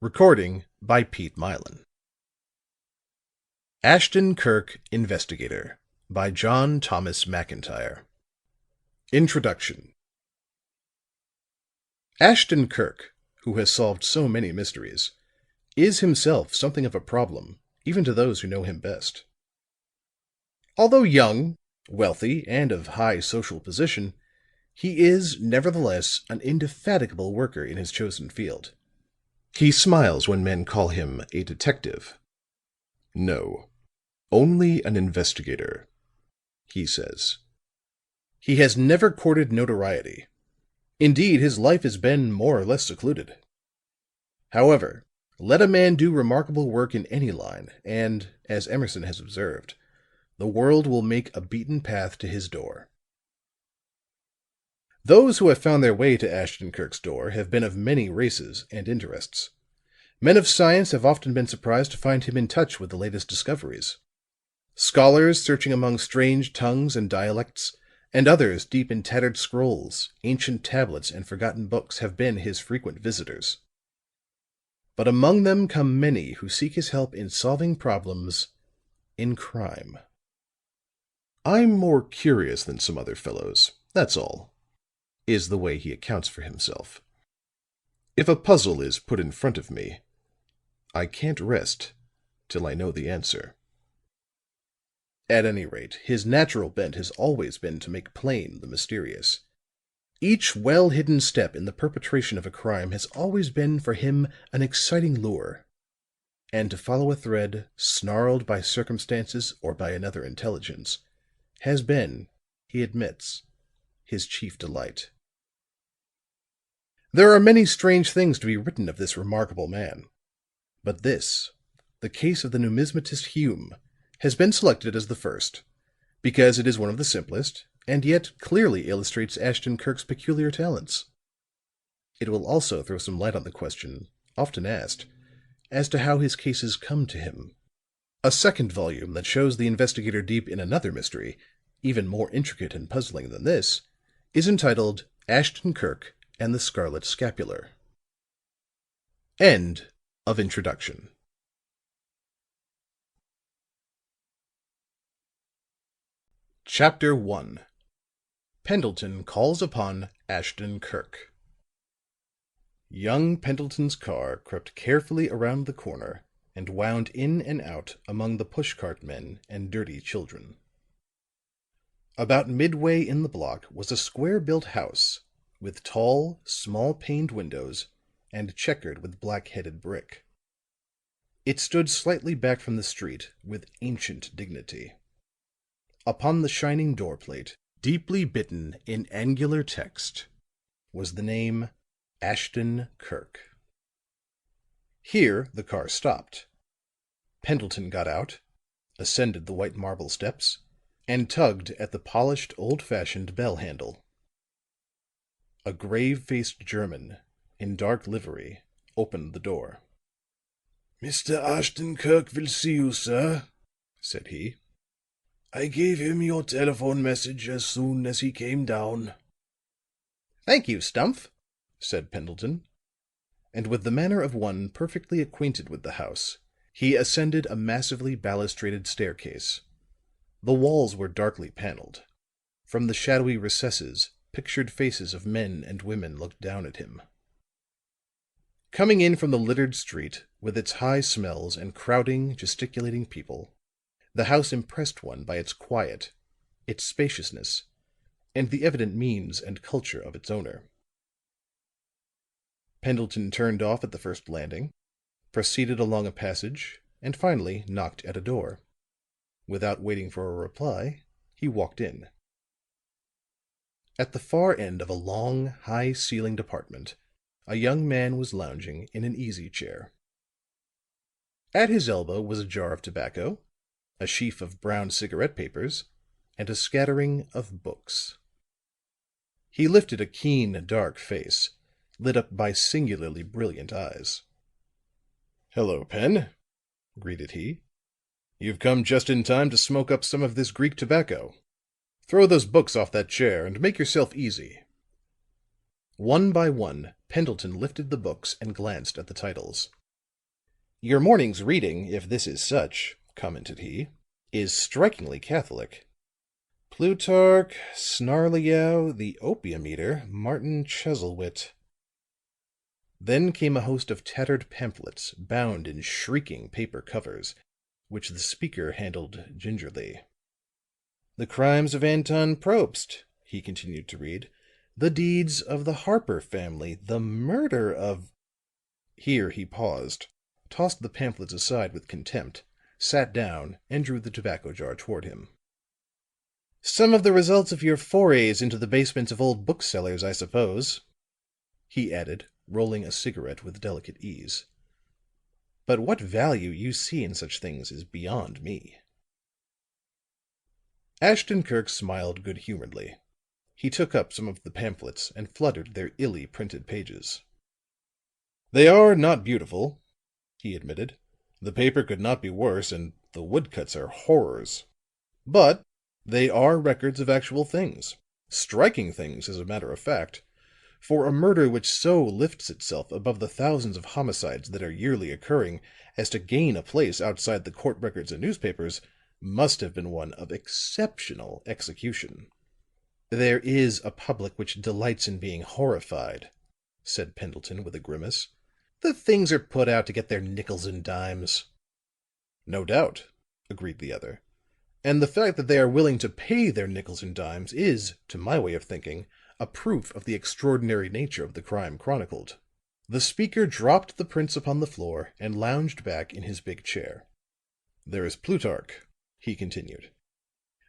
Recording by Pete Milan. Ashton Kirk, Investigator by John Thomas McIntyre. Introduction. Ashton Kirk, who has solved so many mysteries, is himself something of a problem, even to those who know him best. Although young, wealthy, and of high social position, he is, nevertheless, an indefatigable worker in his chosen field. He smiles when men call him a detective. "No, only an investigator," he says. He has never courted notoriety. Indeed, his life has been more or less secluded. However, let a man do remarkable work in any line, and, as Emerson has observed, the world will make a beaten path to his door. Those who have found their way to Ashton Kirk's door have been of many races and interests. Men of science have often been surprised to find him in touch with the latest discoveries. Scholars searching among strange tongues and dialects, and others deep in tattered scrolls, ancient tablets, and forgotten books have been his frequent visitors. But among them come many who seek his help in solving problems in crime. "I'm more curious than some other fellows, that's all," is the way he accounts for himself. "If a puzzle is put in front of me, I can't rest till I know the answer." At any rate, his natural bent has always been to make plain the mysterious. Each well-hidden step in the perpetration of a crime has always been for him an exciting lure, and to follow a thread snarled by circumstances or by another intelligence has been, he admits, his chief delight. There are many strange things to be written of this remarkable man, but this, the case of the numismatist Hume, has been selected as the first, because it is one of the simplest, and yet clearly illustrates Ashton Kirk's peculiar talents. It will also throw some light on the question, often asked, as to how his cases come to him. A second volume that shows the investigator deep in another mystery, even more intricate and puzzling than this, is entitled Ashton Kirk and the Scarlet Scapular. End of introduction. Chapter 1. Pendleton calls upon Ashton Kirk. Young Pendleton's car crept carefully around the corner and wound in and out among the pushcart men and dirty children. About midway in the block was a square-built house with tall, small-paned windows and checkered with black-headed brick. It stood slightly back from the street with ancient dignity. Upon the shining door plate, deeply bitten in angular text, was the name Ashton Kirk. Here the car stopped. Pendleton got out, ascended the white marble steps, and tugged at the polished, old-fashioned bell handle. A grave-faced German, in dark livery, opened the door. "Mr. Ashton Kirk will see you, sir," said he. "I gave him your telephone message as soon as he came down." "Thank you, Stumph," said Pendleton, and with the manner of one perfectly acquainted with the house, he ascended a massively balustraded staircase. The walls were darkly paneled. From the shadowy recesses, pictured faces of men and women looked down at him. Coming in from the littered street, with its high smells and crowding, gesticulating people, the house impressed one by its quiet, its spaciousness, and the evident means and culture of its owner. Pendleton turned off at the first landing, proceeded along a passage, and finally knocked at a door. Without waiting for a reply, he walked in. At the far end of a long, high-ceilinged apartment, a young man was lounging in an easy-chair. At his elbow was a jar of tobacco, a sheaf of brown cigarette papers, and a scattering of books. He lifted a keen, dark face, lit up by singularly brilliant eyes. "Hello, Pen," greeted he. "You've come just in time to smoke up some of this Greek tobacco. Throw those books off that chair and make yourself easy." One by one, Pendleton lifted the books and glanced at the titles. Your morning's reading, if this is such, commented he, is strikingly catholic. Plutarch, Snarleyow, the Opium Eater, Martin Chuzzlewit. Then came a host of tattered pamphlets, bound in shrieking paper covers, which the speaker handled gingerly. The crimes of Anton Probst, he continued to read. The deeds of the Harper family, the murder of— Here he paused, tossed the pamphlets aside with contempt, sat down, and drew the tobacco jar toward him. Some of the results of your forays into the basements of old booksellers, I suppose, he added, rolling a cigarette with delicate ease. But what value you see in such things is beyond me. Ashton Kirk smiled good-humoredly. He took up some of the pamphlets and fluttered their illy printed pages. They are not beautiful, he admitted. The paper could not be worse, and the woodcuts are horrors. But they are records of actual things, striking things, as a matter of fact. For a murder which so lifts itself above the thousands of homicides that are yearly occurring as to gain a place outside the court records and newspapers, must have been one of exceptional execution. There is a public which delights in being horrified, said Pendleton with a grimace. The things are put out to get their nickels and dimes. No doubt, agreed the other. And the fact that they are willing to pay their nickels and dimes is, to my way of thinking, a proof of the extraordinary nature of the crime chronicled. The speaker dropped the prints upon the floor and lounged back in his big chair. There is Plutarch, he continued.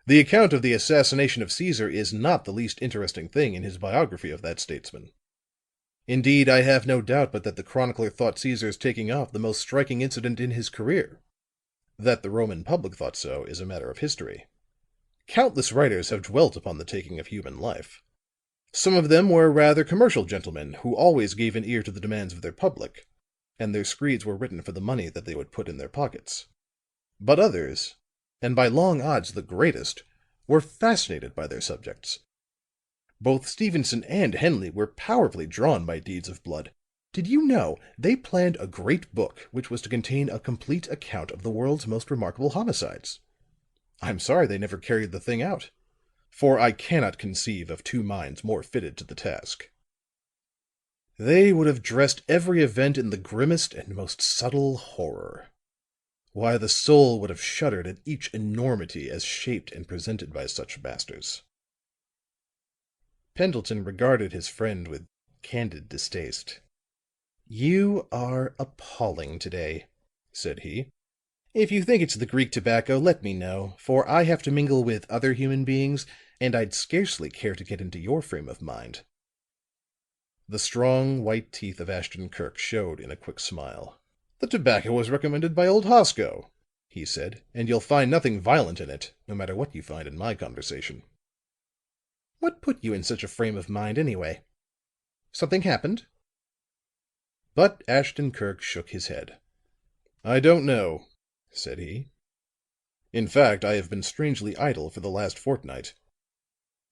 The account of the assassination of Caesar is not the least interesting thing in his biography of that statesman. Indeed, I have no doubt but that the chronicler thought Caesar's taking off the most striking incident in his career. That the Roman public thought so is a matter of history. Countless writers have dwelt upon the taking of human life. Some of them were rather commercial gentlemen who always gave an ear to the demands of their public, and their screeds were written for the money that they would put in their pockets. But others, and by long odds the greatest, were fascinated by their subjects. Both Stevenson and Henley were powerfully drawn by deeds of blood. Did you know they planned a great book which was to contain a complete account of the world's most remarkable homicides? I'm sorry they never carried the thing out, for I cannot conceive of two minds more fitted to the task. They would have dressed every event in the grimmest and most subtle horror. Why, the soul would have shuddered at each enormity as shaped and presented by such masters. Pendleton regarded his friend with candid distaste. You are appalling today, said he. If you think it's the Greek tobacco, let me know, for I have to mingle with other human beings, and I'd scarcely care to get into your frame of mind. The strong, white teeth of Ashton Kirk showed in a quick smile. The tobacco was recommended by old Hosko, he said, and you'll find nothing violent in it, no matter what you find in my conversation. What put you in such a frame of mind, anyway? Something happened? But Ashton Kirk shook his head. I don't know, said he. In fact, I have been strangely idle for the last fortnight.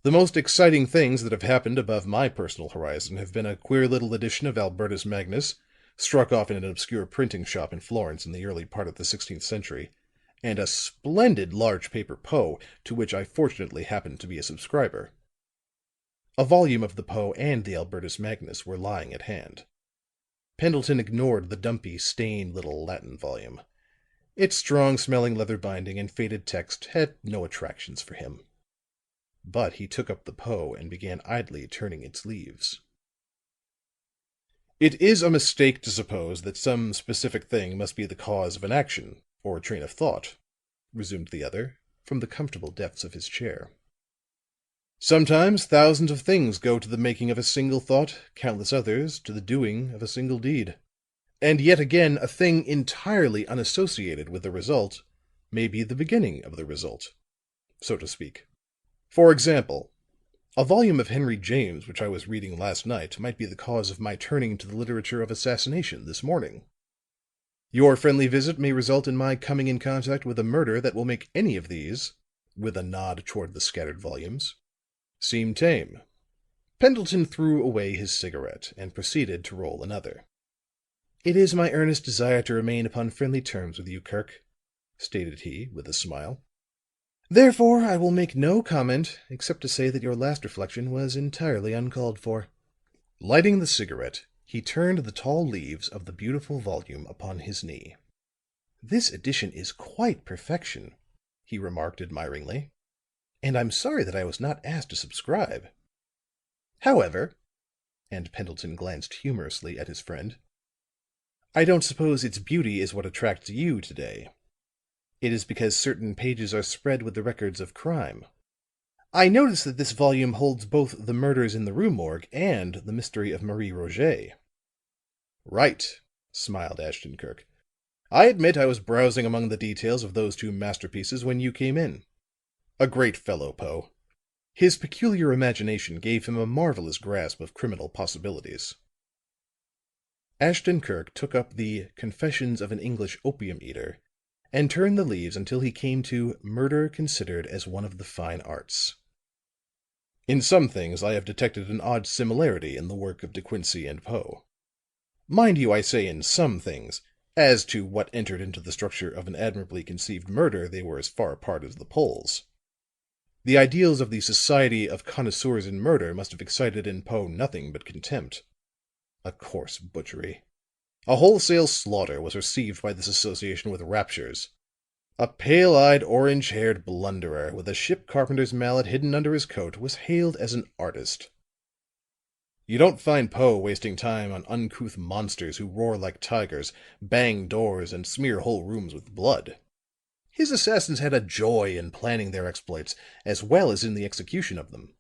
The most exciting things that have happened above my personal horizon have been a queer little edition of Albertus Magnus, struck off in an obscure printing shop in Florence in the early part of the 16th century, and a splendid large paper Poe, to which I fortunately happened to be a subscriber. A volume of the Poe and the Albertus Magnus were lying at hand. Pendleton ignored the dumpy, stained little Latin volume. Its strong-smelling leather binding and faded text had no attractions for him. But he took up the Poe and began idly turning its leaves. It is a mistake to suppose that some specific thing must be the cause of an action or a train of thought, resumed the other, from the comfortable depths of his chair. Sometimes thousands of things go to the making of a single thought, countless others to the doing of a single deed. And yet again, a thing entirely unassociated with the result may be the beginning of the result, so to speak. For example, a volume of Henry James which I was reading last night might be the cause of my turning to the literature of assassination this morning. Your friendly visit may result in my coming in contact with a murder that will make any of these, with a nod toward the scattered volumes, seem tame. Pendleton threw away his cigarette and proceeded to roll another. "It is my earnest desire to remain upon friendly terms with you, Kirk," stated he, with a smile. "Therefore I will make no comment except to say that your last reflection was entirely uncalled for." Lighting the cigarette, he turned the tall leaves of the beautiful volume upon his knee. "This edition is quite perfection," he remarked admiringly. "And I'm sorry that I was not asked to subscribe. However," and Pendleton glanced humorously at his friend, "I don't suppose its beauty is what attracts you today. It is because certain pages are spread with the records of crime. I notice that this volume holds both the murders in the Rue Morgue and the mystery of Marie Roget." "Right," smiled Ashton Kirk. "I admit I was browsing among the details of those two masterpieces when you came in. A great fellow, Poe. His peculiar imagination gave him a marvelous grasp of criminal possibilities." Ashton Kirk took up the Confessions of an English Opium Eater and turned the leaves until he came to Murder Considered as One of the Fine Arts. "In some things I have detected an odd similarity in the work of De Quincey and Poe. Mind you, I say in some things. As to what entered into the structure of an admirably conceived murder, they were as far apart as the poles. The ideals of the Society of Connoisseurs in Murder must have excited in Poe nothing but contempt. A coarse butchery. A wholesale slaughter was received by this association with raptures. A pale-eyed, orange-haired blunderer, with a ship carpenter's mallet hidden under his coat, was hailed as an artist. You don't find Poe wasting time on uncouth monsters who roar like tigers, bang doors and smear whole rooms with blood. His assassins had a joy in planning their exploits as well as in the execution of them.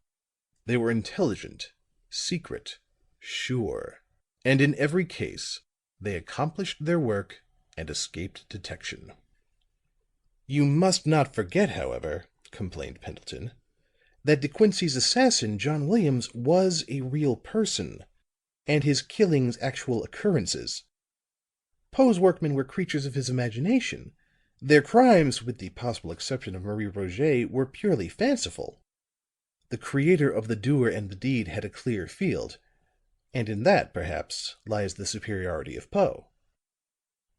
They were intelligent, secret, sure, and in every case they accomplished their work and escaped detection." "You must not forget, however," complained Pendleton, "that De Quincey's assassin, John Williams, was a real person, and his killings actual occurrences. Poe's workmen were creatures of his imagination. Their crimes, with the possible exception of Marie Roget, were purely fanciful. The creator of the doer and the deed had a clear field, and in that, perhaps, lies the superiority of Poe."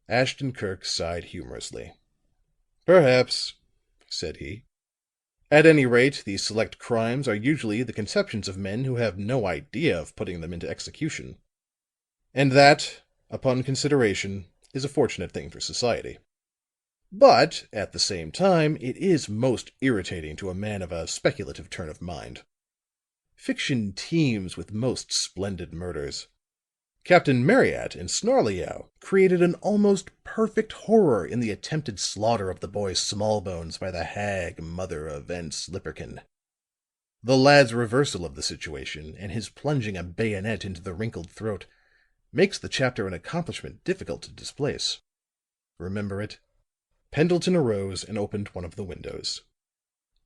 Ashton Kirk sighed humorously. "Perhaps," said he. "At any rate, the select crimes are usually the conceptions of men who have no idea of putting them into execution. And that, upon consideration, is a fortunate thing for society. But, at the same time, it is most irritating to a man of a speculative turn of mind. Fiction teems with most splendid murders. Captain Marryat in Snarleyow created an almost perfect horror in the attempted slaughter of the boy Smallbones by the hag mother of Van Slipperkin. The lad's reversal of the situation, and his plunging a bayonet into the wrinkled throat, makes the chapter an accomplishment difficult to displace. Remember it." Pendleton arose and opened one of the windows.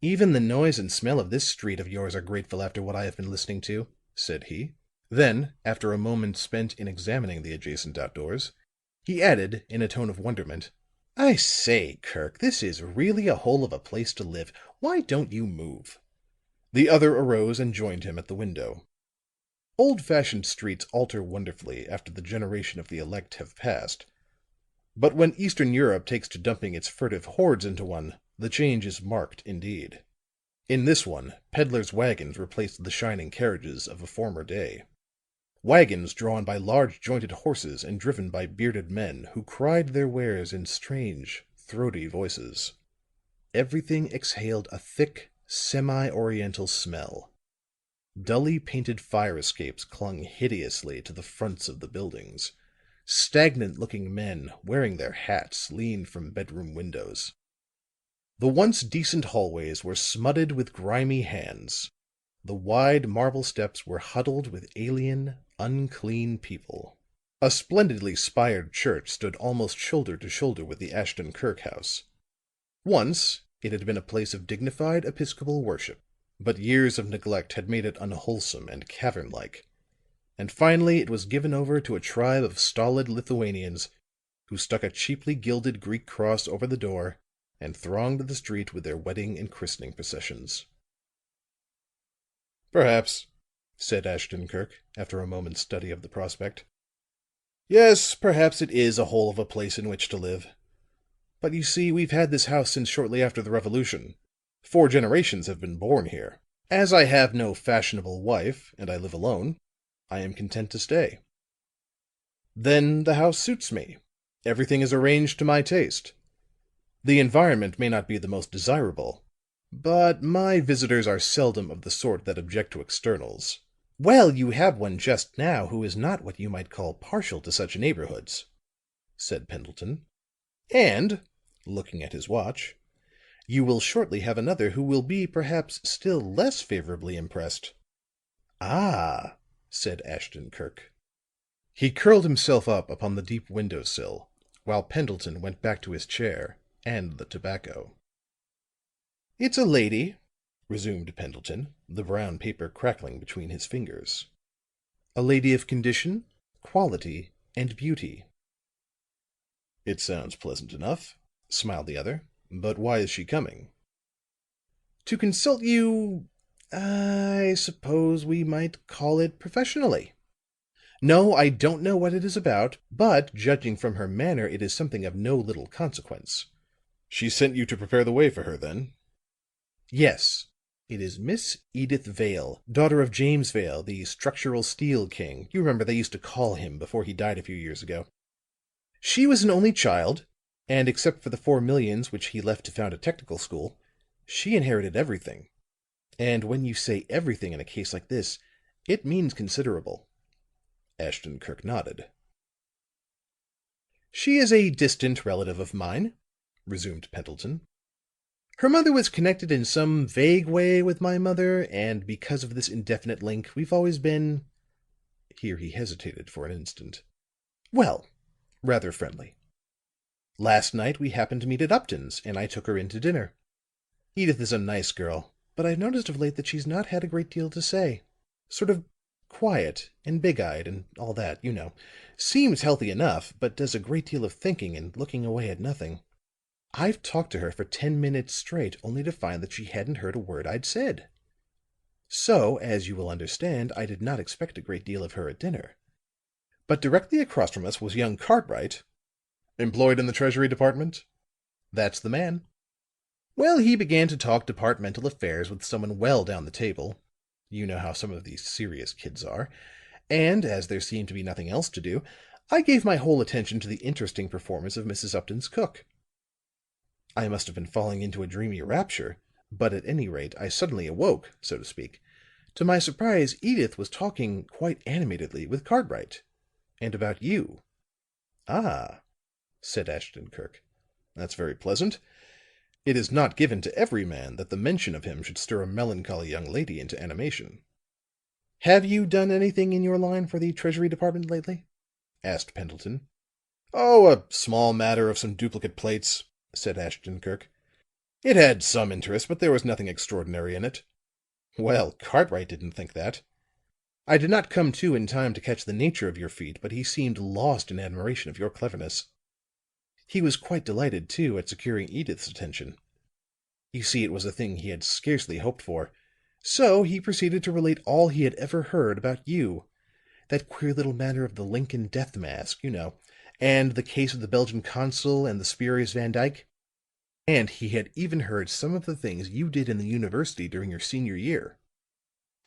"Even the noise and smell of this street of yours are grateful after what I have been listening to," said he. Then, after a moment spent in examining the adjacent outdoors, he added in a tone of wonderment, "I say, Kirk, this is really a hole of a place to live. Why don't you move?" The other arose and joined him at the window. Old-fashioned streets alter wonderfully after the generation of the elect have passed. But when Eastern Europe takes to dumping its furtive hordes into one, the change is marked indeed. In this one, peddlers' wagons replaced the shining carriages of a former day. Wagons drawn by large jointed horses and driven by bearded men who cried their wares in strange, throaty voices. Everything exhaled a thick, semi-oriental smell. Dully painted fire escapes clung hideously to the fronts of the buildings. Stagnant-looking men, wearing their hats, leaned from bedroom windows. The once decent hallways were smutted with grimy hands. The wide marble steps were huddled with alien, unclean people. A splendidly spired church stood almost shoulder to shoulder with the Ashton Kirk house. Once it had been a place of dignified Episcopal worship, but years of neglect had made it unwholesome and cavern-like, and finally it was given over to a tribe of stolid Lithuanians who stuck a cheaply gilded Greek cross over the door and thronged the street with their wedding and christening processions. "Perhaps," said Ashton Kirk, after a moment's study of the prospect. Yes, perhaps it is a hole of a place in which to live. But you see, we've had this house since shortly after the Revolution. 4 generations have been born here. As I have no fashionable wife, and I live alone, I am content to stay. Then the house suits me. Everything is arranged to my taste. The environment may not be the most desirable, but my visitors are seldom of the sort that object to externals. Well, you have one just now who is not what you might call partial to such neighborhoods," said Pendleton. "And," looking at his watch, "you will shortly have another who will be perhaps still less favorably impressed." "Ah," said Ashton Kirk. He curled himself up upon the deep window sill, while Pendleton went back to his chair and the tobacco. "It's a lady," resumed Pendleton, the brown paper crackling between his fingers. "A lady of condition, quality and beauty." "It sounds pleasant enough," smiled the other. "But why is she coming?" "To consult you, I suppose we might call it professionally. No, I don't know what it is about, but judging from her manner it is something of no little consequence." "She sent you to prepare the way for her, then?" "Yes. It is Miss Edyth Vale, daughter of James Vale, the structural steel king. You remember they used to call him before he died a few years ago. She was an only child, and except for the 4 millions which he left to found a technical school, she inherited everything. And when you say everything in a case like this, it means considerable." Ashton Kirk nodded. "She is a distant relative of mine," resumed Pendleton. "Her mother was connected in some vague way with my mother, and because of this indefinite link, we've always been," here he hesitated for an instant, "well, rather friendly. Last night we happened to meet at Upton's, and I took her in to dinner. Edyth is a nice girl, but I've noticed of late that she's not had a great deal to say. Sort of quiet and big-eyed and all that, you know. Seems healthy enough, but does a great deal of thinking and looking away at nothing. I've talked to her for 10 minutes straight, only to find that she hadn't heard a word I'd said. So, as you will understand, I did not expect a great deal of her at dinner. But directly across from us was young Cartwright." "Employed in the Treasury Department?" "That's the man. Well, he began to talk departmental affairs with someone well down the table. You know how some of these serious kids are. And as there seemed to be nothing else to do, I gave my whole attention to the interesting performance of Mrs. Upton's cook. I must have been falling into a dreamy rapture, but at any rate I suddenly awoke, so to speak. To my surprise, Edyth was talking quite animatedly with Cartwright. And about you." "Ah," said Ashton Kirk. "That's very pleasant. It is not given to every man that the mention of him should stir a melancholy young lady into animation." "Have you done anything in your line for the Treasury Department lately?" asked Pendleton. "Oh, a small matter of some duplicate plates," said Ashton Kirk. "It had some interest, but there was nothing extraordinary in it." "Well, Cartwright didn't think that. I did not come to in time to catch the nature of your feat, but he seemed lost in admiration of your cleverness. He was quite delighted, too, at securing Edyth's attention. You see, it was a thing he had scarcely hoped for. So he proceeded to relate all he had ever heard about you. That queer little matter of the Lincoln death mask, you know, and the case of the Belgian consul and the spurious Van Dyke. And he had even heard some of the things you did in the university during your senior year.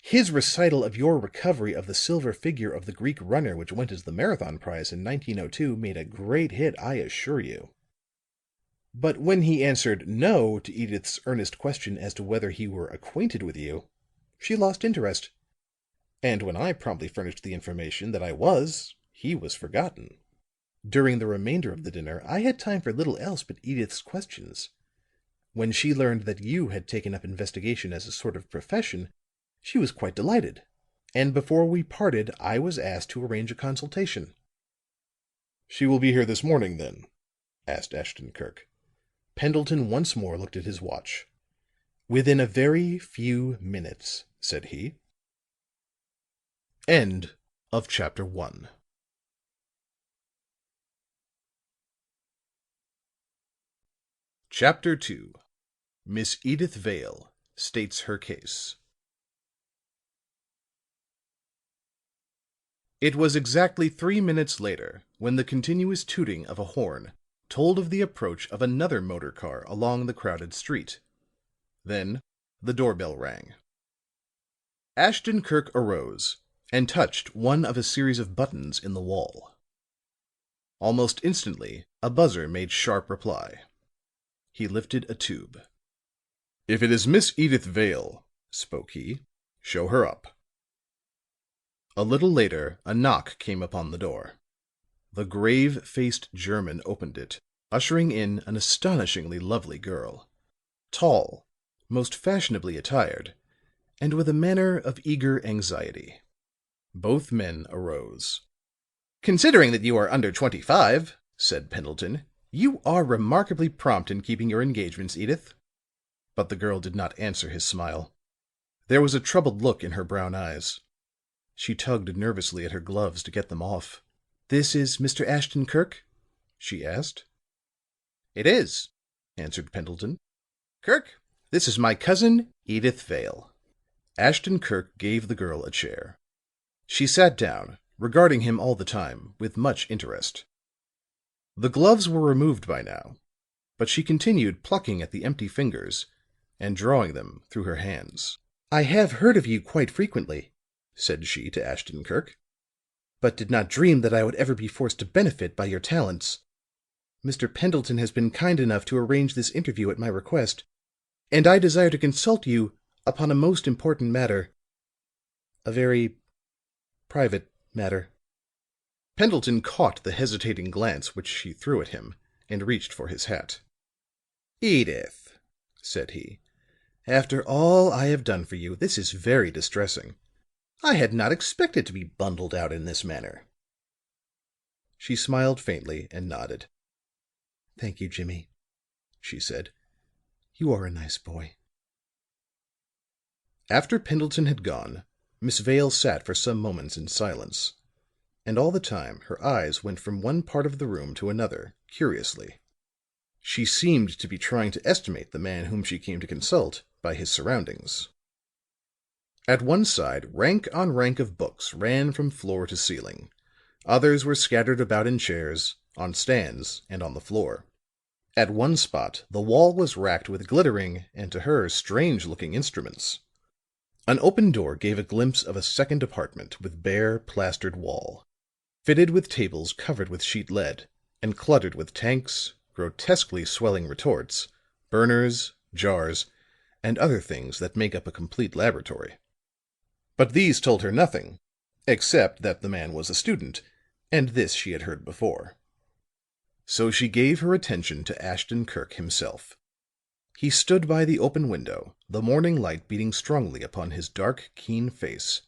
His recital of your recovery of the silver figure of the Greek runner which went as the Marathon prize in 1902 made a great hit, I assure you. But when he answered 'no' to Edyth's earnest question as to whether he were acquainted with you, she lost interest. And when I promptly furnished the information that I was, he was forgotten. During the remainder of the dinner I had time for little else but Edyth's questions. When she learned that you had taken up investigation as a sort of profession, she was quite delighted. And before we parted I was asked to arrange a consultation." "She will be here this morning, then?" asked Ashton Kirk. Pendleton once more looked at his watch. "Within a very few minutes," said he. End of chapter 1. Chapter 2. Miss Edyth Vale States Her Case. It was exactly 3 minutes later when the continuous tooting of a horn told of the approach of another motor car along the crowded street. Then the doorbell rang. Ashton Kirk arose and touched one of a series of buttons in the wall. Almost instantly a buzzer made sharp reply. He lifted a tube. "If it is Miss Edyth Vale," spoke he, "show her up." A little later a knock came upon the door. The grave-faced German opened it, ushering in an astonishingly lovely girl, tall, most fashionably attired, and with a manner of eager anxiety. Both men arose. "Considering that you are under 25," said Pendleton, "you are remarkably prompt in keeping your engagements, Edyth." But the girl did not answer his smile. There was a troubled look in her brown eyes. She tugged nervously at her gloves to get them off. "This is Mr. Ashton Kirk?" she asked. "It is," answered Pendleton. "Kirk, this is my cousin, Edyth Vale." Ashton Kirk gave the girl a chair. She sat down, regarding him all the time with much interest. The gloves were removed by now, but she continued plucking at the empty fingers and drawing them through her hands. "I have heard of you quite frequently," said she to Ashton Kirk, "but did not dream that I would ever be forced to benefit by your talents. Mr. Pendleton has been kind enough to arrange this interview at my request, and I desire to consult you upon a most important matter. A very private matter." Pendleton caught the hesitating glance which she threw at him, and reached for his hat. "Edyth," said he, "after all I have done for you, this is very distressing. I had not expected to be bundled out in this manner." She smiled faintly and nodded. "Thank you, Jimmy," she said. "You are a nice boy." After Pendleton had gone, Miss Vale sat for some moments in silence, and all the time her eyes went from one part of the room to another, curiously. She seemed to be trying to estimate the man whom she came to consult by his surroundings. At one side, rank on rank of books ran from floor to ceiling. Others were scattered about in chairs, on stands, and on the floor. At one spot the wall was racked with glittering, and to her, strange-looking instruments. An open door gave a glimpse of a second apartment with bare, plastered wall, fitted with tables covered with sheet lead, and cluttered with tanks, grotesquely swelling retorts, burners, jars, and other things that make up a complete laboratory. But these told her nothing, except that the man was a student, and this she had heard before. So she gave her attention to Ashton Kirk himself. He stood by the open window, the morning light beating strongly upon his dark, keen face,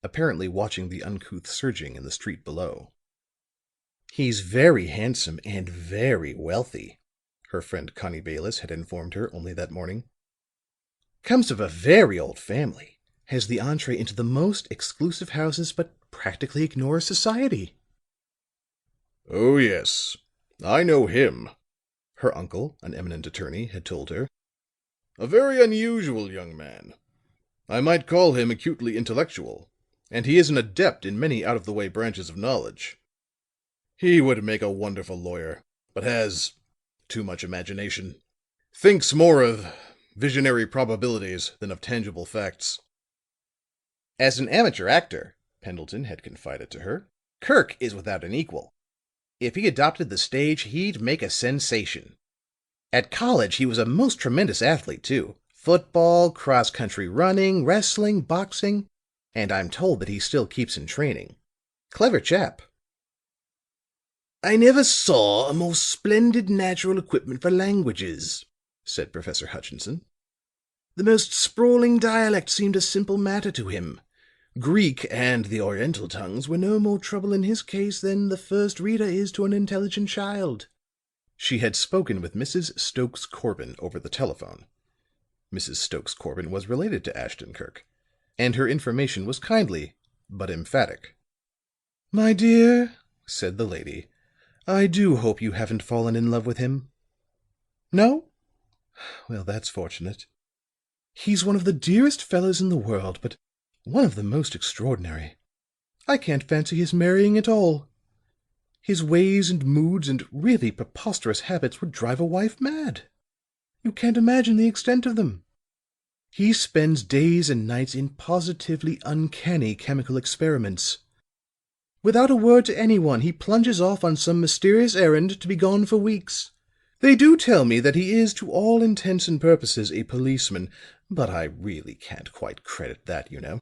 apparently watching the uncouth surging in the street below. "He's very handsome and very wealthy," her friend Connie Bayless had informed her only that morning. "Comes of a very old family. Has the entree into the most exclusive houses, but practically ignores society." "Oh, yes. I know him," her uncle, an eminent attorney, had told her. "A very unusual young man. I might call him acutely intellectual, and he is an adept in many out-of-the-way branches of knowledge. He would make a wonderful lawyer, but has too much imagination. Thinks more of visionary probabilities than of tangible facts." "As an amateur actor," Pendleton had confided to her, "Kirk is without an equal. If he adopted the stage, he'd make a sensation. At college he was a most tremendous athlete, too. Football, cross-country running, wrestling, boxing, and I'm told that he still keeps in training. Clever chap." "I never saw a more splendid natural equipment for languages," said Professor Hutchinson. "The most sprawling dialect seemed a simple matter to him. Greek and the Oriental tongues were no more trouble in his case than the first reader is to an intelligent child." She had spoken with Mrs. Stokes Corbin over the telephone. Mrs. Stokes Corbin was related to Ashton Kirk, and her information was kindly but emphatic. "My dear," said the lady, "I do hope you haven't fallen in love with him. No? Well, that's fortunate. He's one of the dearest fellows in the world, but one of the most extraordinary. I can't fancy his marrying at all. His ways and moods and really preposterous habits would drive a wife mad. You can't imagine the extent of them. He spends days and nights in positively uncanny chemical experiments. Without a word to anyone, he plunges off on some mysterious errand to be gone for weeks. They do tell me that he is, to all intents and purposes, a policeman, but I really can't quite credit that, you know.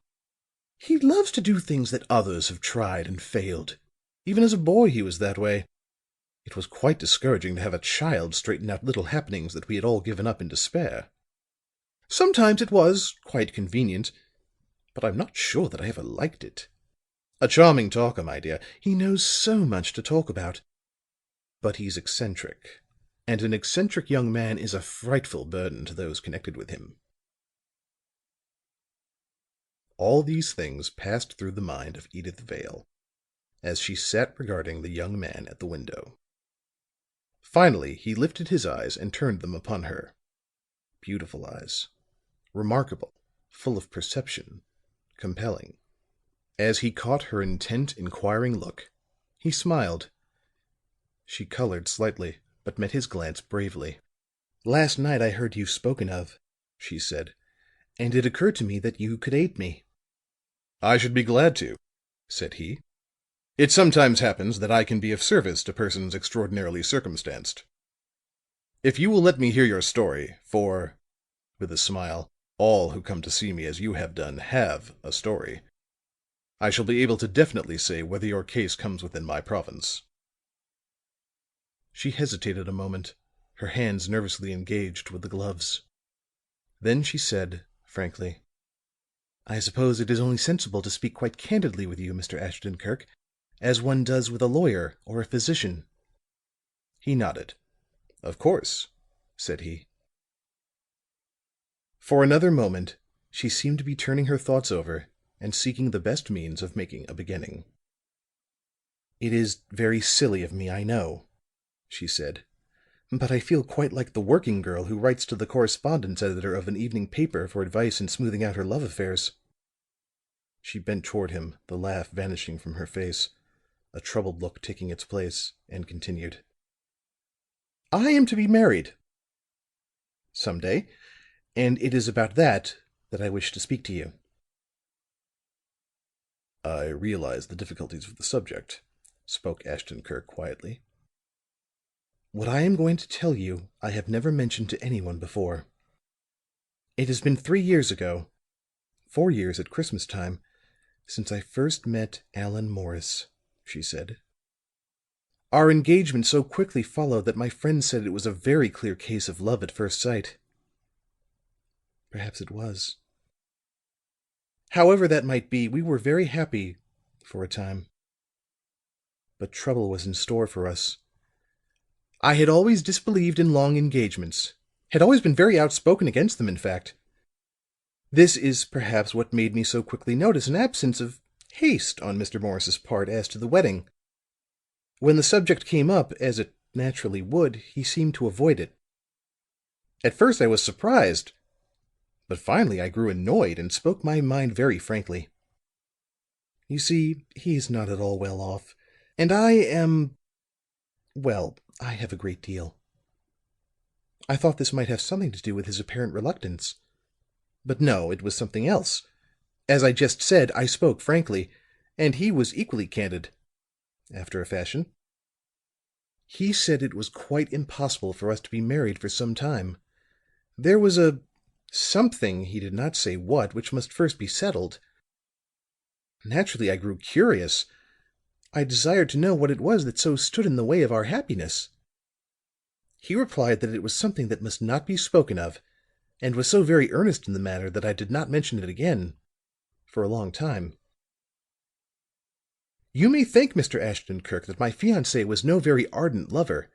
He loves to do things that others have tried and failed. Even as a boy he was that way. It was quite discouraging to have a child straighten out little happenings that we had all given up in despair. Sometimes it was quite convenient, but I'm not sure that I ever liked it. A charming talker, my dear. He knows so much to talk about. But he's eccentric, and an eccentric young man is a frightful burden to those connected with him." All these things passed through the mind of Edyth Vale as she sat regarding the young man at the window. Finally he lifted his eyes and turned them upon her. Beautiful eyes, remarkable, full of perception, compelling. As he caught her intent, inquiring look, he smiled. She colored slightly, but met his glance bravely. "Last night I heard you spoken of," she said, "and it occurred to me that you could aid me." "I should be glad to," said he. "It sometimes happens that I can be of service to persons extraordinarily circumstanced. If you will let me hear your story, for," with a smile, "all who come to see me as you have done have a story, I shall be able to definitely say whether your case comes within my province." She hesitated a moment, her hands nervously engaged with the gloves. Then she said, frankly, "I suppose it is only sensible to speak quite candidly with you, Mr. Ashton-Kirk, as one does with a lawyer or a physician." He nodded. "Of course," said he. For another moment she seemed to be turning her thoughts over and seeking the best means of making a beginning. "It is very silly of me, I know," she said, "but I feel quite like the working girl who writes to the correspondence editor of an evening paper for advice in smoothing out her love affairs." She bent toward him, the laugh vanishing from her face, a troubled look taking its place, and continued, "I am to be married some day, and it is about that I wish to speak to you." "I realize the difficulties of the subject," spoke Ashton-Kirk quietly. "What I am going to tell you I have never mentioned to anyone before. It has been 3 years ago, 4 years at Christmas time, since I first met Allan Morris," she said. "Our engagement so quickly followed that my friends said it was a very clear case of love at first sight. Perhaps it was. However that might be, we were very happy for a time. But trouble was in store for us. I had always disbelieved in long engagements, had always been very outspoken against them, in fact. This is perhaps what made me so quickly notice an absence of haste on Mr. Morris's part as to the wedding. When the subject came up, as it naturally would, he seemed to avoid it. At first I was surprised, but finally I grew annoyed and spoke my mind very frankly. You see, he's not at all well off, and I am, well, I have a great deal. I thought this might have something to do with his apparent reluctance. But no, it was something else. As I just said, I spoke frankly, and he was equally candid, after a fashion. He said it was quite impossible for us to be married for some time. There was a something, he did not say what, which must first be settled. Naturally, I grew curious. I desired to know what it was that so stood in the way of our happiness. He replied that it was something that must not be spoken of, and was so very earnest in the matter that I did not mention it again for a long time. You may think, Mr. Ashton-Kirk, that my fiancé was no very ardent lover,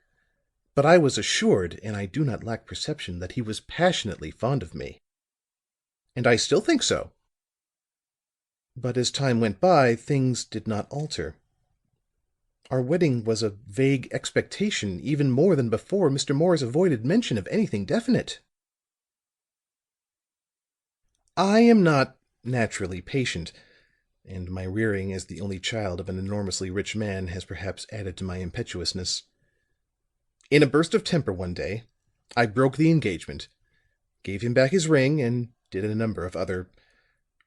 but I was assured, and I do not lack perception, that he was passionately fond of me. And I still think so. But as time went by, things did not alter. Our wedding was a vague expectation even more than before Mr. Morris avoided mention of anything definite. I am not naturally patient, and my rearing as the only child of an enormously rich man has perhaps added to my impetuousness. In a burst of temper one day, I broke the engagement, gave him back his ring, and did a number of other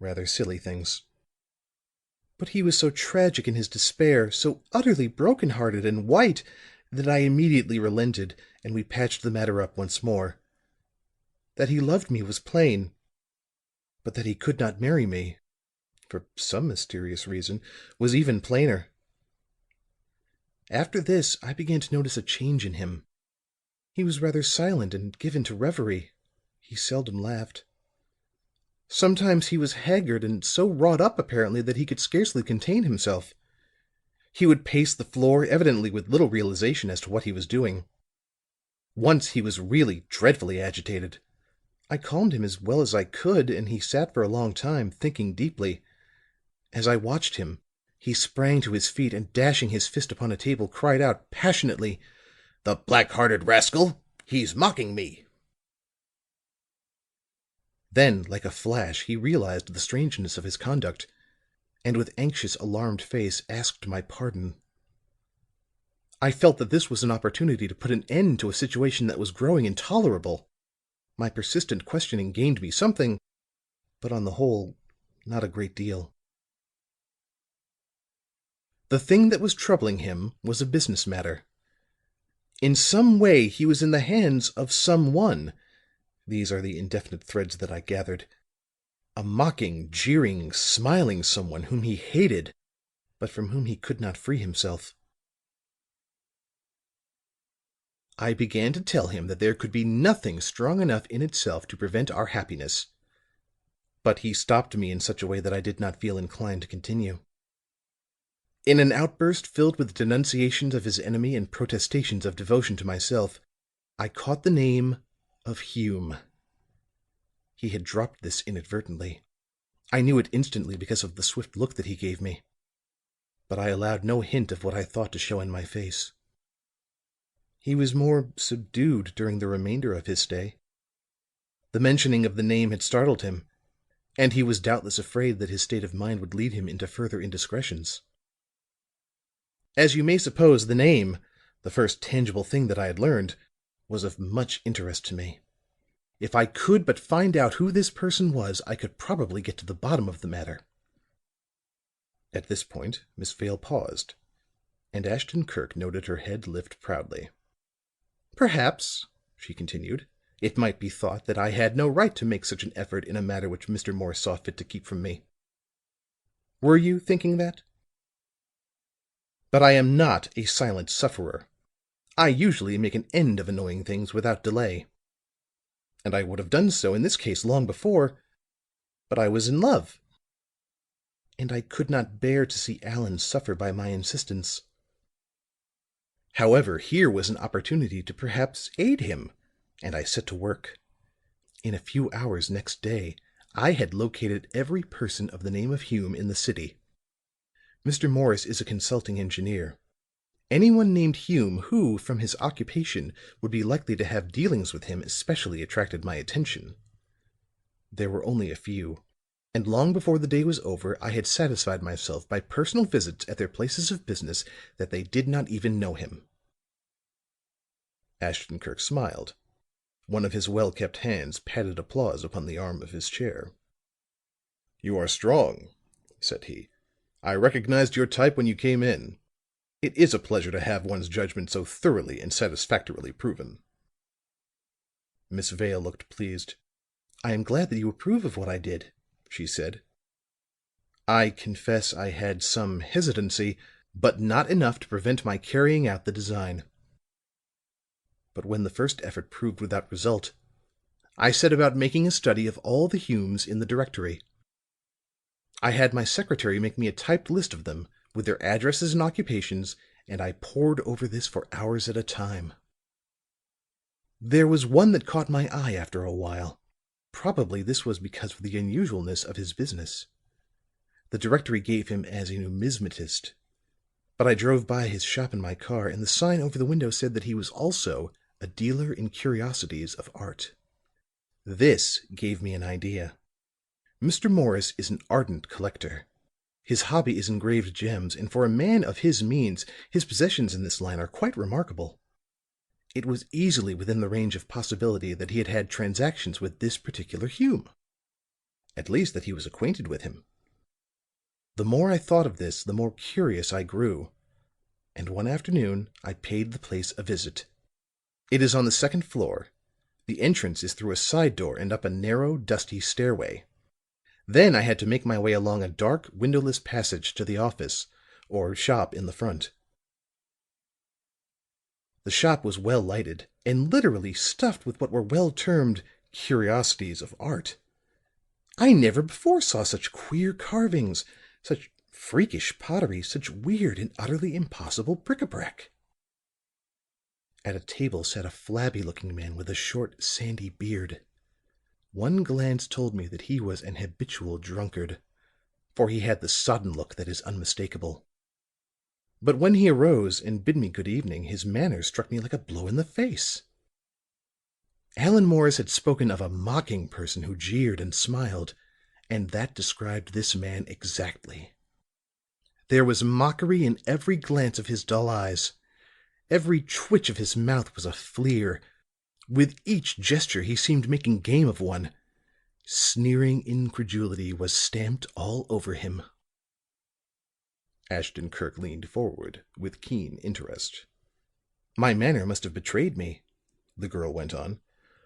rather silly things. But he was so tragic in his despair, so utterly broken-hearted and white, that I immediately relented, and we patched the matter up once more. That he loved me was plain, but that he could not marry me, for some mysterious reason, was even plainer. After this, I began to notice a change in him. He was rather silent and given to reverie. He seldom laughed. Sometimes he was haggard and so wrought up, apparently, that he could scarcely contain himself. He would pace the floor, evidently with little realization as to what he was doing. Once he was really dreadfully agitated. I calmed him as well as I could, and he sat for a long time, thinking deeply. As I watched him, he sprang to his feet and dashing his fist upon a table, cried out passionately, "The black-hearted rascal! He's mocking me!" Then, like a flash, he realized the strangeness of his conduct, and with anxious, alarmed face, asked my pardon. I felt that this was an opportunity to put an end to a situation that was growing intolerable. My persistent questioning gained me something, but on the whole, not a great deal. The thing that was troubling him was a business matter. In some way he was in the hands of someone. These are the indefinite threads that I gathered. A mocking, jeering, smiling someone whom he hated, but from whom he could not free himself. I began to tell him that there could be nothing strong enough in itself to prevent our happiness. But he stopped me in such a way that I did not feel inclined to continue. In an outburst filled with denunciations of his enemy and protestations of devotion to myself, I caught the name of Hume. He had dropped this inadvertently. I knew it instantly because of the swift look that he gave me. But I allowed no hint of what I thought to show in my face. He was more subdued during the remainder of his stay. The mentioning of the name had startled him, and he was doubtless afraid that his state of mind would lead him into further indiscretions. As you may suppose, the name, the first tangible thing that I had learned, was of much interest to me. If I could but find out who this person was, I could probably get to the bottom of the matter. At this point, Miss Vale paused, and Ashton Kirk noted her head lift proudly. "Perhaps," she continued, "it might be thought that I had no right to make such an effort in a matter which Mr. Morse saw fit to keep from me. Were you thinking that? But I am not a silent sufferer. I usually make an end of annoying things without delay. And I would have done so in this case long before, but I was in love. And I could not bear to see Allan suffer by my insistence. However, here was an opportunity to perhaps aid him, and I set to work. In a few hours next day, I had located every person of the name of Hume in the city. Mr. Morris is a consulting engineer. Anyone named Hume who, from his occupation, would be likely to have dealings with him especially attracted my attention. There were only a few, and long before the day was over I had satisfied myself by personal visits at their places of business that they did not even know him." Ashton-Kirk smiled. One of his well-kept hands patted applause upon the arm of his chair. "You are strong," said he. "I recognized your type when you came in. It is a pleasure to have one's judgment so thoroughly and satisfactorily proven." Miss Vale looked pleased. "I am glad that you approve of what I did," she said. "I confess I had some hesitancy, but not enough to prevent my carrying out the design. But when the first effort proved without result, I set about making a study of all the Humes in the directory. I had my secretary make me a typed list of them, with their addresses and occupations, and I pored over this for hours at a time. There was one that caught my eye after a while. Probably this was because of the unusualness of his business. The directory gave him as a numismatist, but I drove by his shop in my car, and the sign over the window said that he was also a dealer in curiosities of art. This gave me an idea. Mr. Morris is an ardent collector. His hobby is engraved gems, and for a man of his means, his possessions in this line are quite remarkable. It was easily within the range of possibility that he had had transactions with this particular Hume. At least that he was acquainted with him. The more I thought of this, the more curious I grew, and one afternoon I paid the place a visit. It is on the second floor. The entrance is through a side door and up a narrow, dusty stairway. Then I had to make my way along a dark, windowless passage to the office, or shop in the front. The shop was well lighted, and literally stuffed with what were well termed curiosities of art. I never before saw such queer carvings, such freakish pottery, such weird and utterly impossible bric-a-brac. At a table sat a flabby-looking man with a short, sandy beard. One glance told me that he was an habitual drunkard, for he had the sodden look that is unmistakable. But when he arose and bid me good evening, his manner struck me like a blow in the face. Allan Morris had spoken of a mocking person who jeered and smiled, and that described this man exactly. There was mockery in every glance of his dull eyes. Every twitch of his mouth was a fleer. With each gesture he seemed making game of one. Sneering incredulity was stamped all over him. Ashton Kirk leaned forward with keen interest. "My manner must have betrayed me," the girl went on,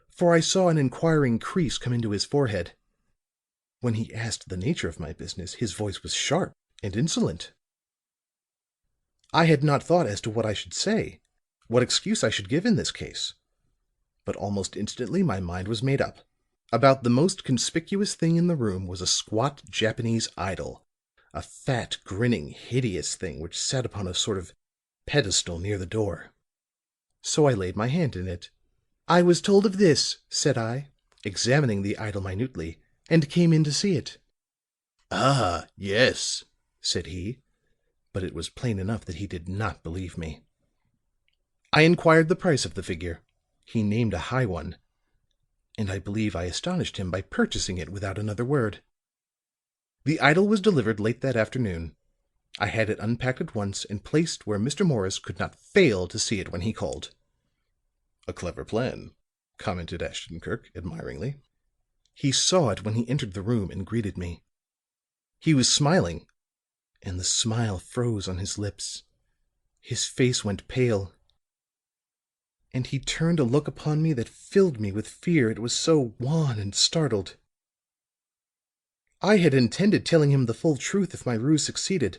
"for I saw an inquiring crease come into his forehead. When he asked the nature of my business, his voice was sharp and insolent. I had not thought as to what I should say, what excuse I should give in this case. But almost instantly my mind was made up. About the most conspicuous thing in the room was a squat Japanese idol, a fat, grinning, hideous thing which sat upon a sort of pedestal near the door. So I laid my hand in it. 'I was told of this,' said I, examining the idol minutely, 'and came in to see it.' 'Ah, yes,' said he, but it was plain enough that he did not believe me. I inquired the price of the figure. He named a high one, and I believe I astonished him by purchasing it without another word. The idol was delivered late that afternoon. I had it unpacked at once and placed where Mr. Morris could not fail to see it when he called." "A clever plan," commented Ashton-Kirk admiringly. "He saw it when he entered the room and greeted me. He was smiling, and the smile froze on his lips. His face went pale, and he turned a look upon me that filled me with fear, it was so wan and startled. I had intended telling him the full truth if my ruse succeeded,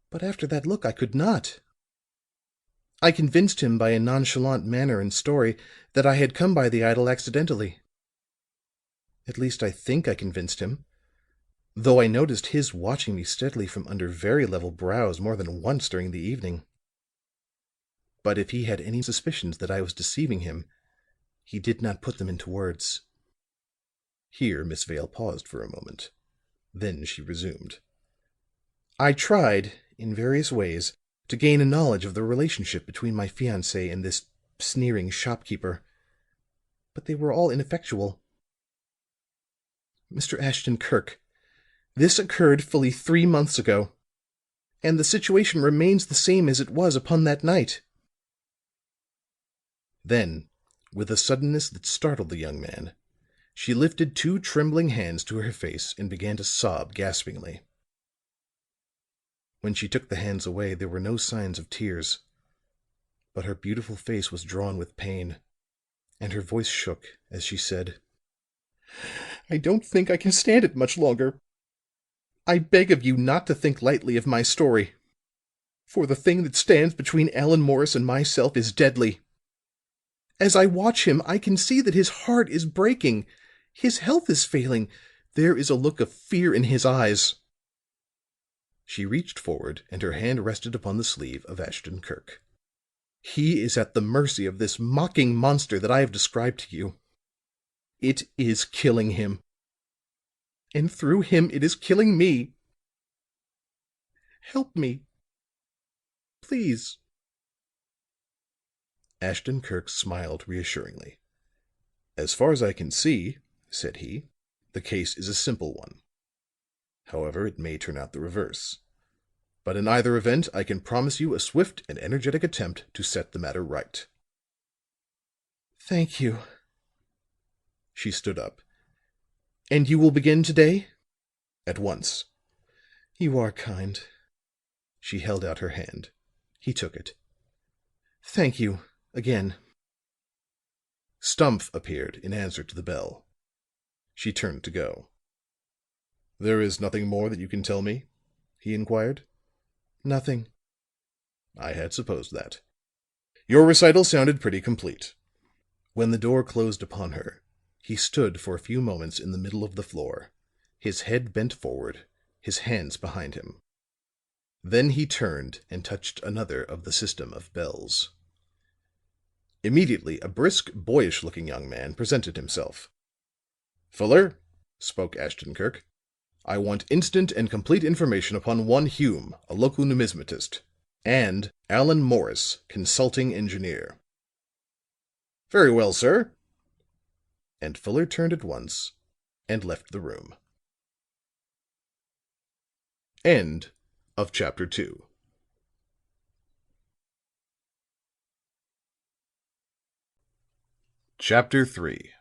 but after that look I could not. I convinced him by a nonchalant manner and story that I had come by the idol accidentally. At least I think I convinced him, though I noticed his watching me steadily from under very level brows more than once during the evening. But if he had any suspicions that I was deceiving him, he did not put them into words." Here Miss Vale paused for a moment. Then she resumed. "I tried, in various ways, to gain a knowledge of the relationship between my fiancée and this sneering shopkeeper, but they were all ineffectual. Mr. Ashton-Kirk, this occurred fully 3 months ago, and the situation remains the same as it was upon that night." Then, with a suddenness that startled the young man, she lifted 2 trembling hands to her face and began to sob gaspingly. When she took the hands away, there were no signs of tears, but her beautiful face was drawn with pain, and her voice shook as she said, "I don't think I can stand it much longer. I beg of you not to think lightly of my story, for the thing that stands between Allan Morris and myself is deadly. As I watch him, I can see that his heart is breaking, his health is failing, there is a look of fear in his eyes." She reached forward, and her hand rested upon the sleeve of Ashton-Kirk. "He is at the mercy of this mocking monster that I have described to you. It is killing him, and through him it is killing me. Help me, please." Ashton-Kirk smiled reassuringly. "As far as I can see," said he, "the case is a simple one. However, it may turn out the reverse. But in either event, I can promise you a swift and energetic attempt to set the matter right." "Thank you." She stood up. "And you will begin to-day?" "At once." "You are kind." She held out her hand. He took it. "Thank you, again." Stumph appeared in answer to the bell. She turned to go. "There is nothing more that you can tell me?" he inquired. "Nothing." "I had supposed that. Your recital sounded pretty complete." When the door closed upon her, he stood for a few moments in the middle of the floor, his head bent forward, his hands behind him. Then he turned and touched another of the system of bells. Immediately a brisk, boyish-looking young man presented himself. "Fuller," spoke Ashton Kirk, "I want instant and complete information upon one Hume, a local numismatist, and Allan Morris, consulting engineer." "Very well, sir." And Fuller turned at once and left the room. End of chapter 2. Chapter 3.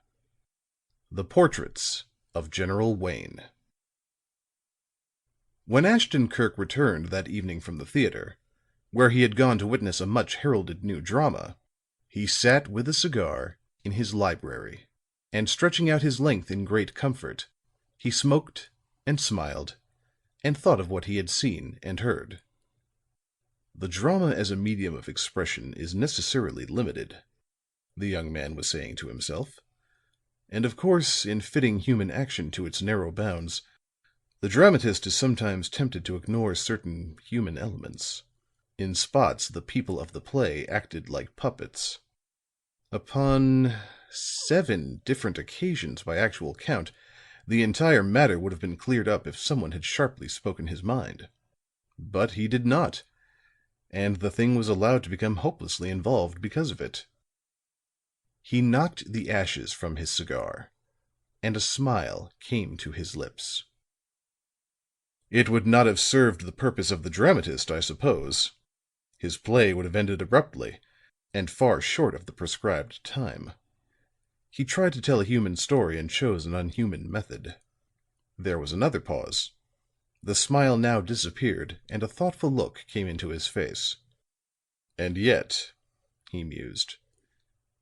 The Portraits of General Wayne. When Ashton Kirk returned that evening from the theater, where he had gone to witness a much heralded new drama, he sat with a cigar in his library, and stretching out his length in great comfort, he smoked and smiled and thought of what he had seen and heard. "The drama as a medium of expression is necessarily limited," the young man was saying to himself. "And of course, in fitting human action to its narrow bounds, the dramatist is sometimes tempted to ignore certain human elements. In spots, the people of the play acted like puppets. Upon 7 different occasions by actual count, the entire matter would have been cleared up if someone had sharply spoken his mind. But he did not, and the thing was allowed to become hopelessly involved because of it." He knocked the ashes from his cigar, and a smile came to his lips. "It would not have served the purpose of the dramatist, I suppose. His play would have ended abruptly, and far short of the prescribed time. He tried to tell a human story and chose an unhuman method." There was another pause. The smile now disappeared, and a thoughtful look came into his face. "And yet," he mused,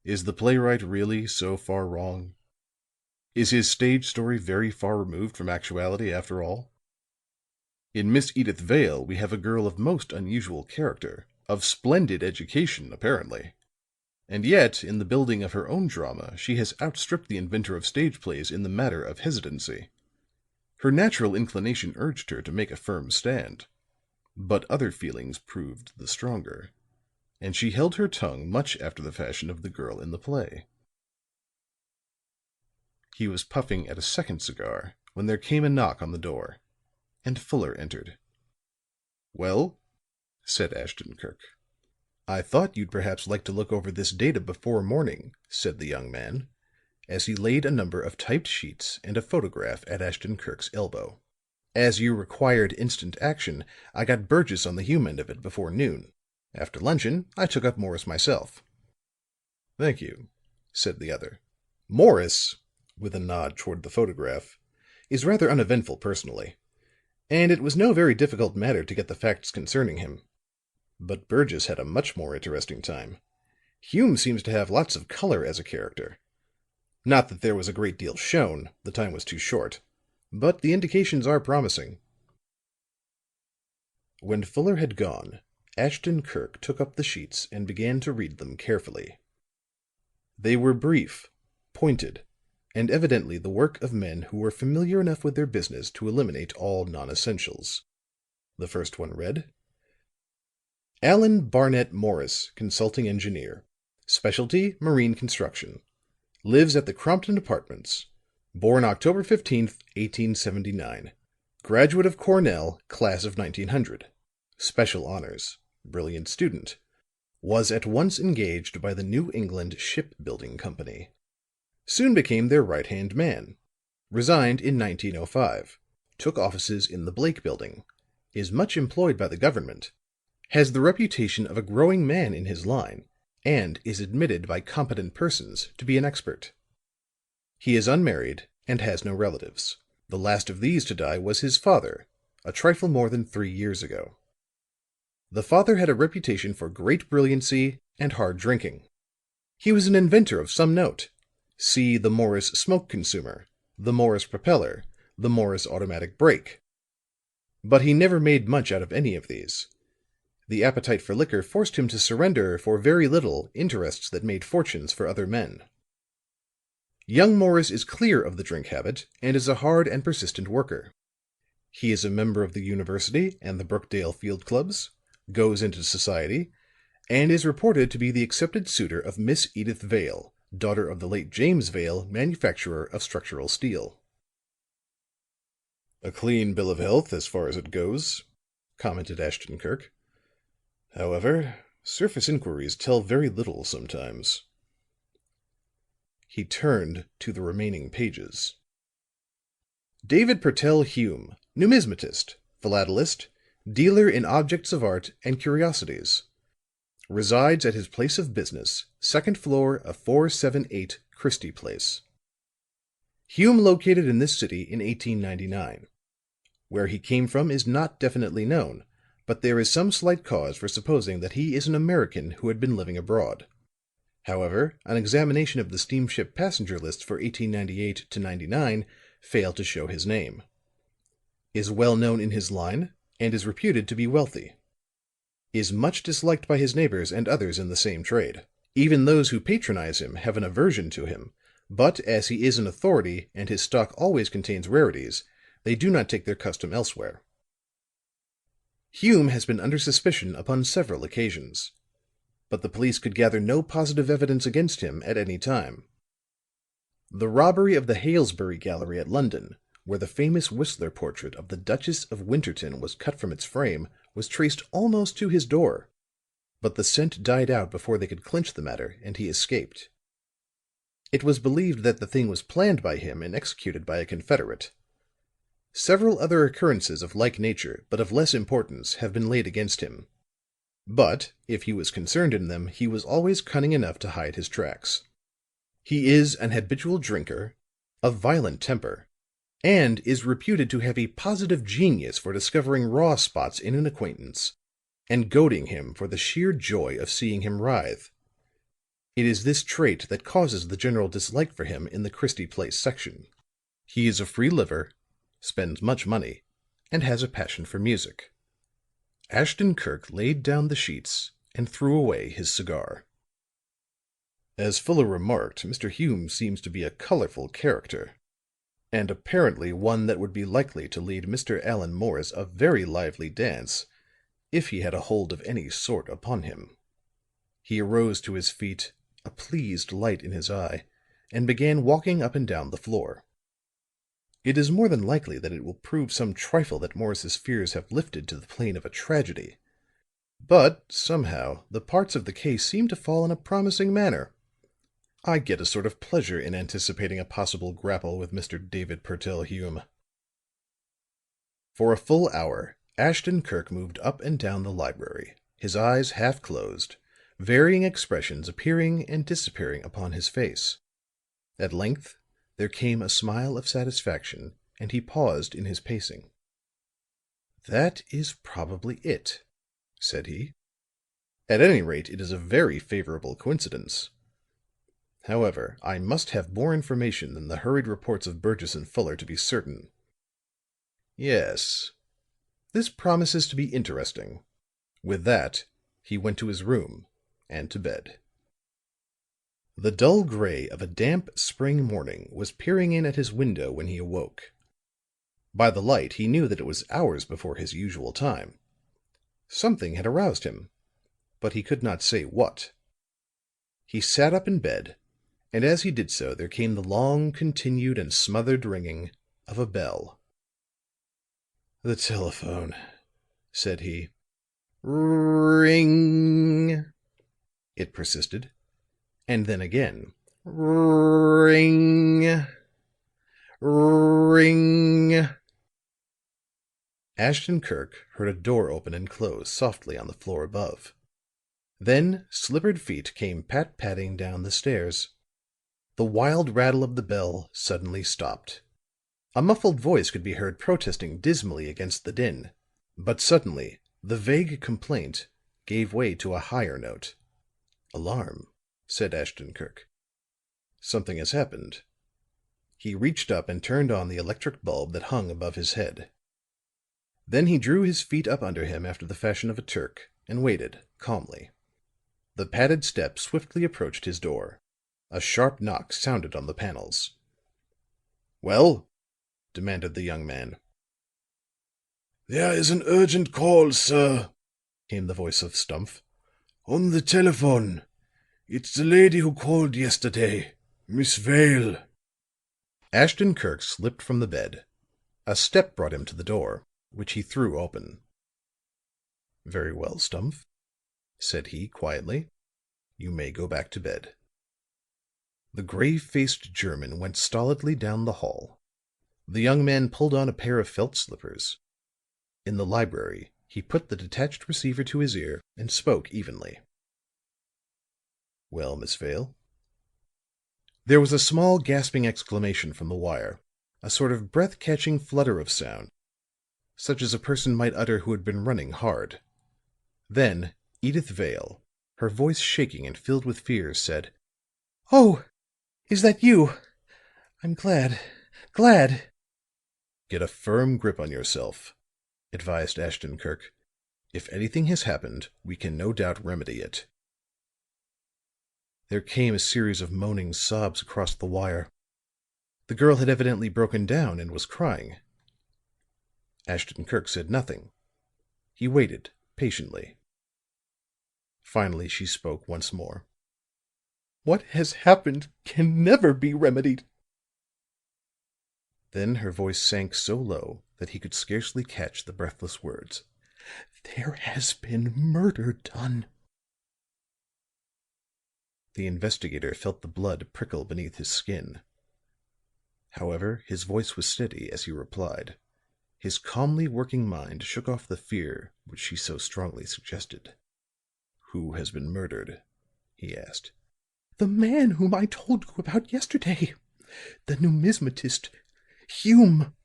"is the playwright really so far wrong? Is his stage story very far removed from actuality, after all? In Miss Edyth Vale we have a girl of most unusual character, of splendid education, apparently. And yet, in the building of her own drama, she has outstripped the inventor of stage plays in the matter of hesitancy. Her natural inclination urged her to make a firm stand, but other feelings proved the stronger, and she held her tongue much after the fashion of the girl in the play." He was puffing at a second cigar when there came a knock on the door, and Fuller entered. "Well," said Ashton Kirk. "I thought you'd perhaps like to look over this data before morning," said the young man, as he laid a number of typed sheets and a photograph at Ashton Kirk's elbow. "As you required instant action, I got Burgess on the Hume end of it before noon. After luncheon, I took up Morris myself." "Thank you," said the other. "Morris," with a nod toward the photograph, "is rather uneventful personally, and it was no very difficult matter to get the facts concerning him. But Burgess had a much more interesting time. Hume seems to have lots of color as a character. Not that there was a great deal shown, the time was too short, but the indications are promising." When Fuller had gone, Ashton Kirk took up the sheets and began to read them carefully. They were brief, pointed, and evidently the work of men who were familiar enough with their business to eliminate all non-essentials. The first one read: "Allan Barnett Morris, consulting engineer. Specialty, marine construction. Lives at the Crompton Apartments. Born October 15th, 1879. Graduate of Cornell, class of 1900. Special honors. Brilliant student. Was at once engaged by the New England Shipbuilding Company. Soon became their right-hand man. Resigned in 1905. took offices in the Blake Building, is much employed by the government, has the reputation of a growing man in his line, and is admitted by competent persons to be an expert. He is unmarried and has no relatives. The last of these to die was his father, a trifle more than 3 years ago. The father had a reputation for great brilliancy and hard drinking. He was an inventor of some note. See the Morris smoke consumer, the Morris propeller, the Morris automatic brake. But he never made much out of any of these. The appetite for liquor forced him to surrender for very little interests that made fortunes for other men. Young Morris is clear of the drink habit and is a hard and persistent worker. He is a member of the university and the Brookdale Field Clubs, goes into society, and is reported to be the accepted suitor of Miss Edyth Vale, daughter of the late James Vale, manufacturer of structural steel. "A clean bill of health, as far as it goes," commented Ashton Kirk. "However, surface inquiries tell very little sometimes." He turned to the remaining pages. David Purtell Hume, numismatist, philatelist, dealer in objects of art and curiosities. Resides at his place of business, second floor of 478 Christie Place. Hume located in this city in 1899. Where he came from is not definitely known, but there is some slight cause for supposing that he is an American who had been living abroad. However, an examination of the steamship passenger lists for 1898 to 99 failed to show his name. Is well known in his line, and is reputed to be wealthy. Is much disliked by his neighbors and others in the same trade. Even those who patronize him have an aversion to him, but as he is an authority and his stock always contains rarities, they do not take their custom elsewhere. Hume has been under suspicion upon several occasions, but the police could gather no positive evidence against him at any time. The robbery of the Halesbury Gallery at London, where the famous Whistler portrait of the Duchess of Winterton was cut from its frame, was traced almost to his door, but the scent died out before they could clinch the matter, and he escaped. It was believed that the thing was planned by him and executed by a confederate. Several other occurrences of like nature, but of less importance, have been laid against him. But if he was concerned in them, he was always cunning enough to hide his tracks. He is an habitual drinker, of violent temper, and is reputed to have a positive genius for discovering raw spots in an acquaintance and goading him for the sheer joy of seeing him writhe. It is this trait that causes the general dislike for him in the Christie Place section. He is a free liver, spends much money, and has a passion for music. Ashton Kirk laid down the sheets and threw away his cigar. As Fuller remarked, Mr. Hume seems to be a colorful character, and apparently one that would be likely to lead Mr. Allan Morris a very lively dance if he had a hold of any sort upon him. He arose to his feet, a pleased light in his eye, and began walking up and down the floor. It is more than likely that it will prove some trifle that Morris's fears have lifted to the plane of a tragedy. But somehow the parts of the case seem to fall in a promising manner. I get a sort of pleasure in anticipating a possible grapple with Mr. David Purtell Hume. For a full hour, Ashton Kirk moved up and down the library, his eyes half closed, varying expressions appearing and disappearing upon his face. At length there came a smile of satisfaction, and he paused in his pacing. "That is probably it," said he. "At any rate, it is a very favorable coincidence. However, I must have more information than the hurried reports of Burgess and Fuller to be certain. Yes, this promises to be interesting." With that, he went to his room and to bed. The dull gray of a damp spring morning was peering in at his window when he awoke. By the light he knew that it was hours before his usual time. Something had aroused him, but he could not say what. He sat up in bed, and as he did so there came the long continued and smothered ringing of a bell. "The telephone," said he. "Ring," it persisted. And then again, "Ring, ring." Ashton Kirk heard a door open and close softly on the floor above. Then slippered feet came pat-patting down the stairs. The wild rattle of the bell suddenly stopped. A muffled voice could be heard protesting dismally against the din, but suddenly the vague complaint gave way to a higher note. "Alarm," said Ashton Kirk. "Something has happened." He reached up and turned on the electric bulb that hung above his head. Then he drew his feet up under him after the fashion of a Turk, and waited calmly. The padded step swiftly approached his door. A sharp knock sounded on the panels. "Well?" demanded the young man. "There is an urgent call, sir," came the voice of Stumph. "On the telephone. It's the lady who called yesterday, Miss Vale." Ashton Kirk slipped from the bed. A step brought him to the door, which he threw open. "Very well, Stumph," said he, quietly. "You may go back to bed." The grave-faced German went stolidly down the hall. The young man pulled on a pair of felt slippers. In the library, he put the detached receiver to his ear and spoke evenly. "Well, Miss Vale?" There was a small gasping exclamation from the wire, a sort of breath-catching flutter of sound, such as a person might utter who had been running hard. Then Edyth Vale, her voice shaking and filled with fear, said: "Oh, is that you? I'm glad. "Get a firm grip on yourself," advised Ashton Kirk. "If anything has happened, we can no doubt remedy it." There came a series of moaning sobs across the wire. The girl had evidently broken down and was crying. Ashton Kirk said nothing. He waited patiently. Finally she spoke once more. "What has happened can never be remedied." Then her voice sank so low that he could scarcely catch the breathless words. "There has been murder done." The investigator felt the blood prickle beneath his skin. However, his voice was steady as he replied. His calmly working mind shook off the fear which she so strongly suggested. "Who has been murdered?" he asked. "The man whom I told you about yesterday. The numismatist, Hume."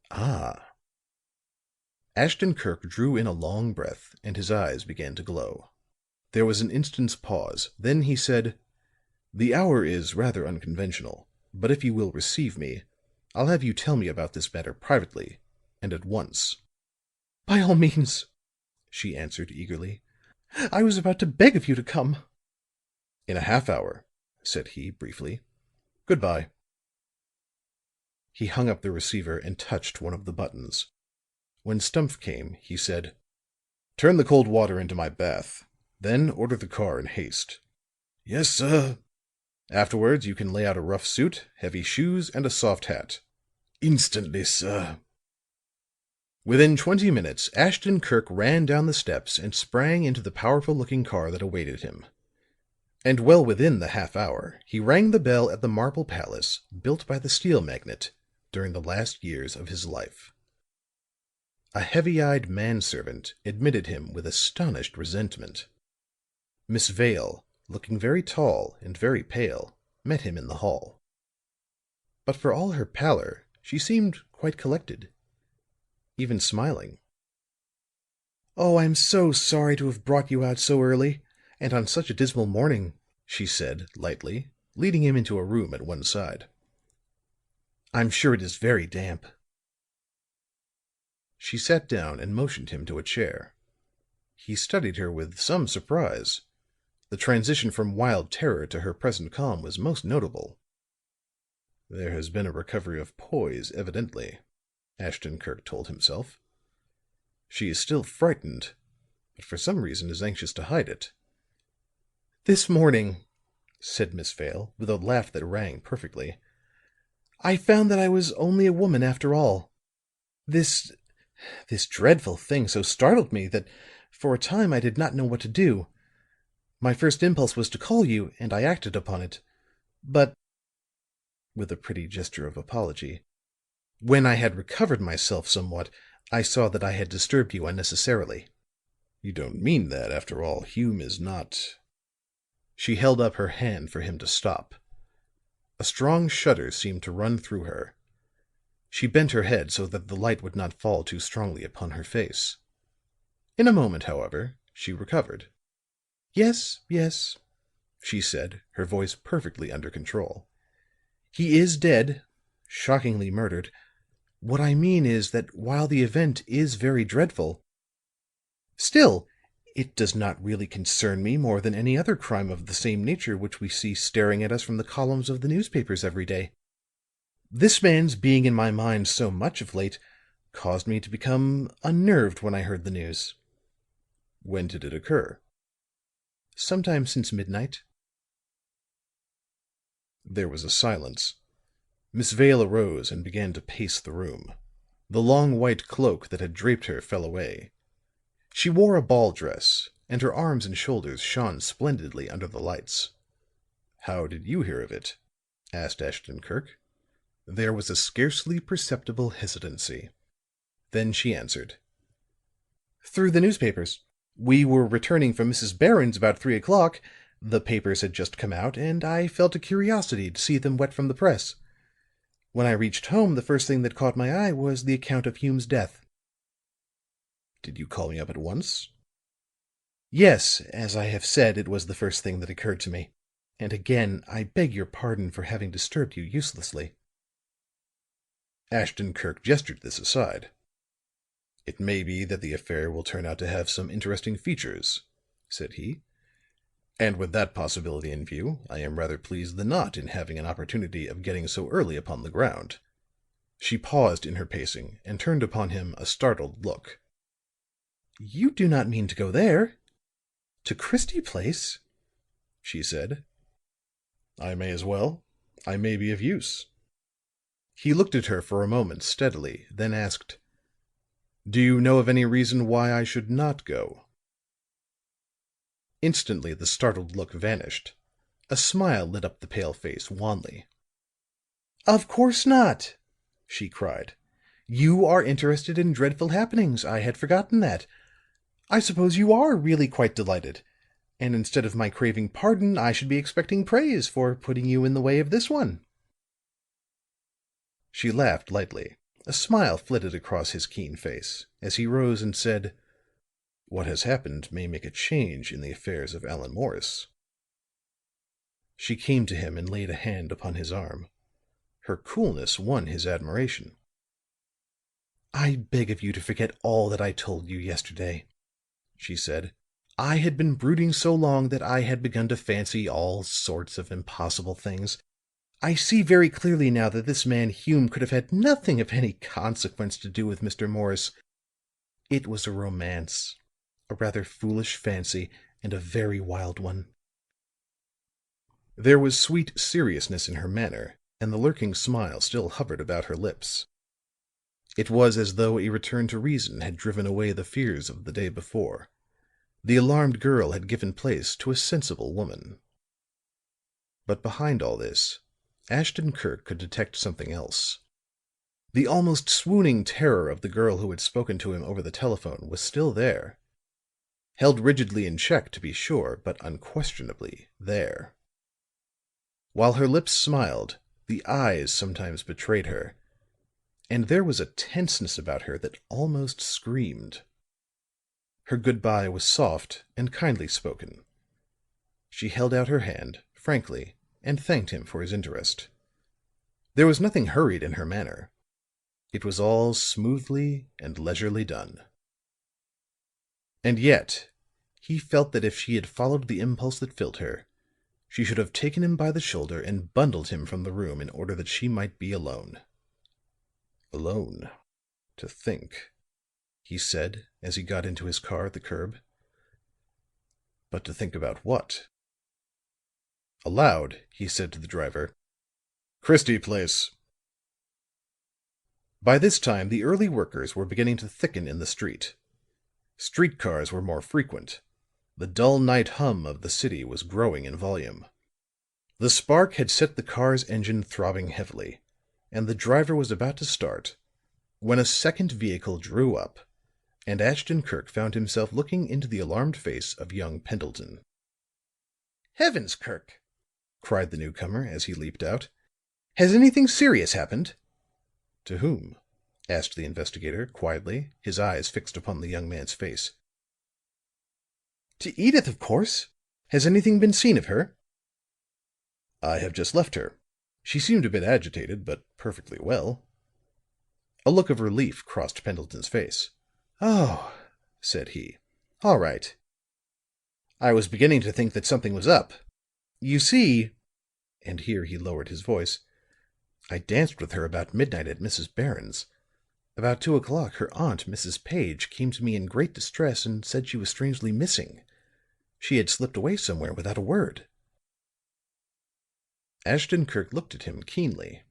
"Ah." Ashton Kirk drew in a long breath, and his eyes began to glow. There was an instant's pause. Then he said: "The hour is rather unconventional, but if you will receive me, I'll have you tell me about this matter privately, and at once." "By all means," she answered, eagerly. "I was about to beg of you to come." "In a half hour," said he, briefly. "Good-bye." He hung up the receiver and touched one of the buttons. When Stumph came, he said: "Turn the cold water into my bath. Then order the car in haste." "Yes, sir." "Afterwards you can lay out a rough suit, heavy shoes and a soft hat." "Instantly, sir." Within 20 minutes, Ashton Kirk ran down the steps and sprang into the powerful-looking car that awaited him. And well within the half hour, he rang the bell at the marble palace built by the steel magnate during the last years of his life. A heavy-eyed manservant admitted him with astonished resentment. Miss Vale, looking very tall and very pale, met him in the hall. But for all her pallor, she seemed quite collected, even smiling. "Oh, I'm so sorry to have brought you out so early, and on such a dismal morning," she said, lightly, leading him into a room at one side. "I'm sure it is very damp." She sat down and motioned him to a chair. He studied her with some surprise. The transition from wild terror to her present calm was most notable. "There has been a recovery of poise, evidently," Ashton Kirk told himself. "She is still frightened, but for some reason is anxious to hide it." "This morning," said Miss Vale, with a laugh that rang perfectly, "I found that I was only a woman after all. This dreadful thing so startled me that for a time I did not know what to do. My first impulse was to call you, and I acted upon it. But," with a pretty gesture of apology, "when I had recovered myself somewhat, I saw that I had disturbed you unnecessarily." You don't mean that, after all. Hume is not—" She held up her hand for him to stop. A strong shudder seemed to run through her. She bent her head so that the light would not fall too strongly upon her face. In a moment, however, she recovered. "Yes, yes," she said, her voice perfectly under control. "He is dead, shockingly murdered. What I mean is that while the event is very dreadful, still it does not really concern me more than any other crime of the same nature which we see staring at us from the columns of the newspapers every day. This man's being in my mind so much of late caused me to become unnerved when I heard the news." "When did it occur?" "Sometime since midnight." There was a silence. Miss Vale arose and began to pace the room. The long white cloak that had draped her fell away. She wore a ball dress, and her arms and shoulders shone splendidly under the lights. "How did you hear of it?" asked Ashton-Kirk. There was a scarcely perceptible hesitancy. Then she answered. "Through the newspapers. We were returning from Mrs. Barron's about 3:00. The papers had just come out, and I felt a curiosity to see them wet from the press. When I reached home, the first thing that caught my eye was the account of Hume's death." "Did you call me up at once?" "Yes, as I have said, it was the first thing that occurred to me. And again, I beg your pardon for having disturbed you uselessly." Ashton-Kirk gestured this aside. "It may be that the affair will turn out to have some interesting features," said he. "And with that possibility in view, I am rather pleased than not in having an opportunity of getting so early upon the ground." She paused in her pacing and turned upon him a startled look. "You do not mean to go there? To Christie Place?" she said. "I may as well. I may be of use." He looked at her for a moment steadily, then asked, "Do you know of any reason why I should not go?" Instantly the startled look vanished. A smile lit up the pale face wanly. "Of course not," she cried. "You are interested in dreadful happenings. I had forgotten that. I suppose you are really quite delighted. And instead of my craving pardon, I should be expecting praise for putting you in the way of this one." She laughed lightly. A smile flitted across his keen face as he rose and said, "What has happened may make a change in the affairs of Allan Morris." She came to him and laid a hand upon his arm. Her coolness won his admiration. "I beg of you to forget all that I told you yesterday," she said. "I had been brooding so long that I had begun to fancy all sorts of impossible things. I see very clearly now that this man Hume could have had nothing of any consequence to do with Mr. Morris. It was a romance, a rather foolish fancy, and a very wild one." There was sweet seriousness in her manner, and the lurking smile still hovered about her lips. It was as though a return to reason had driven away the fears of the day before. The alarmed girl had given place to a sensible woman. But behind all this, Ashton-Kirk could detect something else. The almost swooning terror of the girl who had spoken to him over the telephone was still there. Held rigidly in check, to be sure, but unquestionably there. While her lips smiled, the eyes sometimes betrayed her, and there was a tenseness about her that almost screamed. Her good-bye was soft and kindly spoken. She held out her hand, frankly, and thanked him for his interest. There was nothing hurried in her manner. It was all smoothly and leisurely done. And yet, he felt that if she had followed the impulse that filled her, she should have taken him by the shoulder and bundled him from the room in order that she might be alone. "Alone, to think," he said as he got into his car at the curb. "But to think about what?" Aloud, he said to the driver, "Christie Place." By this time the early workers were beginning to thicken in the street. Street cars were more frequent. The dull night hum of the city was growing in volume. The spark had set the car's engine throbbing heavily, and the driver was about to start when a second vehicle drew up, and Ashton Kirk found himself looking into the alarmed face of young Pendleton. "Heavens, Kirk!" cried the newcomer as he leaped out. "Has anything serious happened?" "To whom?" asked the investigator, quietly, his eyes fixed upon the young man's face. "To Edyth, of course. Has anything been seen of her?" "I have just left her. She seemed a bit agitated, but perfectly well." A look of relief crossed Pendleton's face. "Oh," said he. "All right. I was beginning to think that something was up. You see," and here he lowered his voice, "I danced with her about midnight at Mrs. Barron's. About 2:00, her aunt, Mrs. Page, came to me in great distress and said she was strangely missing. She had slipped away somewhere without a word." Ashton Kirk looked at him keenly.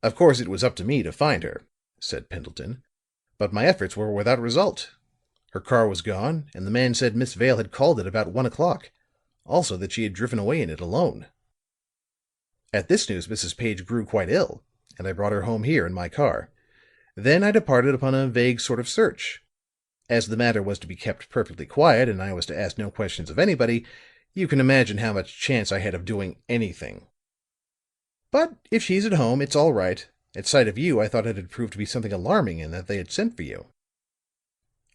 "Of course it was up to me to find her," said Pendleton, "but my efforts were without result. Her car was gone, and the man said Miss Vale had called it about 1:00; also that she had driven away in it alone. At this news Mrs. Page grew quite ill, and I brought her home here in my car. Then I departed upon a vague sort of search. As the matter was to be kept perfectly quiet, and I was to ask no questions of anybody, you can imagine how much chance I had of doing anything. But if she's at home, it's all right. At sight of you, I thought it had proved to be something alarming and that they had sent for you."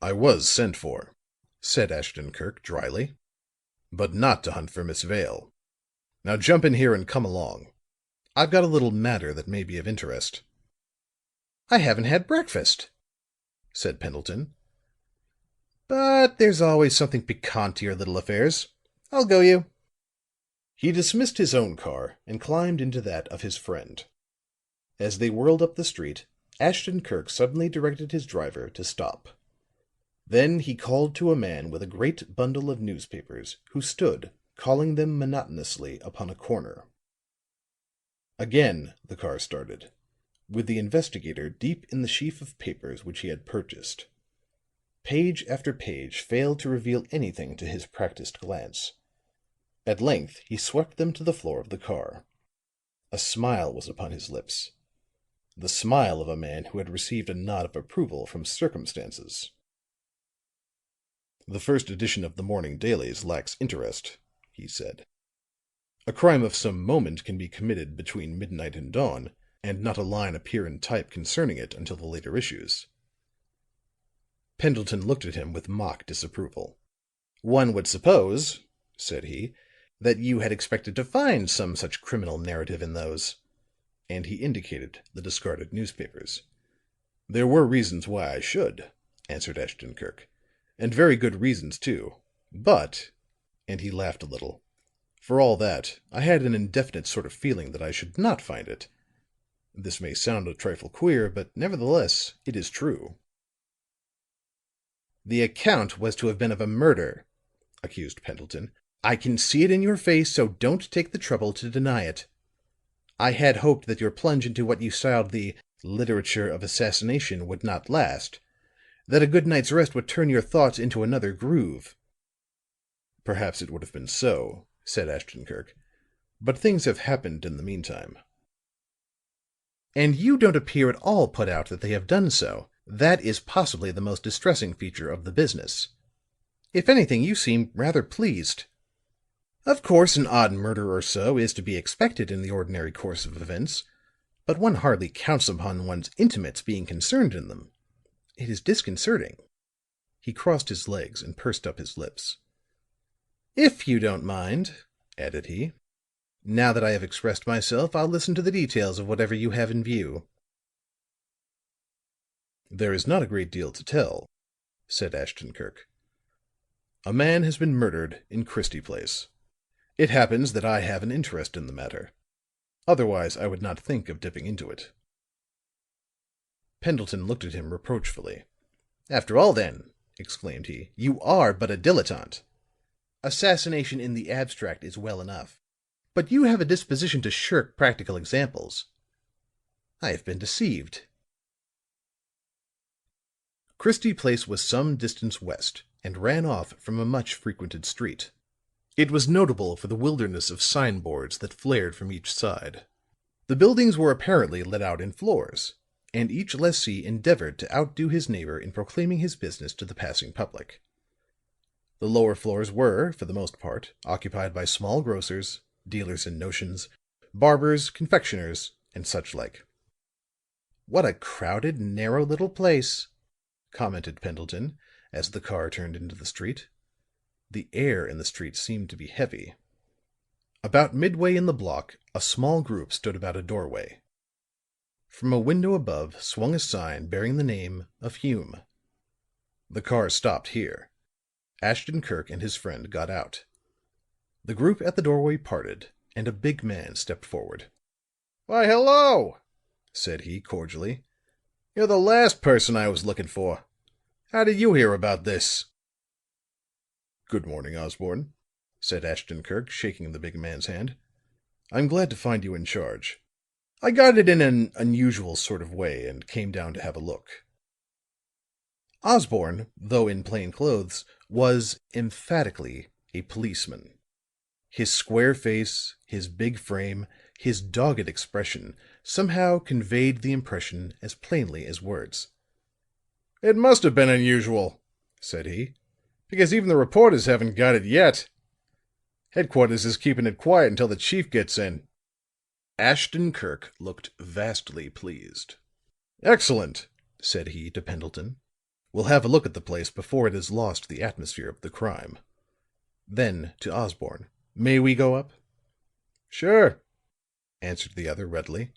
"I was sent for," said Ashton Kirk, dryly, "but not to hunt for Miss Vale. Now jump in here and come along. I've got a little matter that may be of interest." "I haven't had breakfast," said Pendleton. "But there's always something piquant to your little affairs. I'll go you." He dismissed his own car and climbed into that of his friend. As they whirled up the street, Ashton Kirk suddenly directed his driver to stop. Then he called to a man with a great bundle of newspapers who stood, calling them monotonously upon a corner. Again the car started, with the investigator deep in the sheaf of papers which he had purchased. Page after page failed to reveal anything to his practiced glance. At length he swept them to the floor of the car. A smile was upon his lips, the smile of a man who had received a nod of approval from circumstances. "The first edition of the morning dailies lacks interest," he said. "A crime of some moment can be committed between midnight and dawn, and not a line appear in type concerning it until the later issues." Pendleton looked at him with mock disapproval. "One would suppose," said he, "that you had expected to find some such criminal narrative in those." And he indicated the discarded newspapers. "There were reasons why I should," answered Ashton Kirk, "and very good reasons, too. But," and he laughed a little, "for all that, I had an indefinite sort of feeling that I should not find it. This may sound a trifle queer, but nevertheless it is true." "The account was to have been of a murder," accused Pendleton. "I can see it in your face, so don't take the trouble to deny it. I had hoped that your plunge into what you styled the literature of assassination would not last, that a good night's rest would turn your thoughts into another groove." "Perhaps it would have been so," said Ashton Kirk, "but things have happened in the meantime." "And you don't appear at all put out that they have done so. That is possibly the most distressing feature of the business. If anything, you seem rather pleased. Of course, an odd murder or so is to be expected in the ordinary course of events, but one hardly counts upon one's intimates being concerned in them. It is disconcerting." He crossed his legs and pursed up his lips. "If you don't mind," added he, "now that I have expressed myself, I'll listen to the details of whatever you have in view." "There is not a great deal to tell," said Ashton Kirk. "A man has been murdered in Christie Place. It happens that I have an interest in the matter. Otherwise I would not think of dipping into it." Pendleton looked at him reproachfully. "After all, then," exclaimed he, "you are but a dilettante. Assassination in the abstract is well enough, but you have a disposition to shirk practical examples. I have been deceived." Christie Place was some distance west, and ran off from a much frequented street. It was notable for the wilderness of signboards that flared from each side. The buildings were apparently let out in floors, and each lessee endeavored to outdo his neighbor in proclaiming his business to the passing public. The lower floors were, for the most part, occupied by small grocers, dealers in notions, barbers, confectioners, and such like. "What a crowded, narrow little place," commented Pendleton, as the car turned into the street. The air in the street seemed to be heavy. About midway in the block, a small group stood about a doorway. From a window above swung a sign bearing the name of Hume. The car stopped here. Ashton Kirk and his friend got out. The group at the doorway parted, and a big man stepped forward. "Why, hello," said he, cordially. "You're the last person I was looking for. How did you hear about this?" "Good morning, Osborne," said Ashton-Kirk, shaking the big man's hand. "I'm glad to find you in charge. I got it in an unusual sort of way and came down to have a look." Osborne, though in plain clothes, was emphatically a policeman. His square face, his big frame, his dogged expression somehow conveyed the impression as plainly as words. "It must have been unusual," said he, "because even the reporters haven't got it yet. Headquarters is keeping it quiet until the chief gets in." Ashton-Kirk looked vastly pleased. "Excellent," said he to Pendleton. "We'll have a look at the place before it has lost the atmosphere of the crime." Then to Osborne, "May we go up?" "Sure," answered the other readily.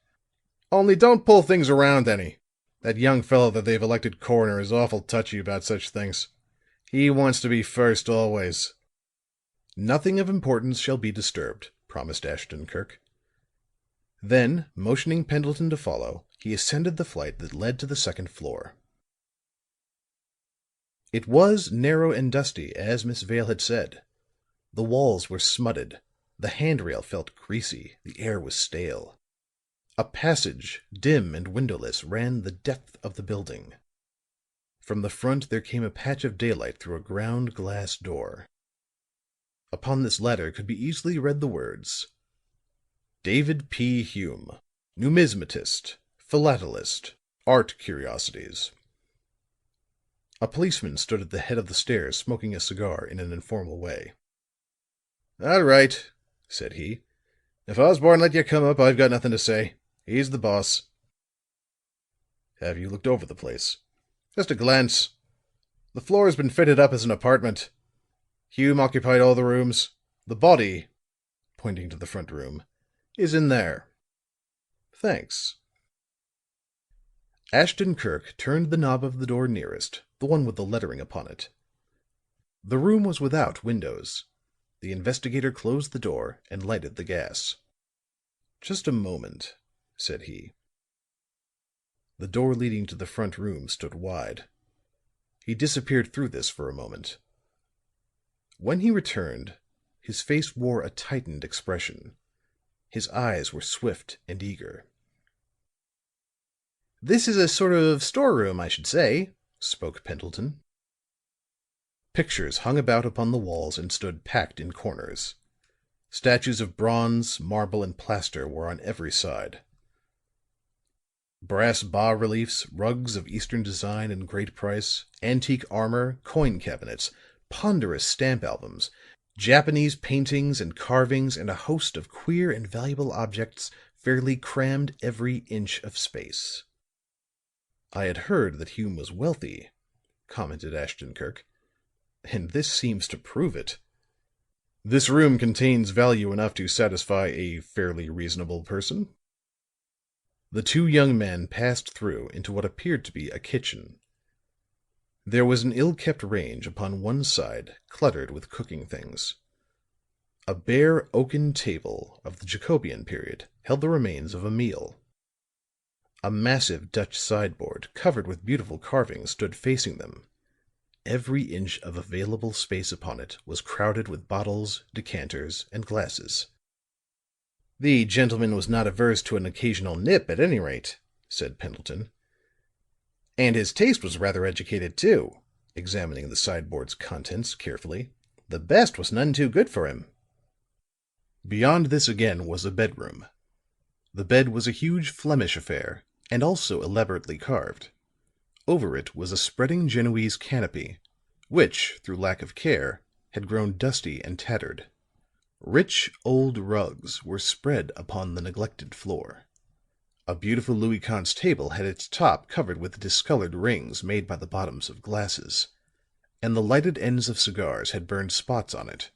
"Only don't pull things around any. That young fellow that they've elected coroner is awful touchy about such things. He wants to be first always." "Nothing of importance shall be disturbed," promised Ashton-Kirk. Then, motioning Pendleton to follow, he ascended the flight that led to the second floor. It was narrow and dusty, as Miss Vale had said. The walls were smutted, the handrail felt greasy, the air was stale. A passage, dim and windowless, ran the depth of the building. From the front there came a patch of daylight through a ground glass door. Upon this latter could be easily read the words: David P. Hume, numismatist, philatelist, art curiosities. A policeman stood at the head of the stairs smoking a cigar in an informal way. "All right," said he. "If Osborne let you come up, I've got nothing to say. He's the boss." "Have you looked over the place?" "Just a glance. The floor has been fitted up as an apartment. Hume occupied all the rooms. The body," pointing to the front room, "is in there." "Thanks." Ashton-Kirk turned the knob of the door nearest, the one with the lettering upon it. The room was without windows. The investigator closed the door and lighted the gas. "Just a moment," said he. The door leading to the front room stood wide. He disappeared through this for a moment. When he returned, his face wore a tightened expression. His eyes were swift and eager. "This is a sort of storeroom, I should say," spoke Pendleton. Pictures hung about upon the walls and stood packed in corners. Statues of bronze, marble and plaster were on every side. Brass bas-reliefs, rugs of Eastern design and great price, antique armor, coin cabinets, ponderous stamp albums, Japanese paintings and carvings, and a host of queer and valuable objects fairly crammed every inch of space. "I had heard that Hume was wealthy," commented Ashton-Kirk, "and this seems to prove it. This room contains value enough to satisfy a fairly reasonable person." The two young men passed through into what appeared to be a kitchen. There was an ill-kept range upon one side cluttered with cooking things. A bare oaken table of the Jacobean period held the remains of a meal. A massive Dutch sideboard, covered with beautiful carvings, stood facing them. Every inch of available space upon it was crowded with bottles, decanters and glasses. "The gentleman was not averse to an occasional nip, at any rate," said Pendleton. "And his taste was rather educated, too," examining the sideboard's contents carefully. "The best was none too good for him." Beyond this again was a bedroom. The bed was a huge Flemish affair, and also elaborately carved. Over it was a spreading Genoese canopy, which, through lack of care, had grown dusty and tattered. Rich old rugs were spread upon the neglected floor. A beautiful Louis Quinze table had its top covered with discolored rings made by the bottoms of glasses, and the lighted ends of cigars had burned spots on it.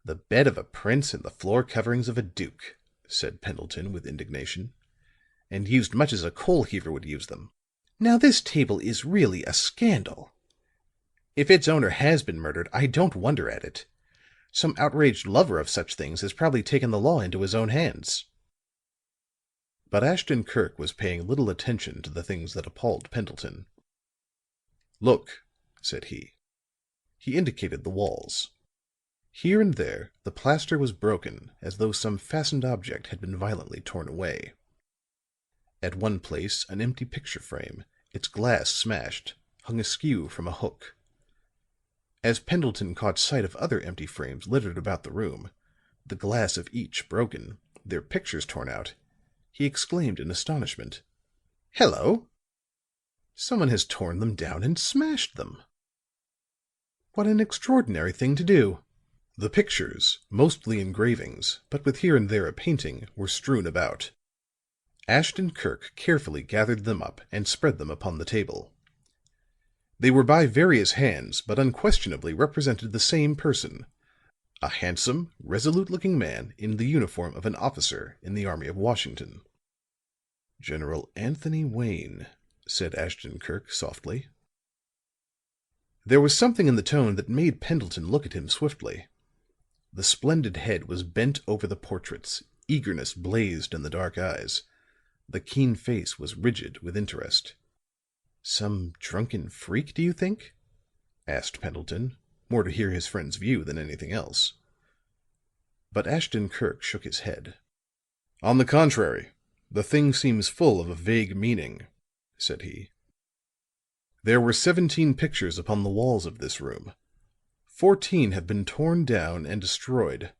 "The bed of a prince and the floor coverings of a duke," said Pendleton with indignation, "and used much as a coal heaver would use them. Now this table is really a scandal. If its owner has been murdered, I don't wonder at it. Some outraged lover of such things has probably taken the law into his own hands." But Ashton Kirk was paying little attention to the things that appalled Pendleton. "Look," said he. He indicated the walls. Here and there the plaster was broken as though some fastened object had been violently torn away. At one place an empty picture frame, its glass smashed, hung askew from a hook. As Pendleton caught sight of other empty frames littered about the room, the glass of each broken, their pictures torn out, he exclaimed in astonishment, "Hello! Someone has torn them down and smashed them. What an extraordinary thing to do!" The pictures, mostly engravings, but with here and there a painting, were strewn about. Ashton Kirk carefully gathered them up and spread them upon the table. They were by various hands, but unquestionably represented the same person, a handsome, resolute-looking man in the uniform of an officer in the army of Washington. "General Anthony Wayne," said Ashton Kirk softly. There was something in the tone that made Pendleton look at him swiftly. The splendid head was bent over the portraits, eagerness blazed in the dark eyes, the keen face was rigid with interest. "Some drunken freak, do you think?" asked Pendleton, more to hear his friend's view than anything else. But Ashton Kirk shook his head. "On the contrary, the thing seems full of a vague meaning," said he. "There were 17 pictures upon the walls of this room. 14 have been torn down and destroyed.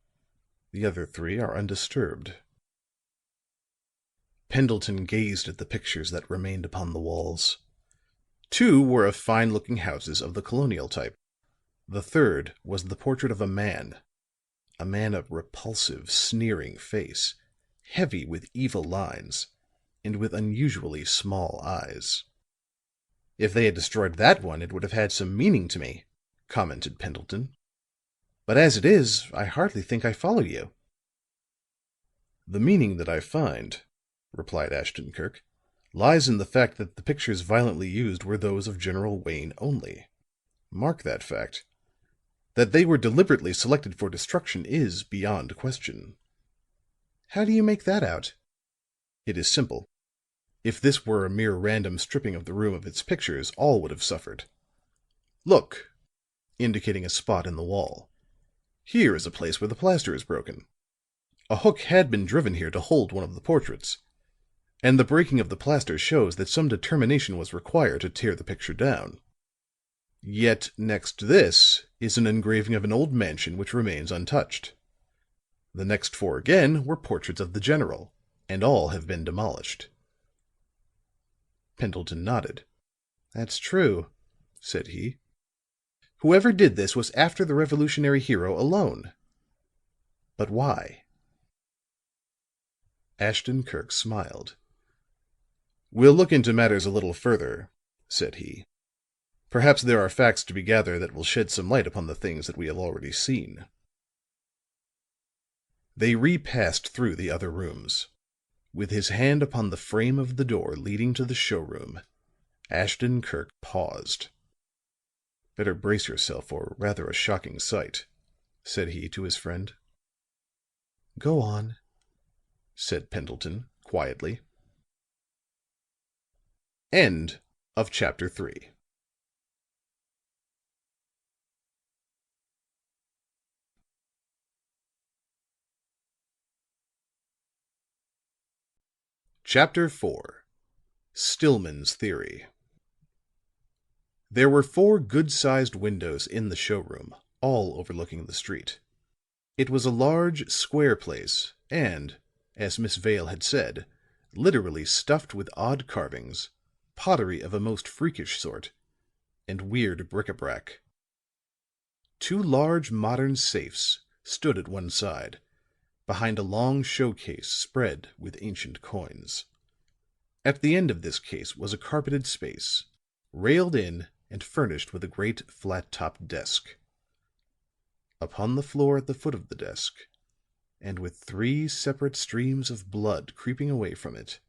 The other 3 are undisturbed." Pendleton gazed at the pictures that remained upon the walls. 2 were of fine-looking houses of the colonial type. The third was the portrait of a man of repulsive, sneering face, heavy with evil lines, and with unusually small eyes. "If they had destroyed that one, it would have had some meaning to me," commented Pendleton. "But as it is, I hardly think I follow you." "The meaning that I find," replied Ashton Kirk, "lies in the fact that the pictures violently used were those of General Wayne only. Mark that fact. That they were deliberately selected for destruction is beyond question." "How do you make that out?" "It is simple. If this were a mere random stripping of the room of its pictures, all would have suffered. Look," indicating a spot in the wall. "Here is a place where the plaster is broken. A hook had been driven here to hold one of the portraits, and the breaking of the plaster shows that some determination was required to tear the picture down. Yet next this is an engraving of an old mansion which remains untouched. The next 4 again were portraits of the general, and all have been demolished." Pendleton nodded. "That's true," said he. "Whoever did this was after the Revolutionary hero alone. But why?" Ashton Kirk smiled. "We'll look into matters a little further," said he. "Perhaps there are facts to be gathered that will shed some light upon the things that we have already seen." They repassed through the other rooms. With his hand upon the frame of the door leading to the showroom, Ashton Kirk paused. "Better brace yourself for rather a shocking sight," said he to his friend. "Go on," said Pendleton, quietly. End of chapter 3. Chapter 4. Stillman's Theory. There were 4 good-sized windows in the showroom, all overlooking the street. It was a large, square place, and, as Miss Vale had said, literally stuffed with odd carvings, pottery of a most freakish sort, and weird bric-a-brac. Two large modern safes stood at one side, behind a long showcase spread with ancient coins. At the end of this case was a carpeted space, railed in and furnished with a great flat-topped desk. Upon the floor at the foot of the desk, and with 3 separate streams of blood creeping away from it,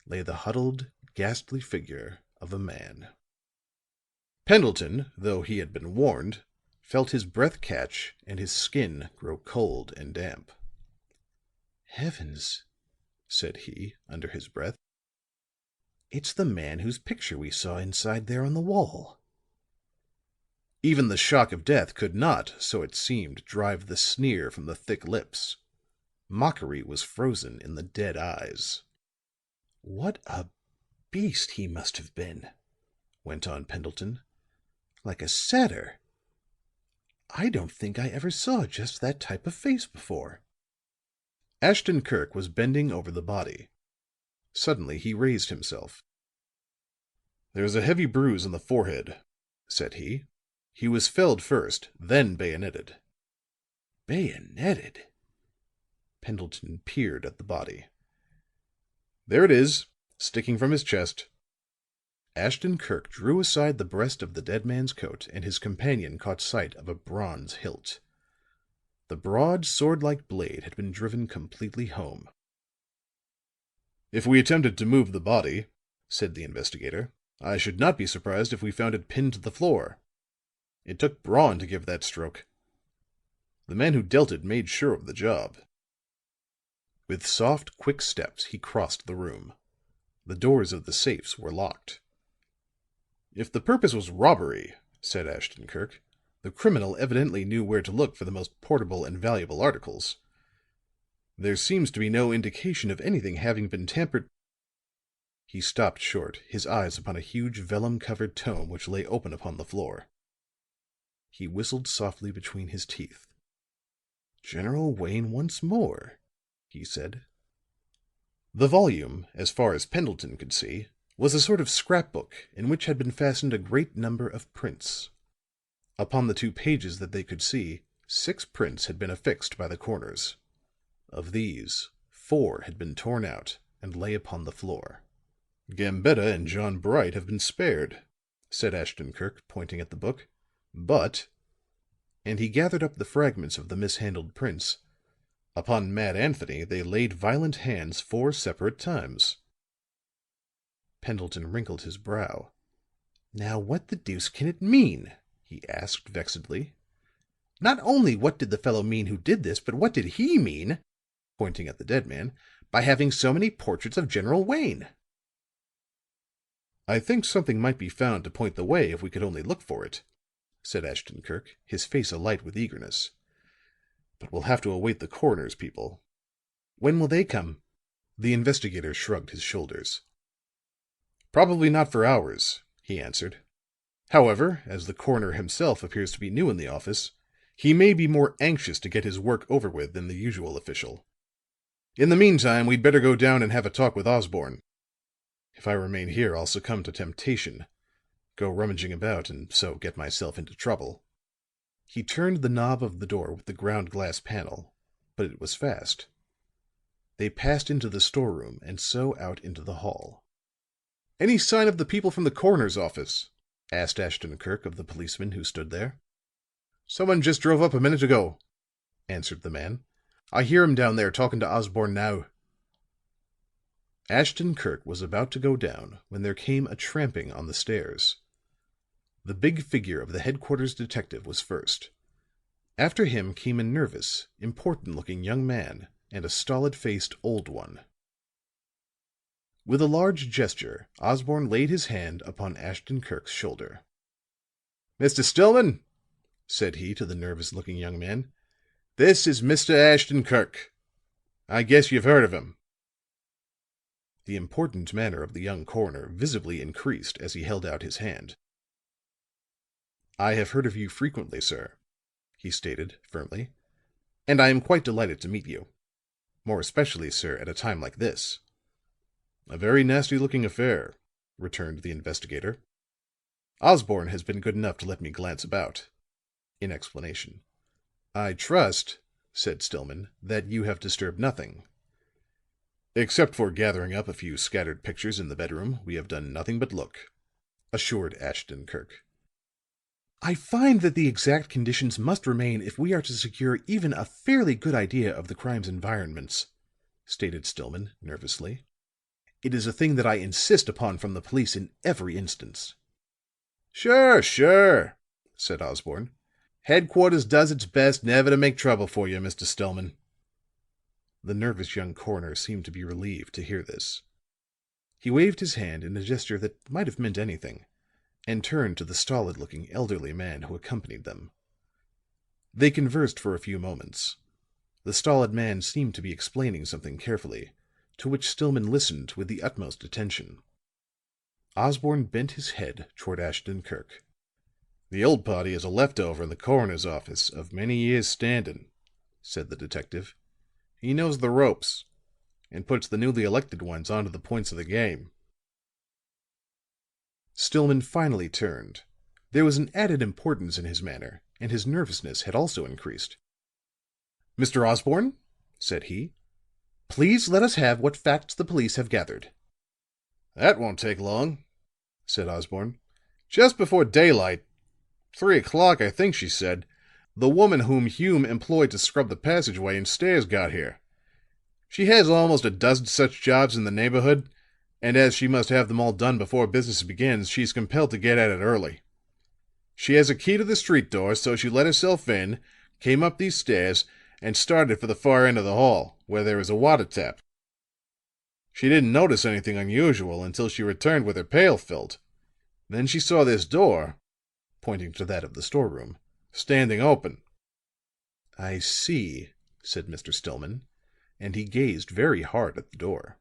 lay the huddled, ghastly figure of a man. Pendleton, though he had been warned, felt his breath catch and his skin grow cold and damp. "Heavens," said he, under his breath. "It's the man whose picture we saw inside there on the wall." Even the shock of death could not, so it seemed, drive the sneer from the thick lips. Mockery was frozen in the dead eyes. "What a beast he must have been," went on Pendleton. "Like a satyr. I don't think I ever saw just that type of face before." Ashton Kirk was bending over the body. Suddenly he raised himself. "There's a heavy bruise on the forehead," said he. "He was felled first, then bayoneted." "Bayoneted?" Pendleton peered at the body. "There it is, sticking from his chest." Ashton Kirk drew aside the breast of the dead man's coat, and his companion caught sight of a bronze hilt. The broad, sword-like blade had been driven completely home. "If we attempted to move the body," said the investigator, "I should not be surprised if we found it pinned to the floor. It took brawn to give that stroke. The man who dealt it made sure of the job." With soft, quick steps he crossed the room. The doors of the safes were locked. "If the purpose was robbery," said Ashton Kirk, "the criminal evidently knew where to look for the most portable and valuable articles. There seems to be no indication of anything having been tampered—" He stopped short, his eyes upon a huge vellum-covered tome which lay open upon the floor. He whistled softly between his teeth. "General Wayne once more," he said. The volume, as far as Pendleton could see, was a sort of scrapbook in which had been fastened a great number of prints. Upon the 2 pages that they could see, 6 prints had been affixed by the corners. Of these, 4 had been torn out and lay upon the floor. "Gambetta and John Bright have been spared," said Ashton Kirk, pointing at the book. "But," and he gathered up the fragments of the mishandled prints, "upon Mad Anthony they laid violent hands 4 separate times." Pendleton wrinkled his brow. "Now what the deuce can it mean?" he asked, vexedly. "Not only what did the fellow mean who did this, but what did he mean," pointing at the dead man, "by having so many portraits of General Wayne?" "I think something might be found to point the way if we could only look for it," said Ashton Kirk, his face alight with eagerness. "But we'll have to await the coroner's people." "When will they come?" The investigator shrugged his shoulders. "Probably not for hours," he answered. "However, as the coroner himself appears to be new in the office, he may be more anxious to get his work over with than the usual official. In the meantime, we'd better go down and have a talk with Osborne. If I remain here, I'll succumb to temptation, go rummaging about, and so get myself into trouble." He turned the knob of the door with the ground glass panel, but it was fast. They passed into the storeroom and so out into the hall. "Any sign of the people from the coroner's office?" asked Ashton Kirk of the policeman who stood there. "Someone just drove up a minute ago," answered the man. "I hear him down there talking to Osborne now." Ashton Kirk was about to go down when there came a tramping on the stairs. The big figure of the headquarters detective was first. After him came a nervous, important-looking young man and a stolid-faced old one. With a large gesture, Osborne laid his hand upon Ashton Kirk's shoulder. "Mr. Stillman," said he to the nervous-looking young man, "this is Mr. Ashton Kirk. I guess you've heard of him." The important manner of the young coroner visibly increased as he held out his hand. "I have heard of you frequently, sir," he stated, firmly, "and I am quite delighted to meet you. More especially, sir, at a time like this." "A very nasty-looking affair," returned the investigator. "Osborne has been good enough to let me glance about," in explanation. "I trust," said Stillman, "that you have disturbed nothing." "Except for gathering up a few scattered pictures in the bedroom, we have done nothing but look," assured Ashton Kirk. "I find that the exact conditions must remain if we are to secure even a fairly good idea of the crime's environments," stated Stillman, nervously. "It is a thing that I insist upon from the police in every instance." "Sure, sure," said Osborne. "Headquarters does its best never to make trouble for you, Mr. Stillman." The nervous young coroner seemed to be relieved to hear this. He waved his hand in a gesture that might have meant anything, and turned to the stolid-looking elderly man who accompanied them. They conversed for a few moments. The stolid man seemed to be explaining something carefully, to which Stillman listened with the utmost attention. Osborne bent his head toward Ashton Kirk. "The old party is a leftover in the coroner's office of many years' standing," said the detective. "He knows the ropes, and puts the newly elected ones onto the points of the game." Stillman finally turned. There was an added importance in his manner, and his nervousness had also increased. "Mr. Osborne," said he, "please let us have what facts the police have gathered." "That won't take long," said Osborne. "Just before daylight, 3:00, I think she said, the woman whom Hume employed to scrub the passageway and stairs got here. She has almost a dozen such jobs in the neighborhood, and as she must have them all done before business begins, she's compelled to get at it early. She has a key to the street door, so she let herself in, came up these stairs, and started for the far end of the hall, where there is a water tap. She didn't notice anything unusual until she returned with her pail filled. Then she saw this door," pointing to that of the storeroom, "standing open." "I see," said Mr. Stillman, and he gazed very hard at the door.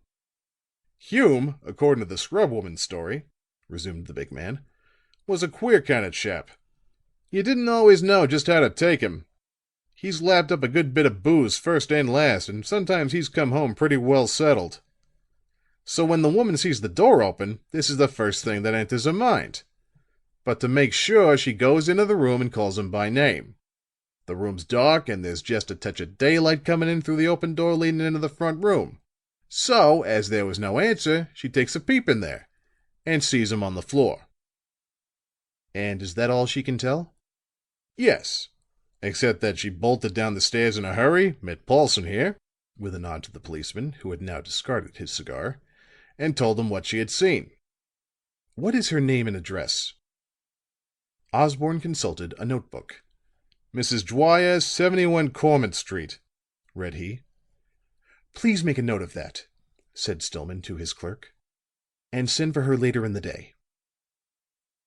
"Hume, according to the scrub woman's story," resumed the big man, "was a queer kind of chap. You didn't always know just how to take him. He's lapped up a good bit of booze first and last, and sometimes he's come home pretty well settled. So when the woman sees the door open, this is the first thing that enters her mind. But to make sure, she goes into the room and calls him by name. The room's dark, and there's just a touch of daylight coming in through the open door leading into the front room. So, as there was no answer, she takes a peep in there, and sees him on the floor." "And is that all she can tell?" "Yes. Except that she bolted down the stairs in a hurry, met Paulson here," with a nod to the policeman, who had now discarded his cigar, "and told him what she had seen." "What is her name and address?" Osborne consulted a notebook. "Mrs. Dwyer, 71 Cormant Street," read he. "Please make a note of that," said Stillman to his clerk, "and send for her later in the day."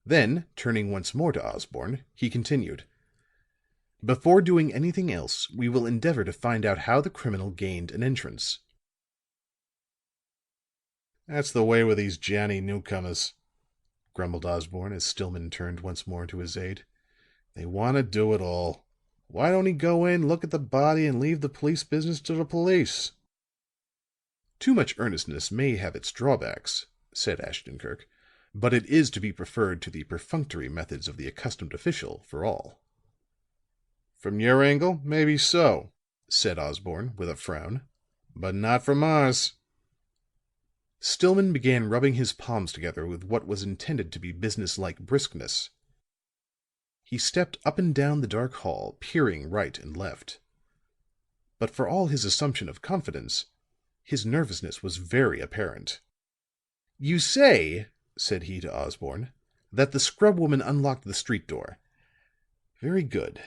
Then, turning once more to Osborne, he continued, "Before doing anything else, we will endeavor to find out how the criminal gained an entrance." "That's the way with these Johnny newcomers," grumbled Osborne as Stillman turned once more to his aide. "They want to do it all. Why don't he go in, look at the body, and leave the police business to the police?" "Too much earnestness may have its drawbacks," said Ashton Kirk, "but it is to be preferred to the perfunctory methods of the accustomed official, for all." "From your angle, maybe so," said Osborne, with a frown. "But not from ours." Stillman began rubbing his palms together with what was intended to be businesslike briskness. He stepped up and down the dark hall, peering right and left. But for all his assumption of confidence, his nervousness was very apparent. "You say," said he to Osborne, "that the scrub woman unlocked the street door. Very good.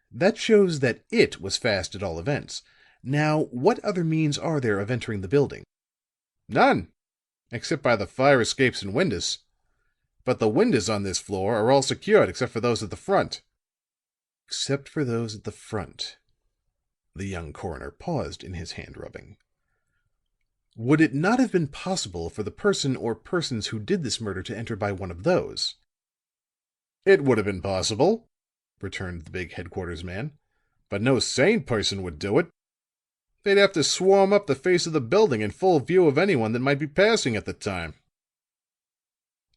That shows that it was fast at all events. Now, what other means are there of entering the building?" "None, except by the fire escapes and windows. But the windows on this floor are all secured except for those at the front." "Except for those at the front." The young coroner paused in his hand rubbing. "Would it not have been possible for the person or persons who did this murder to enter by one of those?" "It would have been possible," returned the big headquarters man. "But no sane person would do it." They'd have to swarm up the face of the building in full view of anyone that might be passing at the time."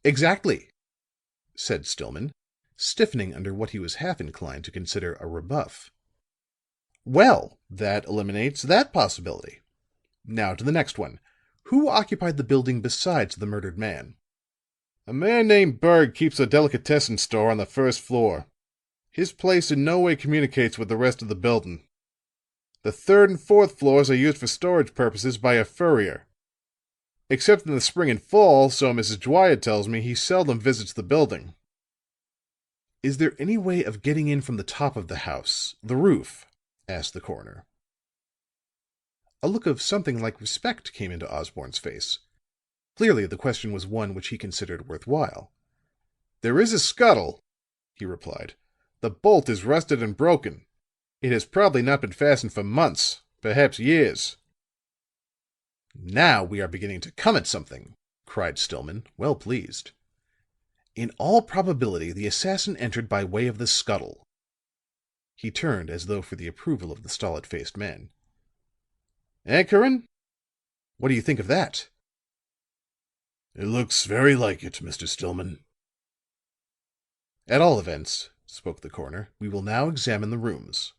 "Exactly," said Stillman, stiffening under what he was half inclined to consider a rebuff. "Well, that eliminates that possibility. Now to the next one. Who occupied the building besides the murdered man?" "A man named Berg keeps a delicatessen store on the first floor. His place in no way communicates with the rest of the building. The third and fourth floors are used for storage purposes by a furrier. Except in the spring and fall, so Mrs. Dwyer tells me, he seldom visits the building." "Is there any way of getting in from the top of the house, the roof?" asked the coroner. A look of something like respect came into Osborne's face. Clearly the question was one which he considered worthwhile. "There is a scuttle," he replied. "The bolt is rusted and broken. It has probably not been fastened for months, perhaps years." "Now we are beginning to come at something," cried Stillman, well pleased. "In all probability the assassin entered by way of the scuttle." He turned as though for the approval of the stolid-faced man. "Anchorin'? What do you think of that?" "It looks very like it, Mr. Stillman." "At all events," spoke the coroner, "we will now examine the rooms."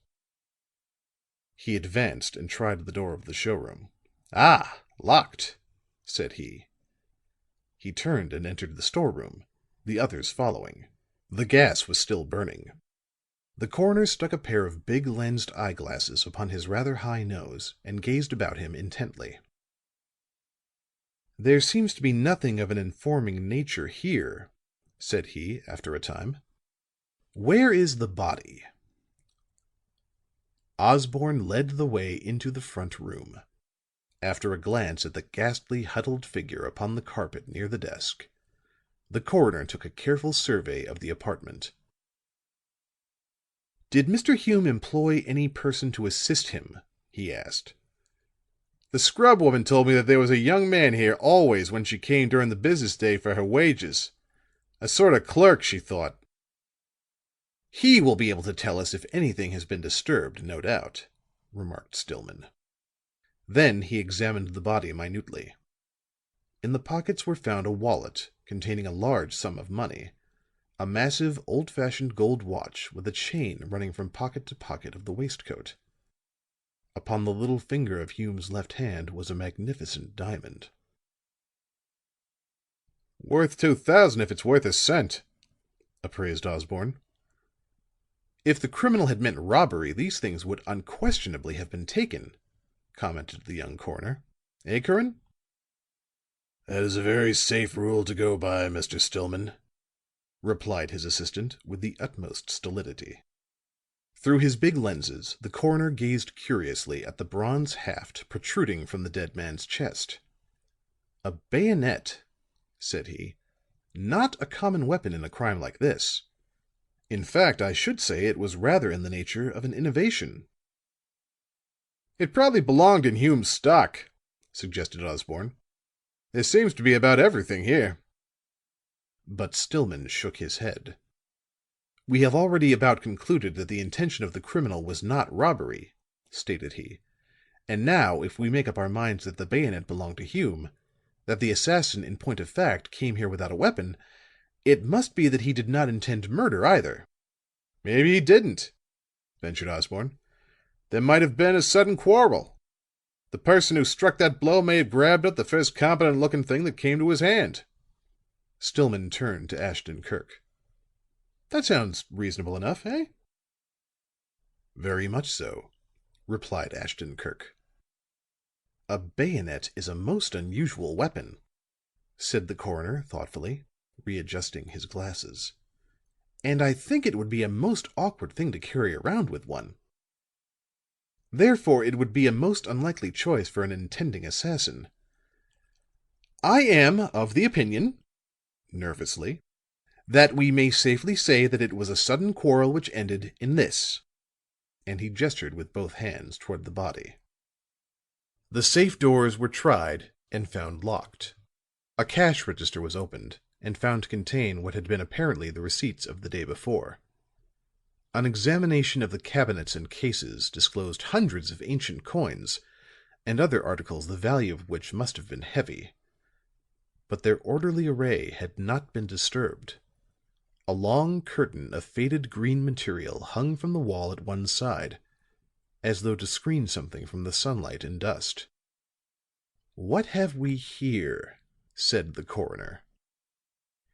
He advanced and tried the door of the showroom. "Ah, locked," said he. He turned and entered the storeroom, the others following. The gas was still burning. The coroner stuck a pair of big lensed eyeglasses upon his rather high nose and gazed about him intently. "There seems to be nothing of an informing nature here," said he, after a time. "Where is the body?" Osborne led the way into the front room. After a glance at the ghastly huddled figure upon the carpet near the desk, the coroner took a careful survey of the apartment. "Did Mr. Hume employ any person to assist him?" he asked. "The scrub woman told me that there was a young man here always when she came during the business day for her wages. A sort of clerk, she thought." "He will be able to tell us if anything has been disturbed, no doubt," remarked Stillman. Then he examined the body minutely. In the pockets were found a wallet containing a large sum of money, a massive old-fashioned gold watch with a chain running from pocket to pocket of the waistcoat. Upon the little finger of Hume's left hand was a magnificent diamond. "Worth 2,000 if it's worth a cent," appraised Osborne. "If the criminal had meant robbery, these things would unquestionably have been taken," commented the young coroner. "Eh, Curran?" "That is a very safe rule to go by, Mr. Stillman," replied his assistant with the utmost stolidity. Through his big lenses the coroner gazed curiously at the bronze haft protruding from the dead man's chest. "A bayonet," said he. "Not a common weapon in a crime like this. In fact, I should say it was rather in the nature of an innovation." "It probably belonged in Hume's stock," suggested Osborne. "There seems to be about everything here." But Stillman shook his head. "We have already about concluded that the intention of the criminal was not robbery," stated he. "And now, if we make up our minds that the bayonet belonged to Hume, that the assassin in point of fact came here without a weapon, it must be that he did not intend murder either." "Maybe he didn't," ventured Osborne. "There might have been a sudden quarrel. The person who struck that blow may have grabbed up the first competent looking thing that came to his hand." Stillman turned to Ashton Kirk. "That sounds reasonable enough, eh?" "Very much so," replied Ashton Kirk. "A bayonet is a most unusual weapon," said the coroner thoughtfully, readjusting his glasses. "And I think it would be a most awkward thing to carry around with one. Therefore it would be a most unlikely choice for an intending assassin. I am of the opinion," nervously, "that we may safely say that it was a sudden quarrel which ended in this," and he gestured with both hands toward the body. The safe doors were tried and found locked. A cash register was opened and found to contain what had been apparently the receipts of the day before. An examination of the cabinets and cases disclosed hundreds of ancient coins, and other articles the value of which must have been heavy. But their orderly array had not been disturbed. A long curtain of faded green material hung from the wall at one side, as though to screen something from the sunlight and dust. "What have we here?" said the coroner.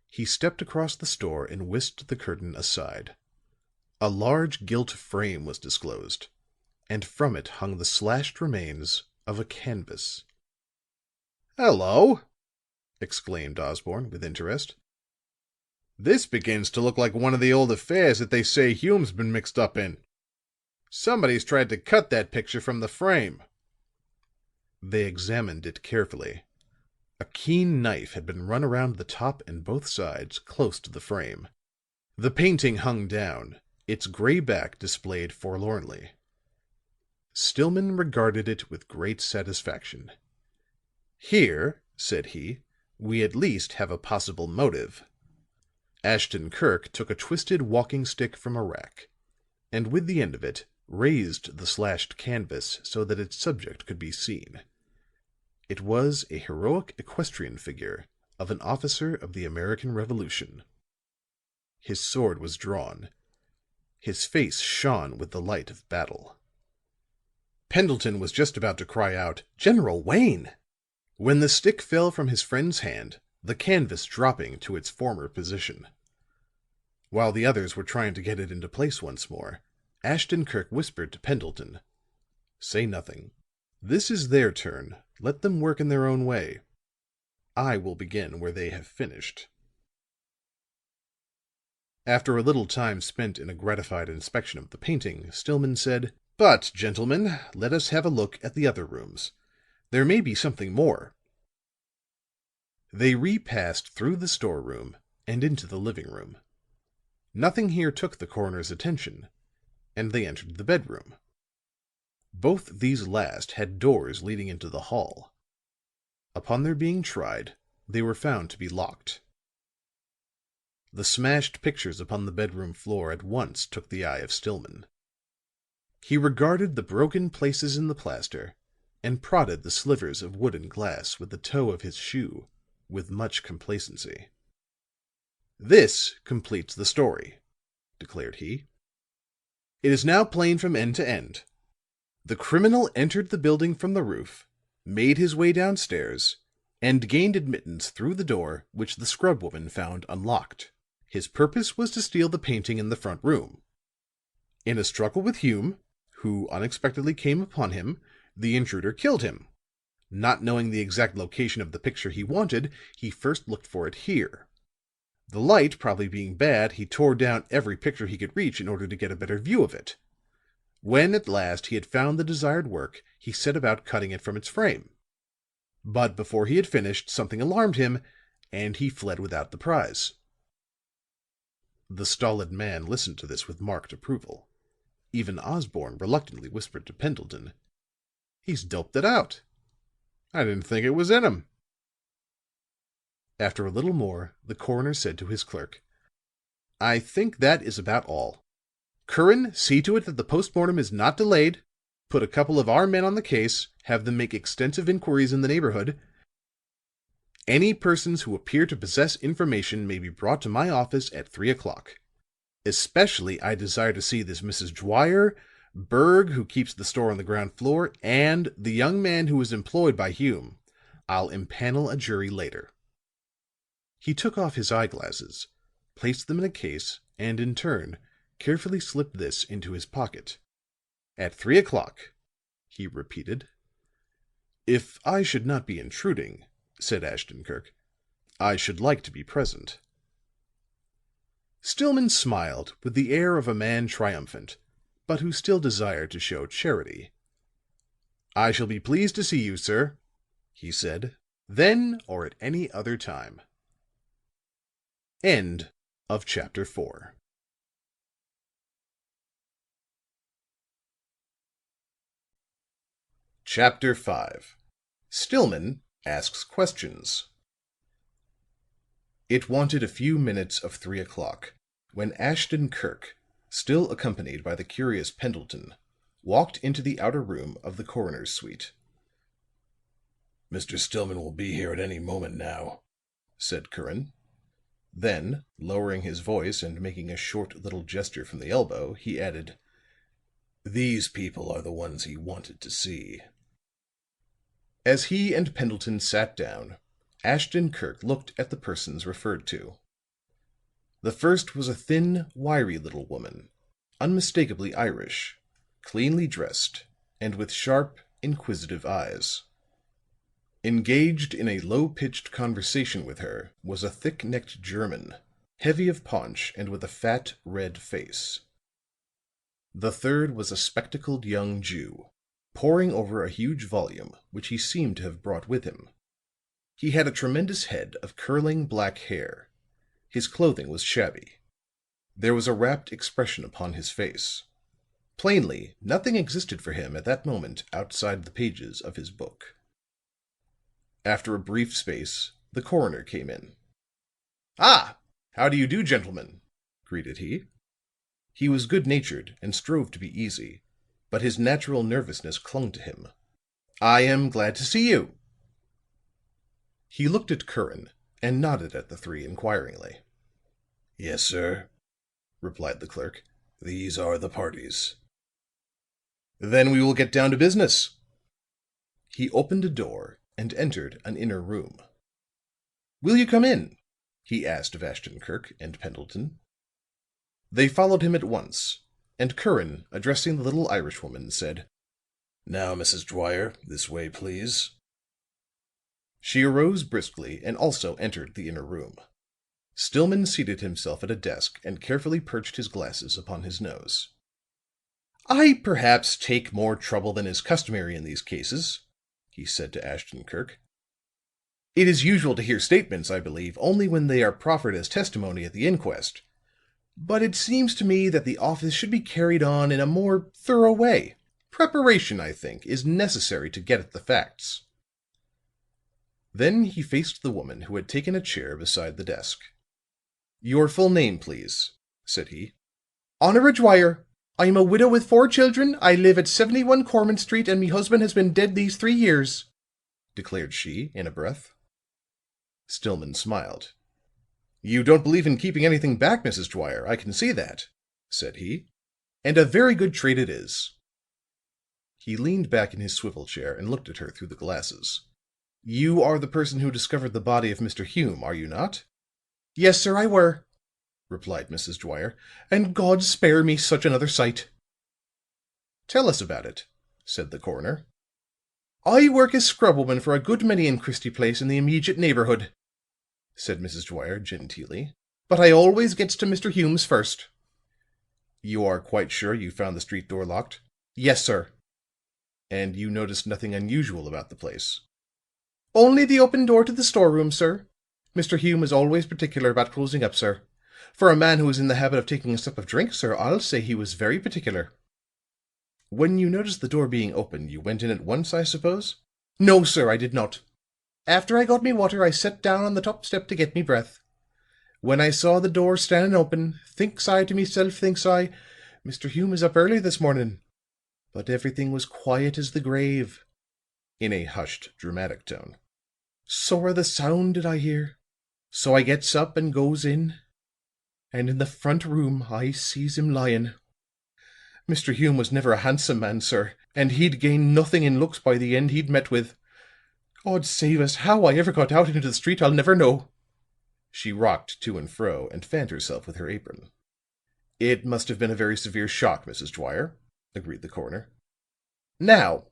He stepped across the store and whisked the curtain aside. A large gilt frame was disclosed, and from it hung the slashed remains of a canvas. "Hello!" exclaimed Osborne with interest. "This begins to look like one of the old affairs that they say Hume's been mixed up in. Somebody's tried to cut that picture from the frame." They examined it carefully. A keen knife had been run around the top and both sides, close to the frame. The painting hung down, its gray back displayed forlornly. Stillman regarded it with great satisfaction. "Here," said he, "we at least have a possible motive." Ashton Kirk took a twisted walking stick from a rack, and with the end of it raised the slashed canvas so that its subject could be seen. It was a heroic equestrian figure of an officer of the American Revolution. His sword was drawn. His face shone with the light of battle. Pendleton was just about to cry out, "General Wayne!" when the stick fell from his friend's hand, the canvas dropping to its former position. While the others were trying to get it into place once more, Ashton Kirk whispered to Pendleton, "Say nothing. This is their turn. Let them work in their own way. I will begin where they have finished." After a little time spent in a gratified inspection of the painting, Stillman said, "But, gentlemen, let us have a look at the other rooms. There may be something more." They repassed through the storeroom and into the living room. Nothing here took the coroner's attention, and they entered the bedroom. Both these last had doors leading into the hall. Upon their being tried, they were found to be locked. The smashed pictures upon the bedroom floor at once took the eye of Stillman. He regarded the broken places in the plaster and prodded the slivers of wood and glass with the toe of his shoe with much complacency. "This completes the story," declared he. "It is now plain from end to end. The criminal entered the building from the roof, made his way downstairs, and gained admittance through the door which the scrub woman found unlocked. His purpose was to steal the painting in the front room. In a struggle with Hume, who unexpectedly came upon him, the intruder killed him. Not knowing the exact location of the picture he wanted, he first looked for it here. The light probably being bad, he tore down every picture he could reach in order to get a better view of it. When at last he had found the desired work, he set about cutting it from its frame. But before he had finished, something alarmed him, and he fled without the prize." The stolid man listened to this with marked approval. Even Osborne reluctantly whispered to Pendleton, "He's doped it out. I didn't think it was in him." After a little more, the coroner said to his clerk, "I think that is about all. Curran, see to it that the postmortem is not delayed. Put a couple of our men on the case, have them make extensive inquiries in the neighborhood. Any persons who appear to possess information may be brought to my office at 3:00. Especially I desire to see this Mrs. Dwyer, Berg, who keeps the store on the ground floor, and the young man who was employed by Hume. I'll impanel a jury later." He took off his eyeglasses, placed them in a case, and in turn carefully slipped this into his pocket. "At 3:00, he repeated. "If I should not be intruding," said Ashton Kirk, "I should like to be present." Stillman smiled with the air of a man triumphant, but who still desired to show charity. "I shall be pleased to see you, sir," he said, "then or at any other time." End of chapter 4. Chapter 5. Stillman asks questions. It wanted a few minutes of 3:00 when Ashton Kirk, still accompanied by the curious Pendleton, walked into the outer room of the coroner's suite. Mr. Stillman will be here at any moment now," said Curran. Then, lowering his voice and making a short little gesture from the elbow, he added, "These people are the ones he wanted to see." As he and Pendleton sat down, Ashton Kirk looked at the persons referred to. The first was a thin, wiry little woman, unmistakably Irish, cleanly dressed, and with sharp, inquisitive eyes. Engaged in a low-pitched conversation with her was a thick-necked German, heavy of paunch and with a fat, red face. The third was a spectacled young Jew, poring over a huge volume which he seemed to have brought with him. He had a tremendous head of curling black hair. His clothing was shabby. There was a rapt expression upon his face. Plainly, nothing existed for him at that moment outside the pages of his book. After a brief space, the coroner came in. "Ah, how do you do, gentlemen?" greeted he. He was good-natured and strove to be easy, but his natural nervousness clung to him. "I am glad to see you." He looked at Curran and nodded at the three inquiringly. "Yes, sir," replied the clerk. "These are the parties." "Then we will get down to business." He opened a door and entered an inner room. "Will you come in?" he asked of Ashton Kirk and Pendleton. They followed him at once, and Curran, addressing the little Irishwoman, said, "Now, Mrs. Dwyer, this way, please." She arose briskly and also entered the inner room. Stillman seated himself at a desk and carefully perched his glasses upon his nose. "I perhaps take more trouble than is customary in these cases," he said to Ashton Kirk. "It is usual to hear statements, I believe, only when they are proffered as testimony at the inquest. But it seems to me that the office should be carried on in a more thorough way. Preparation, I think, is necessary to get at the facts." Then he faced the woman who had taken a chair beside the desk. "Your full name, please," said he. "Honora Dwyer. I am a widow with 4 children. I live at 71 Cormant Street, and me husband has been dead these 3 years," declared she in a breath. Stillman smiled. "You don't believe in keeping anything back, Mrs. Dwyer, I can see that," said he. "And a very good trait it is." He leaned back in his swivel chair and looked at her through the glasses. "You are the person who discovered the body of Mr. Hume, are you not?" "Yes, sir, I were," replied Mrs. Dwyer. "And God spare me such another sight." "Tell us about it," said the coroner. "I work as scrubwoman for a good many in Christie Place in the immediate neighborhood," said Mrs. Dwyer genteelly. "But I always gets to Mr. Hume's first." "You are quite sure you found the street door locked?" "Yes, sir." "And you noticed nothing unusual about the place?" "Only the open door to the storeroom, sir. Mr. Hume is always particular about closing up, sir. For a man who is in the habit of taking a sup of drink, sir, I'll say he was very particular." "When you noticed the door being open, you went in at once, I suppose?" "No, sir, I did not. After I got me water, I set down on the top step to get me breath. When I saw the door standing open, thinks I to myself, thinks I, Mr. Hume is up early this morning. But everything was quiet as the grave," in a hushed, dramatic tone. "Sorra the sound did I hear. So I gets up and goes in. And in the front room I sees him lying. Mr. Hume was never a handsome man, sir, and he'd gained nothing in looks by the end he'd met with. God save us, how I ever got out into the street I'll never know." She rocked to and fro and fanned herself with her apron. "It must have been a very severe shock, Mrs. Dwyer," agreed the coroner. "Now,"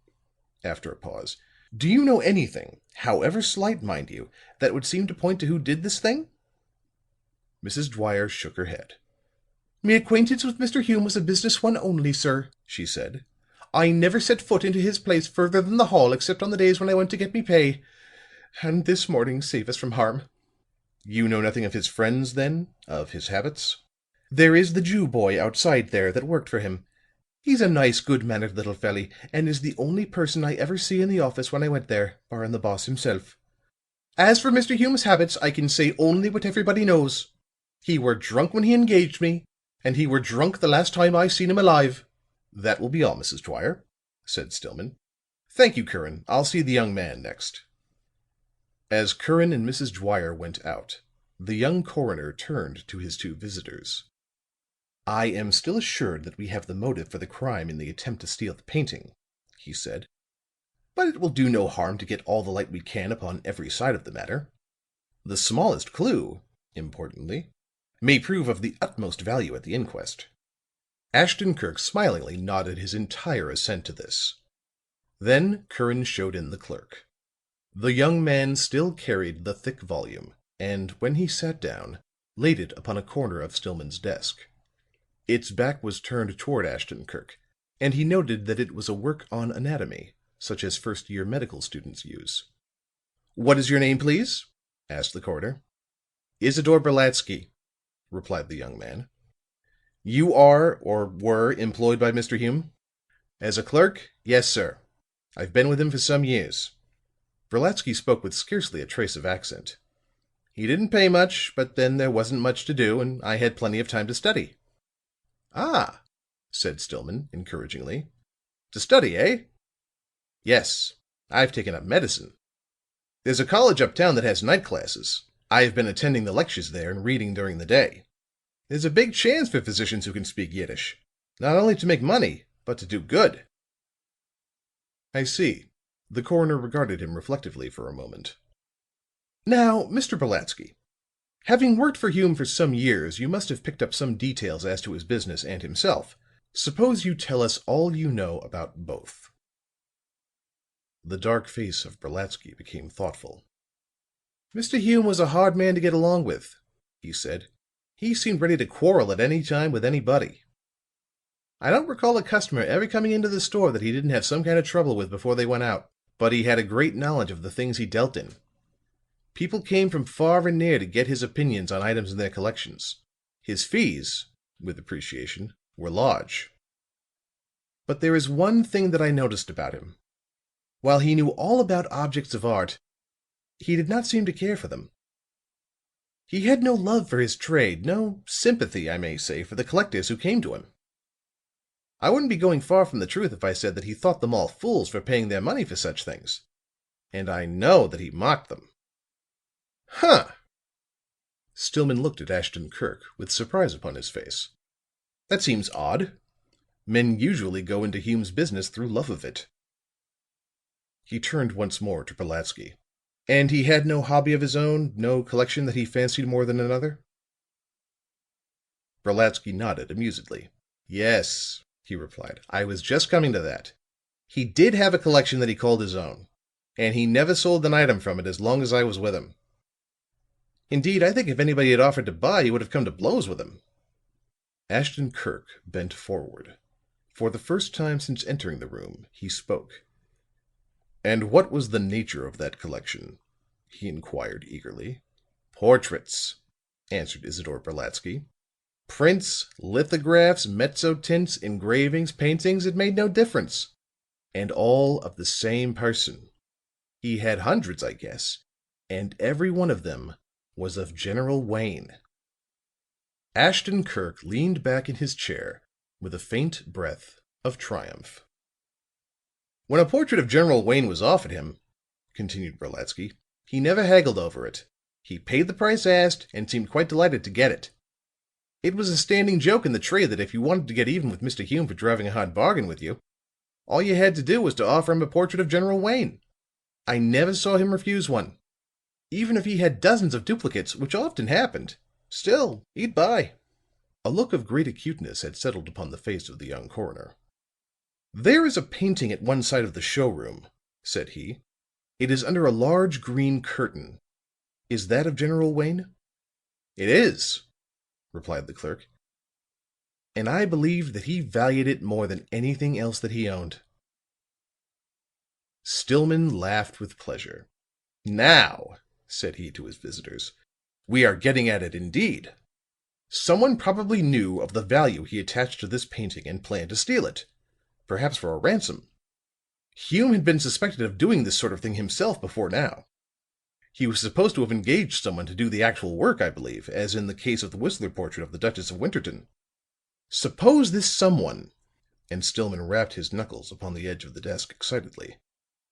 after a pause, "do you know anything, however slight, mind you, that would seem to point to who did this thing?" Mrs. Dwyer shook her head. "Me acquaintance with Mr. Hume was a business one only, sir," she said. "I never set foot into his place further than the hall except on the days when I went to get me pay. And this morning save us from harm." "You know nothing of his friends, then? Of his habits?" "There is the Jew boy outside there that worked for him. He's a nice, good-mannered little felly, and is the only person I ever see in the office when I went there, barring the boss himself. As for Mr. Hume's habits, I can say only what everybody knows. He were drunk when he engaged me, and he were drunk the last time I seen him alive." "That will be all, Mrs. Dwyer," said Stillman. "Thank you, Curran. I'll see the young man next." As Curran and Mrs. Dwyer went out, the young coroner turned to his two visitors. "I am still assured that we have the motive for the crime in the attempt to steal the painting," he said. "But it will do no harm to get all the light we can upon every side of the matter. The smallest clue," importantly, "may prove of the utmost value at the inquest." Ashton Kirk smilingly nodded his entire assent to this. Then Curran showed in the clerk. The young man still carried the thick volume, and when he sat down, laid it upon a corner of Stillman's desk. Its back was turned toward Ashton Kirk, and he noted that it was a work on anatomy, such as first-year medical students use. "What is your name, please?" asked the coroner. "Isidore Brolatsky," replied the young man. "You are, or were, employed by Mr. Hume?" "As a clerk? Yes, sir. I've been with him for some years." Brolatsky spoke with scarcely a trace of accent. "He didn't pay much, but then there wasn't much to do, and I had plenty of time to study." "Ah," said Stillman, encouragingly. "To study, eh?" "Yes. I've taken up medicine. There's a college uptown that has night classes. I've been attending the lectures there and reading during the day. There's a big chance for physicians who can speak Yiddish, not only to make money, but to do good." "I see." The coroner regarded him reflectively for a moment. "Now, Mr. Brolatsky, having worked for Hume for some years, you must have picked up some details as to his business and himself. Suppose you tell us all you know about both." The dark face of Brolatsky became thoughtful. "Mr. Hume was a hard man to get along with," he said. "He seemed ready to quarrel at any time with anybody. I don't recall a customer ever coming into the store that he didn't have some kind of trouble with before they went out. But he had a great knowledge of the things he dealt in. People came from far and near to get his opinions on items in their collections. His fees, with appreciation, were large. But there is one thing that I noticed about him. While he knew all about objects of art, he did not seem to care for them. He had no love for his trade, no sympathy, I may say, for the collectors who came to him. I wouldn't be going far from the truth if I said that he thought them all fools for paying their money for such things. And I know that he mocked them." "Huh!" Stillman looked at Ashton Kirk with surprise upon his face. "That seems odd. Men usually go into Hume's business through love of it." He turned once more to Brolatsky. "And he had no hobby of his own, no collection that he fancied more than another?" Brolatsky nodded amusedly. "Yes," he replied. "I was just coming to that. He did have a collection that he called his own, and he never sold an item from it as long as I was with him. Indeed, I think if anybody had offered to buy, he would have come to blows with him." Ashton Kirk bent forward. For the first time since entering the room, he spoke. "And what was the nature of that collection?" he inquired eagerly. "Portraits," answered Isidore Brolatsky. "Prints, lithographs, mezzotints, engravings, paintings, it made no difference. And all of the same person. He had hundreds, I guess, and every one of them was of General Wayne." Ashton Kirk leaned back in his chair with a faint breath of triumph. "When a portrait of General Wayne was offered him," continued Brolatsky, "he never haggled over it. He paid the price asked and seemed quite delighted to get it. It was a standing joke in the trade that if you wanted to get even with Mr. Hume for driving a hard bargain with you, all you had to do was to offer him a portrait of General Wayne. I never saw him refuse one. Even if he had dozens of duplicates, which often happened, still he'd buy." A look of great acuteness had settled upon the face of the young coroner. "There is a painting at one side of the showroom," said he. "It is under a large green curtain. Is that of General Wayne?" "It is," replied the clerk. "And I believe that he valued it more than anything else that he owned." Stillman laughed with pleasure. "Now," said he to his visitors, "we are getting at it indeed. Someone probably knew of the value he attached to this painting and planned to steal it, perhaps for a ransom. Hume had been suspected of doing this sort of thing himself before now. He was supposed to have engaged someone to do the actual work, I believe, as in the case of the Whistler portrait of the Duchess of Winterton. Suppose this someone," and Stillman rapped his knuckles upon the edge of the desk excitedly,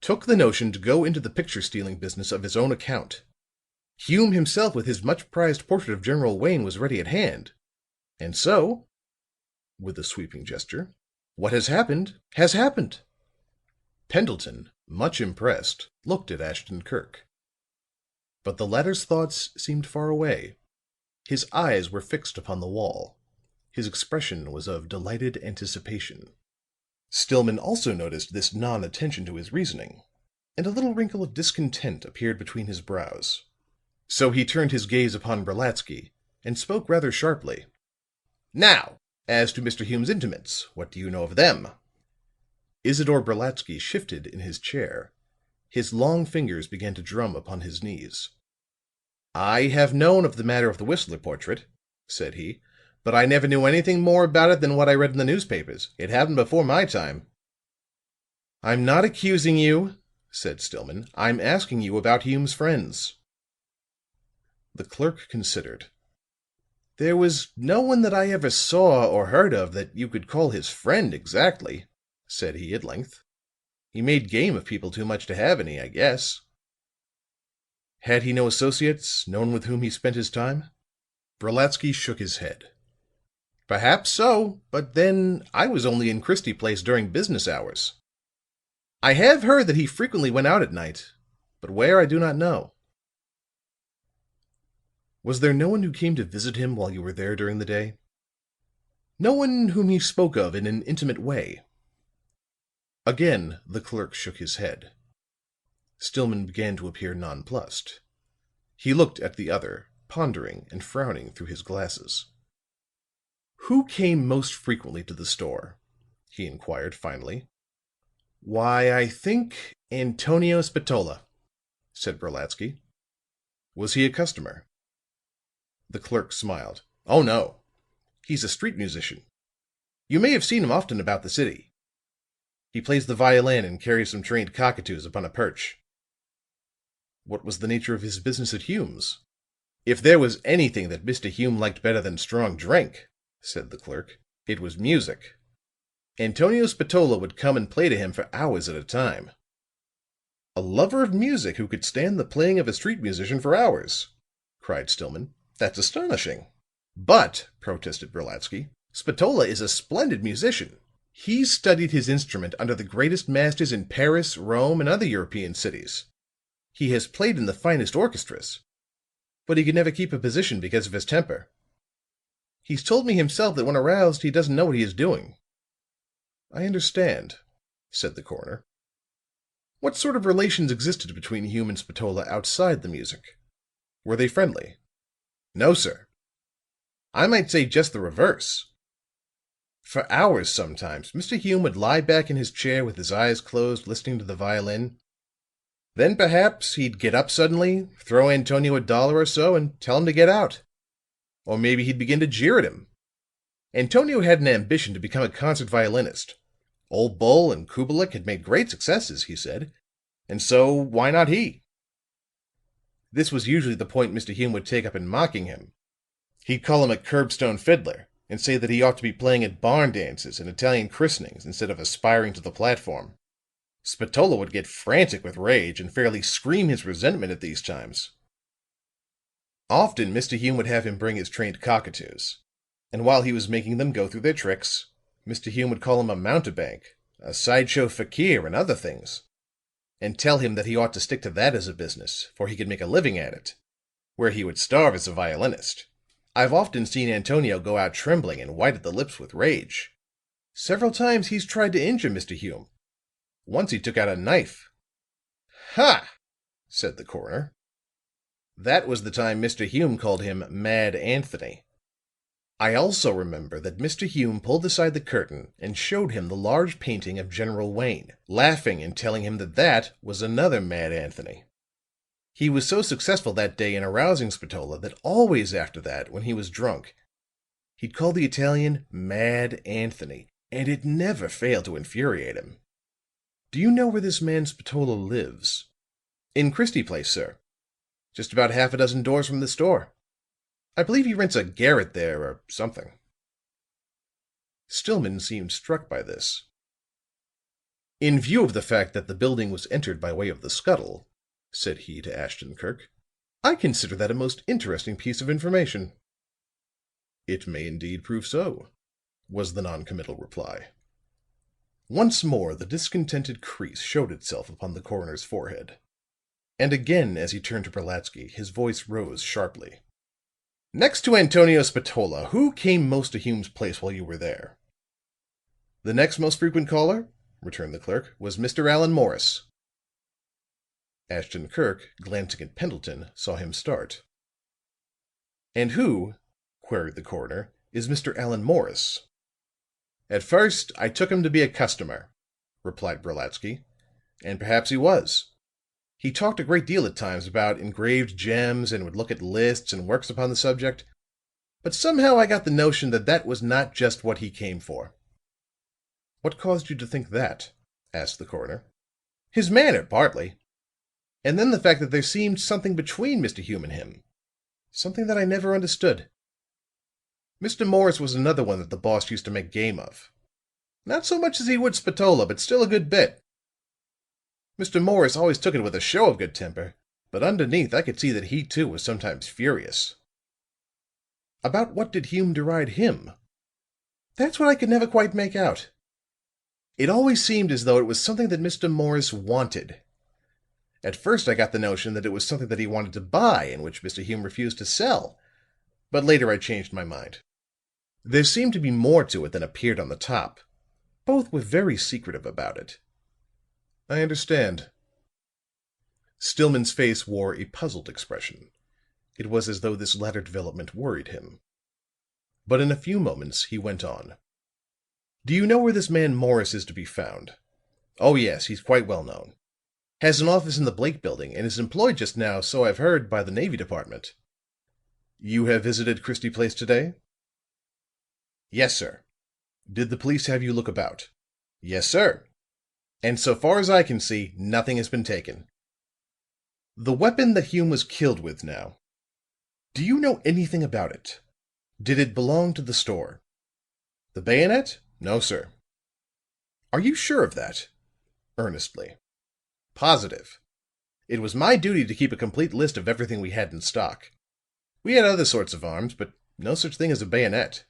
took the notion to go into the picture-stealing business of his own account. Hume himself with his much-prized portrait of General Wayne was ready at hand. And so," with a sweeping gesture, "what has happened, has happened." Pendleton, much impressed, looked at Ashton Kirk. But the latter's thoughts seemed far away. His eyes were fixed upon the wall. His expression was of delighted anticipation. Stillman also noticed this non-attention to his reasoning, and a little wrinkle of discontent appeared between his brows. So he turned his gaze upon Brolatsky and spoke rather sharply. "Now, as to Mr. Hume's intimates, what do you know of them?" Isidore Brolatsky shifted in his chair. His long fingers began to drum upon his knees. "I have known of the matter of the Whistler portrait," said he, "but I never knew anything more about it than what I read in the newspapers. It happened before my time." "I'm not accusing you," said Stillman. "I'm asking you about Hume's friends." The clerk considered. "There was no one that I ever saw or heard of that you could call his friend exactly," said he at length. "He made game of people too much to have any, I guess." "Had he no associates, no one with whom he spent his time?" Brolatsky shook his head. "Perhaps so, but then I was only in Christie Place during business hours. I have heard that he frequently went out at night, but where I do not know." "Was there no one who came to visit him while you were there during the day? No one whom he spoke of in an intimate way?" Again the clerk shook his head. Stillman began to appear nonplussed. He looked at the other, pondering and frowning through his glasses. "Who came most frequently to the store?" he inquired finally. "Why, I think Antonio Spatola," said Brolatsky. "Was he a customer?" The clerk smiled. "Oh, no. He's a street musician. You may have seen him often about the city. He plays the violin and carries some trained cockatoos upon a perch." "What was the nature of his business at Hume's?" "If there was anything that Mr. Hume liked better than strong drink," said the clerk, "it was music. Antonio Spatola would come and play to him for hours at a time." "A lover of music who could stand the playing of a street musician for hours!" cried Stillman. "That's astonishing." "But," protested Brolatsky, "Spatola is a splendid musician. He's studied his instrument under the greatest masters in Paris, Rome and other European cities. He has played in the finest orchestras. But he can never keep a position because of his temper. He's told me himself that when aroused he doesn't know what he is doing." "I understand," said the coroner. "What sort of relations existed between Hume and Spatola outside the music? Were they friendly?" "No, sir. I might say just the reverse. For hours sometimes Mr. Hume would lie back in his chair with his eyes closed, listening to the violin. Then perhaps he'd get up suddenly, throw Antonio $1 or so, and tell him to get out. Or maybe he'd begin to jeer at him. Antonio had an ambition to become a concert violinist. Old Bull and Kubelik had made great successes, he said, and so why not he? This was usually the point Mr. Hume would take up in mocking him. He'd call him a curbstone fiddler, and say that he ought to be playing at barn dances and Italian christenings instead of aspiring to the platform. Spatola would get frantic with rage and fairly scream his resentment at these times. Often Mr. Hume would have him bring his trained cockatoos, and while he was making them go through their tricks, Mr. Hume would call him a mountebank, a sideshow fakir, and other things, and tell him that he ought to stick to that as a business, for he could make a living at it, where he would starve as a violinist. I've often seen Antonio go out trembling and white at the lips with rage. Several times he's tried to injure Mr. Hume. Once he took out a knife." "Ha!" said the coroner. "That was the time Mr. Hume called him Mad Anthony. I also remember that Mr. Hume pulled aside the curtain and showed him the large painting of General Wayne, laughing and telling him that that was another Mad Anthony. He was so successful that day in arousing Spatola that always after that, when he was drunk, he'd call the Italian Mad Anthony, and it never failed to infuriate him." "Do you know where this man Spatola lives?" "In Christie Place, sir. Just about half a dozen doors from the store. I believe he rents a garret there or something." Stillman seemed struck by this. "In view of the fact that the building was entered by way of the scuttle," said he to Ashton Kirk, "I consider that a most interesting piece of information." "It may indeed prove so," was the non-committal reply. Once more the discontented crease showed itself upon the coroner's forehead. And again as he turned to Brolatsky, his voice rose sharply. "Next to Antonio Spatola, who came most to Hume's place while you were there?" "The next most frequent caller," returned the clerk, "was Mr. Allan Morris." Ashton Kirk, glancing at Pendleton, saw him start. "And who," queried the coroner, "is Mr. Allan Morris?" "At first I took him to be a customer," replied Brolatsky. "And perhaps he was. He talked a great deal at times about engraved gems and would look at lists and works upon the subject. But somehow I got the notion that that was not just what he came for." "What caused you to think that?" asked the coroner. "His manner, partly. And then the fact that there seemed something between Mr. Hume and him. Something that I never understood. Mr. Morris was another one that the boss used to make game of. Not so much as he would Spatola, but still a good bit. Mr. Morris always took it with a show of good temper, but underneath I could see that he too was sometimes furious." "About what did Hume deride him?" "That's what I could never quite make out. It always seemed as though it was something that Mr. Morris wanted. At first I got the notion that it was something that he wanted to buy and which Mr. Hume refused to sell. But later I changed my mind. There seemed to be more to it than appeared on the top. Both were very secretive about it." "I understand." Stillman's face wore a puzzled expression. It was as though this latter development worried him. But in a few moments he went on. "Do you know where this man Morris is to be found?" "Oh, yes, he's quite well known. Has an office in the Blake Building, and is employed just now, so I've heard, by the Navy Department." "You have visited Christie Place today?" "Yes, sir." "Did the police have you look about?" "Yes, sir. And so far as I can see, nothing has been taken." "The weapon that Hume was killed with now. Do you know anything about it? Did it belong to the store?" "The bayonet? No, sir." "Are you sure of that?" Earnestly. "Positive. It was my duty to keep a complete list of everything we had in stock. We had other sorts of arms, but no such thing as a bayonet."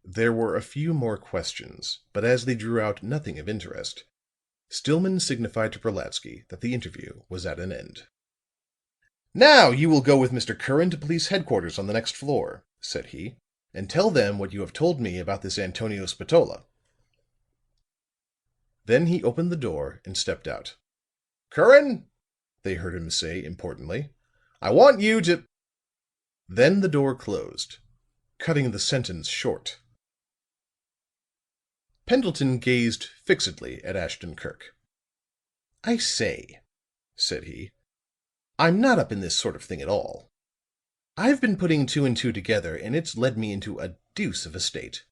There were a few more questions, but as they drew out nothing of interest, Stillman signified to Brolatsky that the interview was at an end. "Now you will go with Mr. Curran to police headquarters on the next floor," said he, "and tell them what you have told me about this Antonio Spatola." Then he opened the door and stepped out. "Curran," they heard him say importantly, "I want you to—" Then the door closed, cutting the sentence short. Pendleton gazed fixedly at Ashton Kirk. "I say," said he, "I'm not up in this sort of thing at all. I've been putting two and two together, and it's led me into a deuce of a state."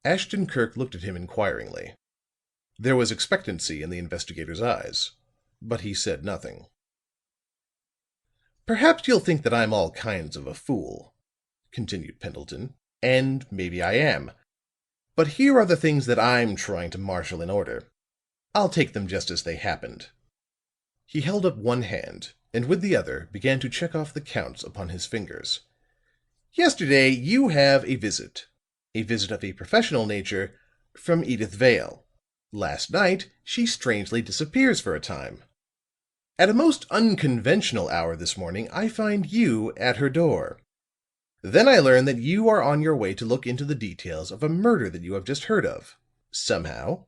Ashton Kirk looked at him inquiringly. There was expectancy in the investigator's eyes, but he said nothing. "Perhaps you'll think that I'm all kinds of a fool," continued Pendleton, "and maybe I am. But here are the things that I'm trying to marshal in order. I'll take them just as they happened." He held up one hand, and with the other began to check off the counts upon his fingers. "Yesterday you have a visit of a professional nature, from Edyth Vale. Last night she strangely disappears for a time. At a most unconventional hour this morning I find you at her door. Then I learn that you are on your way to look into the details of a murder that you have just heard of, somehow.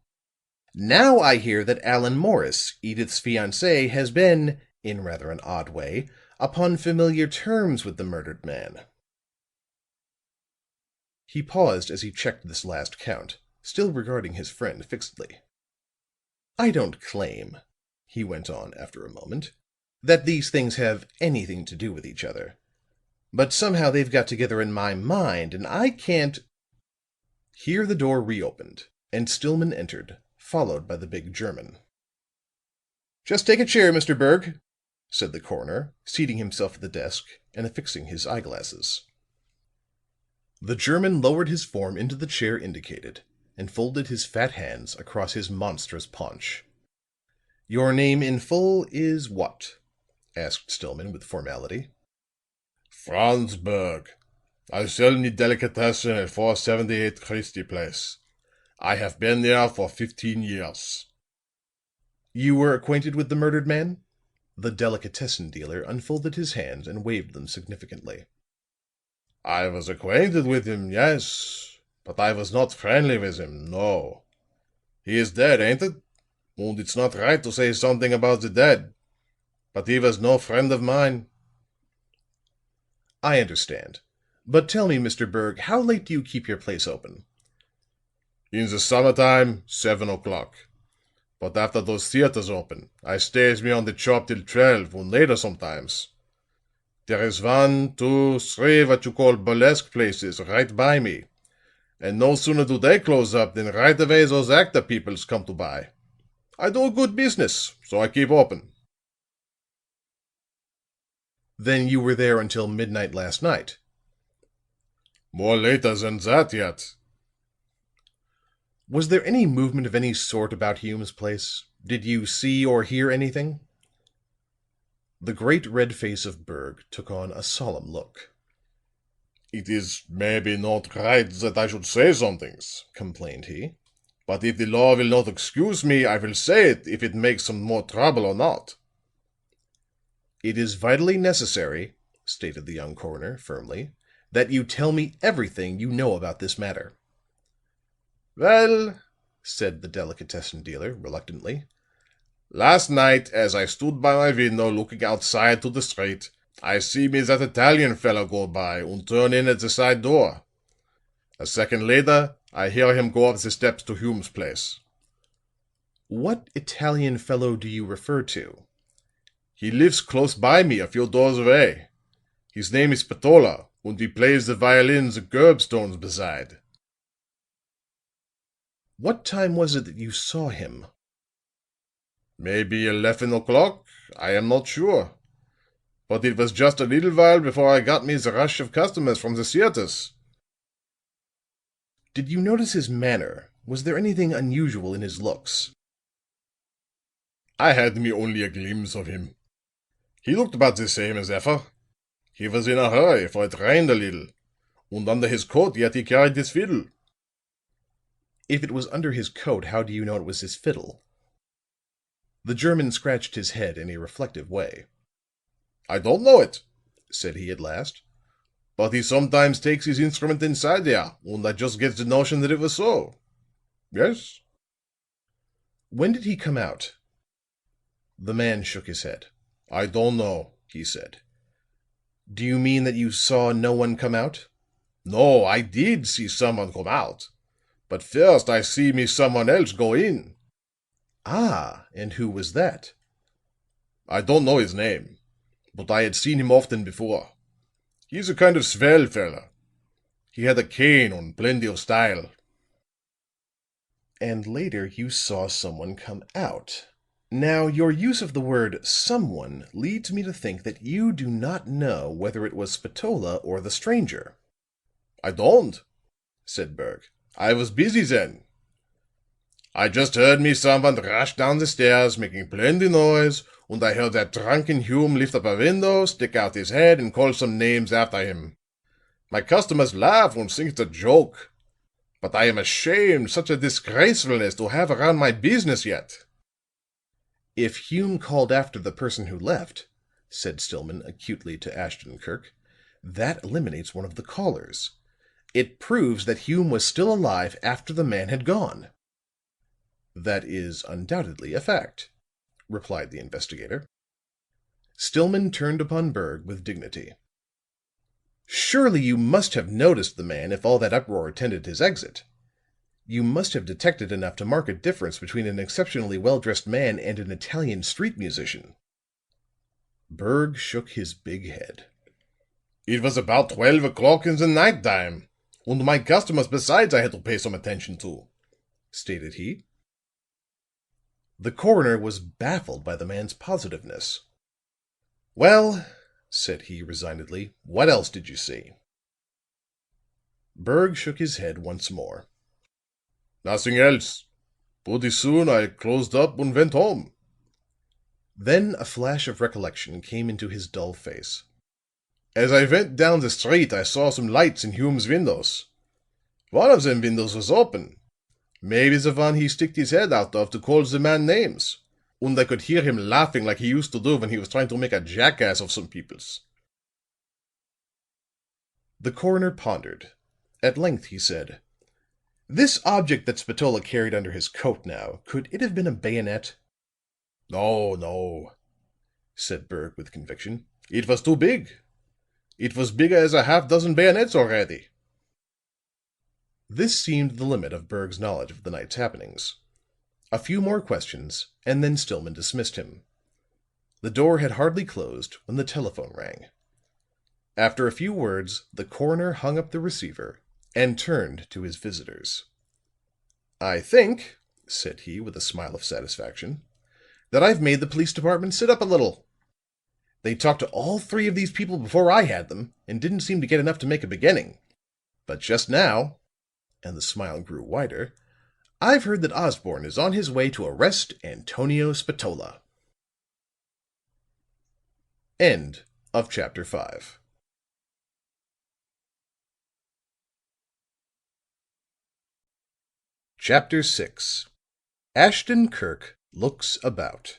Now I hear that Allan Morris, Edyth's fiancé, has been, in rather an odd way, upon familiar terms with the murdered man." He paused as he checked this last count, still regarding his friend fixedly. "I don't claim," he went on after a moment, "that these things have anything to do with each other. But somehow they've got together in my mind, and I can't—" Here the door reopened, and Stillman entered, followed by the big German. "Just take a chair, Mr. Berg," said the coroner, seating himself at the desk and affixing his eyeglasses. The German lowered his form into the chair indicated, and folded his fat hands across his monstrous paunch. "Your name in full is what?" asked Stillman with formality. Franz Berg. I sell me delicatessen at 478 Christie Place. I have been there for 15 years. "You were acquainted with the murdered man?" The delicatessen dealer unfolded his hands and waved them significantly. I was acquainted with him, yes, but I was not friendly with him, no. He is dead, ain't it? And it's not right to say something about the dead. But he was no friend of mine." "I understand. But tell me, Mr. Berg, how late do you keep your place open?" "In the summertime, 7 o'clock. But after those theaters open, I stays me on the shop till 12 and later sometimes. There is 1, 2, 3 what you call burlesque places right by me. And no sooner do they close up than right away those actor peoples come to buy. I do a good business, so I keep open." "Then you were there until midnight last night?" "More later than that yet." "Was there any movement of any sort about Hume's place? Did you see or hear anything?" The great red face of Berg took on a solemn look. "It is maybe not right that I should say some things," complained he. "But if the law will not excuse me, I will say it if it makes some more trouble or not." "It is vitally necessary," stated the young coroner, firmly, "that you tell me everything you know about this matter." "Well," said the delicatessen dealer, reluctantly, "last night, as I stood by my window looking outside to the street, I see me that Italian fellow go by and turn in at the side door. A second later, I hear him go up the steps to Hume's place." "What Italian fellow do you refer to?" "He lives close by me, a few doors away. His name is SPATOLA, and he plays the violin the curbstones beside." "What time was it that you saw him?" "Maybe 11 o'clock. I am not sure. But it was just a little while before I got me the rush of customers from the theaters." "Did you notice his manner? Was there anything unusual in his looks?" "I had me only a glimpse of him. He looked about the same as ever. He was in a hurry, for it rained a little, and under his coat yet he carried his fiddle." "If it was under his coat, how do you know it was his fiddle?" The German scratched his head in a reflective way. "I don't know it," said he at last. "But he sometimes takes his instrument inside there, and I just get the notion that it was so. Yes." "When did he come out?" The man shook his head. "I don't know," he said. "Do you mean that you saw no one come out?" "No, I did see someone come out. But first I see me someone else go in." "Ah, and who was that?" "I don't know his name, but I had seen him often before. He's a kind of swell fella. He had a cane and plenty of style." "And later you saw someone come out. Now, your use of the word 'someone' leads me to think that you do not know whether it was Spatola or the stranger." "I don't," said Berg. "I was busy then. I just heard me someone rush down the stairs, making plenty noise, and I heard that drunken Hume lift up a window, stick out his head, and call some names after him. My customers laugh and think it's a joke. But I am ashamed such a disgracefulness to have around my business yet." "If Hume called after the person who left," said Stillman acutely to Ashton Kirk, "that eliminates one of the callers. It proves that Hume was still alive after the man had gone." "That is undoubtedly a fact," replied the investigator. Stillman turned upon Berg with dignity. "Surely you must have noticed the man if all that uproar attended his exit. You must have detected enough to mark a difference between an exceptionally well-dressed man and an Italian street musician." Berg shook his big head. "It was about 12 o'clock in the night time, and my customers besides I had to pay some attention to," stated he. The coroner was baffled by the man's positiveness. "Well," said he, resignedly, "what else did you see?" Berg shook his head once more. Nothing else. Pretty soon I closed up and went home." Then a flash of recollection came into his dull face. "As I went down the street, I saw some lights in Hume's windows. One of them windows was open. Maybe the one he sticked his head out of to call the man names. And I could hear him laughing like he used to do when he was trying to make a jackass of some peoples." The coroner pondered. At length he said, "This object that Spatola carried under his coat now, could it have been a bayonet?" "No, no," said Berg with conviction. "It was too big. It was bigger as a half dozen bayonets already." This seemed the limit of Berg's knowledge of the night's happenings. A few more questions, and then Stillman dismissed him. The door had hardly closed when the telephone rang. After a few words, the coroner hung up the receiver and turned to his visitors. "I think," said he with a smile of satisfaction, "that I've made the police department sit up a little. They talked to all three of these people before I had them, and didn't seem to get enough to make a beginning. But just now," and the smile grew wider, "I've heard that Osborne is on his way to arrest Antonio Spatola." End of chapter 5. Chapter 6. Ashton Kirk looks about.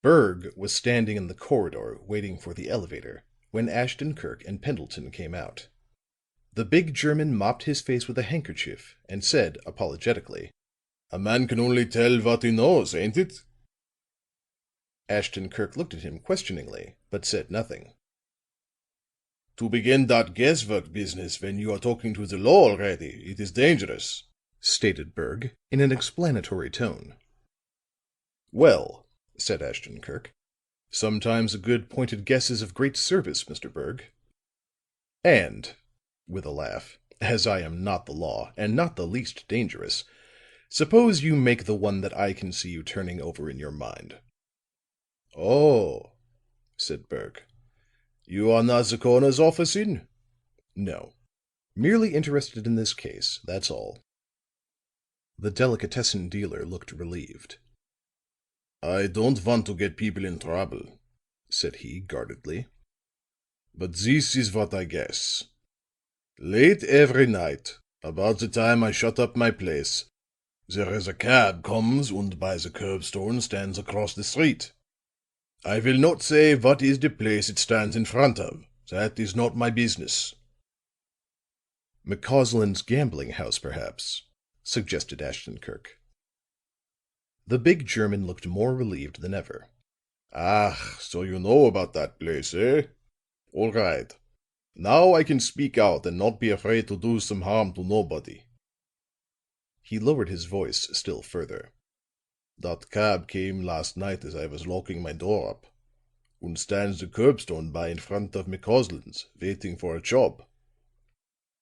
Berg was standing in the corridor waiting for the elevator when Ashton Kirk and Pendleton came out. The big German mopped his face with a handkerchief and said apologetically, "A man can only tell what he knows, ain't it?" Ashton Kirk looked at him questioningly, but said nothing. "To begin that guesswork business when you are talking to the law already, it is dangerous," stated Berg in an explanatory tone. "Well," said Ashton Kirk, "sometimes a good pointed guess is of great service, Mr. Berg. And," with a laugh, "as I am not the law, and not the least dangerous, suppose you make the one that I can see you turning over in your mind." "Oh," said Berg. "You are not the coroner's office in?" "No. Merely interested in this case, that's all." The delicatessen dealer looked relieved. "I don't want to get people in trouble," said he, guardedly. "But this is what I guess. Late every night, about the time I shut up my place, there is a cab comes and by the curbstone stands across the street. I will not say what is the place it stands in front of. That is not my business." "McCausland's gambling house, perhaps," suggested Ashton Kirk. The big German looked more relieved than ever. "Ah, so you know about that place, eh? All right. Now I can speak out and not be afraid to do some harm to nobody." He lowered his voice still further. "That cab came last night as I was locking my door up, and stands the curbstone by in front of McCausland's, waiting for a job.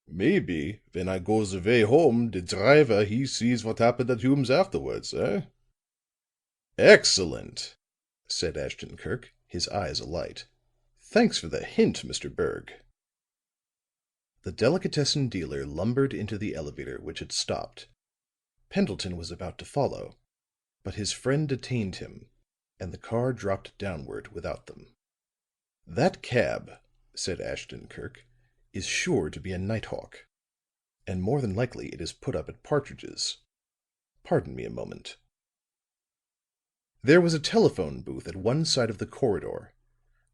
Maybe when I go the way home, the driver he sees what happened at Hume's afterwards, eh?" "Excellent," said Ashton Kirk, his eyes alight. "Thanks for the hint, Mr. Berg." The delicatessen dealer lumbered into the elevator which had stopped. Pendleton was about to follow, but his friend detained him, and the car dropped downward without them. "That cab," said Ashton Kirk, "is sure to be a night hawk. And more than likely it is put up at Partridge's. Pardon me a moment." There was a telephone booth at one side of the corridor.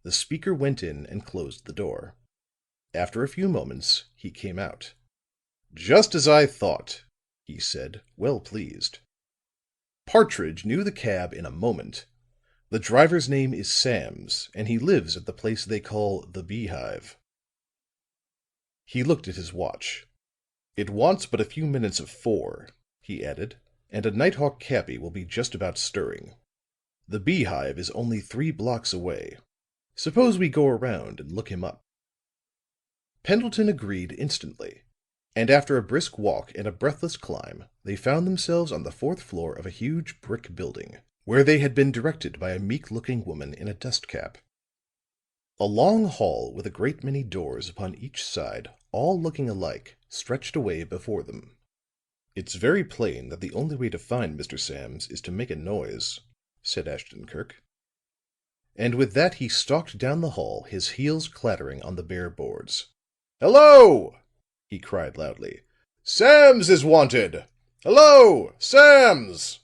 The speaker went in and closed the door. After a few moments he came out. "Just as I thought," he said, well pleased. "Partridge knew the cab in a moment. The driver's name is Sams, and he lives at the place they call the Beehive." He looked at his watch. "It wants but a few minutes of 4," he added, "and a nighthawk cabby will be just about stirring. The Beehive is only 3 blocks away. Suppose we go around and look him up." Pendleton agreed instantly, and after a brisk walk and a breathless climb, they found themselves on the 4th floor of a huge brick building, where they had been directed by a meek-looking woman in a dust cap. A long hall with a great many doors upon each side, all looking alike, stretched away before them. "It's very plain that the only way to find Mr. Sams is to make a noise," said Ashton Kirk. And with that he stalked down the hall, his heels clattering on the bare boards. "Hello!" he cried loudly. "Sams is wanted! Hello, Sams!"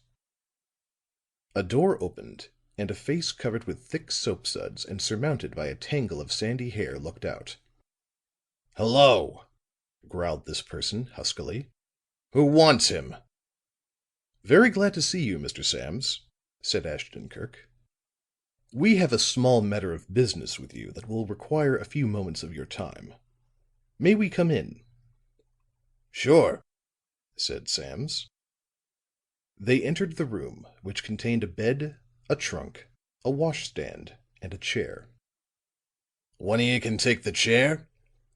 A door opened, and a face covered with thick soapsuds and surmounted by a tangle of sandy hair looked out. "Hello!" growled this person, huskily. "Who wants him?" "Very glad to see you, Mr. Sams," said Ashton Kirk. "We have a small matter of business with you that will require a few moments of your time. May we come in?" "Sure," said Sams. They entered the room, which contained a bed, a trunk, a washstand and a chair. "One of you can take the chair,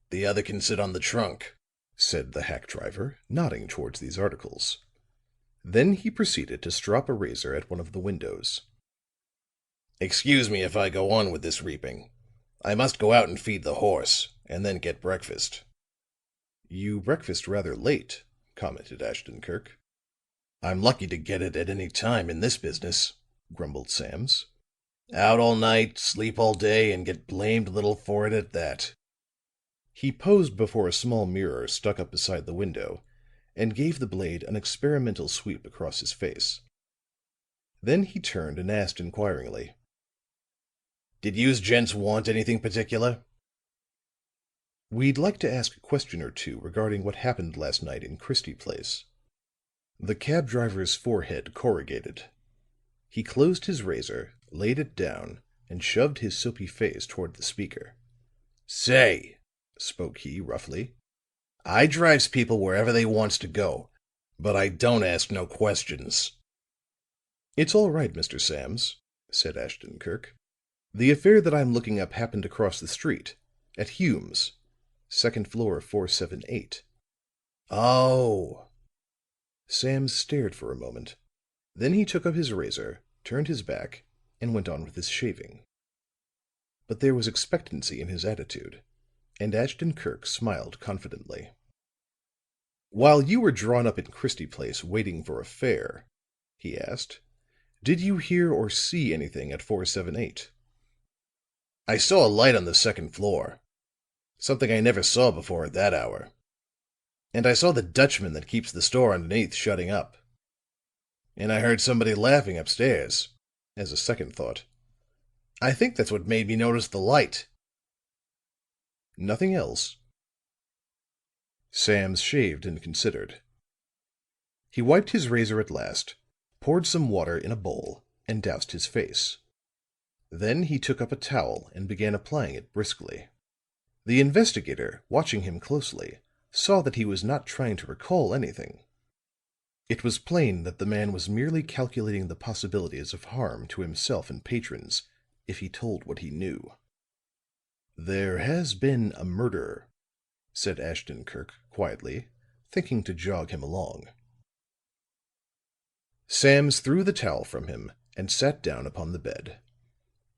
the other can sit on the trunk," said the hack driver, nodding towards these articles. Then he proceeded to strop a razor at one of the windows. "Excuse me if I go on with this reaping. I must go out and feed the horse, and then get breakfast." "You breakfast rather late," commented Ashton Kirk. "I'm lucky to get it at any time in this business," grumbled Sams. "Out all night, sleep all day, and get blamed little for it at that." He posed before a small mirror stuck up beside the window, and gave the blade an experimental sweep across his face. Then he turned and asked inquiringly, "Did youse gents want anything particular?" "We'd like to ask a question or two regarding what happened last night in Christie Place." The cab driver's forehead corrugated. He closed his razor, laid it down, and shoved his soapy face toward the speaker. "Say," spoke he, roughly, "I drives people wherever they wants to go, but I don't ask no questions." "It's all right, Mr. Sams," said Ashton Kirk. "The affair that I'm looking up happened across the street, at Hume's, second floor, 478." "Oh!" Sams stared for a moment. Then he took up his razor, turned his back, and went on with his shaving. But there was expectancy in his attitude, and Ashton Kirk smiled confidently. "While you were drawn up in Christie Place waiting for a fare," he asked, "did you hear or see anything at 478?" "I saw a light on the second floor. Something I never saw before at that hour. And I saw the Dutchman that keeps the store underneath shutting up. And I heard somebody laughing upstairs," as a second thought. "I think that's what made me notice the light." "Nothing else?" Sams shaved and considered. He wiped his razor at last, poured some water in a bowl, and doused his face. Then he took up a towel and began applying it briskly. The investigator, watching him closely, saw that he was not trying to recall anything. It was plain that the man was merely calculating the possibilities of harm to himself and patrons if he told what he knew. "There has been a murder," said Ashton Kirk quietly, thinking to jog him along. Sams threw the towel from him and sat down upon the bed.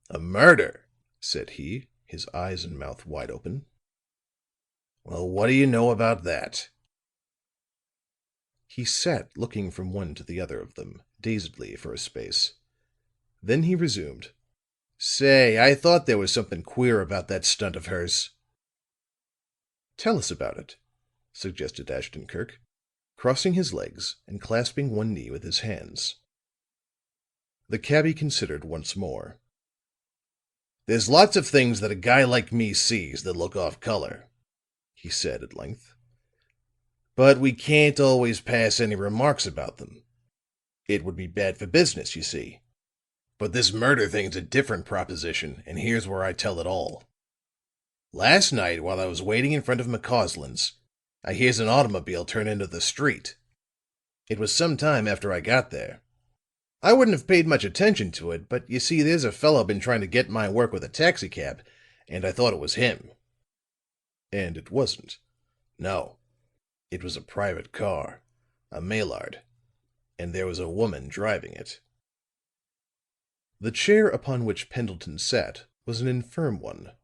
"A murder?" said he, his eyes and mouth wide open. "Well, what do you know about that?" He sat looking from one to the other of them, dazedly, for a space. Then he resumed. "Say, I thought there was something queer about that stunt of hers." "Tell us about it," suggested Ashton Kirk, crossing his legs and clasping one knee with his hands. The cabbie considered once more. "There's lots of things that a guy like me sees that look off color," he said at length. "But we can't always pass any remarks about them. It would be bad for business, you see. But this murder thing's a different proposition, and here's where I tell it all. Last night, while I was waiting in front of McCausland's, I hears an automobile turn into the street. It was some time after I got there. I wouldn't have paid much attention to it, but you see there's a fellow been trying to get my work with a taxicab, and I thought it was him." "And it wasn't?" "No. It was a private car, a Maillard, and there was a woman driving it." The chair upon which Pendleton sat was an infirm one,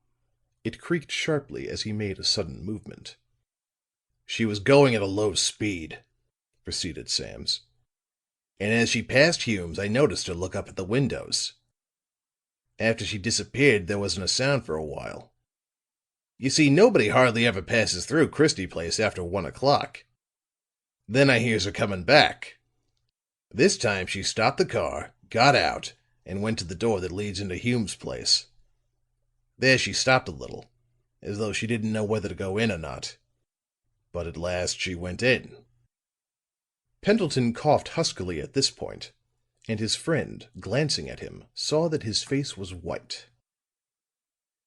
It creaked sharply as he made a sudden movement. "She was going at a low speed," proceeded Sams. "And as she passed Hume's, I noticed her look up at the windows. After she disappeared, there wasn't a sound for a while. You see, nobody hardly ever passes through Christie Place after 1 o'clock. Then I hears her coming back. This time she stopped the car, got out, and went to the door that leads into Hume's place. There she stopped a little, as though she didn't know whether to go in or not. But at last she went in." Pendleton coughed huskily at this point, and his friend, glancing at him, saw that his face was white.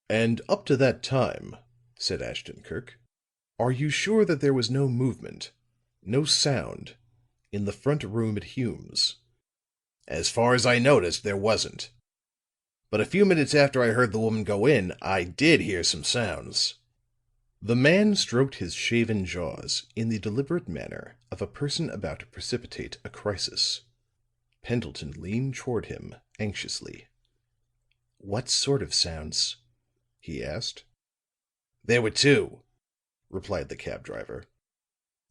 "And up to that time," said Ashton Kirk, "are you sure that there was no movement, no sound, in the front room at Hume's?" "As far as I noticed, there wasn't. But a few minutes after I heard the woman go in, I did hear some sounds." The man stroked his shaven jaws in the deliberate manner of a person about to precipitate a crisis. Pendleton leaned toward him anxiously. "What sort of sounds?" he asked. "There were two," replied the cab driver.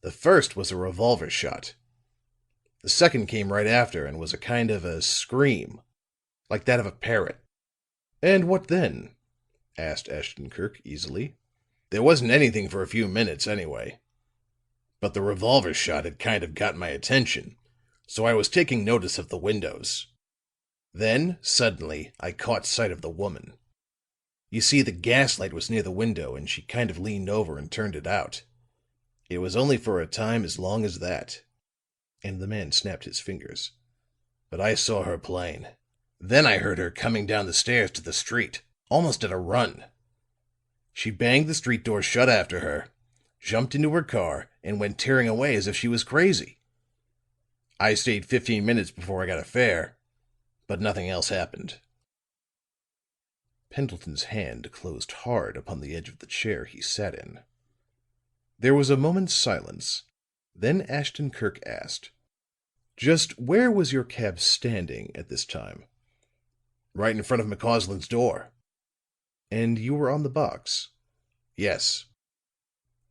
"The first was a revolver shot. The second came right after and was a kind of a scream, like that of a parrot." "And what then?" asked Ashton Kirk easily. "There wasn't anything for a few minutes, anyway. But the revolver shot had kind of got my attention, so I was taking notice of the windows. Then, suddenly, I caught sight of the woman. You see, the gaslight was near the window, and she kind of leaned over and turned it out. It was only for a time as long as that," and the man snapped his fingers. "But I saw her plain. Then I heard her coming down the stairs to the street, almost at a run. She banged the street door shut after her, jumped into her car, and went tearing away as if she was crazy. I stayed 15 minutes before I got a fare, but nothing else happened." Pendleton's hand closed hard upon the edge of the chair he sat in. There was a moment's silence, then Ashton Kirk asked, "Just where was your cab standing at this time?" "Right in front of McCausland's door." "And you were on the box?" "Yes."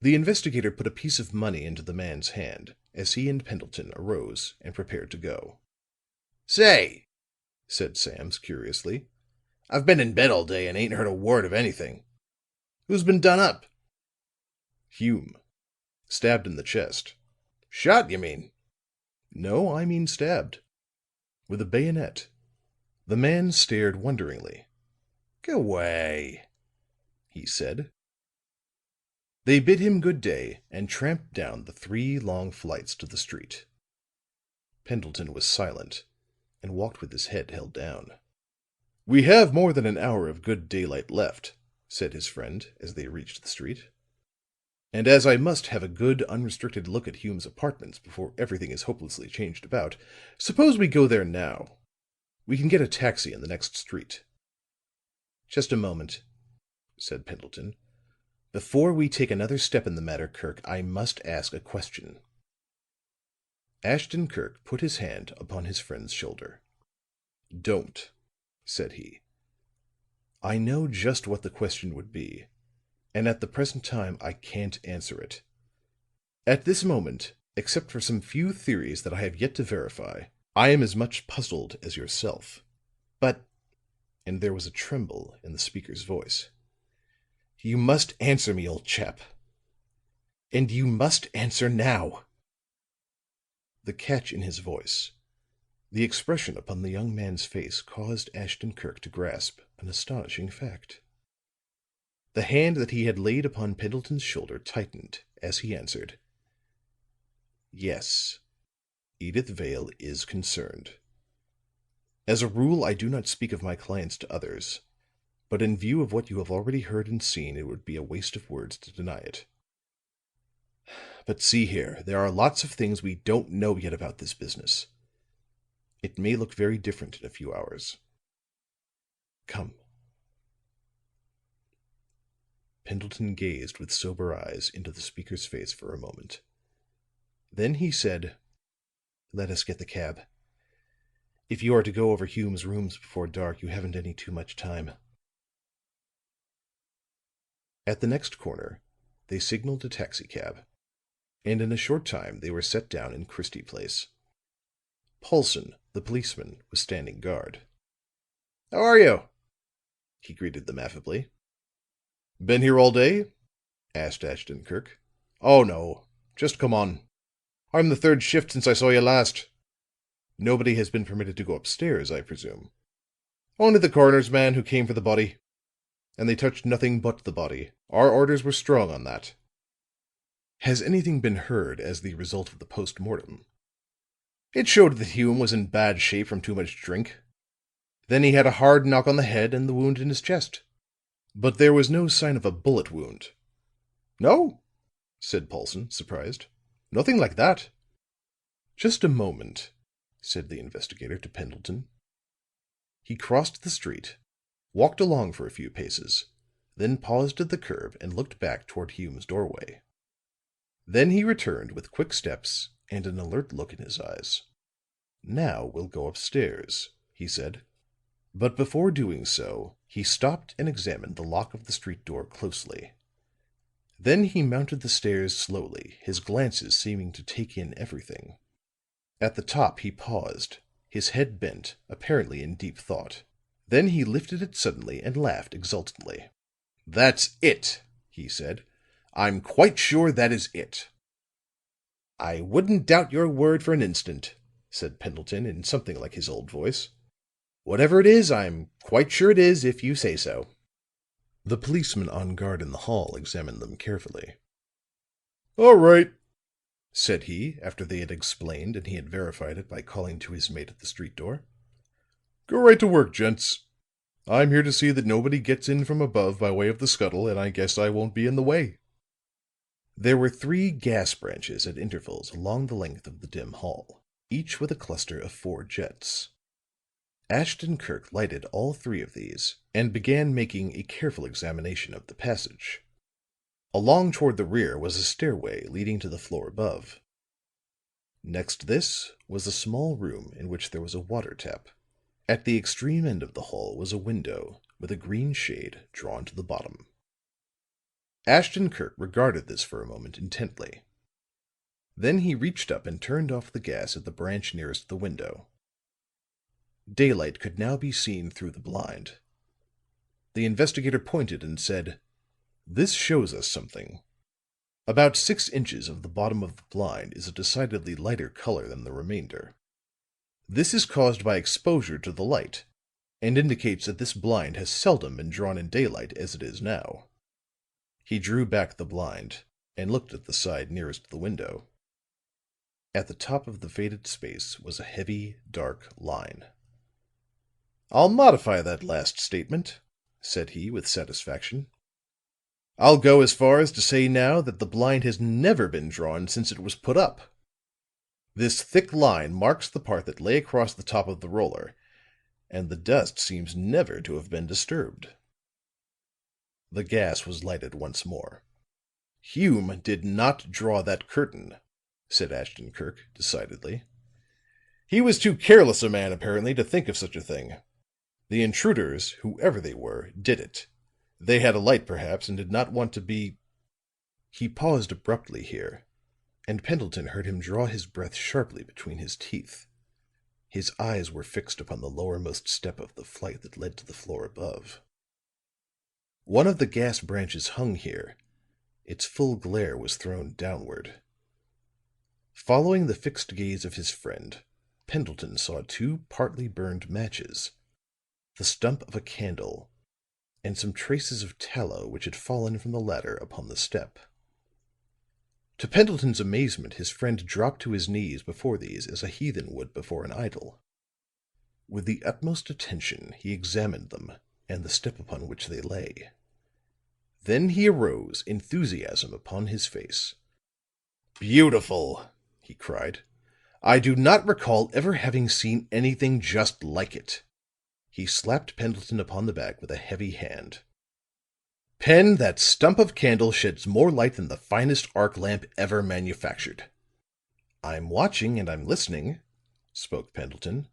The investigator put a piece of money into the man's hand as he and Pendleton arose and prepared to go. "Say," said Sams curiously, "I've been in bed all day and ain't heard a word of anything. Who's been done up?" "Hume. Stabbed in the chest." "Shot, you mean?" "No, I mean stabbed. With a bayonet." The man stared wonderingly. "G'way," he said. They bid him good day and tramped down the 3 long flights to the street. Pendleton was silent and walked with his head held down. "We have more than an hour of good daylight left," said his friend as they reached the street. "And as I must have a good unrestricted look at Hume's apartments before everything is hopelessly changed about, suppose we go there now. We can get a taxi in the next street." "Just a moment," said Pendleton. "Before we take another step in the matter, Kirk, I must ask a question." Ashton Kirk put his hand upon his friend's shoulder. "Don't," said he. "I know just what the question would be, and at the present time I can't answer it. At this moment, except for some few theories that I have yet to verify, I am as much puzzled as yourself. But," and there was a tremble in the speaker's voice, "you must answer me, old chap. And you must answer now." The catch in his voice, the expression upon the young man's face caused Ashton Kirk to grasp an astonishing fact. The hand that he had laid upon Pendleton's shoulder tightened as he answered, "Yes, Edyth Vale is concerned. As a rule, I do not speak of my clients to others, but in view of what you have already heard and seen, it would be a waste of words to deny it. But see here, there are lots of things we don't know yet about this business. It may look very different in a few hours. Come." Pendleton gazed with sober eyes into the speaker's face for a moment. Then he said, "Let us get the cab. If you are to go over Hume's rooms before dark, you haven't any too much time." At the next corner they signaled a taxicab, and in a short time they were set down in Christie Place. Paulson, the policeman, was standing guard. "How are you?" he greeted them affably. "Been here all day?" asked Ashton Kirk. "Oh, no. Just come on. I'm the third shift since I saw you last." "Nobody has been permitted to go upstairs, I presume?" "Only the coroner's man who came for the body." "And they touched nothing but the body. Our orders were strong on that. Has anything been heard as the result of the post-mortem?" "It showed that Hume was in bad shape from too much drink. Then he had a hard knock on the head and the wound in his chest." "But there was no sign of a bullet wound." "No," said Paulson, surprised. "Nothing like that." "Just a moment," said the investigator to Pendleton. He crossed the street, walked along for a few paces, then paused at the curb and looked back toward Hume's doorway. Then he returned with quick steps and an alert look in his eyes. "Now we'll go upstairs," he said. But before doing so, he stopped and examined the lock of the street door closely. Then he mounted the stairs slowly, his glances seeming to take in everything. At the top he paused, his head bent, apparently in deep thought. Then he lifted it suddenly and laughed exultantly. "That's it," he said. "I'm quite sure that is it." "I wouldn't doubt your word for an instant," said Pendleton in something like his old voice. "Whatever it is, I'm quite sure it is, if you say so." The policeman on guard in the hall examined them carefully. "All right," said he, after they had explained and he had verified it by calling to his mate at the street door. "Go right to work, gents. I'm here to see that nobody gets in from above by way of the scuttle, and I guess I won't be in the way." There were 3 gas branches at intervals along the length of the dim hall, each with a cluster of 4 jets. Ashton Kirk lighted all 3 of these and began making a careful examination of the passage. Along toward the rear was a stairway leading to the floor above. Next this was a small room in which there was a water tap. At the extreme end of the hall was a window with a green shade drawn to the bottom. Ashton Kirk regarded this for a moment intently. Then he reached up and turned off the gas at the branch nearest the window. Daylight could now be seen through the blind. The investigator pointed and said, "This shows us something. About 6 inches of the bottom of the blind is a decidedly lighter color than the remainder. This is caused by exposure to the light, and indicates that this blind has seldom been drawn in daylight as it is now." He drew back the blind and looked at the side nearest the window. At the top of the faded space was a heavy, dark line. "I'll modify that last statement," said he with satisfaction. "I'll go as far as to say now that the blind has never been drawn since it was put up. This thick line marks the part that lay across the top of the roller, and the dust seems never to have been disturbed." The gas was lighted once more. "Hume did not draw that curtain," said Ashton Kirk decidedly. "He was too careless a man, apparently, to think of such a thing. The intruders, whoever they were, did it. They had a light, perhaps, and did not want to be—" He paused abruptly here, and Pendleton heard him draw his breath sharply between his teeth. His eyes were fixed upon the lowermost step of the flight that led to the floor above. One of the gas branches hung here; its full glare was thrown downward. Following the fixed gaze of his friend, Pendleton saw 2 partly burned matches, the stump of a candle, and some traces of tallow which had fallen from the ladder upon the step. To Pendleton's amazement, his friend dropped to his knees before these as a heathen would before an idol. With the utmost attention he examined them and the step upon which they lay. Then he arose, enthusiasm upon his face. "Beautiful!" he cried. "I do not recall ever having seen anything just like it." He slapped Pendleton upon the back with a heavy hand. "Pen, that stump of candle sheds more light than the finest arc lamp ever manufactured." "I'm watching and I'm listening," spoke Pendleton.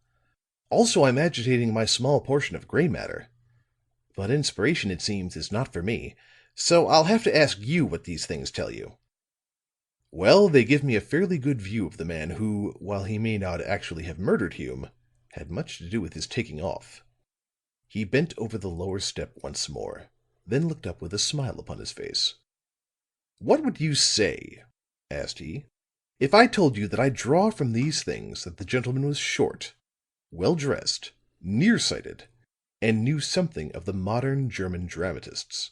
"Also I'm agitating my small portion of gray matter. But inspiration, it seems, is not for me. So I'll have to ask you what these things tell you." "Well, they give me a fairly good view of the man who, while he may not actually have murdered Hume, had much to do with his taking off." He bent over the lower step once more, then looked up with a smile upon his face. "What would you say," asked he, "if I told you that I draw from these things that the gentleman was short, well dressed, near-sighted, and knew something of the modern German dramatists?"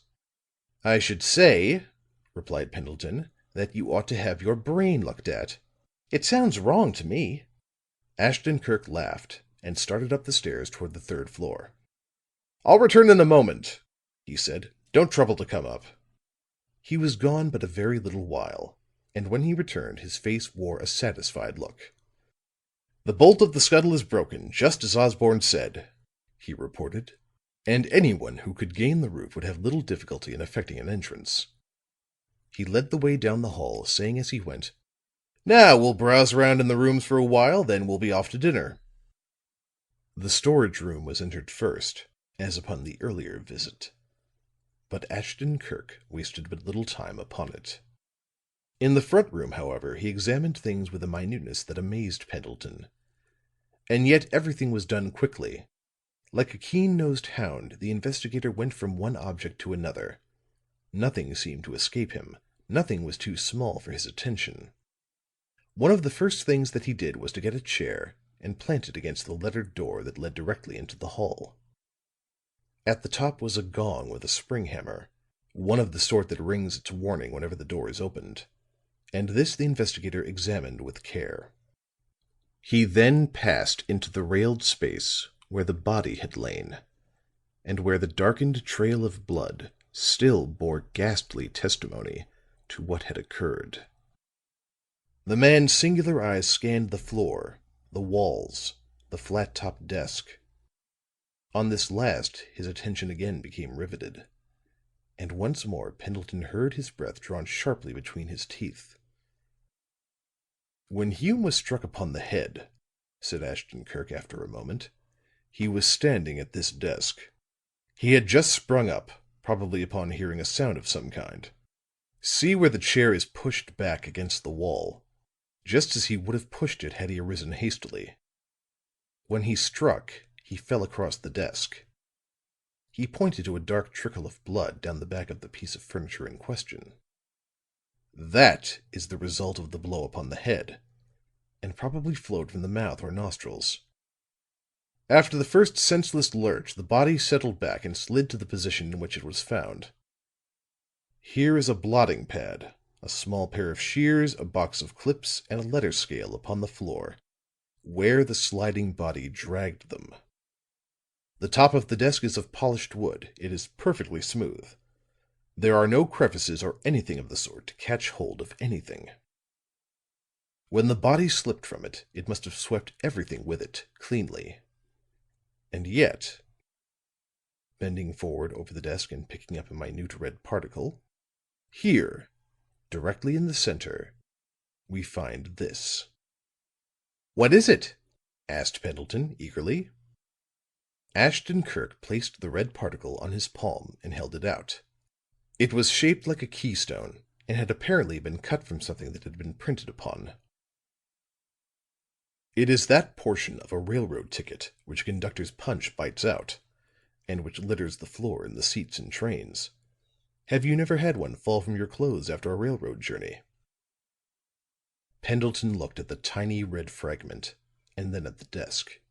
"I should say," replied Pendleton, "that you ought to have your brain looked at. It sounds wrong to me." Ashton Kirk laughed and started up the stairs toward the third floor. "I'll return in a moment," he said. "Don't trouble to come up." He was gone but a very little while, and when he returned his face wore a satisfied look. "The bolt of the scuttle is broken, just as Osborne said," he reported, "and anyone who could gain the roof would have little difficulty in effecting an entrance." He led the way down the hall, saying as he went, "Now we'll browse around in the rooms for a while, then we'll be off to dinner." The storage room was entered first, as upon the earlier visit. But Ashton Kirk wasted but little time upon it. In the front room, however, he examined things with a minuteness that amazed Pendleton. And yet everything was done quickly. Like a keen-nosed hound, the investigator went from one object to another. Nothing seemed to escape him, nothing was too small for his attention. One of the first things that he did was to get a chair and plant it against the lettered door that led directly into the hall. At the top was a gong with a spring hammer, one of the sort that rings its warning whenever the door is opened, and this the investigator examined with care. He then passed into the railed space where the body had lain, and where the darkened trail of blood still bore ghastly testimony to what had occurred. The man's singular eyes scanned the floor, the walls, the flat-topped desk. On this last his attention again became riveted, and once more Pendleton heard his breath drawn sharply between his teeth. "When Hume was struck upon the head," said Ashton Kirk after a moment, "he was standing at this desk. He had just sprung up, probably upon hearing a sound of some kind. See where the chair is pushed back against the wall, just as he would have pushed it had he arisen hastily. When he struck, he fell across the desk." He pointed to a dark trickle of blood down the back of the piece of furniture in question. "That is the result of the blow upon the head, and probably flowed from the mouth or nostrils. After the first senseless lurch, the body settled back and slid to the position in which it was found. Here is a blotting pad, a small pair of shears, a box of clips, and a letter scale upon the floor, where the sliding body dragged them. The top of the desk is of polished wood. It is perfectly smooth. There are no crevices or anything of the sort to catch hold of anything. When the body slipped from it, it must have swept everything with it cleanly. And yet," bending forward over the desk and picking up a minute red particle, "here, directly in the center, we find this." "What is it?" asked Pendleton, eagerly. Ashton Kirk placed the red particle on his palm and held it out. It was shaped like a keystone, and had apparently been cut from something that had been printed upon. "It is that portion of a railroad ticket which a conductor's punch bites out, and which litters the floor and the seats in trains. Have you never had one fall from your clothes after a railroad journey?" Pendleton looked at the tiny red fragment, and then at the desk.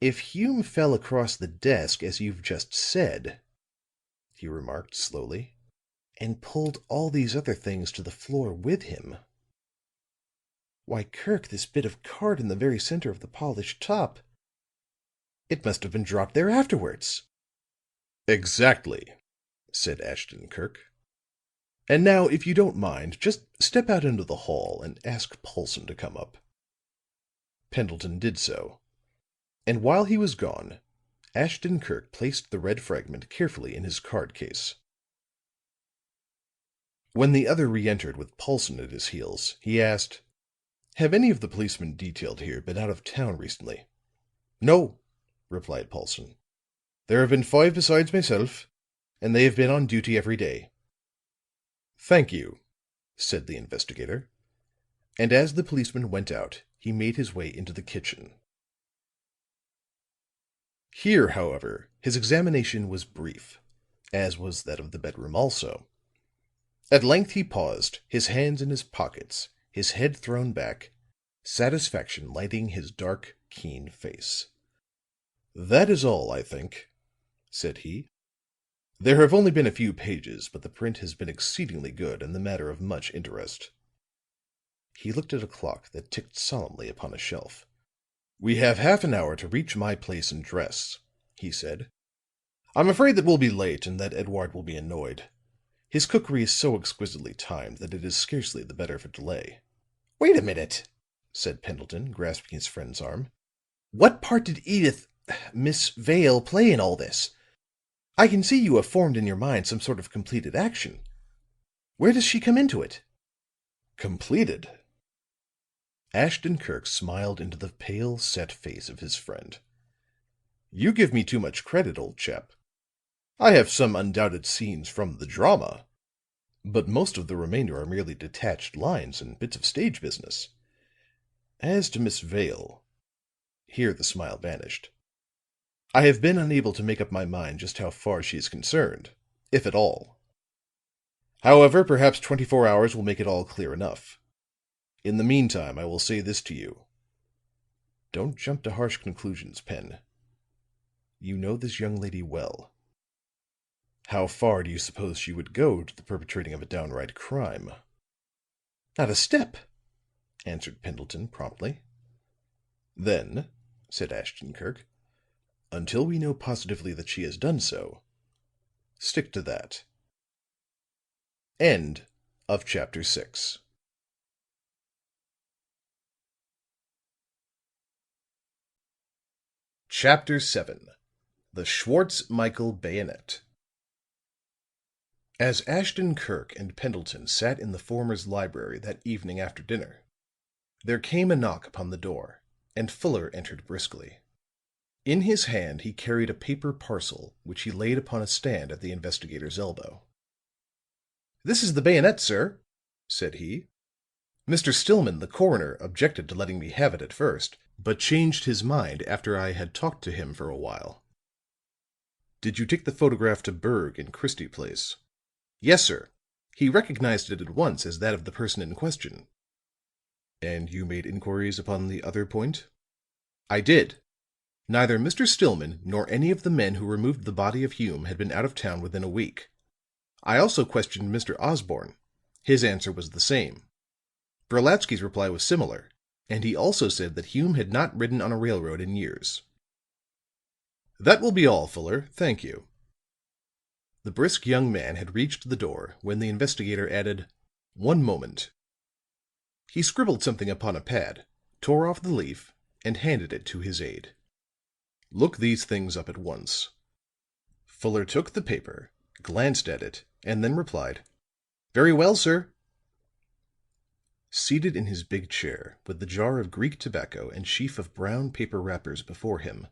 "If Hume fell across the desk, as you've just said," he remarked slowly, "and pulled all these other things to the floor with him, why, Kirk, this bit of card in the very center of the polished top, it must have been dropped there afterwards." "Exactly," said Ashton Kirk. "And now, if you don't mind, just step out into the hall and ask Paulson to come up." Pendleton did so, and while he was gone, Ashton Kirk placed the red fragment carefully in his card case. When the other re-entered with Paulson at his heels, he asked, "Have any of the policemen detailed here been out of town recently?" "No," replied Paulson. "There have been 5 besides myself, and they have been on duty every day." "Thank you," said the investigator. And as the policeman went out, he made his way into the kitchen. Here, however, his examination was brief, as was that of the bedroom also. At length he paused, his hands in his pockets, his head thrown back, satisfaction lighting his dark, keen face. "That is all, I think," said he. "There have only been a few pages, but the print has been exceedingly good and the matter of much interest." He looked at a clock that ticked solemnly upon a shelf. "We have half an hour to reach my place and dress," he said. "I'm afraid that we'll be late and that Edouard will be annoyed. His cookery is so exquisitely timed that it is scarcely the better for delay." "Wait a minute," said Pendleton, grasping his friend's arm. "What part did Miss Vale play in all this? I can see you have formed in your mind some sort of completed action. Where does she come into it?" "Completed?" Ashton Kirk smiled into the pale, set face of his friend. "You give me too much credit, old chap. I have some undoubted scenes from the drama, but most of the remainder are merely detached lines and bits of stage business. As to Miss Vale," here the smile vanished, "I have been unable to make up my mind just how far she is concerned, if at all. However, perhaps 24 hours will make it all clear enough. In the meantime, I will say this to you. Don't jump to harsh conclusions, Pen. You know this young lady well. How far do you suppose she would go to the perpetrating of a downright crime?" "Not a step," answered Pendleton, promptly. "Then," said Ashton Kirk, "until we know positively that she has done so, stick to that." End of chapter 6. Chapter 7. The Schwartz-Michael Bayonet. As Ashton Kirk and Pendleton sat in the former's library that evening after dinner, there came a knock upon the door, and Fuller entered briskly. In his hand he carried a paper parcel which he laid upon a stand at the investigator's elbow. "This is the bayonet, sir," said he. "Mr. Stillman, the coroner, objected to letting me have it at first, but changed his mind after I had talked to him for a while." "Did you take the photograph to Berg in Christie Place?" "Yes, sir. He recognized it at once as that of the person in question." "And you made inquiries upon the other point?" "I did. Neither Mr. Stillman nor any of the men who removed the body of Hume had been out of town within a week. I also questioned Mr. Osborne. His answer was the same. Brolatsky's reply was similar, and he also said that Hume had not ridden on a railroad in years." "That will be all, Fuller. Thank you." The brisk young man had reached the door when the investigator added, "One moment." He scribbled something upon a pad, tore off the leaf, and handed it to his aide. "Look these things up at once." Fuller took the paper, glanced at it, and then replied, "Very well, sir." Seated in his big chair, with the jar of Greek tobacco and sheaf of brown paper wrappers before him,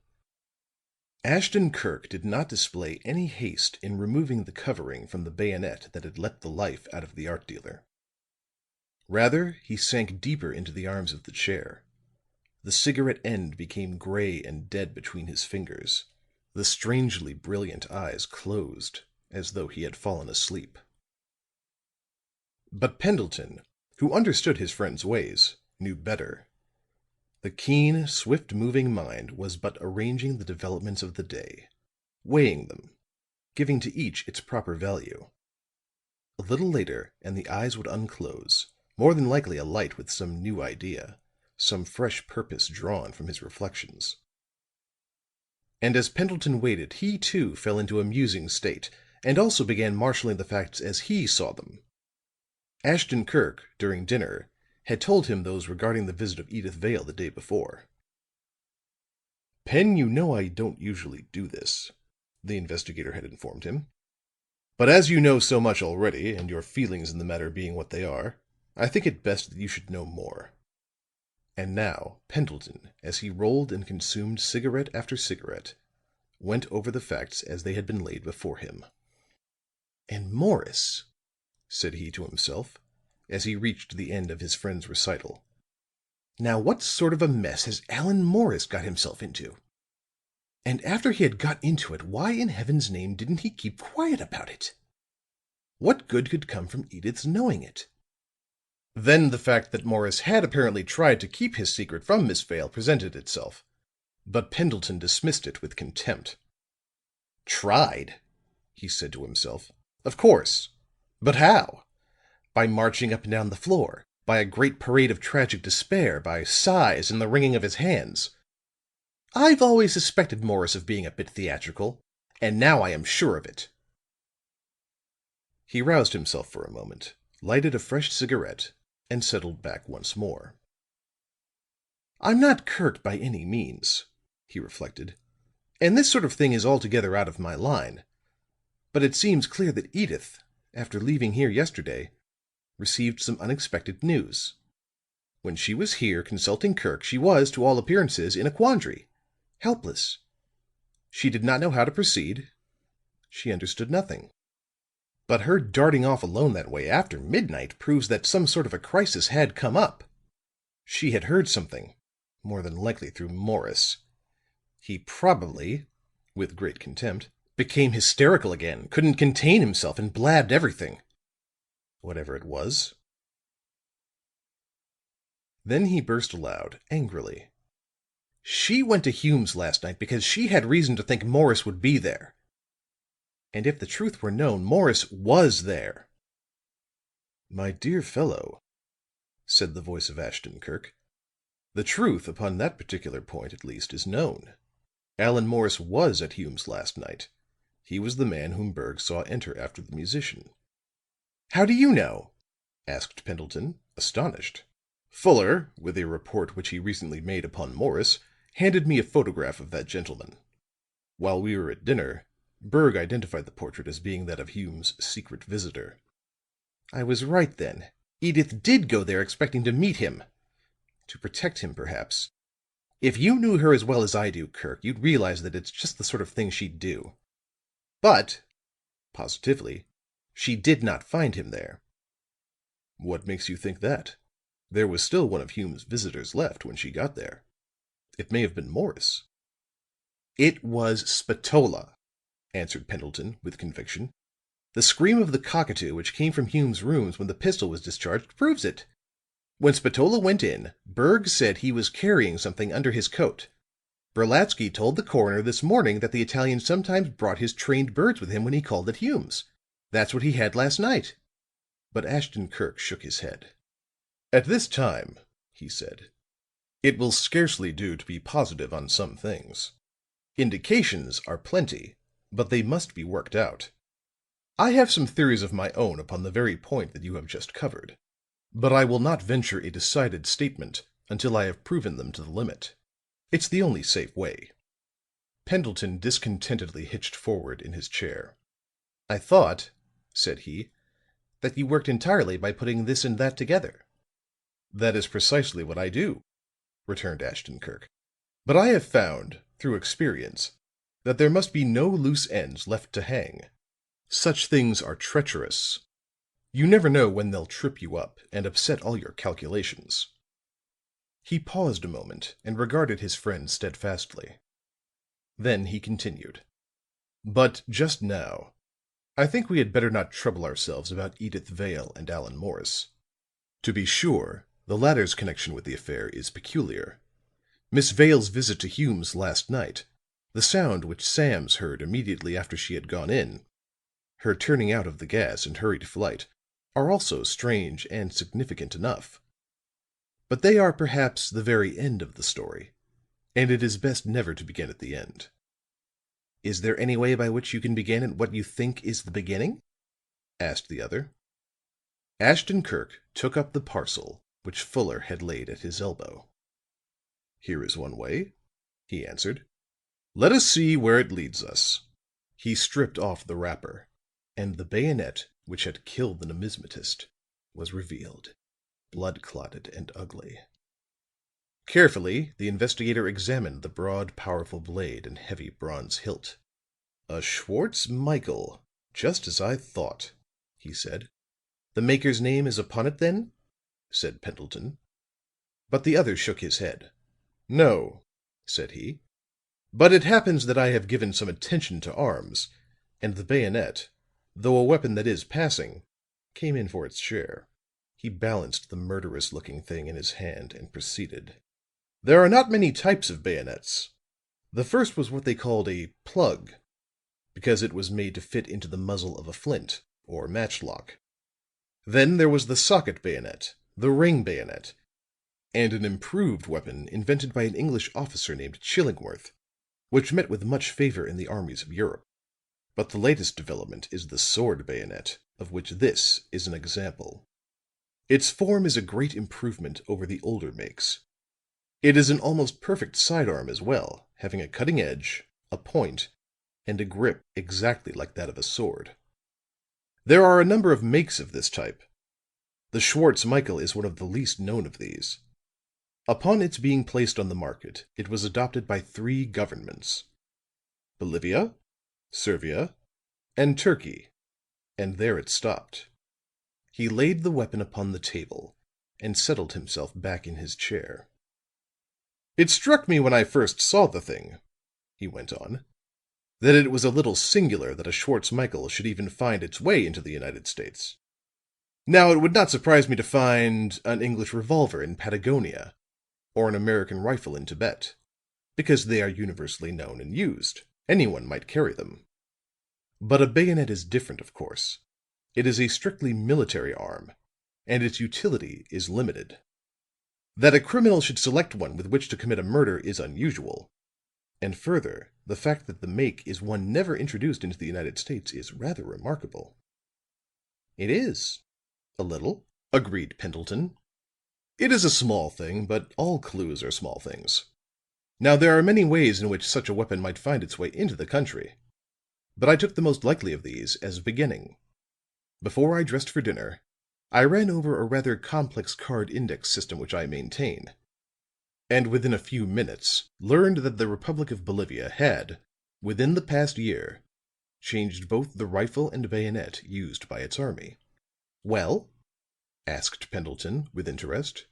Ashton Kirk did not display any haste in removing the covering from the bayonet that had let the life out of the art dealer. Rather, he sank deeper into the arms of the chair. The cigarette end became gray and dead between his fingers. The strangely brilliant eyes closed as though he had fallen asleep. But Pendleton, who understood his friend's ways, knew better. The keen, swift-moving mind was but arranging the developments of the day, weighing them, giving to each its proper value. A little later and the eyes would unclose, more than likely alight with some new idea, some fresh purpose drawn from his reflections. And as Pendleton waited, he too fell into a musing state, and also began marshaling the facts as he saw them. Ashton Kirk, during dinner, had told him those regarding the visit of Edyth Vale the day before. "Pen, you know I don't usually do this," the investigator had informed him. "But as you know so much already, and your feelings in the matter being what they are, I think it best that you should know more." And now Pendleton, as he rolled and consumed cigarette after cigarette, went over the facts as they had been laid before him. And Morris, said he to himself, as he reached the end of his friend's recital. Now what sort of a mess has Allan Morris got himself into? And after he had got into it, why in heaven's name didn't he keep quiet about it? What good could come from Edyth's knowing it? Then the fact that Morris had apparently tried to keep his secret from Miss Vale presented itself, but Pendleton dismissed it with contempt. Tried, he said to himself. Of course. But how? By marching up and down the floor, by a great parade of tragic despair, by sighs and the wringing of his hands. I've always suspected Morris of being a bit theatrical, and now I am sure of it. He roused himself for a moment, lighted a fresh cigarette, and settled back once more. I'm not Kirk by any means, he reflected, and this sort of thing is altogether out of my line. But it seems clear that Edyth, after leaving here yesterday, received some unexpected news. When she was here consulting Kirk, she was, to all appearances, in a quandary, helpless. She did not know how to proceed. She understood nothing. But her darting off alone that way after midnight proves that some sort of a crisis had come up. She had heard something, more than likely through Morris. He probably, with great contempt, became hysterical again, couldn't contain himself, and blabbed everything. Whatever it was. Then he burst aloud, angrily. She went to Hume's last night because she had reason to think Morris would be there. And if the truth were known, Morris was there. My dear fellow, said the voice of Ashton Kirk, the truth, upon that particular point at least, is known. Allan Morris was at Hume's last night. He was the man whom Berg saw enter after the musician. How do you know? Asked Pendleton, astonished. Fuller, with a report which he recently made upon Morris, handed me a photograph of that gentleman. While we were at dinner, Berg identified the portrait as being that of Hume's secret visitor. I was right, then. Edyth did go there expecting to meet him. To protect him, perhaps. If you knew her as well as I do, Kirk, you'd realize that it's just the sort of thing she'd do. But, positively, she did not find him there. What makes you think that? There was still one of Hume's visitors left when she got there. It may have been Morris. It was Spatola, answered Pendleton with conviction. The scream of the cockatoo which came from Hume's rooms when the pistol was discharged proves it. When Spatola went in, Berg said he was carrying something under his coat. Berlatsky told the coroner this morning that the Italian sometimes brought his trained birds with him when he called at Hume's. That's what he had last night. But Ashton Kirk shook his head. At this time, he said, it will scarcely do to be positive on some things. Indications are plenty, but they must be worked out. I have some theories of my own upon the very point that you have just covered, but I will not venture a decided statement until I have proven them to the limit. It's the only safe way. Pendleton discontentedly hitched forward in his chair. I thought, said he, that you worked entirely by putting this and that together. That is precisely what I do, returned Ashton Kirk. But I have found, through experience, that there must be no loose ends left to hang. Such things are treacherous. You never know when they'll trip you up and upset all your calculations. He paused a moment and regarded his friend steadfastly. Then he continued. But just now, I think we had better not trouble ourselves about Edyth Vale and Allan Morris. To be sure, the latter's connection with the affair is peculiar. Miss Vale's visit to Hume's last night, the sound which Sams heard immediately after she had gone in, her turning out of the gas and hurried flight, are also strange and significant enough. But they are perhaps the very end of the story, and it is best never to begin at the end. Is there any way by which you can begin at what you think is the beginning? Asked the other. Ashton Kirk took up the parcel which Fuller had laid at his elbow. Here is one way, he answered. Let us see where it leads us. He stripped off the wrapper, and the bayonet which had killed the numismatist was revealed, blood-clotted and ugly. Carefully, the investigator examined the broad, powerful blade and heavy bronze hilt. A SCHWARTZ-MICHAEL, "Just as I thought," he said. "The maker's name is upon it, then?" said Pendleton. But the other shook his head. "No," said he. "But it happens that I have given some attention to arms, and the bayonet, though a weapon that is passing, came in for its share." He balanced the murderous looking thing in his hand and proceeded. "There are not many types of bayonets. The first was what they called a plug, because it was made to fit into the muzzle of a flint or matchlock. Then there was the socket bayonet, the ring bayonet, and an improved weapon invented by an English officer named Chillingworth, which met with much favor in the armies of Europe. But the latest development is the sword bayonet, of which this is an example. Its form is a great improvement over the older makes. It is an almost perfect sidearm as well, having a cutting edge, a point, and a grip exactly like that of a sword. There are a number of makes of this type. The SCHWARTZ-MICHAEL is one of the least known of these. Upon its being placed on the market, it was adopted by 3 governments: Bolivia, Servia, and Turkey, and there it stopped. He laid the weapon upon the table and settled himself back in his chair. "It struck me when I first saw the thing," he went on, "that it was a little singular that a Schwartz-Michael should even find its way into the United States. Now, it would not surprise me to find an English revolver in Patagonia, or an American rifle in Tibet, because they are universally known and used. Anyone might carry them. But a bayonet is different, of course. It is a strictly military arm, and its utility is limited. That a criminal should select one with which to commit a murder is unusual. And further, the fact that the make is one never introduced into the United States is rather remarkable." "It is, a little," agreed Pendleton. "It is a small thing, but all clues are small things. Now there are many ways in which such a weapon might find its way into the country, but I took the most likely of these as a beginning. Before I dressed for dinner, I ran over a rather complex card index system which I maintain, and within a few minutes learned that the Republic of Bolivia had, within the past year, changed both the rifle and bayonet used by its army." "Well?" asked Pendleton with interest.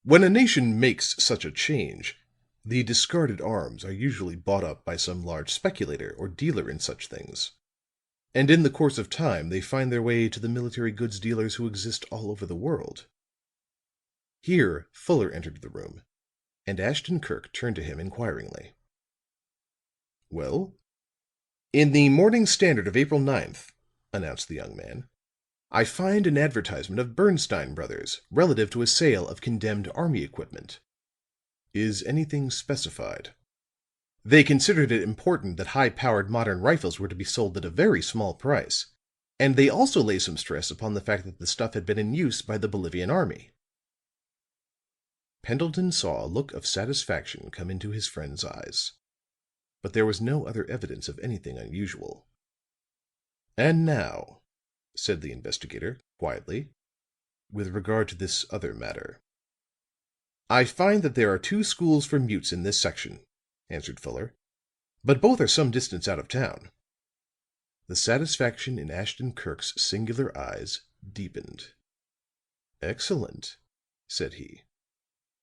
"When a nation makes such a change, the discarded arms are usually bought up by some large speculator or dealer in such things. And in the course of time they find their way to the military goods dealers who exist all over the world." Here Fuller entered the room, and Ashton Kirk turned to him inquiringly. "Well?" "In the Morning Standard of April 9th," announced the young man, "I find an advertisement of Bernstein Brothers relative to a sale of condemned army equipment." "Is anything specified?" "They considered it important that high-powered modern rifles were to be sold at a very small price, and they also lay some stress upon the fact that the stuff had been in use by the Bolivian army." Pendleton saw a look of satisfaction come into his friend's eyes, but there was no other evidence of anything unusual. "And now," said the investigator, quietly, "with regard to this other matter." "I find that there are 2 schools for mutes in this section," answered Fuller, "but both are some distance out of town." The satisfaction in Ashton Kirk's singular eyes deepened. "Excellent," said he.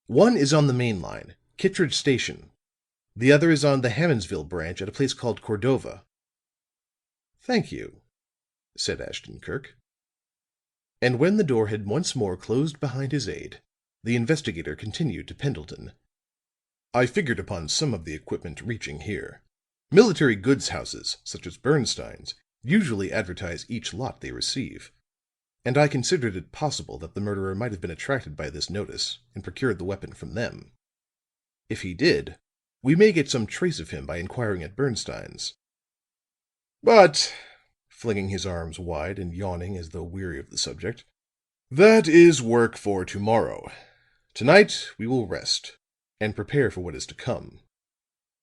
"One is on the main line, Kittredge Station. The other is on the Hammondsville branch at a place called Cordova." "Thank you," said Ashton Kirk. And when the door had once more closed behind his aide, the investigator continued to Pendleton. "I figured upon some of the equipment reaching here. Military goods houses, such as Bernstein's, usually advertise each lot they receive, and I considered it possible that the murderer might have been attracted by this notice and procured the weapon from them. If he did, we may get some trace of him by inquiring at Bernstein's. But," flinging his arms wide and yawning as though weary of the subject, "that is work for tomorrow. Tonight we will rest and prepare for what is to come.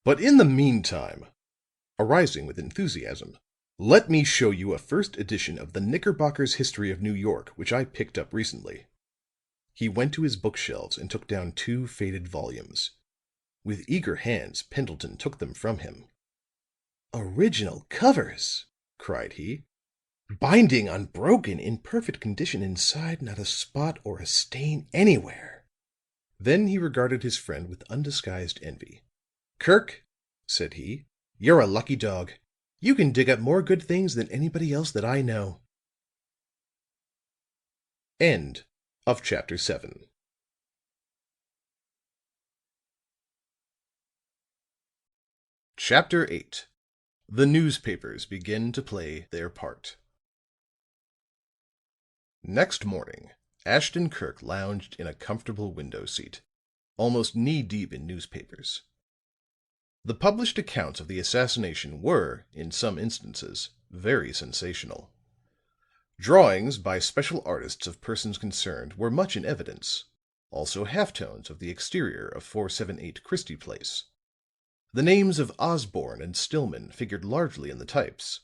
But in the meantime," arising with enthusiasm, "let me show you a first edition of the Knickerbocker's History of New York, which I picked up recently." He went to his bookshelves and took down 2 faded volumes. With eager hands Pendleton took them from him. "Original covers!" cried he. "Binding unbroken, in perfect condition inside, not a spot or a stain anywhere." Then he regarded his friend with undisguised envy. "Kirk," said he, "you're a lucky dog. You can dig up more good things than anybody else that I know." End of chapter 7. Chapter 8. The newspapers begin to play their part. Next morning, Ashton Kirk lounged in a comfortable window seat, almost knee-deep in newspapers. The published accounts of the assassination were, in some instances, very sensational. Drawings by special artists of persons concerned were much in evidence, also half-tones of the exterior of 478 Christie Place. The names of Osborne and Stillman figured largely in the types.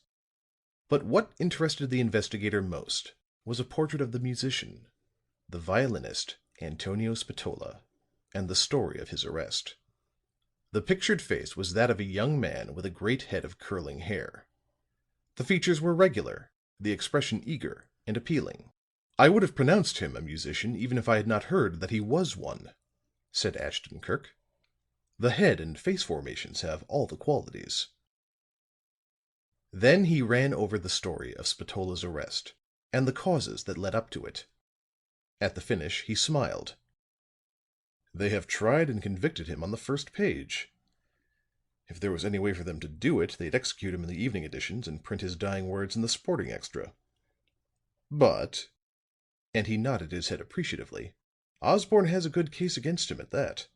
But what interested the investigator most was a portrait of the musician, the violinist Antonio Spatola, and the story of his arrest. The pictured face was that of a young man with a great head of curling hair. The features were regular, the expression eager and appealing. "I would have pronounced him a musician even if I had not heard that he was one," said Ashton Kirk. "The head and face formations have all the qualities." Then he ran over the story of Spatola's arrest and the causes that led up to it. At the finish he smiled. "They have tried and convicted him on the first page. If there was any way for them to do it, they'd execute him in the evening editions and print his dying words in the sporting extra. But," and he nodded his head appreciatively, "Osborne has a good case against him at that."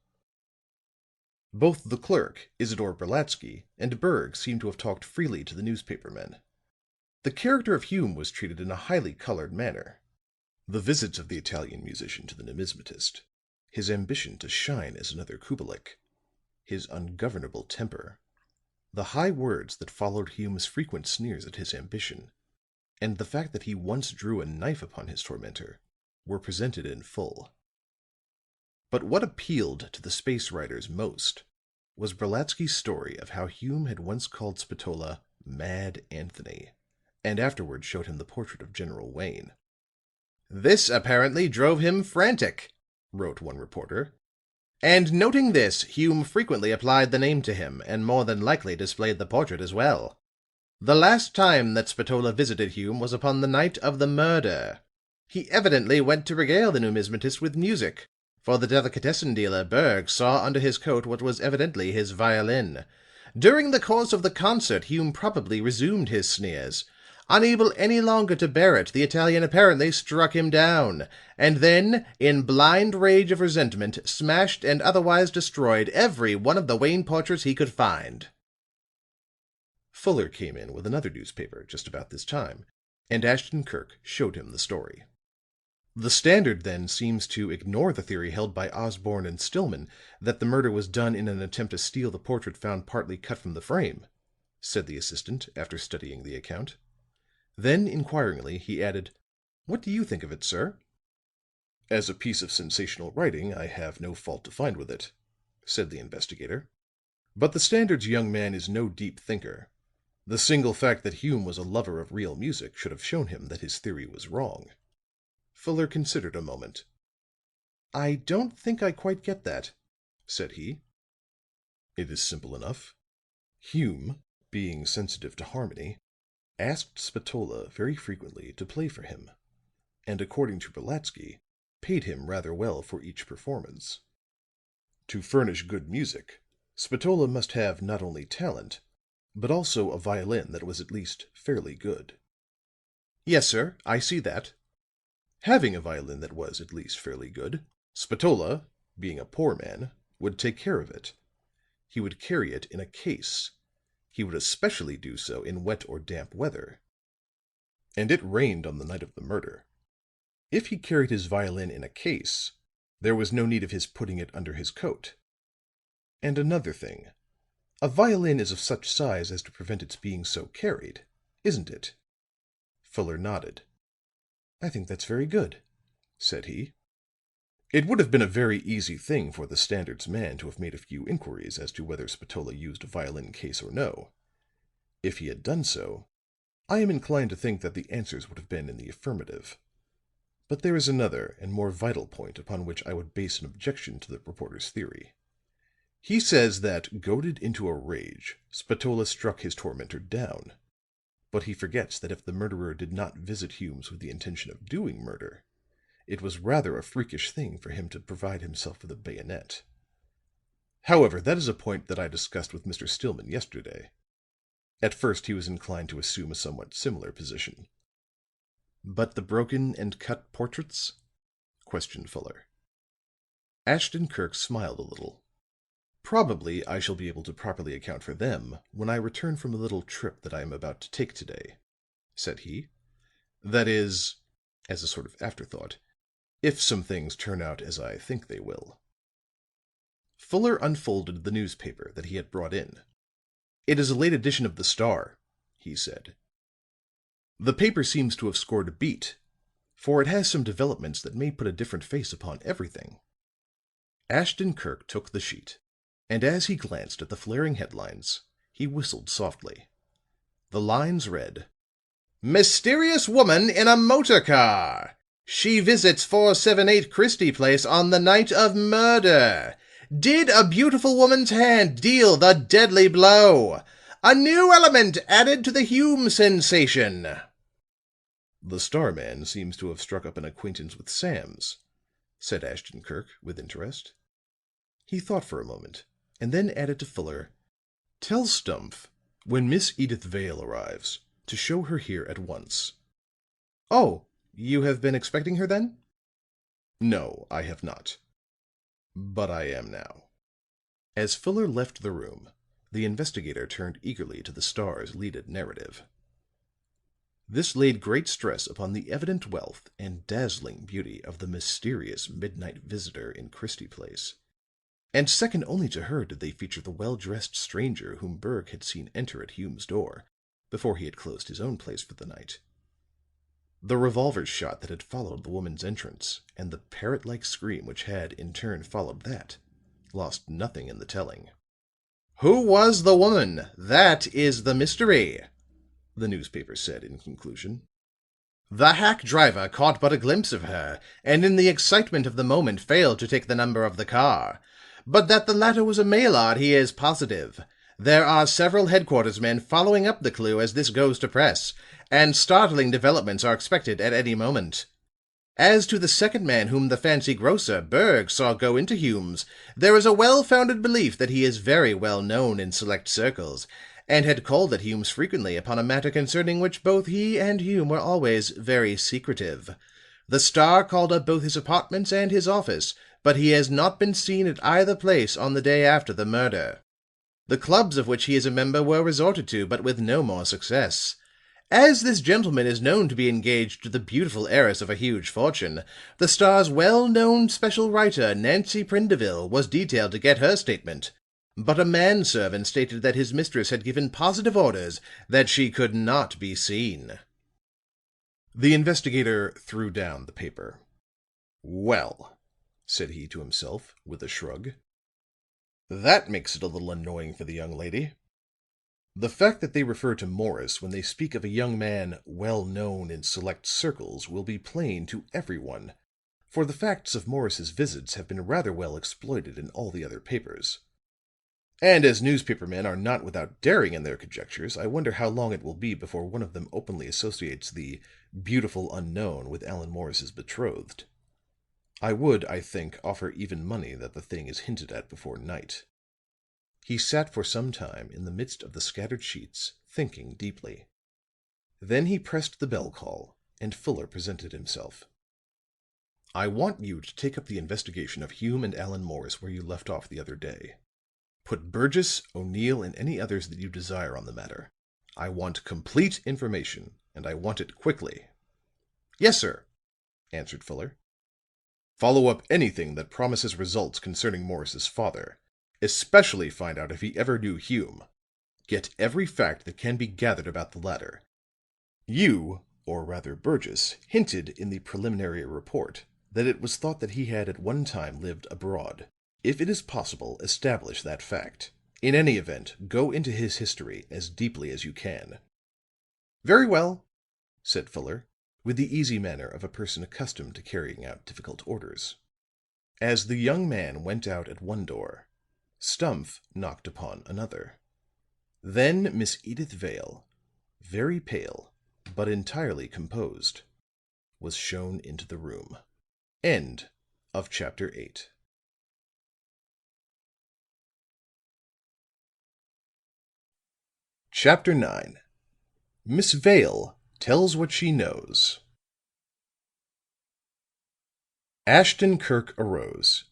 Both the clerk, Isidore Brolatsky, and Berg seemed to have talked freely to the newspaper men. The character of Hume was treated in a highly colored manner. The visits of the Italian musician to the numismatist, his ambition to shine as another Kubelik, his ungovernable temper, the high words that followed Hume's frequent sneers at his ambition, and the fact that he once drew a knife upon his tormentor, were presented in full. But what appealed to the space writers most was Brolatsky's story of how Hume had once called Spatola Mad Anthony, and afterward showed him the portrait of General Wayne. "This apparently drove him frantic," wrote one reporter. "And noting this, Hume frequently applied the name to him, and more than likely displayed the portrait as well. The last time that Spatola visited Hume was upon the night of the murder. He evidently went to regale the numismatist with music, for the delicatessen dealer, Berg, saw under his coat what was evidently his violin. During the course of the concert, Hume probably resumed his sneers. Unable any longer to bear it, the Italian apparently struck him down, and then, in blind rage of resentment, smashed and otherwise destroyed every one of the Wayne portraits he could find." Fuller came in with another newspaper just about this time, and Ashton Kirk showed him the story. "The Standard, then, seems to ignore the theory held by Osborne and Stillman that the murder was done in an attempt to steal the portrait found partly cut from the frame," said the assistant, after studying the account. Then, inquiringly, he added, "What do you think of it, sir?" "As a piece of sensational writing, I have no fault to find with it," said the investigator. "But the Standard's young man is no deep thinker. The single fact that Hume was a lover of real music should have shown him that his theory was wrong." Fuller considered a moment. "I don't think I quite get that," said he. "It is simple enough. Hume, being sensitive to harmony, asked Spatola very frequently to play for him, and according to Brolatsky, paid him rather well for each performance. To furnish good music, Spatola must have not only talent, but also a violin that was at least fairly good." "Yes, sir, I see that." "Having a violin that was at least fairly good, Spatola, being a poor man, would take care of it. He would carry it in a case. He would especially do so in wet or damp weather. And it rained on the night of the murder. If he carried his violin in a case, there was no need of his putting it under his coat. And another thing, a violin is of such size as to prevent its being so carried, isn't it?" Fuller nodded. "I think that's very good," said he. "It would have been a very easy thing for the Standard's man to have made a few inquiries as to whether Spatola used a violin case or no. If he had done so, I am inclined to think that the answers would have been in the affirmative. But there is another and more vital point upon which I would base an objection to the reporter's theory. He says that, goaded into a rage, Spatola struck his tormentor down. But he forgets that if the murderer did not visit Hume's with the intention of doing murder, it was rather a freakish thing for him to provide himself with a bayonet. However, that is a point that I discussed with Mr. Stillman yesterday. At first he was inclined to assume a somewhat similar position. "But the broken and cut portraits?" questioned Fuller. Ashton Kirk smiled a little. "Probably I shall be able to properly account for them when I return from a little trip that I am about to take today," said he. "That is," as a sort of afterthought, "if some things turn out as I think they will." Fuller unfolded the newspaper that he had brought in. "It is a late edition of the Star," he said. "The paper seems to have scored a beat, for it has some developments that may put a different face upon everything." Ashton Kirk took the sheet, and as he glanced at the flaring headlines, he whistled softly. The lines read: "Mysterious woman in a motor car. She visits 478 Christie Place on the night of murder. Did a beautiful woman's hand deal the deadly blow? A new element added to the Hume sensation." "The Star man seems to have struck up an acquaintance with Sam's," said Ashton Kirk with interest. He thought for a moment, and then added to Fuller, "Tell Stumph, when Miss Edyth Vale arrives, to show her here at once." "Oh, you have been expecting her, then?" "No, I have not. But I am now." As Fuller left the room, the investigator turned eagerly to the Star's leaded narrative. This laid great stress upon the evident wealth and dazzling beauty of the mysterious midnight visitor in Christie Place. And second only to her did they feature the well-dressed stranger whom Berg had seen enter at Hume's door before he had closed his own place for the night. The revolver shot that had followed the woman's entrance, and the parrot-like scream which had, in turn, followed that, lost nothing in the telling. "Who was the woman? That is the mystery," the newspaper said in conclusion. "The hack driver caught but a glimpse of her, and in the excitement of the moment failed to take the number of the car. But that the latter was a Maillard he is positive. There are several headquarters men following up the clue as this goes to press, and startling developments are expected at any moment. As to the second man whom the fancy grocer, Berg, saw go into Hume's, there is a well-founded belief that he is very well known in select circles, and had called at Hume's frequently upon a matter concerning which both he and Hume were always very secretive. The Star called up both his apartments and his office, but he has not been seen at either place on the day after the murder. The clubs of which he is a member were resorted to, but with no more success. As this gentleman is known to be engaged to the beautiful heiress of a huge fortune, the Star's well-known special writer, Nancy Prindeville, was detailed to get her statement. But a manservant stated that his mistress had given positive orders that she could not be seen." The investigator threw down the paper. "Well," said he to himself, with a shrug, "that makes it a little annoying for the young lady. The fact that they refer to Morris when they speak of a young man well known in select circles will be plain to everyone, for the facts of Morris's visits have been rather well exploited in all the other papers. And as newspaper men are not without daring in their conjectures, I wonder how long it will be before one of them openly associates the beautiful unknown with Allan Morris's betrothed. I would, I think, offer even money that the thing is hinted at before night." He sat for some time in the midst of the scattered sheets, thinking deeply. Then he pressed the bell call, and Fuller presented himself. "I want you to take up the investigation of Hume and Allan Morris where you left off the other day. Put Burgess, O'Neill, and any others that you desire on the matter. I want complete information, and I want it quickly." "Yes, sir," answered Fuller. "Follow up anything that promises results concerning Morris's father. Especially find out if he ever knew Hume. Get every fact that can be gathered about the latter. You, or rather Burgess, hinted in the preliminary report that it was thought that he had at one time lived abroad. If it is possible, establish that fact. In any event, go into his history as deeply as you can." "Very well," said Fuller, with the easy manner of a person accustomed to carrying out difficult orders. As the young man went out at one door, Stumph knocked upon another. Then Miss Edyth Vale, very pale but entirely composed, was shown into the room. End of chapter 8. Chapter 9. Miss Vale tells what she knows. Ashton Kirk arose,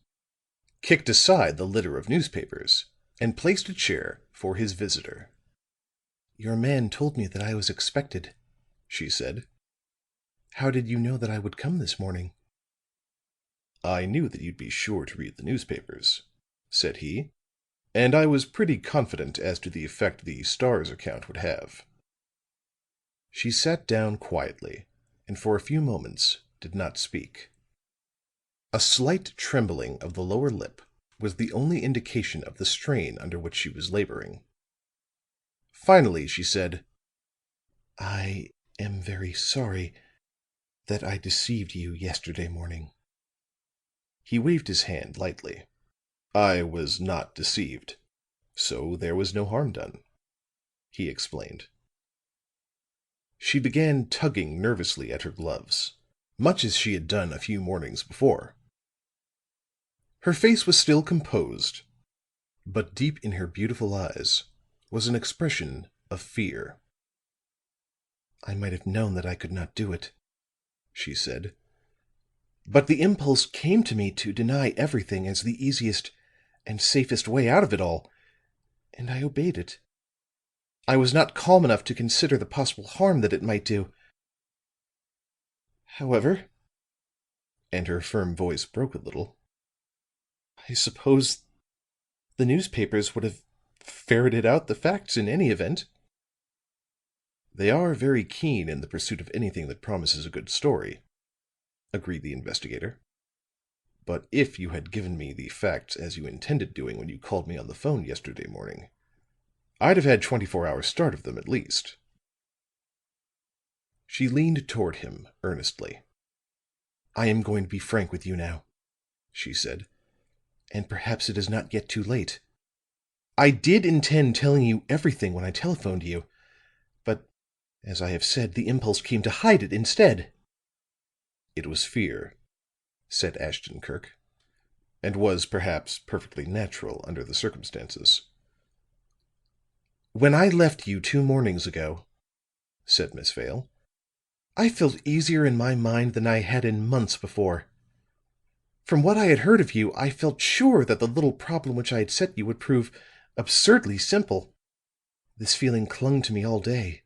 kicked aside the litter of newspapers, and placed a chair for his visitor. "Your man told me that I was expected," she said. "How did you know that I would come this morning?" "I knew that you'd be sure to read the newspapers," said he, "and I was pretty confident as to the effect the Star's account would have." She sat down quietly, and for a few moments did not speak. A slight trembling of the lower lip was the only indication of the strain under which she was laboring. Finally she said, "I am very sorry that I deceived you yesterday morning." He waved his hand lightly. "I was not deceived, so there was no harm done," he explained. She began tugging nervously at her gloves, much as she had done a few mornings before. Her face was still composed, but deep in her beautiful eyes was an expression of fear. "I might have known that I could not do it," she said. "But the impulse came to me to deny everything as the easiest and safest way out of it all, and I obeyed it. I was not calm enough to consider the possible harm that it might do. However," and her firm voice broke a little, "I suppose the newspapers would have ferreted out the facts in any event." "They are very keen in the pursuit of anything that promises a good story," agreed the investigator. "But if you had given me the facts as you intended doing when you called me on the phone yesterday morning, I'd have had 24 hours start of them at least." She leaned toward him earnestly. "I am going to be frank with you now," she said. "And perhaps it is not yet too late. I did intend telling you everything when I telephoned you, but as I have said, the impulse came to hide it instead." "It was fear," said Ashton Kirk, "and was perhaps perfectly natural under the circumstances." "When I left you 2 mornings ago," said Miss Vale, "I felt easier in my mind than I had in months before. From what I had heard of you, I felt sure that the little problem which I had set you would prove absurdly simple. This feeling clung to me all day.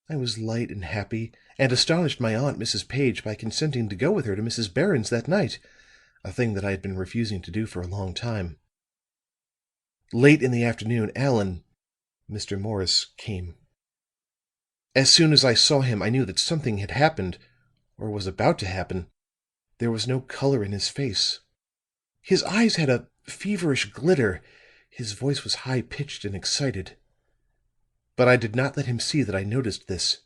I was light and happy, and astonished my aunt, Mrs. Page, by consenting to go with her to Mrs. Barron's that night, a thing that I had been refusing to do for a long time. Late in the afternoon, Allan, Mr. Morris, came. As soon as I saw him, I knew that something had happened, or was about to happen. There was no color in his face. His eyes had a feverish glitter. His voice was high-pitched and excited. But I did not let him see that I noticed this.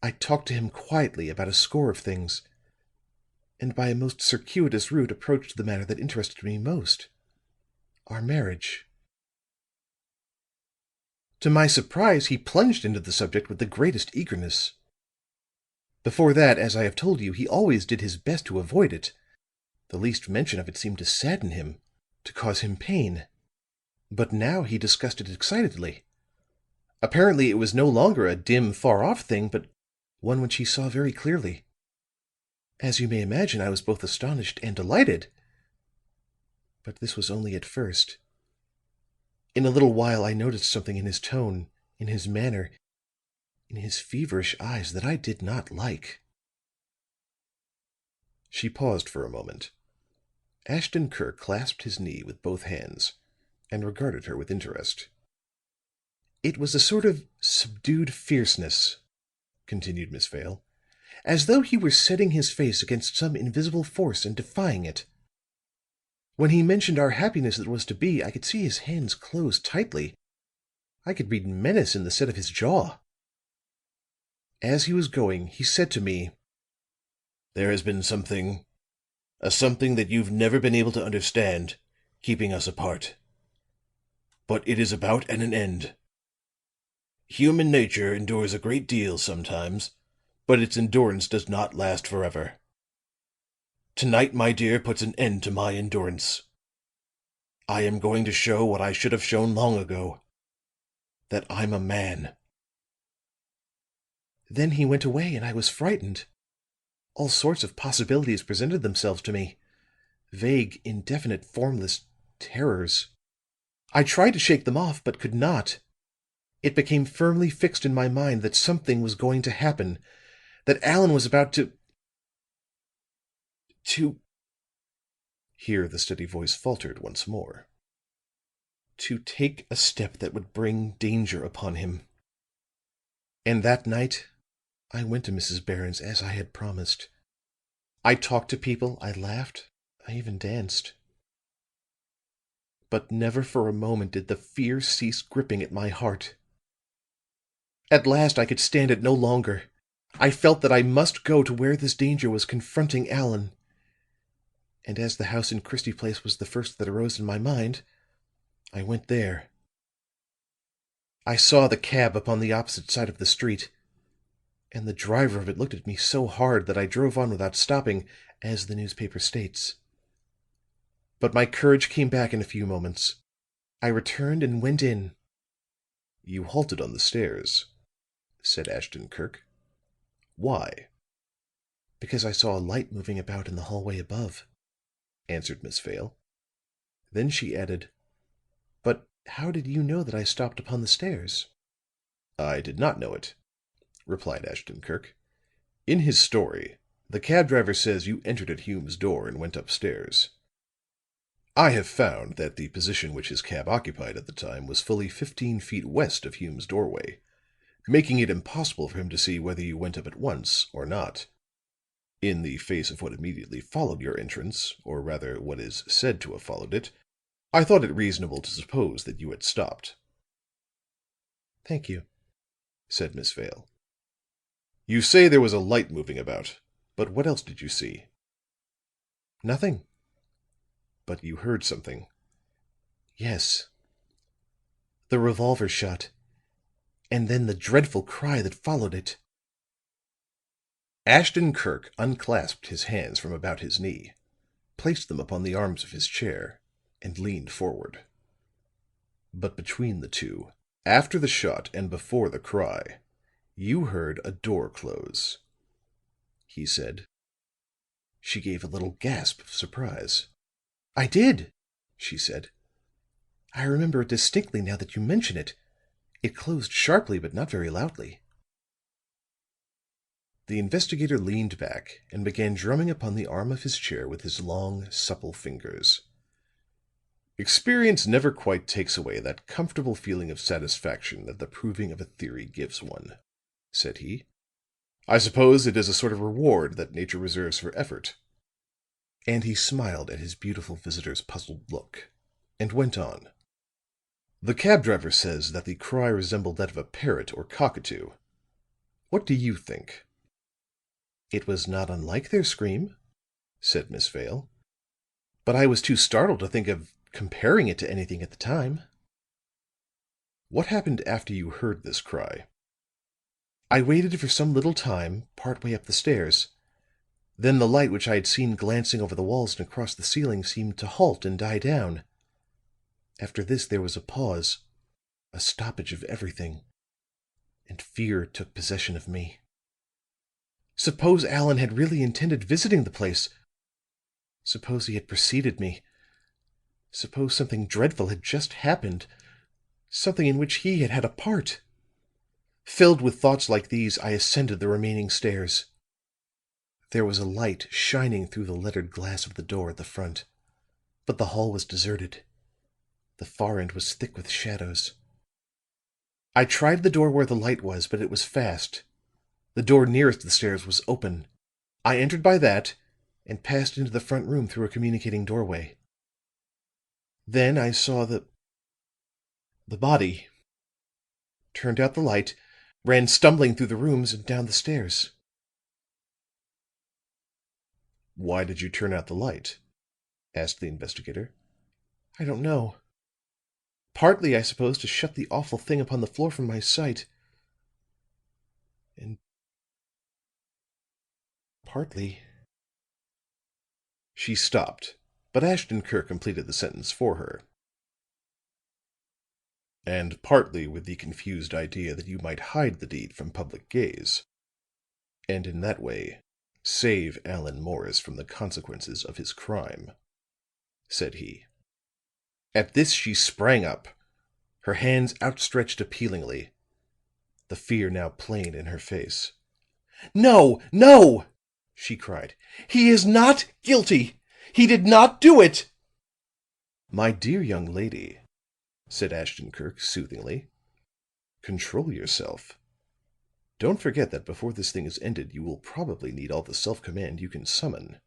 I talked to him quietly about a score of things, and by a most circuitous route approached the matter that interested me most, our marriage. To my surprise, he plunged into the subject with the greatest eagerness. Before that, as I have told you, he always did his best to avoid it. The least mention of it seemed to sadden him, to cause him pain. But now he discussed it excitedly. Apparently it was no longer a dim, far-off thing, but one which he saw very clearly. As you may imagine, I was both astonished and delighted. But this was only at first. In a little while I noticed something in his tone, in his manner, in his feverish eyes that I did not like." She paused for a moment. Ashton Kirk clasped his knee with both hands and regarded her with interest. "It was a sort of subdued fierceness," continued Miss Vale, "as though he were setting his face against some invisible force and defying it. When he mentioned our happiness that was to be, I could see his hands close tightly. I could read menace in the set of his jaw. As he was going, he said to me, "There has been something that you've never been able to understand, keeping us apart. But it is about at an end. Human nature endures a great deal sometimes, but its endurance does not last forever. Tonight, my dear, puts an end to my endurance. I am going to show what I should have shown long ago, that I'm a man." Then he went away, and I was frightened. All sorts of possibilities presented themselves to me. Vague, indefinite, formless terrors. I tried to shake them off, but could not. It became firmly fixed in my mind that something was going to happen, that Allan was about to here the steady voice faltered once more. To take a step that would bring danger upon him. And that night, I went to Mrs. Barron's as I had promised. I talked to people, I laughed, I even danced. But never for a moment did the fear cease gripping at my heart. At last I could stand it no longer. I felt that I must go to where this danger was confronting Allan. And as the house in Christie Place was the first that arose in my mind, I went there. I saw the cab upon the opposite side of the street, and the driver of it looked at me so hard that I drove on without stopping, as the newspaper states. But my courage came back in a few moments. I returned and went in. "You halted on the stairs," said Ashton Kirk. "Why?" "Because I saw a light moving about in the hallway above," answered Miss Vale. Then she added, "But how did you know that I stopped upon the stairs?" "I did not know it," replied Ashton Kirk. "In his story, the cab driver says you entered at Hume's door and went upstairs. I have found that the position which his cab occupied at the time was fully 15 feet west of Hume's doorway, making it impossible for him to see whether you went up at once or not. In the face of what immediately followed your entrance, or rather what is said to have followed it, I thought it reasonable to suppose that you had stopped." "Thank you," said Miss Vale. "You say there was a light moving about, but what else did you see?" "Nothing." "But you heard something?" "Yes. The revolver shot, and then the dreadful cry that followed it." Ashton Kirk unclasped his hands from about his knee, placed them upon the arms of his chair, and leaned forward. "But between the two, after the shot and before the cry, you heard a door close," he said. She gave a little gasp of surprise. "I did," she said. "I remember it distinctly now that you mention it. It closed sharply, but not very loudly." The investigator leaned back and began drumming upon the arm of his chair with his long, supple fingers. "Experience never quite takes away that comfortable feeling of satisfaction that the proving of a theory gives one," said he. "I suppose it is a sort of reward that nature reserves for effort." And he smiled at his beautiful visitor's puzzled look, and went on. "The cab driver says that the cry resembled that of a parrot or cockatoo. What do you think?" "It was not unlike their scream," said Miss Vale. "But I was too startled to think of comparing it to anything at the time." "What happened after you heard this cry?" "I waited for some little time, part way up the stairs. Then the light which I had seen glancing over the walls and across the ceiling seemed to halt and die down. After this there was a pause, a stoppage of everything, and fear took possession of me. Suppose Allan had really intended visiting the place? Suppose he had preceded me? Suppose something dreadful had just happened, something in which he had had a part? Filled with thoughts like these, I ascended the remaining stairs. There was a light shining through the lettered glass of the door at the front, but the hall was deserted. The far end was thick with shadows. I tried the door where the light was, but it was fast. The door nearest the stairs was open. I entered by that, and passed into the front room through a communicating doorway. Then I saw the body, turned out the light, ran stumbling through the rooms and down the stairs." "Why did you turn out the light?" asked the investigator. "I don't know. Partly, I suppose, to shut the awful thing upon the floor from my sight, and partly—" She stopped, but Ashton Kirk completed the sentence for her. "And partly with the confused idea that you might hide the deed from public gaze, and in that way save Allan Morris from the consequences of his crime," said he. At this she sprang up, her hands outstretched appealingly, the fear now plain in her face. "No, no!" she cried. "He is not guilty! He did not do it!" "My dear young lady," said Ashton Kirk soothingly, "control yourself. Don't forget that before this thing is ended you will probably need all the self-command you can summon."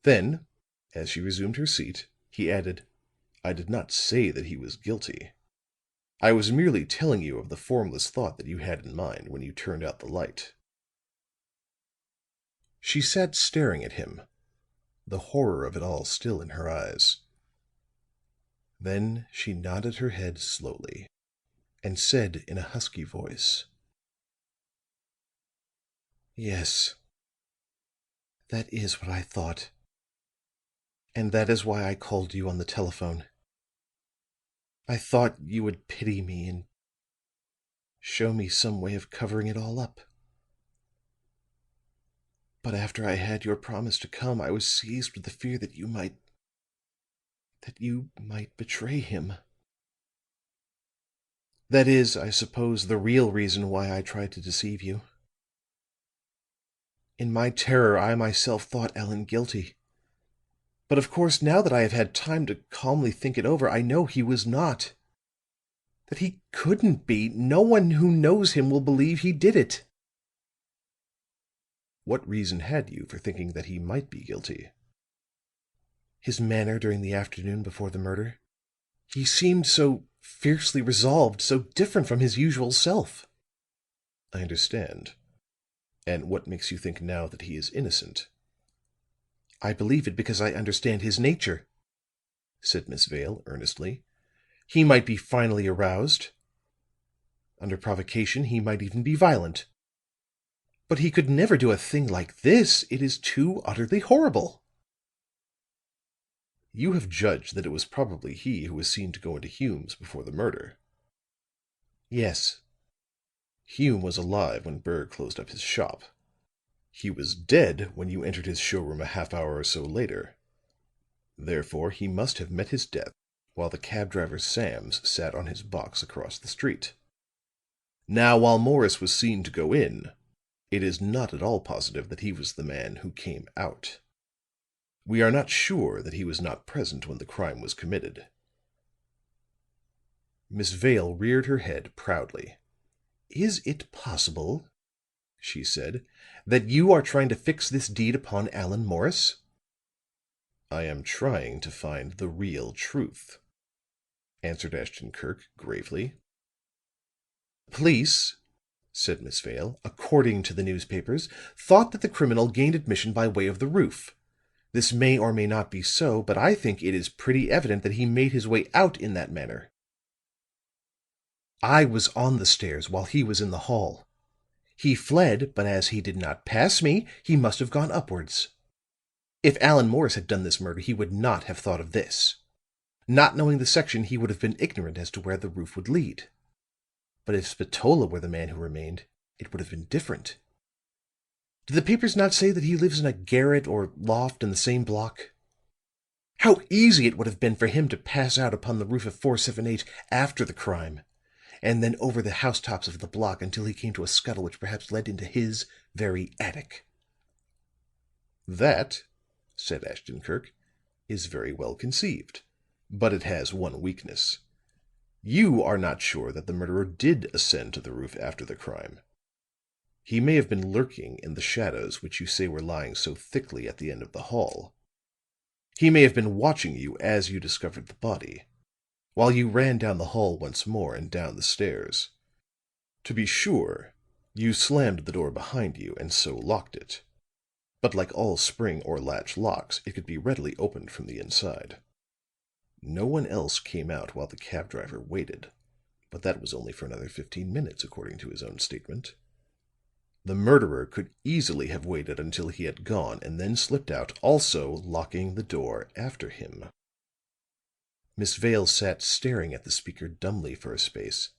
Then, as she resumed her seat, he added, "I did not say that he was guilty. I was merely telling you of the formless thought that you had in mind when you turned out the light." She sat staring at him, the horror of it all still in her eyes. Then she nodded her head slowly and said in a husky voice, "Yes, that is what I thought. And that is why I called you on the telephone. I thought you would pity me and show me some way of covering it all up. But after I had your promise to come, I was seized with the fear that you might betray him. That is, I suppose, the real reason why I tried to deceive you. In my terror, I myself thought Allan guilty. But of course, now that I have had time to calmly think it over, I know he was not. That he couldn't be. No one who knows him will believe he did it." "What reason had you for thinking that he might be guilty?" "His manner during the afternoon before the murder. He seemed so fiercely resolved, so different from his usual self." "I understand. And what makes you think now that he is innocent?" "I believe it because I understand his nature," said Miss Vale, earnestly. "He might be finally aroused. Under provocation, he might even be violent. But he could never do a thing like this. It is too utterly horrible." "You have judged that it was probably he who was seen to go into Hume's before the murder?" "Yes." "Hume was alive when Berg closed up his shop. He was dead when you entered his showroom a half hour or so later. Therefore, he must have met his death while the cab driver Sams sat on his box across the street. Now, while Morris was seen to go in, it is not at all positive that he was the man who came out. We are not sure that he was not present when the crime was committed." Miss Vale reared her head proudly. "Is it possible," she said, "that you are trying to fix this deed upon Allan Morris?" "I am trying to find the real truth," answered Ashton-Kirk gravely. "The police," said Miss Vale, "according to the newspapers, thought that the criminal gained admission by way of the roof. This may or may not be so, but I think it is pretty evident that he made his way out in that manner. I was on the stairs while he was in the hall. He fled, but as he did not pass me, he must have gone upwards. If Allan Morris had done this murder, he would not have thought of this. Not knowing the section, he would have been ignorant as to where the roof would lead. But if Spatola were the man who remained, it would have been different. Do the papers not say that he lives in a garret or loft in the same block? How easy it would have been for him to pass out upon the roof of 478 after the crime, and then over the housetops of the block until he came to a scuttle which perhaps led into his very attic." "That," said Ashton-Kirk, "is very well conceived. But it has one weakness. You are not sure that the murderer did ascend to the roof after the crime. He may have been lurking in the shadows which you say were lying so thickly at the end of the hall. He may have been watching you as you discovered the body, while you ran down the hall once more and down the stairs. To be sure, you slammed the door behind you and so locked it. But like all spring or latch locks, it could be readily opened from the inside. No one else came out while the cab driver waited, but that was only for another 15 minutes, according to his own statement. The murderer could easily have waited until he had gone and then slipped out, also locking the door after him. Miss Vale sat staring at the speaker dumbly for a space.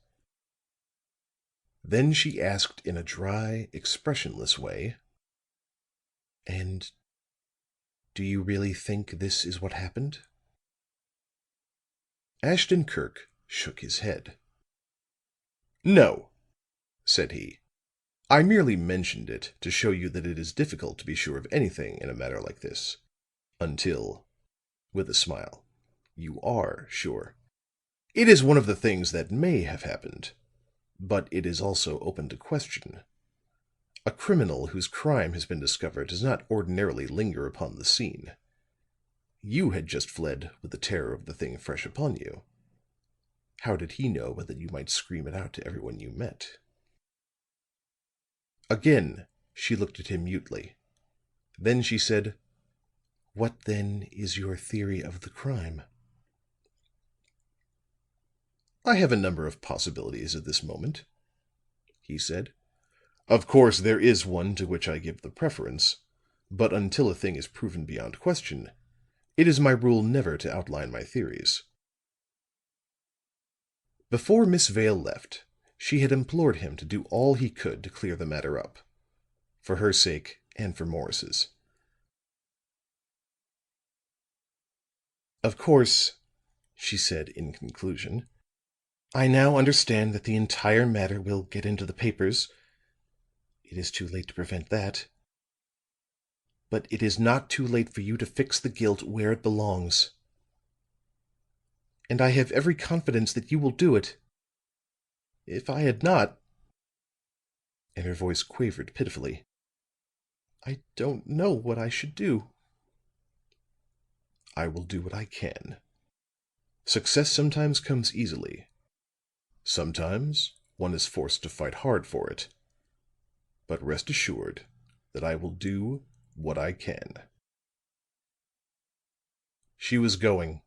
Then she asked in a dry, expressionless way, "And do you really think this is what happened?" Ashton Kirk shook his head. "No," said he. "I merely mentioned it to show you that it is difficult to be sure of anything in a matter like this, until," with a smile, "you are sure. It is one of the things that may have happened, but it is also open to question. A criminal whose crime has been discovered does not ordinarily linger upon the scene. You had just fled with the terror of the thing fresh upon you. How did he know but that you might scream it out to everyone you met?" Again she looked at him mutely. Then she said, "What then is your theory of the crime?" "I have a number of possibilities at this moment," he said. "Of course there is one to which I give the preference, but until a thing is proven beyond question, it is my rule never to outline my theories." Before Miss Vale left, she had implored him to do all he could to clear the matter up, for her sake and for Morris's. "Of course," she said in conclusion, "I now understand that the entire matter will get into the papers. It is too late to prevent that. But it is not too late for you to fix the guilt where it belongs. And I have every confidence that you will do it. If I had not," and her voice quavered pitifully, "I don't know what I should do." "I will do what I can. Success sometimes comes easily. Sometimes one is forced to fight hard for it. But rest assured that I will do what I can." She was going.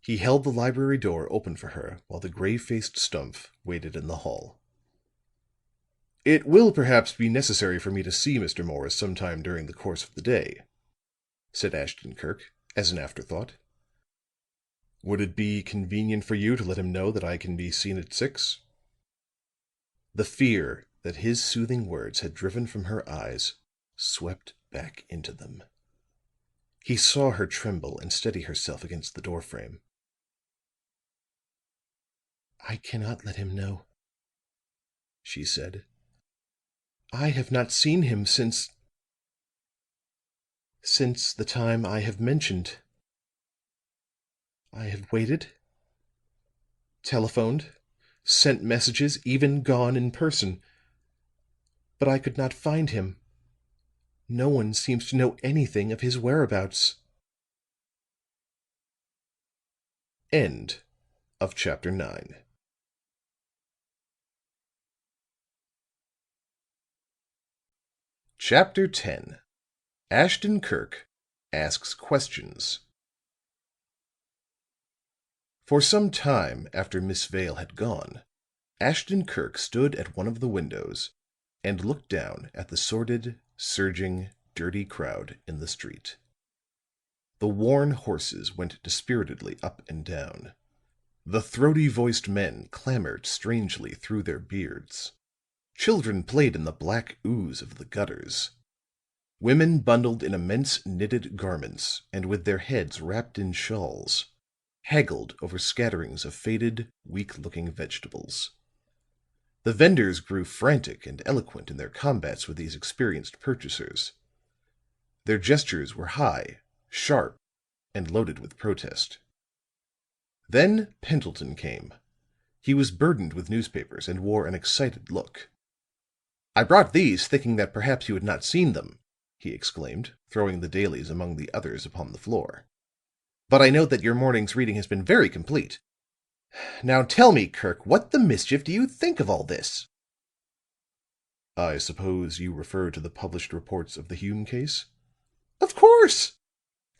He held the library door open for her while the grave-faced Stumph waited in the hall. "It will perhaps be necessary for me to see Mr. Morris sometime during the course of the day," said Ashton Kirk, as an afterthought. "Would it be convenient for you to let him know that I can be seen at 6?" The fear that his soothing words had driven from her eyes swept back into them. He saw her tremble and steady herself against the doorframe. "I cannot let him know," she said. "I have not seen him since the time I have mentioned. I have waited, telephoned, sent messages, even gone in person. But I could not find him. No one seems to know anything of his whereabouts." End of chapter 9. Chapter 10. Ashton Kirk Asks Questions. For some time after Miss Vale had gone, Ashton Kirk stood at one of the windows and looked down at the sordid, surging, dirty crowd in the street. The worn horses went dispiritedly up and down. The throaty-voiced men clamored strangely through their beards. Children played in the black ooze of the gutters. Women bundled in immense knitted garments and with their heads wrapped in shawls, haggled over scatterings of faded, weak-looking vegetables. The vendors grew frantic and eloquent in their combats with these experienced purchasers. Their gestures were high, sharp, and loaded with protest. Then Pendleton came. He was burdened with newspapers and wore an excited look. "I brought these, thinking that perhaps you had not seen them," he exclaimed, throwing the dailies among the others upon the floor. "But I note that your morning's reading has been very complete. Now tell me, Kirk, what the mischief do you think of all this?" "I suppose you refer to the published reports of the Hume case?" "Of course!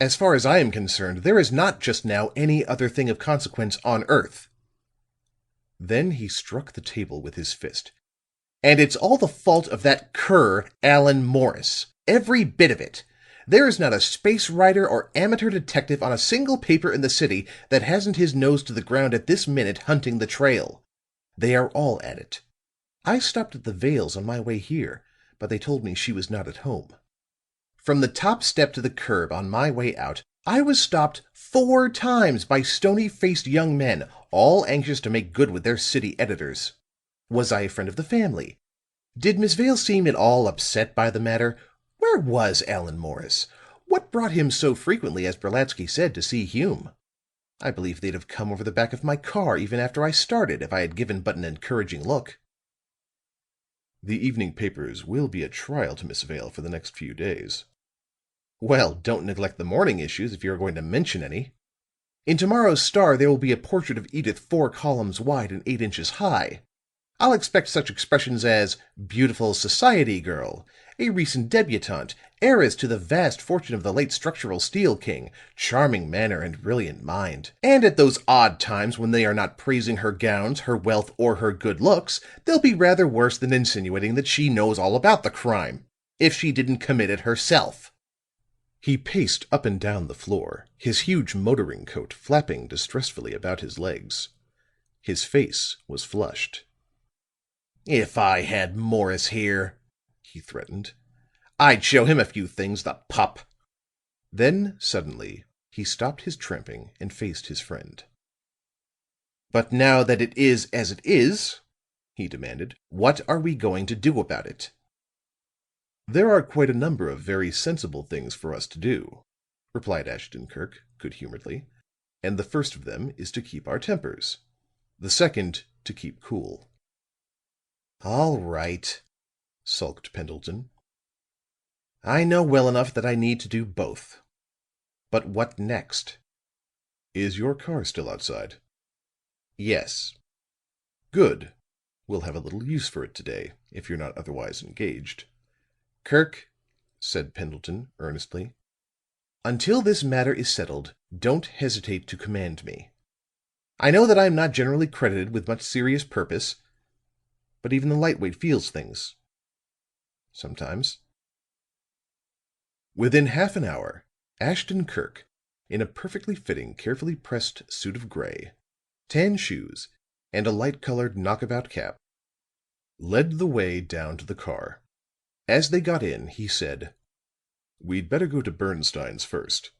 As far as I am concerned, there is not just now any other thing of consequence on earth." Then he struck the table with his fist. "And it's all the fault of that cur, Allan Morris. Every bit of it. There is not a space writer or amateur detective on a single paper in the city that hasn't his nose to the ground at this minute hunting the trail. They are all at it. I stopped at the Vale's on my way here, but they told me she was not at home. From the top step to the curb on my way out, I was stopped 4 times by stony-faced young men, all anxious to make good with their city editors. Was I a friend of the family? Did Miss Vale seem at all upset by the matter? Where was Allan Morris? What brought him so frequently, as Brolatsky said, to see Hume? I believe they'd have come over the back of my car even after I started, if I had given but an encouraging look." "The evening papers will be a trial to Miss Vale for the next few days." "Well, don't neglect the morning issues, if you are going to mention any. In tomorrow's Star there will be a portrait of Edyth 4 columns wide and 8 inches high. I'll expect such expressions as 'beautiful society girl,' 'a recent debutante,' 'heiress to the vast fortune of the late structural steel king,' 'charming manner and brilliant mind.' And at those odd times when they are not praising her gowns, her wealth, or her good looks, they'll be rather worse than insinuating that she knows all about the crime, if she didn't commit it herself." He paced up and down the floor, his huge motoring coat flapping distressfully about his legs. His face was flushed. "If I had Morris here," he threatened, "I'd show him a few things, the pup." Then, suddenly, he stopped his tramping and faced his friend. "But now that it is as it is," he demanded, "what are we going to do about it?" "There are quite a number of very sensible things for us to do," replied Ashton Kirk, good humoredly. "And the first of them is to keep our tempers. The second, to keep cool." "All right," sulked Pendleton. "I know well enough that I need to do both. But what next?" "Is your car still outside?" "Yes." "Good. We'll have a little use for it today, if you're not otherwise engaged." "Kirk," said Pendleton, earnestly, "until this matter is settled, don't hesitate to command me. I know that I am not generally credited with much serious purpose, but even the lightweight feels things sometimes." Within half an hour, Ashton Kirk, in a perfectly fitting, carefully pressed suit of gray, tan shoes, and a light-colored knockabout cap, led the way down to the car. As they got in, he said: "We'd better go to Bernstine's first.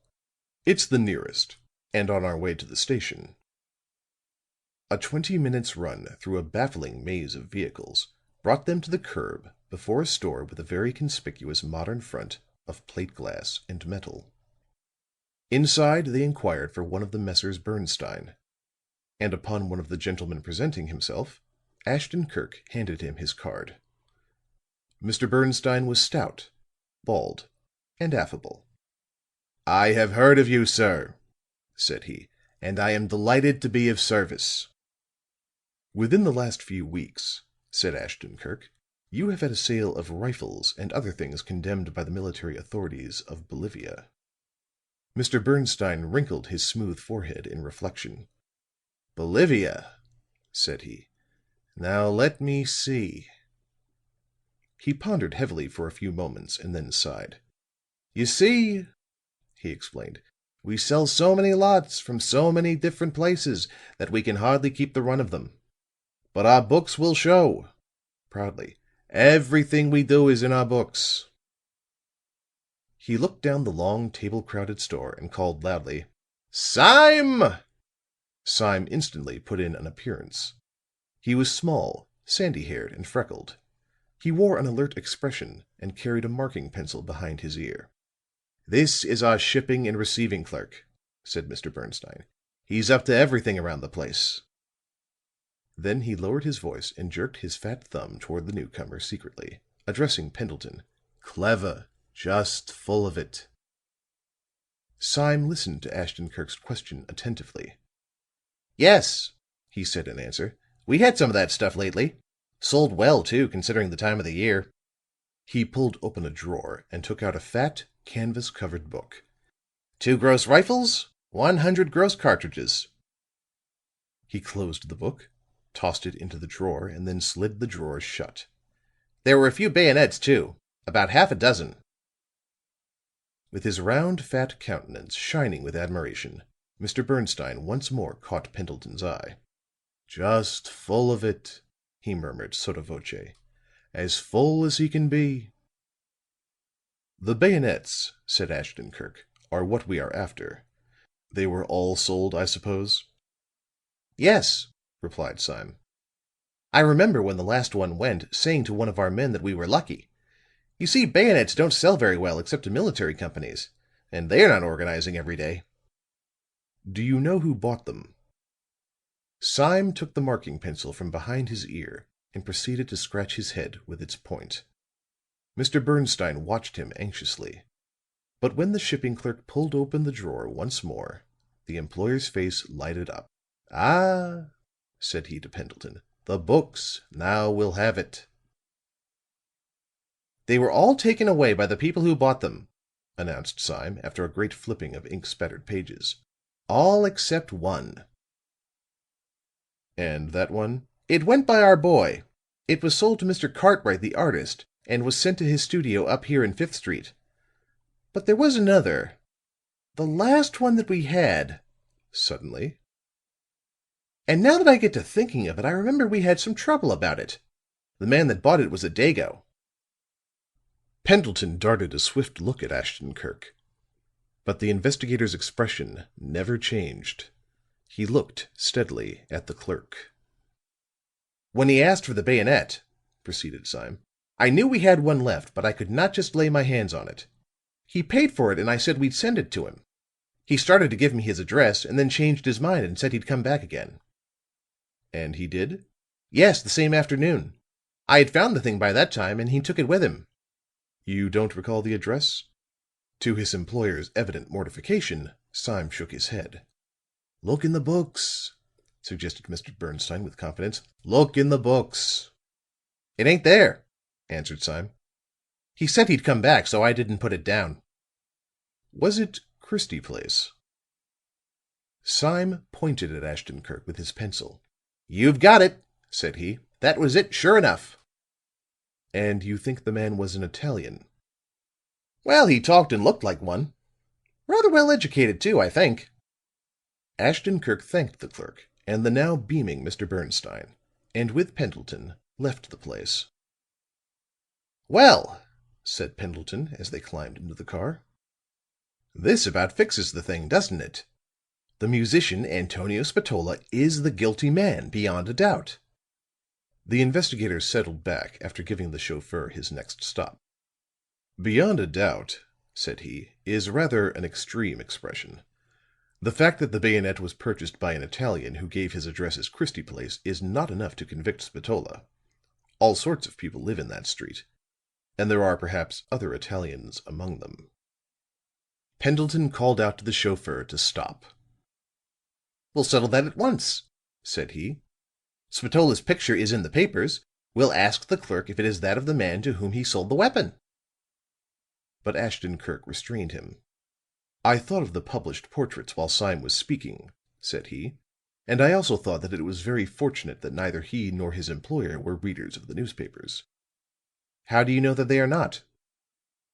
It's the nearest, and on our way to the station." A 20 minutes' run through a baffling maze of vehicles brought them to the curb before a store with a very conspicuous modern front of plate glass and metal. Inside they inquired for one of the Messrs. Bernstine, and upon one of the gentlemen presenting himself, Ashton Kirk handed him his card. Mr. Bernstine was stout, bald, and affable. "I have heard of you, sir," said he, "and I am delighted to be of service." "Within the last few weeks," said Ashton Kirk, "you have had a sale of rifles and other things condemned by the military authorities of Bolivia." Mr. Bernstine wrinkled his smooth forehead in reflection. "Bolivia," said he. "Now let me see." He pondered heavily for a few moments and then sighed. "You see," he explained, "we sell so many lots from so many different places that we can hardly keep the run of them. But our books will show," proudly. "Everything we do is in our books." He looked down the long, table-crowded store and called loudly, "Sime!" Sime instantly put in an appearance. He was small, sandy-haired and freckled. He wore an alert expression and carried a marking pencil behind his ear. "This is our shipping and receiving clerk," said Mr. Bernstine. "He's up to everything around the place." Then he lowered his voice and jerked his fat thumb toward the newcomer secretly, addressing Pendleton. "Clever, just full of it." Sime listened to Ashton Kirk's question attentively. "Yes," he said in answer. "We had some of that stuff lately. Sold well, too, considering the time of the year." He pulled open a drawer and took out a fat, canvas-covered book. "2 gross rifles, 100 gross cartridges." He closed the book, tossed it into the drawer, and then slid the drawer shut. "There were a few bayonets, too. About half a dozen." With his round, fat countenance shining with admiration, Mr. Bernstine once more caught Pendleton's eye. "Just full of it," he murmured sotto voce. "As full as he can be." "The bayonets," said Ashton-Kirk, "are what we are after. They were all sold, I suppose?" "Yes," replied Sime. "I remember when the last one went, saying to one of our men that we were lucky. You see, bayonets don't sell very well except to military companies, and they're not organizing every day." "Do you know who bought them?" Sime took the marking pencil from behind his ear and proceeded to scratch his head with its point. Mr. Bernstine watched him anxiously. But when the shipping clerk pulled open the drawer once more, the employer's face lighted up. "Ah," said he to Pendleton, "the books. Now we'll have it." "They were all taken away by the people who bought them," announced Sime, after a great flipping of ink-spattered pages. "All except one." "And that one?" "It went by our boy. It was sold to Mr. Cartwright, the artist, and was sent to his studio up here in Fifth Street. But there was another. The last one that we had," suddenly. "And now that I get to thinking of it, I remember we had some trouble about it. The man that bought it was a Dago." Pendleton darted a swift look at Ashton-Kirk. But the investigator's expression never changed. He looked steadily at the clerk. "When he asked for the bayonet," proceeded Sime, "I knew we had one left, but I could not just lay my hands on it. He paid for it, and I said we'd send it to him. He started to give me his address, and then changed his mind and said he'd come back again." "And he did?" "Yes, the same afternoon. I had found the thing by that time, and he took it with him." "You don't recall the address?" To his employer's evident mortification, Sime shook his head. "Look in the books," suggested Mr. Bernstine with confidence. "Look in the books." "It ain't there," answered Sime. "He said he'd come back, so I didn't put it down." "Was it Christie Place?" Sime pointed at Ashton-Kirk with his pencil. "You've got it," said he. "That was it, sure enough." "And you think the man was an Italian?" "Well, he talked and looked like one. Rather well educated, too, I think." Ashton-Kirk thanked the clerk and the now beaming Mr. Bernstine, and with Pendleton left the place. "Well," said Pendleton as they climbed into the car, "this about fixes the thing, doesn't it? The musician, Antonio Spatola, is the guilty man, beyond a doubt." The investigator settled back after giving the chauffeur his next stop. "Beyond a doubt," said he, "is rather an extreme expression. The fact that the bayonet was purchased by an Italian who gave his address as Christie Place is not enough to convict Spatola. All sorts of people live in that street, and there are perhaps other Italians among them." Pendleton called out to the chauffeur to stop. "We'll settle that at once," said he. "Spatola's picture is in the papers. We'll ask the clerk if it is that of the man to whom he sold the weapon." But Ashton-Kirk restrained him. "I thought of the published portraits while Sime was speaking," said he, "and I also thought that it was very fortunate that neither he nor his employer were readers of the newspapers." "How do you know that they are not?"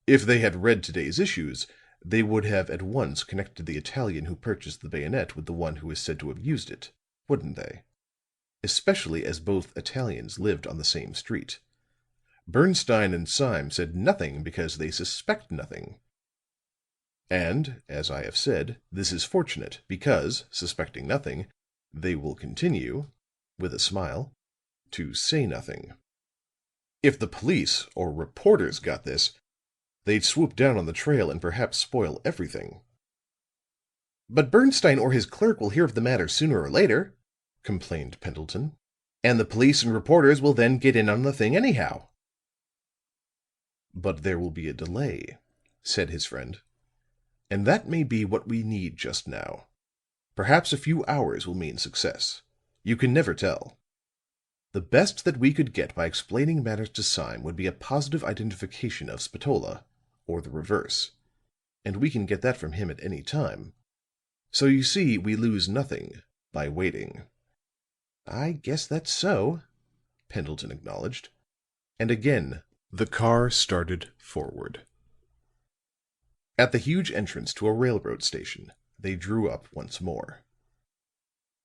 "If they had read today's issues, they would have at once connected the Italian who purchased the bayonet with the one who is said to have used it, wouldn't they? Especially as both Italians lived on the same street. Bernstine and Sime said nothing because they suspect nothing. And, as I have said, this is fortunate because, suspecting nothing, they will continue," with a smile, "to say nothing. If the police or reporters got this, they'd swoop down on the trail and perhaps spoil everything." "But Bernstine or his clerk will hear of the matter sooner or later," complained Pendleton. "And the police and reporters will then get in on the thing anyhow." "But there will be a delay," said his friend. "And that may be what we need just now. Perhaps a few hours will mean success. You can never tell. The best that we could get by explaining matters to Sime would be a positive identification of Spatola, or the reverse. And we can get that from him at any time. So you see, we lose nothing by waiting." "I guess that's so," Pendleton acknowledged. And again the car started forward. At the huge entrance to a railroad station, they drew up once more.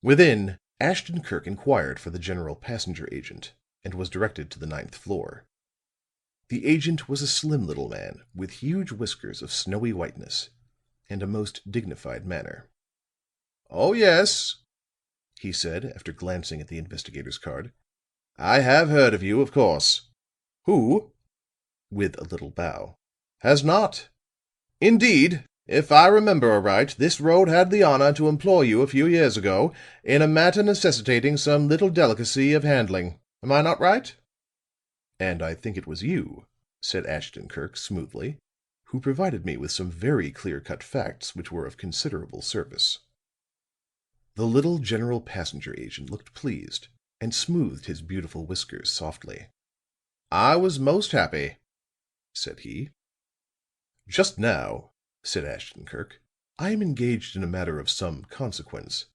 Within, Ashton Kirk inquired for the general passenger agent and was directed to the 9th floor. The agent was a slim little man with huge whiskers of snowy whiteness and a most dignified manner. "Oh, yes," he said, after glancing at the investigator's card. "I have heard of you, of course. Who," with a little bow, "has not? Indeed, if I remember aright, this road had the honor to employ you a few years ago in a matter necessitating some little delicacy of handling. Am I not right?" "And I think it was you," said Ashton Kirk smoothly, "who provided me with some very clear-cut facts which were of considerable service." The little general passenger agent looked pleased and smoothed his beautiful whiskers softly. "I was most happy," said he. "Just now," said Ashton Kirk, "I am engaged in a matter of some consequence,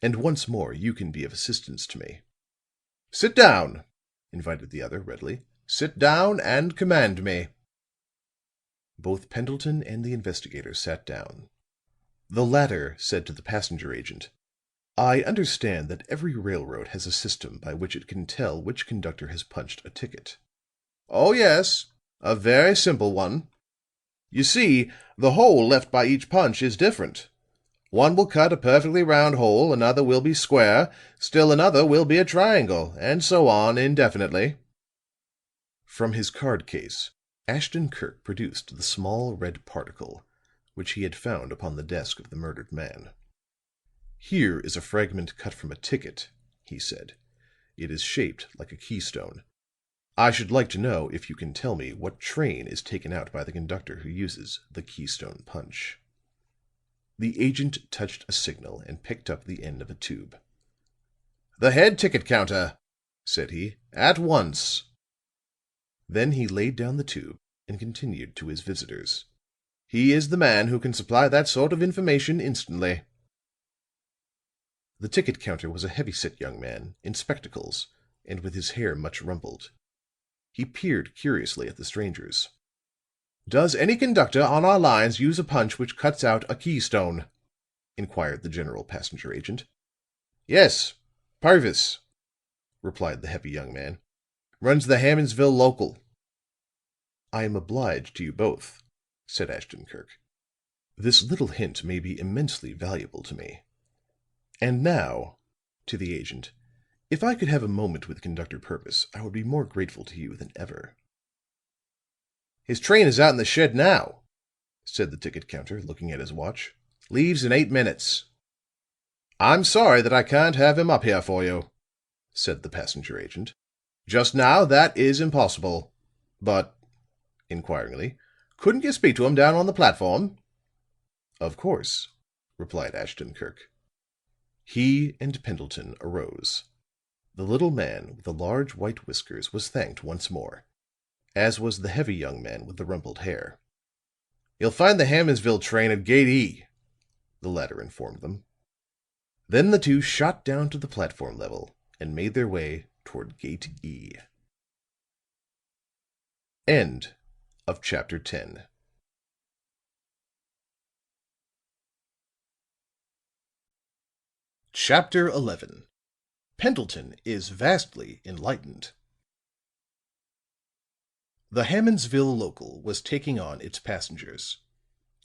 and once more you can be of assistance to me." "Sit down," invited the other readily. "Sit down and command me." Both Pendleton and the investigator sat down. The latter said to the passenger agent, "I understand that every railroad has a system by which it can tell which conductor has punched a ticket." "Oh, yes, a very simple one. You see, the hole left by each punch is different. One will cut a perfectly round hole, another will be square, still another will be a triangle, and so on indefinitely." From his card case, Ashton Kirk produced the small red particle which he had found upon the desk of the murdered man. "Here is a fragment cut from a ticket," he said. "It is shaped like a keystone. I should like to know if you can tell me what train is taken out by the conductor who uses the keystone punch." The agent touched a signal and picked up the end of a tube. "The head ticket counter," said he. "At once." Then he laid down the tube and continued to his visitors. "He is the man who can supply that sort of information instantly." The ticket counter was a heavy-set young man in spectacles and with his hair much rumpled. He peered curiously at the strangers. "Does any conductor on our lines use a punch which cuts out a keystone?" inquired the general passenger agent. "Yes, Purvis," replied the heavy young man. "Runs the Hammondsville local." "I am obliged to you both," said Ashton Kirk. "This little hint may be immensely valuable to me. And now," to the agent, "if I could have a moment with Conductor Purvis, I would be more grateful to you than ever." "His train is out in the shed now," said the ticket counter, looking at his watch. "Leaves in 8 minutes." "I'm sorry that I can't have him up here for you," said the passenger agent. "Just now that is impossible. But," inquiringly, "couldn't you speak to him down on the platform?" "Of course," replied Ashton Kirk. He and Pendleton arose. The little man with the large white whiskers was thanked once more, as was the heavy young man with the rumpled hair. "You'll find the Hammondsville train at Gate E," the latter informed them. Then the two shot down to the platform level and made their way toward Gate E. End of chapter 10. Chapter 11. Pendleton is vastly enlightened. The Hammondsville local was taking on its passengers.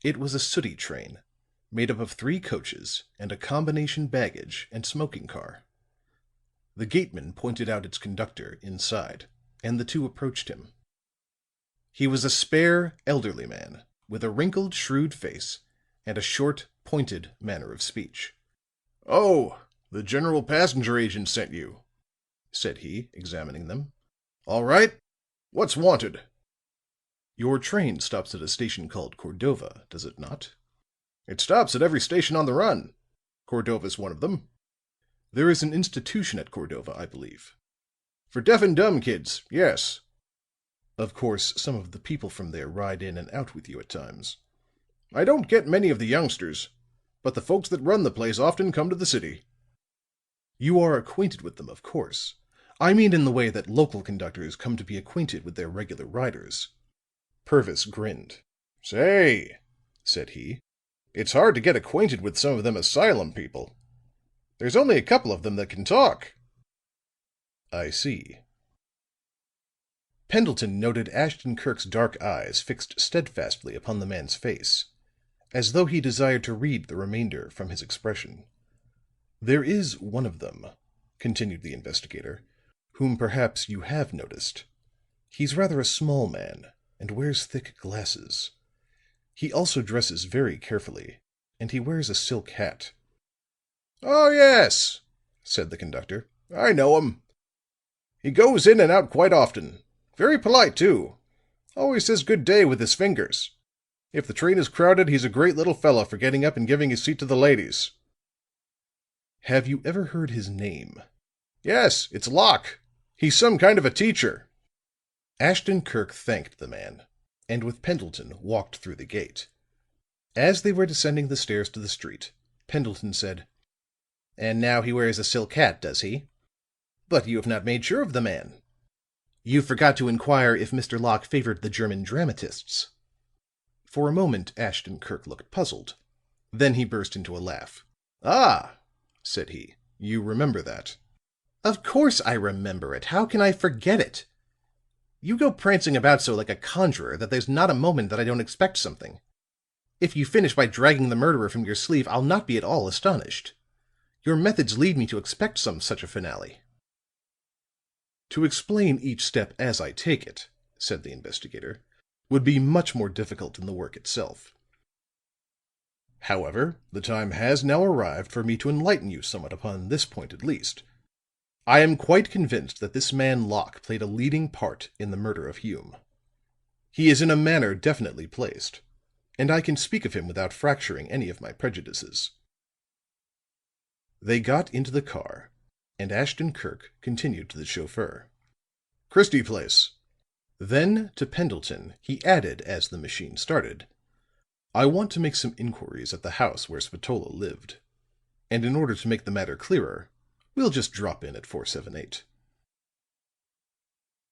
It was a sooty train, made up of 3 coaches and a combination baggage and smoking car. The gateman pointed out its conductor inside, and the two approached him. He was a spare, elderly man with a wrinkled, shrewd face and a short, pointed manner of speech. "Oh, the general passenger agent sent you," said he, examining them. "All right. What's wanted?" "Your train stops at a station called Cordova, does it not?" "It stops at every station on the run. Cordova's one of them." There is an institution at Cordova, I believe." "For deaf and dumb kids, yes." "Of course, some of the people from there ride in and out with you at times." "I don't get many of the youngsters, but the folks that run the place often come to the city." "You are acquainted with them, of course. I mean in the way that local conductors come to be acquainted with their regular riders." Purvis grinned. "Say," said he, "it's hard to get acquainted with some of them asylum people. There's only a couple of them that can talk." "I see." Pendleton noted Ashton Kirk's dark eyes fixed steadfastly upon the man's face, as though he desired to read the remainder from his expression. "There is one of them," continued the investigator, "whom perhaps you have noticed. He's rather a small man and wears thick glasses. He also dresses very carefully, and he wears a silk hat." "Oh, yes," said the conductor. "I know him. He goes in and out quite often. Very polite, too. Always says good day with his fingers. If the train is crowded, he's a great little fellow for getting up and giving his seat to the ladies." "Have you ever heard his name?" "Yes, it's Locke. He's some kind of a teacher." Ashton Kirk thanked the man, and with Pendleton walked through the gate. As they were descending the stairs to the street, Pendleton said, "And now he wears a silk hat, does he? But you have not made sure of the man. You forgot to inquire if Mr. Locke favored the German dramatists." For a moment Ashton Kirk looked puzzled. Then he burst into a laugh. "Ah," said he, "you remember that." "Of course I remember it. How can I forget it? You go prancing about so like a conjurer that there's not a moment that I don't expect something. If you finish by dragging the murderer from your sleeve, I'll not be at all astonished. Your methods lead me to expect some such a finale." "To explain each step as I take it," said the investigator, "would be much more difficult than the work itself. However, the time has now arrived for me to enlighten you somewhat upon this point at least. I am quite convinced that this man Locke played a leading part in the murder of Hume. He is in a manner definitely placed, and I can speak of him without fracturing any of my prejudices." They got into the car, and Ashton Kirk continued to the chauffeur. "Christie Place." Then to Pendleton he added as the machine started, "I want to make some inquiries at the house where Spatola lived. And in order to make the matter clearer, we'll just drop in at 478."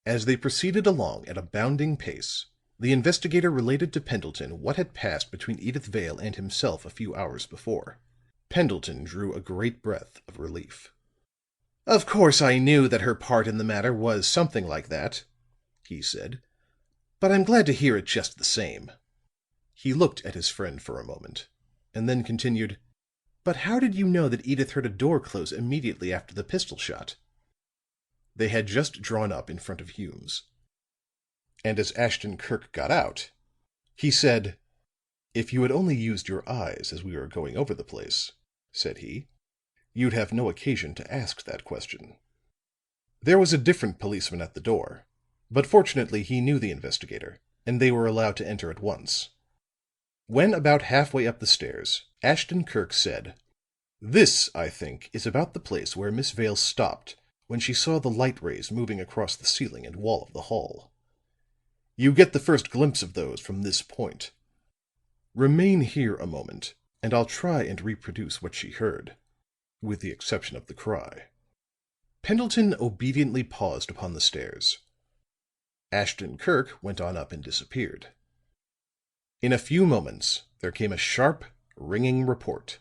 As they proceeded along at a bounding pace, the investigator related to Pendleton what had passed between Edyth Vale and himself a few hours before. Pendleton drew a great breath of relief. "Of course I knew that her part in the matter was something like that," he said. "But I'm glad to hear it just the same." He looked at his friend for a moment, and then continued, "But how did you know that Edyth heard a door close immediately after the pistol shot?" They had just drawn up in front of Hume's. And as Ashton Kirk got out, he said, "If you had only used your eyes as we were going over the place," said he, "you'd have no occasion to ask that question." There was a different policeman at the door, but fortunately he knew the investigator, and they were allowed to enter at once. When about halfway up the stairs, Ashton Kirk said, "This, I think, is about the place where Miss Vale stopped when she saw the light rays moving across the ceiling and wall of the hall. You get the first glimpse of those from this point. Remain here a moment, and I'll try and reproduce what she heard, with the exception of the cry." Pendleton obediently paused upon the stairs. Ashton Kirk went on up and disappeared. In a few moments there came a sharp, ringing report,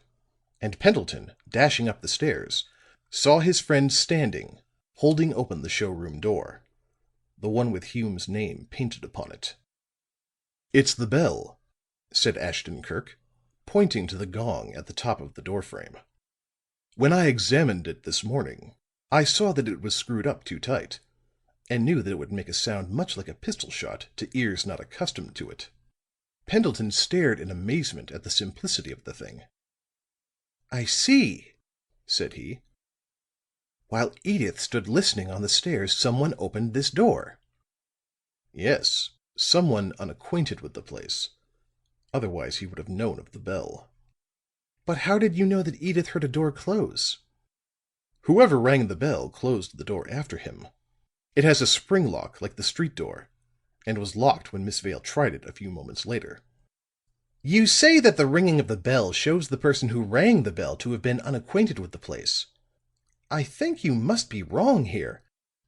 and Pendleton, dashing up the stairs, saw his friend standing, holding open the showroom door, the one with Hume's name painted upon it. "It's the bell," said Ashton Kirk, pointing to the gong at the top of the doorframe. "When I examined it this morning, I saw that it was screwed up too tight, and knew that it would make a sound much like a pistol shot to ears not accustomed to it." Pendleton stared in amazement at the simplicity of the thing. "I see," said he. "While Edyth stood listening on the stairs, someone opened this door." "Yes, someone unacquainted with the place. Otherwise he would have known of the bell." "But how did you know that Edyth heard a door close?" Whoever rang the bell closed the door after him. It has a spring lock like the street door, and was locked when Miss Vale tried it a few moments later. You say that the ringing of the bell shows the person who rang the bell to have been unacquainted with the place. I think you must be wrong here.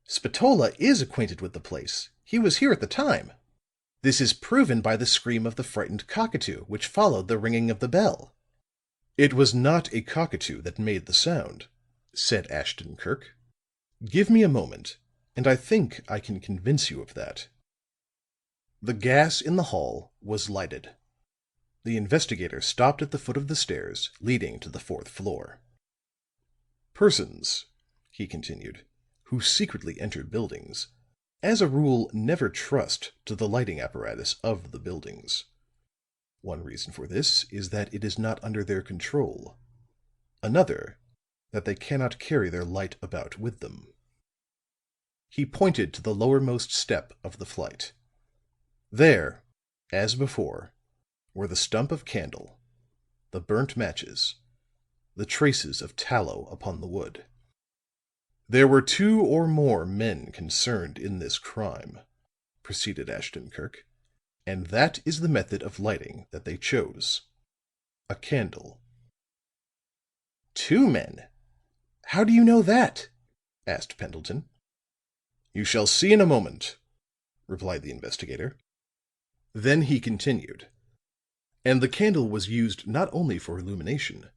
Spatola is acquainted with the place. He was here at the time. This is proven by the scream of the frightened cockatoo, which followed the ringing of the bell." "It was not a cockatoo that made the sound," said Ashton Kirk. "Give me a moment, and I think I can convince you of that." The gas in the hall was lighted. The investigator stopped at the foot of the stairs leading to the fourth floor. "Persons," he continued, "who secretly enter buildings, as a rule never trust to the lighting apparatus of the buildings. One reason for this is that it is not under their control. Another, that they cannot carry their light about with them." He pointed to the lowermost step of the flight. There, as before, were the stump of candle, the burnt matches, the traces of tallow upon the wood. "There were 2 or more men concerned in this crime," proceeded Ashton Kirk, "and that is the method of lighting that they chose. A candle." "2 men? How do you know that?" asked Pendleton. "You shall see in a moment," replied the investigator. Then he continued, "And the candle was used not only for illumination.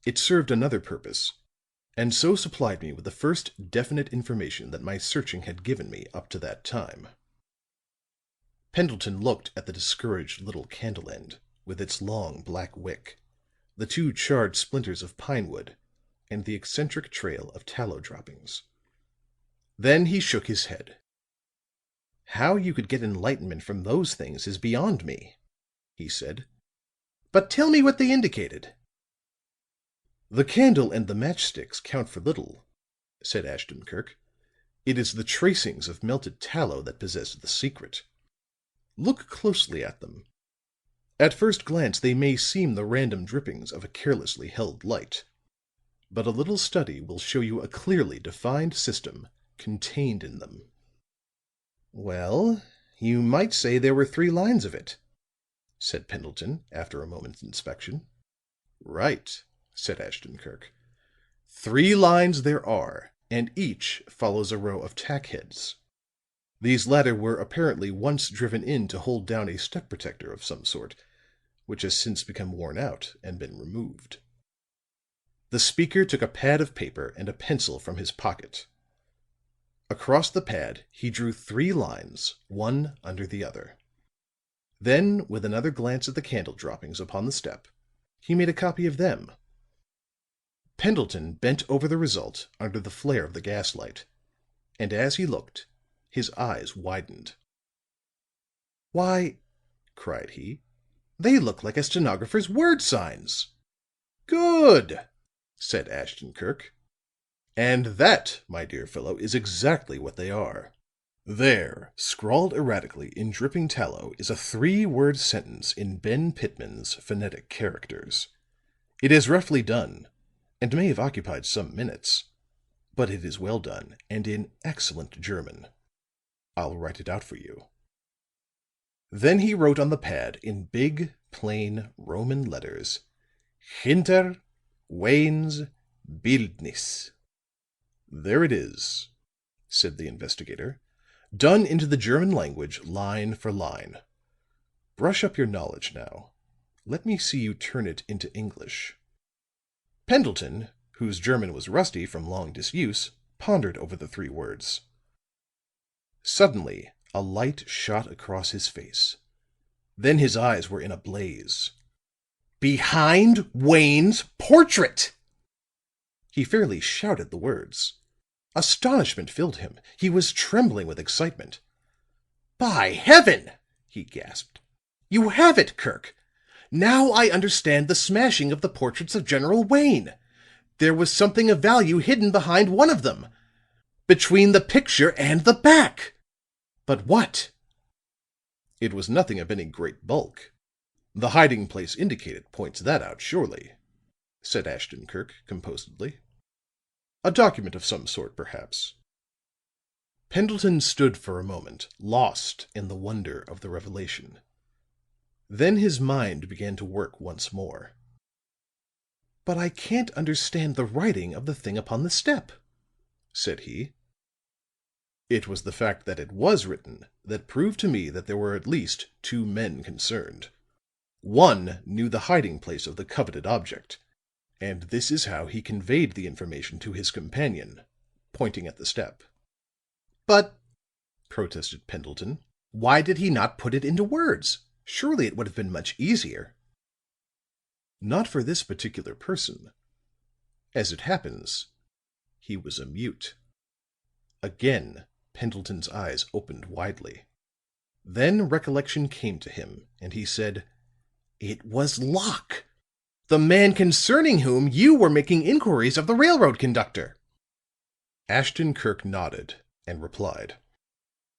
It served another purpose, and so supplied me with the first definite information that my searching had given me up to that time." Pendleton looked at the discouraged little candle end, with its long black wick, the 2 charred splinters of pine wood, and the eccentric trail of tallow droppings. Then he shook his head. "How you could get enlightenment from those things is beyond me," he said. "But tell me what they indicated." "The candle and the matchsticks count for little," said Ashton Kirk. "It is the tracings of melted tallow that possess the secret. Look closely at them. At first glance they may seem the random drippings of a carelessly held light. But a little study will show you a clearly defined system contained in them." "Well, you might say there were 3 lines of it," said Pendleton, after a moment's inspection. "Right," said Ashton Kirk. "3 lines there are, and each follows a row of tack heads. These latter were apparently once driven in to hold down a step protector of some sort, which has since become worn out and been removed." The speaker took a pad of paper and a pencil from his pocket. Across the pad he drew 3 lines, one under the other. Then, with another glance at the candle droppings upon the step, he made a copy of them. Pendleton bent over the result under the flare of the gaslight, and as he looked, his eyes widened. "Why," cried he, "they look like a stenographer's word signs." "Good!" said Ashton Kirk. "And that, my dear fellow, is exactly what they are. There, scrawled erratically in dripping tallow, is a 3-word sentence in Ben Pitman's phonetic characters. It is roughly done, and may have occupied some minutes, but it is well done and in excellent German. I'll write it out for you." Then he wrote on the pad in big, plain Roman letters, "Hinter Wayne's Bildnis." "There it is," said the investigator, "done into the German language line for line. Brush up your knowledge now. Let me see you turn it into English." Pendleton, whose German was rusty from long disuse, pondered over the 3 words. Suddenly a light shot across his face. Then his eyes were in a blaze. "Behind Wayne's portrait!" He fairly shouted the words. Astonishment filled him. He was trembling with excitement. "By heaven!" he gasped. "You have it, Kirk! Now I understand the smashing of the portraits of General Wayne. There was something of value hidden behind one of them, between the picture and the back. But what?" "It was nothing of any great bulk. The hiding place indicated points that out, surely," said Ashton Kirk, composedly. A document of some sort, perhaps." Pendleton stood for a moment, lost in the wonder of the revelation. Then his mind began to work once more. "But I can't understand the writing of the thing upon the step," said he. "It was the fact that it was written that proved to me that there were at least two men concerned. One knew the hiding place of the coveted object, and this is how he conveyed the information to his companion," pointing at the step. "But," protested Pendleton, "why did he not put it into words? Surely it would have been much easier." "Not for this particular person. As it happens, he was a mute." Again Pendleton's eyes opened widely. Then recollection came to him, and he said, "It was Locke, the man concerning whom you were making inquiries of the railroad conductor." Ashton Kirk nodded and replied,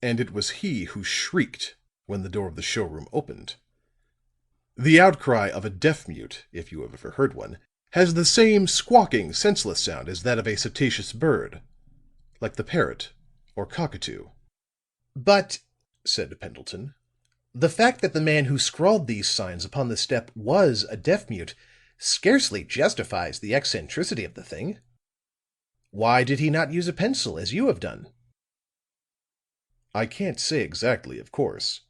"And it was he who shrieked when the door of the showroom opened. The outcry of a deaf mute, if you have ever heard one, has the same squawking, senseless sound as that of a psittaceous bird, like the parrot or cockatoo." "But," said Pendleton, "the fact that the man who scrawled these signs upon the step was a deaf mute scarcely justifies the eccentricity of the thing. Why did he not use a pencil, as you have done?" "I can't say exactly, of course.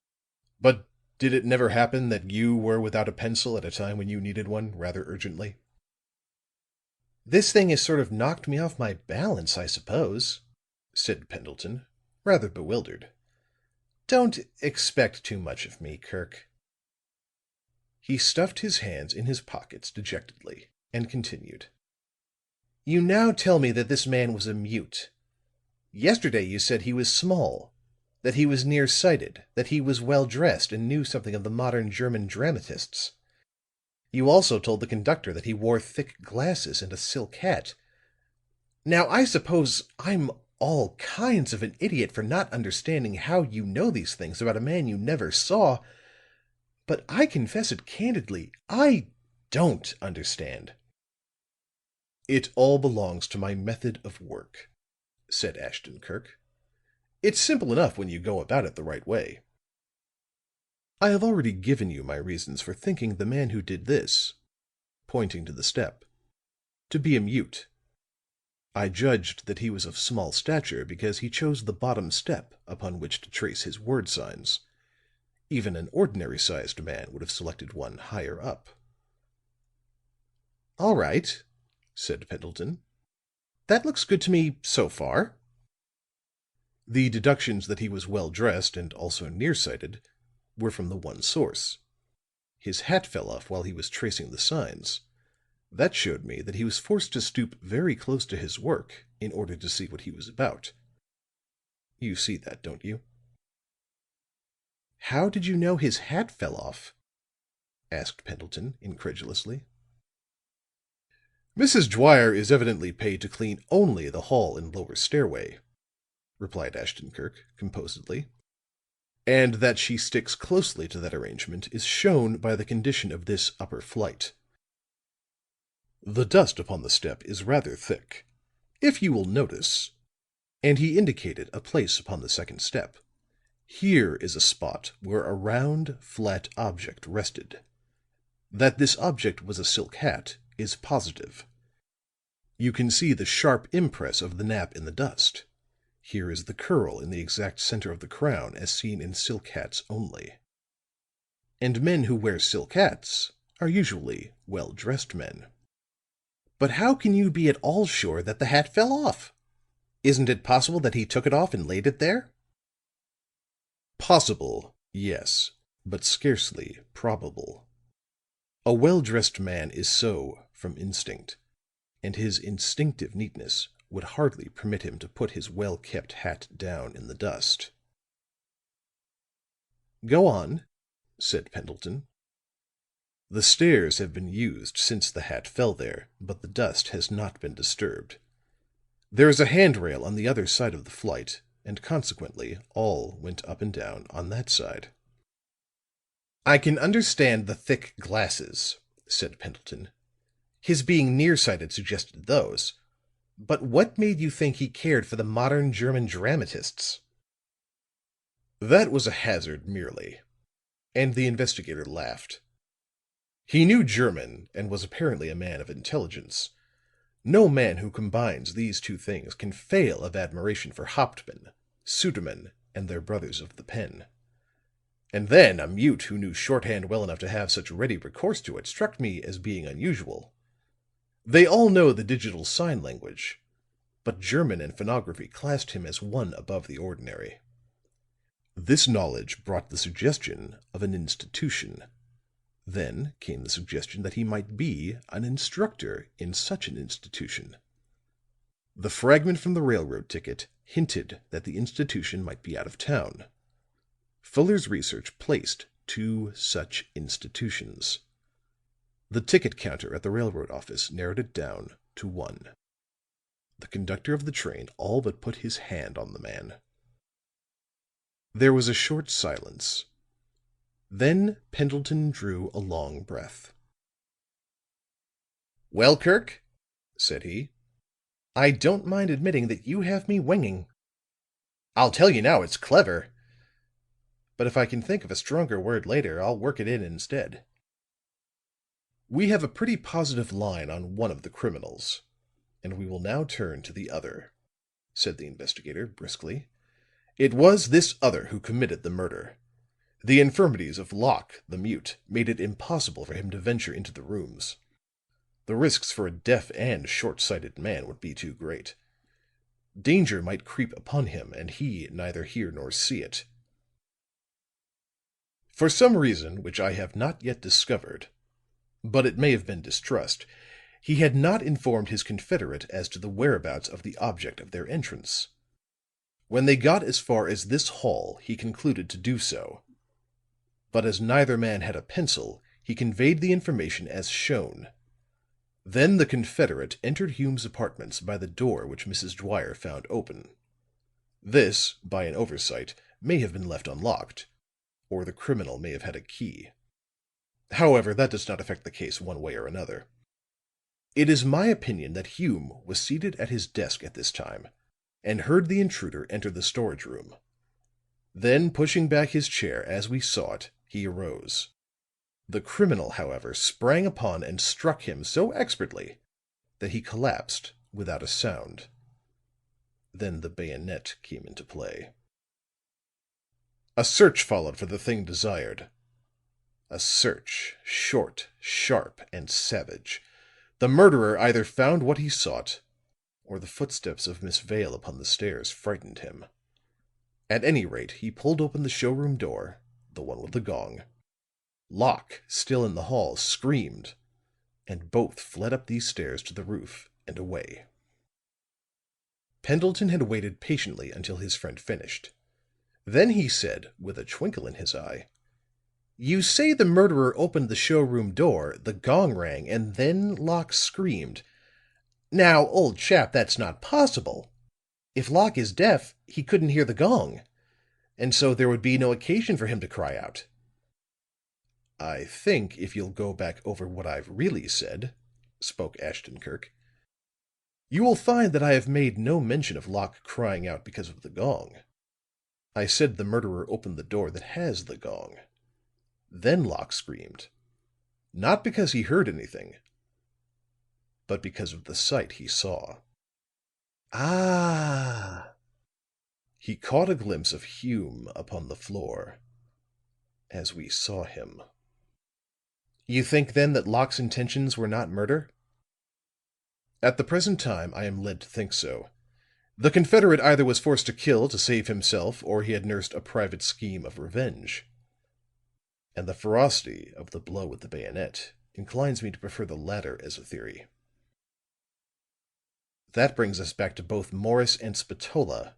But did it never happen that you were without a pencil at a time when you needed one rather urgently?" "This thing has sort of knocked me off my balance, I suppose," said Pendleton, rather bewildered. "Don't expect too much of me, Kirk." He stuffed his hands in his pockets dejectedly, and continued. "You now tell me that this man was a mute. Yesterday you said he was small, that he was nearsighted, that he was well dressed and knew something of the modern German dramatists. You also told the conductor that he wore thick glasses and a silk hat. Now, I suppose I'm all kinds of an idiot for not understanding how you know these things about a man you never saw, but I confess it candidly, I don't understand." "It all belongs to my method of work," said Ashton Kirk. "It's simple enough when you go about it the right way. I have already given you my reasons for thinking the man who did this," pointing to the step, "to be a mute. I judged that he was of small stature because he chose the bottom step upon which to trace his word signs. Even an ordinary sized man would have selected one higher up." "All right," said Pendleton. "That looks good to me so far." "The deductions that he was well dressed and also nearsighted were from the one source. His hat fell off while he was tracing the signs. That showed me that he was forced to stoop very close to his work in order to see what he was about. You see that, don't you?" "How did you know his hat fell off?" asked Pendleton, incredulously. "Mrs. Dwyer is evidently paid to clean only the hall and lower stairway," replied Ashton Kirk, composedly. "And that she sticks closely to that arrangement is shown by the condition of this upper flight. The dust upon the step is rather thick. If you will notice," and he indicated a place upon the second step, "here is a spot where a round, flat object rested. That this object was a silk hat is positive. You can see the sharp impress of the nap in the dust. Here is the curl in the exact center of the crown as seen in silk hats only. And men who wear silk hats are usually well-dressed men." "But how can you be at all sure that the hat fell off? Isn't it possible that he took it off and laid it there?" "Possible, yes, but scarcely probable. A well-dressed man is so from instinct, and his instinctive neatness would hardly permit him to put his well-kept hat down in the dust." "Go on," said Pendleton. "The stairs have been used since the hat fell there, but the dust has not been disturbed. There is a handrail on the other side of the flight, and consequently all went up and down on that side." "I can understand the thick glasses," said Pendleton. "His being nearsighted suggested those. But what made you think he cared for the modern German dramatists?" That was a hazard merely, and the investigator laughed. He knew German and was apparently a man of intelligence. No man who combines these two things can fail of admiration for Hauptmann, Sudermann and their brothers of the pen. And then a mute who knew shorthand well enough to have such ready recourse to it struck me as being unusual. They all know the digital sign language, but German and phonography classed him as one above the ordinary. This knowledge brought the suggestion of an institution. Then came the suggestion that he might be an instructor in such an institution. The fragment from the railroad ticket hinted that the institution might be out of town. Fuller's research placed 2 such institutions. The ticket counter at the railroad office narrowed it down to 1. The conductor of the train all but put his hand on the man. There was a short silence. Then Pendleton drew a long breath. "Well, Kirk," said he, "I don't mind admitting that you have me winging. I'll tell you now it's clever. But if I can think of a stronger word later, I'll work it in instead. We have a pretty positive line on one of the criminals, and we will now turn to the other," said the investigator briskly. "It was this other who committed the murder. The infirmities of Locke, the mute, made it impossible for him to venture into the rooms. The risks for a deaf and short-sighted man would be too great. Danger might creep upon him, and he neither hear nor see it. For some reason which I have not yet discovered, but it may have been distrust, he had not informed his confederate as to the whereabouts of the object of their entrance. When they got as far as this hall, he concluded to do so. But as neither man had a pencil, he conveyed the information as shown. Then the confederate entered Hume's apartments by the door which Mrs. Dwyer found open. This, by an oversight, may have been left unlocked, or the criminal may have had a key. However, that does not affect the case one way or another. It is my opinion that Hume was seated at his desk at this time, and heard the intruder enter the storage room. Then, pushing back his chair as we saw it, he arose. The criminal, however, sprang upon and struck him so expertly that he collapsed without a sound. Then the bayonet came into play. A search followed for the thing desired. A search, short, sharp and savage. The murderer either found what he sought, or the footsteps of Miss Vale upon the stairs frightened him. At any rate, he pulled open the showroom door, the one with the gong. Locke, still in the hall, screamed, and both fled up these stairs to the roof and away. Pendleton had waited patiently until his friend finished. Then he said, with a twinkle in his eye, "You say the murderer opened the showroom door, the gong rang, and then Locke screamed. Now, old chap, that's not possible. If Locke is deaf, he couldn't hear the gong, and so there would be no occasion for him to cry out." "I think if you'll go back over what I've really said," spoke Ashton Kirk, "you will find that I have made no mention of Locke crying out because of the gong. I said the murderer opened the door that has the gong. Then Locke screamed, not because he heard anything, but because of the sight he saw." "Ah!" "He caught a glimpse of Hume upon the floor, as we saw him." "You think, then, that Locke's intentions were not murder?" "At the present time I am led to think so. The confederate either was forced to kill to save himself, or he had nursed a private scheme of revenge. And the ferocity of the blow with the bayonet inclines me to prefer the latter as a theory." "That brings us back to both Morris and Spatola,"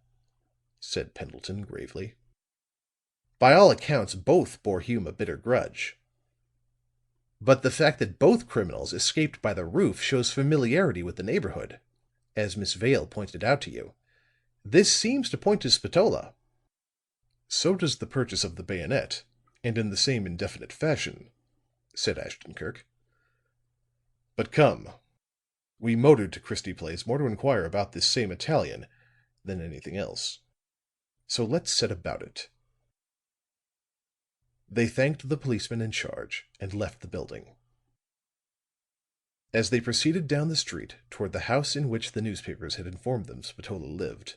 said Pendleton gravely. "By all accounts, both bore Hume a bitter grudge. But the fact that both criminals escaped by the roof shows familiarity with the neighborhood, as Miss Vale pointed out to you. This seems to point to Spatola." "So does the purchase of the bayonet, and in the same indefinite fashion," said Ashton Kirk. "But come. We motored to Christie Place more to inquire about this same Italian than anything else. So let's set about it." They thanked the policeman in charge and left the building. As they proceeded down the street toward the house in which the newspapers had informed them Spatola lived,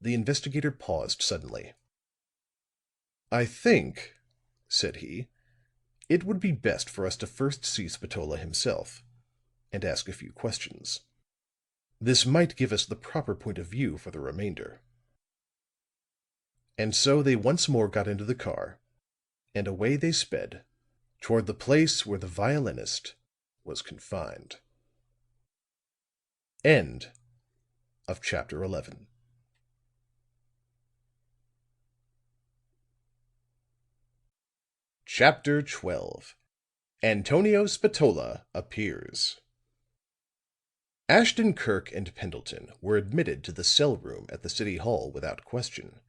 the investigator paused suddenly. "I think," said he, "it would be best for us to first see Spatola himself and ask a few questions. This might give us the proper point of view for the remainder." And so they once more got into the car, and away they sped toward the place where the violinist was confined. End of chapter 11. Chapter 12. Antonio Spatola appears. Ashton Kirk and Pendleton were admitted to the cell room at the City Hall without question.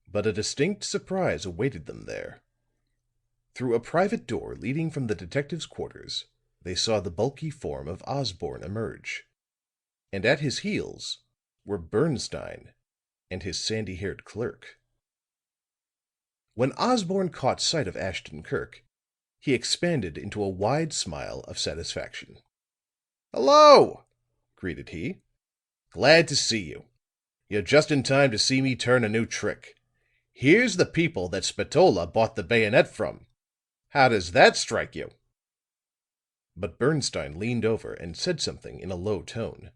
But a distinct surprise awaited them there. Through a private door leading from the detectives' quarters, they saw the bulky form of Osborne emerge, and at his heels were Bernstine and his sandy-haired clerk. When Osborne caught sight of Ashton Kirk, he expanded into a wide smile of satisfaction. "Hello!" greeted he. "Glad to see you. You're just in time to see me turn a new trick. Here's the people that Spatola bought the bayonet from. How does that strike you?" But Bernstine leaned over and said something in a low tone,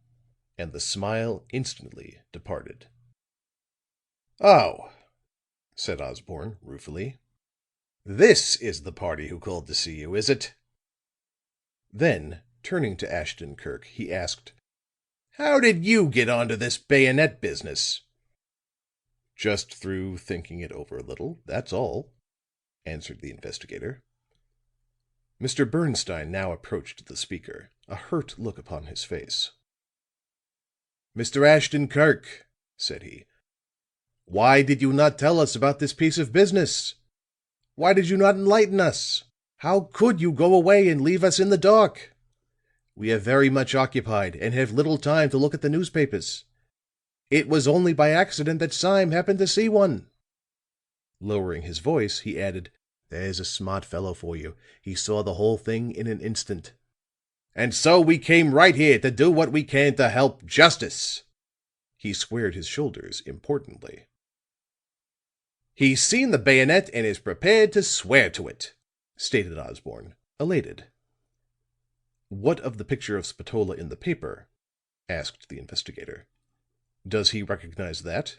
and the smile instantly departed. "Oh," said Osborne, ruefully. "This is the party who called to see you, is it?" Then, turning to Ashton Kirk, he asked, "How did you get onto this bayonet business?" "Just through thinking it over a little, that's all," answered the investigator. Mr. Bernstine now approached the speaker, a hurt look upon his face. "Mr. Ashton Kirk," said he, "why did you not tell us about this piece of business? Why did you not enlighten us? How could you go away and leave us in the dark? We are very much occupied and have little time to look at the newspapers. It was only by accident that Sime happened to see one." Lowering his voice, he added, "There's a smart fellow for you. He saw the whole thing in an instant." "And so we came right here to do what we can to help justice." He squared his shoulders importantly. "He's seen the bayonet and is prepared to swear to it," stated Osborne, elated. "What of the picture of Spatola in the paper?" asked the investigator. "Does he recognize that?"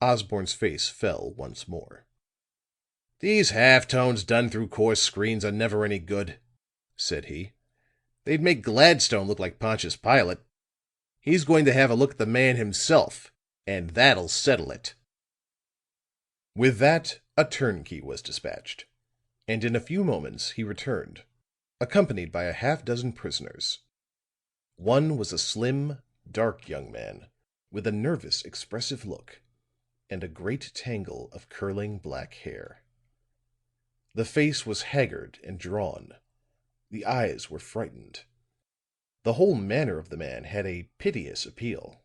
Osborne's face fell once more. "These half-tones done through coarse screens are never any good," said he. "They'd make Gladstone look like Pontius Pilate. He's going to have a look at the man himself, and that'll settle it." With that, a turnkey was dispatched, and in a few moments he returned, accompanied by a half-dozen prisoners. One was a slim, dark young man, with a nervous, expressive look, and a great tangle of curling black hair. The face was haggard and drawn, the eyes were frightened. The whole manner of the man had a piteous appeal.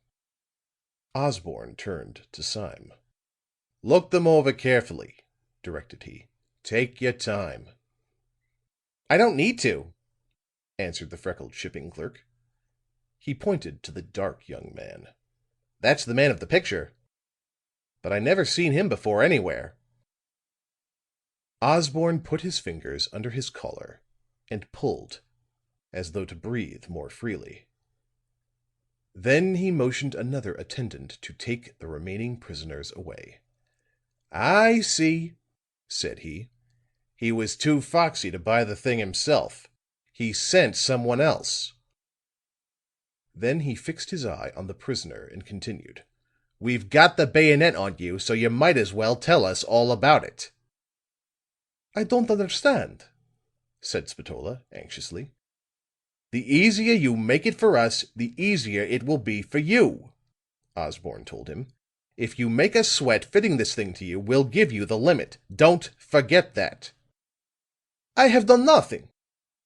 Osborne turned to Sime. "Look them over carefully," directed he. "Take your time." "I don't need to," answered the freckled shipping clerk. He pointed to the dark young man. "That's the man of the picture. But I never seen him before anywhere." Osborne put his fingers under his collar and pulled, as though to breathe more freely. Then he motioned another attendant to take the remaining prisoners away. "I see," said he. "He was too foxy to buy the thing himself. He sent someone else." Then he fixed his eye on the prisoner and continued. "We've got the bayonet on you, so you might as well tell us all about it." "I don't understand," said Spatola, anxiously. "The easier you make it for us, the easier it will be for you," Osborne told him. "If you make us sweat fitting this thing to you, we'll give you the limit. Don't forget that." "I have done nothing,"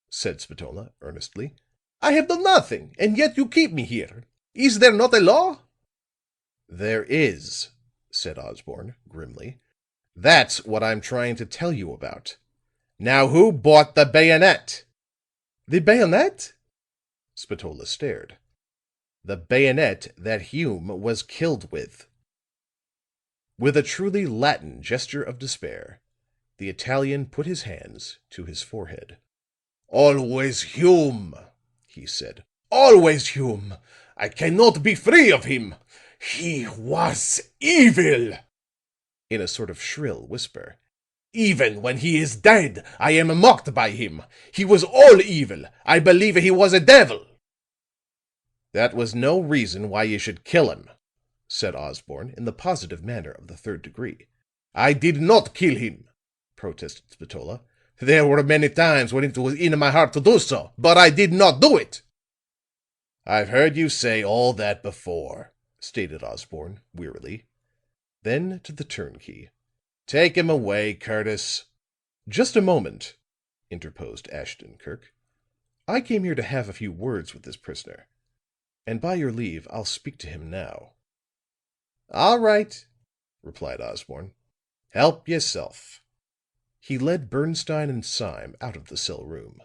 said Spatola, earnestly. I have done nothing, and yet you keep me here. Is there not a law?" "There is," said Osborne, grimly. "That's what I'm trying to tell you about. Now, who bought the bayonet?" "The bayonet?" Spatola stared. "The bayonet that Hume was killed with." With a truly Latin gesture of despair, the Italian put his hands to his forehead. "Always Hume," he said. "Always Hume. I cannot be free of him. He was evil," in a sort of shrill whisper. "Even when he is dead, I am mocked by him. He was all evil. I believe he was a devil." "That was no reason why you should kill him," said Osborne in the positive manner of the third degree. "I did not kill him," protested Spatola. "There were many times when it was in my heart to do so, but I did not do it." "I've heard you say all that before," stated Osborne, wearily. Then to the turnkey. "Take him away, Curtis." "Just a moment," interposed Ashton Kirk. "I came here to have a few words with this prisoner, and by your leave, I'll speak to him now." "All right," replied Osborne. "Help yourself." He led Bernstine and Syme out of the cell room.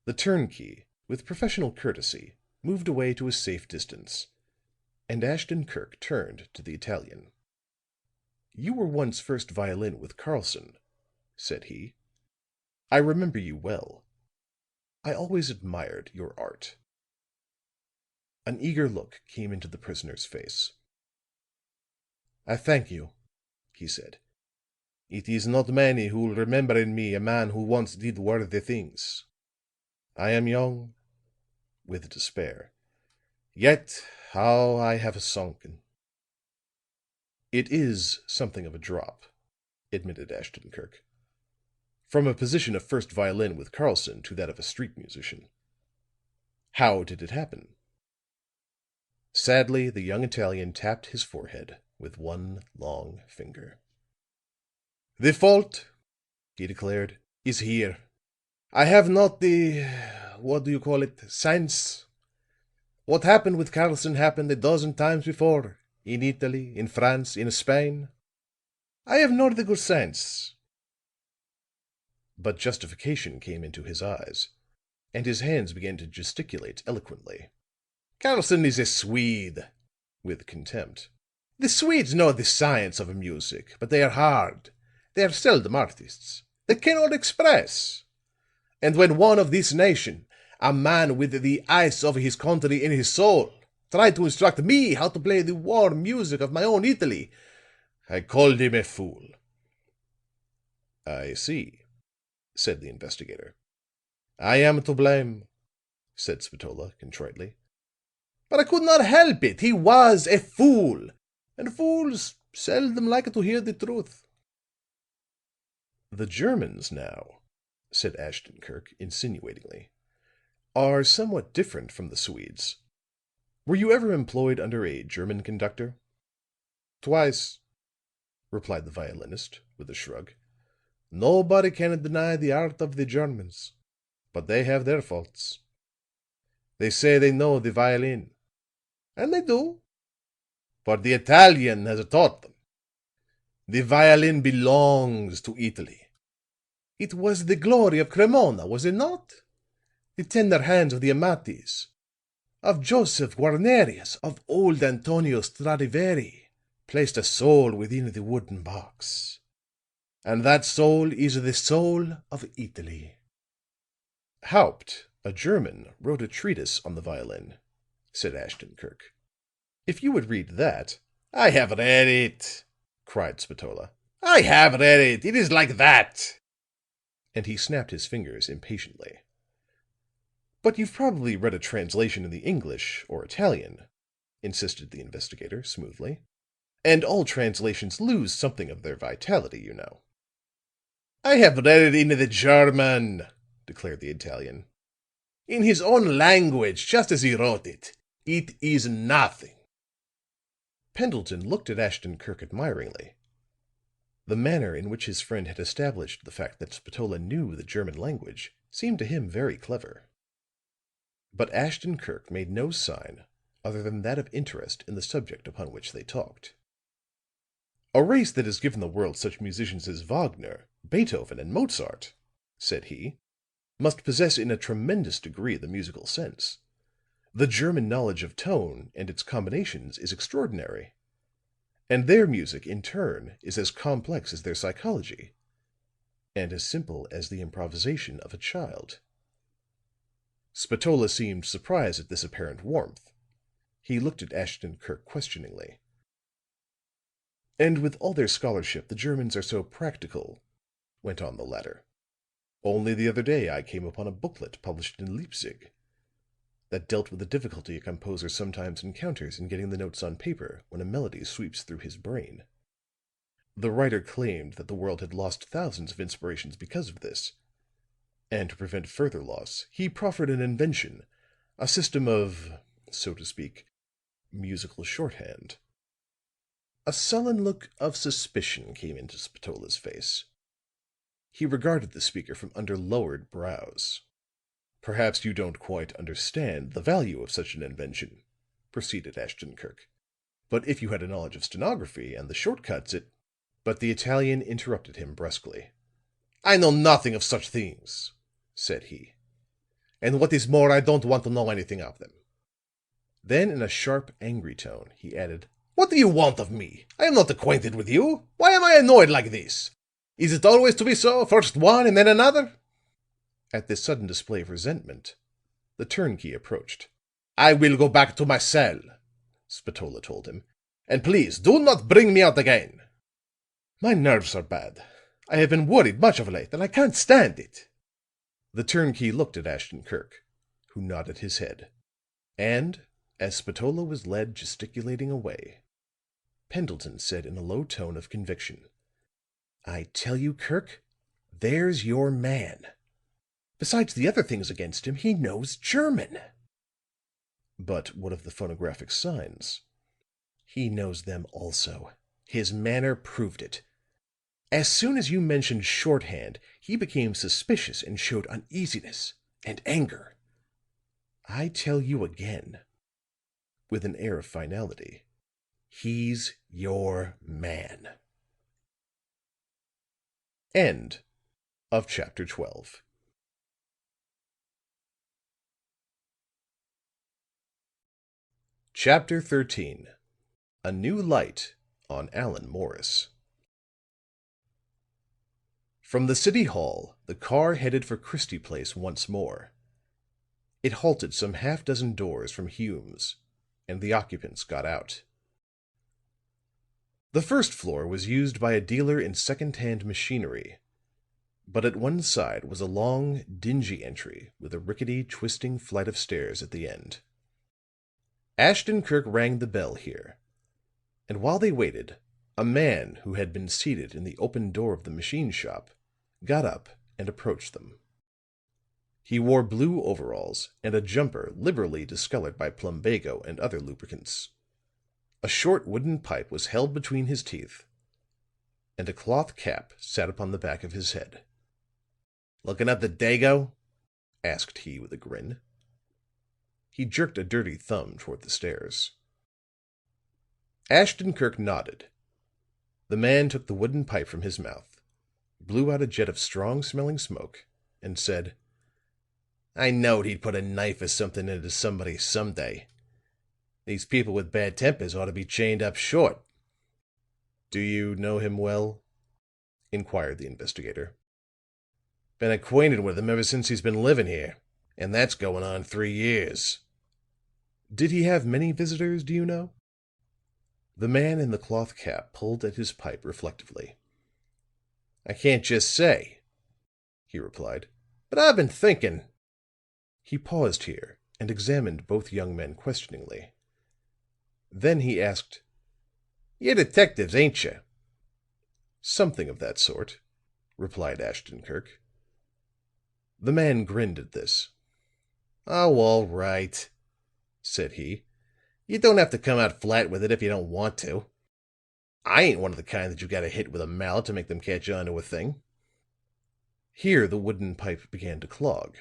The turnkey, with professional courtesy, moved away to a safe distance, and Ashton Kirk turned to the Italian. "You were once first violin with Karlson," said he. "I remember you well. I always admired your art." An eager look came into the prisoner's face. "I thank you," he said. "It is not many who will remember in me a man who once did worthy things. I am young, with despair. Yet how I have sunken." "It is something of a drop," admitted Ashton Kirk. "From a position of first violin with Karlson to that of a street musician. How did it happen?" Sadly, the young Italian tapped his forehead with one long finger. "The fault," he declared, "is here. I have not the what do you call it sense. What happened with Karlson happened a dozen times before, in Italy, in France, in Spain. I have not the good sense." But justification came into his eyes, and his hands began to gesticulate eloquently. "Karlson is a Swede," with contempt. "The Swedes know the science of music, but they are hard. They are seldom artists. They cannot express. And when one of this nation, a man with the ice of his country in his soul, tried to instruct me how to play the war music of my own Italy, I called him a fool." "I see," said the investigator. "I am to blame," said Spatola, contritely. "But I could not help it. He was a fool, and fools seldom like to hear the truth." "The Germans, now," said Ashton Kirk, insinuatingly, "are somewhat different from the Swedes. Were you ever employed under a German conductor?" "Twice," replied the violinist, with a shrug. "Nobody can deny the art of the Germans, but they have their faults. They say they know the violin, and they do, for the Italian has taught them. The violin belongs to Italy. It was the glory of Cremona, was it not? The tender hands of the Amatis, of Joseph Guarnerius, of old Antonio Stradivari, placed a soul within the wooden box. And that soul is the soul of Italy." "Haupt, a German, wrote a treatise on the violin," said Ashton Kirk. "If you would read that—" "I have read it," cried Spatola. "I have read it. It is like that." And he snapped his fingers impatiently. "But you've probably read a translation in the English or Italian," insisted the investigator, smoothly. "And all translations lose something of their vitality, you know." "I have read it in the German," declared the Italian. "In his own language, just as he wrote it. It is nothing." Pendleton looked at Ashton Kirk admiringly. The manner in which his friend had established the fact that Spatola knew the German language seemed to him very clever. But Ashton-Kirk made no sign other than that of interest in the subject upon which they talked. "A race that has given the world such musicians as Wagner, Beethoven and Mozart," said he, "must possess in a tremendous degree the musical sense. The German knowledge of tone and its combinations is extraordinary. And their music, in turn, is as complex as their psychology, and as simple as the improvisation of a child." Spatola seemed surprised at this apparent warmth. He looked at Ashton-Kirk questioningly. "And with all their scholarship, the Germans are so practical," went on the latter. "Only the other day I came upon a booklet published in Leipzig that dealt with the difficulty a composer sometimes encounters in getting the notes on paper when a melody sweeps through his brain. The writer claimed that the world had lost thousands of inspirations because of this, and to prevent further loss, he proffered an invention, a system of, so to speak, musical shorthand." A sullen look of suspicion came into Spatola's face. He regarded the speaker from under lowered brows. "Perhaps you don't quite understand the value of such an invention," proceeded Ashton-Kirk. "But if you had a knowledge of stenography and the short cuts, it—" But the Italian interrupted him brusquely. "I know nothing of such things," said he. "And what is more, I don't want to know anything of them." Then in a sharp, angry tone, he added, "What do you want of me? I am not acquainted with you. Why am I annoyed like this? Is it always to be so? First one and then another?" At this sudden display of resentment, the turnkey approached. "I will go back to my cell," Spatola told him. "And please do not bring me out again." "My nerves are bad. I have been worried much of late, and I can't stand it." The turnkey looked at Ashton-Kirk, who nodded his head. And as Spatola was led gesticulating away, Pendleton said in a low tone of conviction, "I tell you, Kirk, there's your man. Besides the other things against him, he knows German." "But what of the phonographic signs?" "He knows them also. His manner proved it. As soon as you mentioned shorthand, he became suspicious and showed uneasiness and anger. I tell you again," with an air of finality, "he's your man." End of chapter 12. Chapter 13. A New Light on Allan Morris. From the city hall, the car headed for Christie Place once more. It halted some half dozen doors from Hume's, and the occupants got out. The first floor was used by a dealer in second-hand machinery, but at one side was a long, dingy entry with a rickety, twisting flight of stairs at the end. Ashton-Kirk rang the bell here, and while they waited, a man who had been seated in the open door of the machine shop got up and approached them. He wore blue overalls and a jumper liberally discolored by plumbago and other lubricants. A short wooden pipe was held between his teeth, and a cloth cap sat upon the back of his head. "Looking up the Dago?" asked he with a grin. He jerked a dirty thumb toward the stairs. Ashton-Kirk nodded. The man took the wooden pipe from his mouth, blew out a jet of strong-smelling smoke, and said, "I knowed he'd put a knife or something into somebody someday. These people with bad tempers ought to be chained up short." "Do you know him well?" inquired the investigator. "Been acquainted with him ever since he's been living here, and that's going on 3 years." "Did he have many visitors, do you know?" The man in the cloth cap pulled at his pipe reflectively. "I can't just say," he replied. "But I've been thinking." He paused here and examined both young men questioningly. Then he asked, "You're detectives, ain't you?" "Something of that sort," replied Ashton-Kirk. The man grinned at this. "Oh, all right," said he. "You don't have to come out flat with it if you don't want to. I ain't one of the kind that you gotta hit with a mallet to make them catch on to a thing." Here the wooden pipe began to clog.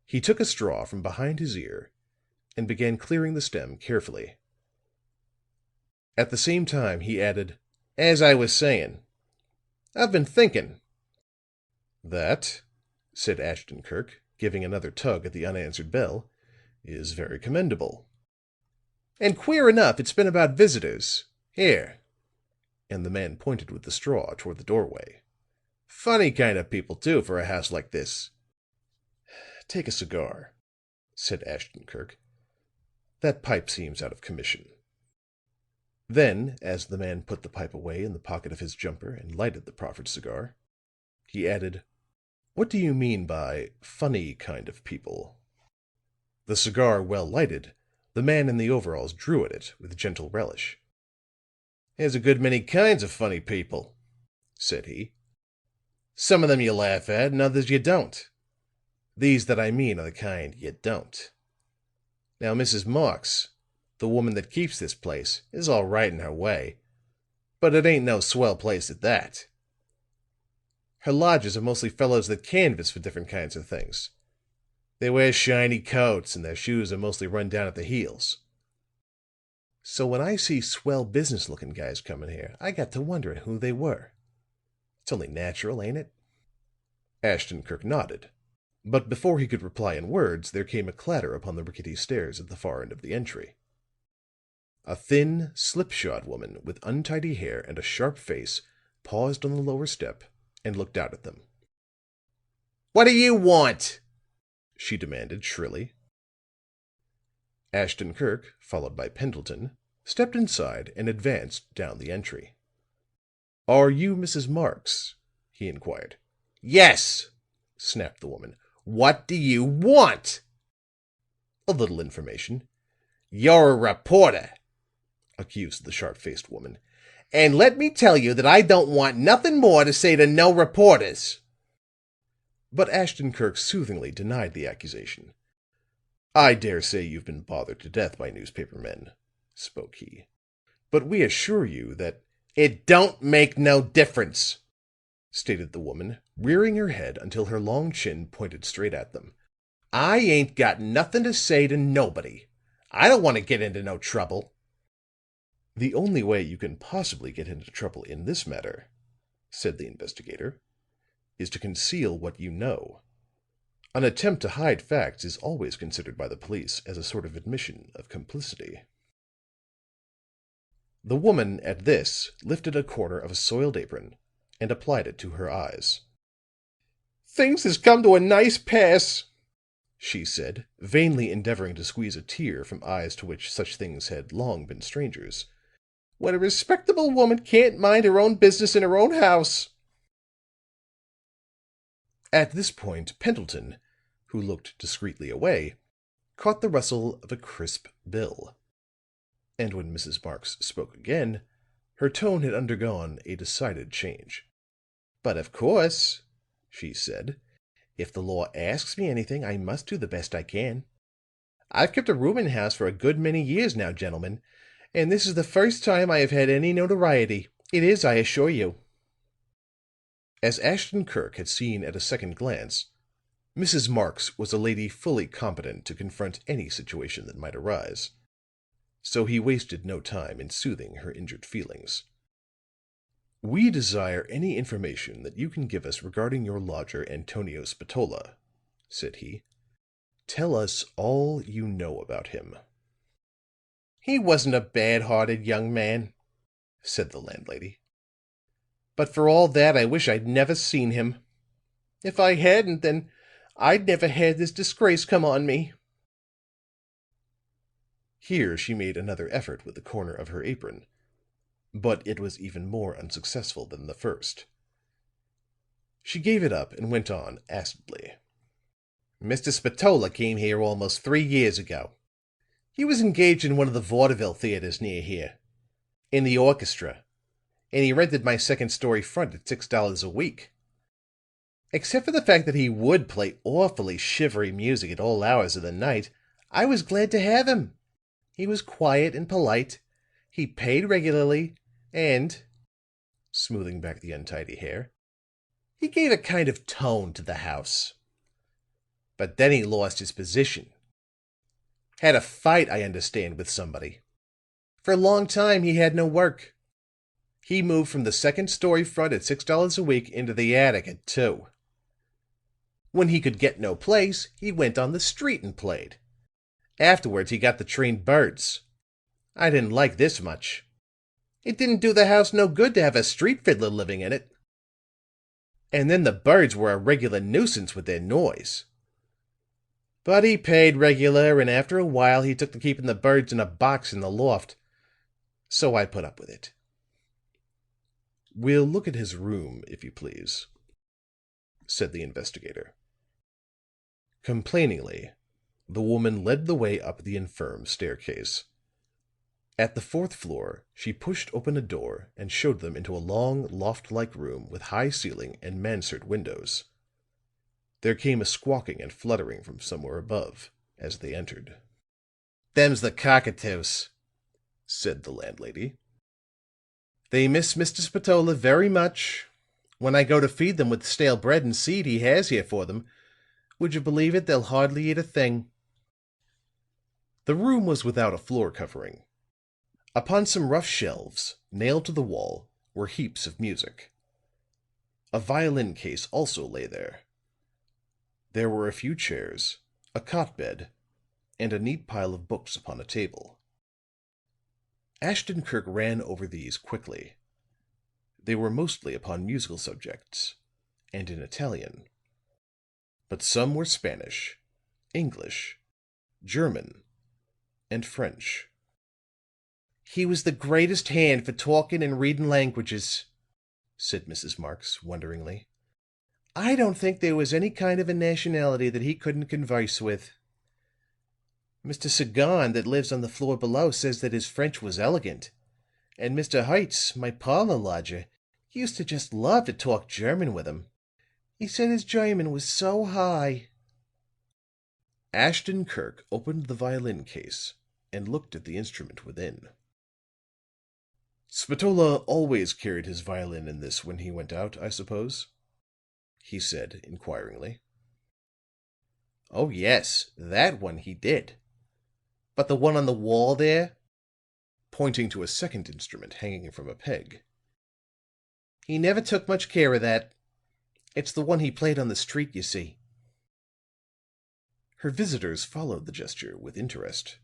He took a straw from behind his ear and began clearing the stem carefully. At the same time he added, "As I was saying, I've been thinking." "That," said Ashton Kirk, giving another tug at the unanswered bell, "is very commendable." "And queer enough, it's been about visitors. Here," and the man pointed with the straw toward the doorway. "Funny kind of people, too, for a house like this." "Take a cigar," said Ashton Kirk. "That pipe seems out of commission." Then, as the man put the pipe away in the pocket of his jumper and lighted the proffered cigar, he added, "What do you mean by funny kind of people?" The cigar well lighted, the man in the overalls drew at it with gentle relish. "There's a good many kinds of funny people," said he. "Some of them you laugh at, and others you don't. These that I mean are the kind you don't. Now, Mrs. Marx, the woman that keeps this place, is all right in her way, but it ain't no swell place at that. Her lodgers are mostly fellows that canvass for different kinds of things. They wear shiny coats, and their shoes are mostly run down at the heels. So when I see swell business-looking guys coming here, I got to wondering who they were. It's only natural, ain't it?" Ashton Kirk nodded. But before he could reply in words, there came a clatter upon the rickety stairs at the far end of the entry. A thin, slipshod woman with untidy hair and a sharp face paused on the lower step and looked out at them. "What do you want?" she demanded shrilly. Ashton Kirk, followed by Pendleton, stepped inside and advanced down the entry. "Are you Mrs. Marx?" he inquired. "Yes," snapped the woman. "What do you want?" "A little information." "You're a reporter," accused the sharp-faced woman. "And let me tell you that I don't want nothing more to say to no reporters." But Ashton Kirk soothingly denied the accusation. "I dare say you've been bothered to death by newspaper men," spoke he. "But we assure you that—" "It don't make no difference," stated the woman, rearing her head until her long chin pointed straight at them. "I ain't got nothing to say to nobody. I don't want to get into no trouble." "The only way you can possibly get into trouble in this matter," said the investigator, "is to conceal what you know. An attempt to hide facts is always considered by the police as a sort of admission of complicity." The woman at this lifted a corner of a soiled apron and applied it to her eyes. "Things has come to a nice pass," she said, vainly endeavoring to squeeze a tear from eyes to which such things had long been strangers, "when a respectable woman can't mind her own business in her own house." At this point, Pendleton, who looked discreetly away, caught the rustle of a crisp bill. And when Mrs. Marx spoke again, her tone had undergone a decided change. "But of course," she said, "if the law asks me anything, I must do the best I can. I've kept a rooming house for a good many years now, gentlemen, and this is the first time I have had any notoriety. It is, I assure you." As Ashton Kirk had seen at a second glance, Mrs. Marx was a lady fully competent to confront any situation that might arise. So he wasted no time in soothing her injured feelings. "We desire any information that you can give us regarding your lodger, Antonio Spatola," said he. "Tell us all you know about him." "He wasn't a bad-hearted young man," said the landlady. "But for all that, I wish I'd never seen him. If I hadn't, then I'd never had this disgrace come on me." Here she made another effort with the corner of her apron, but it was even more unsuccessful than the first. She gave it up and went on acidly. "Mr. Spatola came here almost 3 years ago. He was engaged in one of the vaudeville theaters near here, in the orchestra, and he rented my second-story front at $6 a week. Except for the fact that he would play awfully shivery music at all hours of the night, I was glad to have him. He was quiet and polite. He paid regularly, and," smoothing back the untidy hair, "he gave a kind of tone to the house." But then he lost his position. Had a fight, I understand, with somebody. For a long time he had no work. He moved from the second-story front at $6 a week into the attic at $2. When he could get no place, he went on the street and played. Afterwards, he got the trained birds. I didn't like this much. It didn't do the house no good to have a street fiddler living in it. And then the birds were a regular nuisance with their noise. But he paid regular, and after a while he took to keeping the birds in a box in the loft. So I put up with it. "We'll look at his room, if you please," said the investigator. Complainingly, the woman led the way up the infirm staircase. At the 4th floor, she pushed open a door and showed them into a long, loft-like room with high ceiling and mansard windows. There came a squawking and fluttering from somewhere above as they entered. "Them's the cockatoos," said the landlady. "They miss Mr. Spatola very much. When I go to feed them with the stale bread and seed he has here for them, would you believe it, they'll hardly eat a thing." The room was without a floor covering. Upon some rough shelves, nailed to the wall, were heaps of music. A violin case also lay there. There were a few chairs, a cot bed, and a neat pile of books upon a table. Ashton Kirk ran over these quickly. They were mostly upon musical subjects, and in Italian. But some were Spanish, English, German, and French. "He was the greatest hand for talking and reading languages," said Mrs. Marx, wonderingly. "I don't think there was any kind of a nationality that he couldn't converse with. Mr. Sagan, that lives on the floor below, says that his French was elegant. And Mr. Hertz, my parlor lodger, used to just love to talk German with him. He said his German was so high." Ashton Kirk opened the violin case and looked at the instrument within. "Spatola always carried his violin in this when he went out, I suppose?" he said, inquiringly. "Oh, yes, that one he did. But the one on the wall there," pointing to a second instrument hanging from a peg, "he never took much care of that. It's the one he played on the street, you see." Her visitors followed the gesture with interest.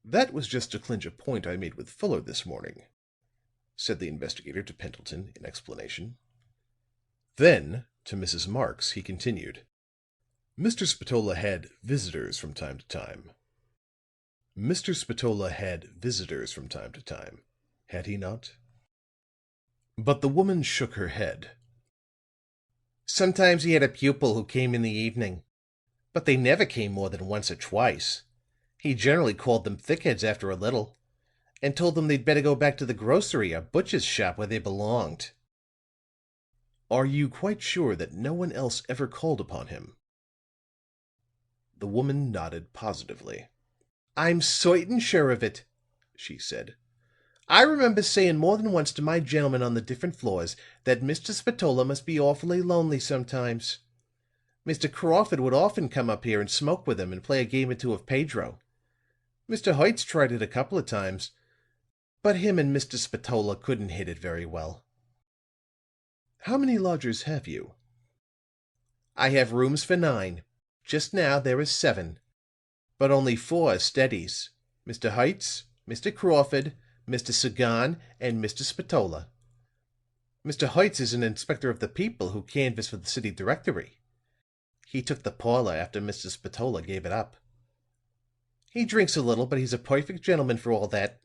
"That was just to clinch a point I made with Fuller this morning," said the investigator to Pendleton in explanation. Then, to Mrs. Marx, he continued, "Mr. Spatola had visitors from time to time. Had he not?" But the woman shook her head. "Sometimes he had a pupil who came in the evening. But they never came more than once or twice. He generally called them thickheads after a little, and told them they'd better go back to the grocery or butcher's shop where they belonged." "Are you quite sure that no one else ever called upon him?" The woman nodded positively. "I'm certain sure of it," she said. "I remember saying more than once to my gentlemen on the different floors that Mr. Spatola must be awfully lonely sometimes. Mr. Crawford would often come up here and smoke with him and play a game or two of Pedro. Mr. Hertz tried it a couple of times, but him and Mr. Spatola couldn't hit it very well." "How many lodgers have you?" "I have rooms for 9. Just now there are 7. But only 4 are steadies. Mr. Hertz, Mr. Crawford, Mr. Sagan, and Mr. Spatola. Mr. Hertz is an inspector of the people who canvassed for the city directory. He took the parlor after Mr. Spatola gave it up. He drinks a little, but he's a perfect gentleman for all that.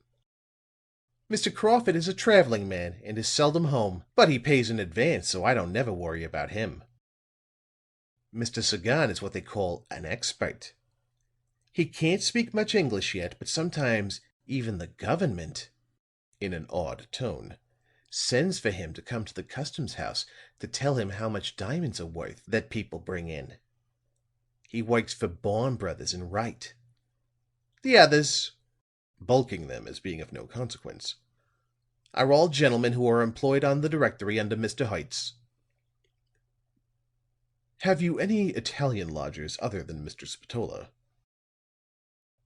Mr. Crawford is a traveling man and is seldom home, but he pays in advance, so I don't never worry about him. Mr. Sagan is what they call an expert. He can't speak much English yet, but sometimes even the government," in an awed tone, "sends for him to come to the customs house to tell him how much diamonds are worth that people bring in. He works for Baum Brothers and Wright. The others," bulking them as being of no consequence, "are all gentlemen who are employed on the directory under Mr. Hertz." Have you any Italian lodgers other than Mr. Spatola?"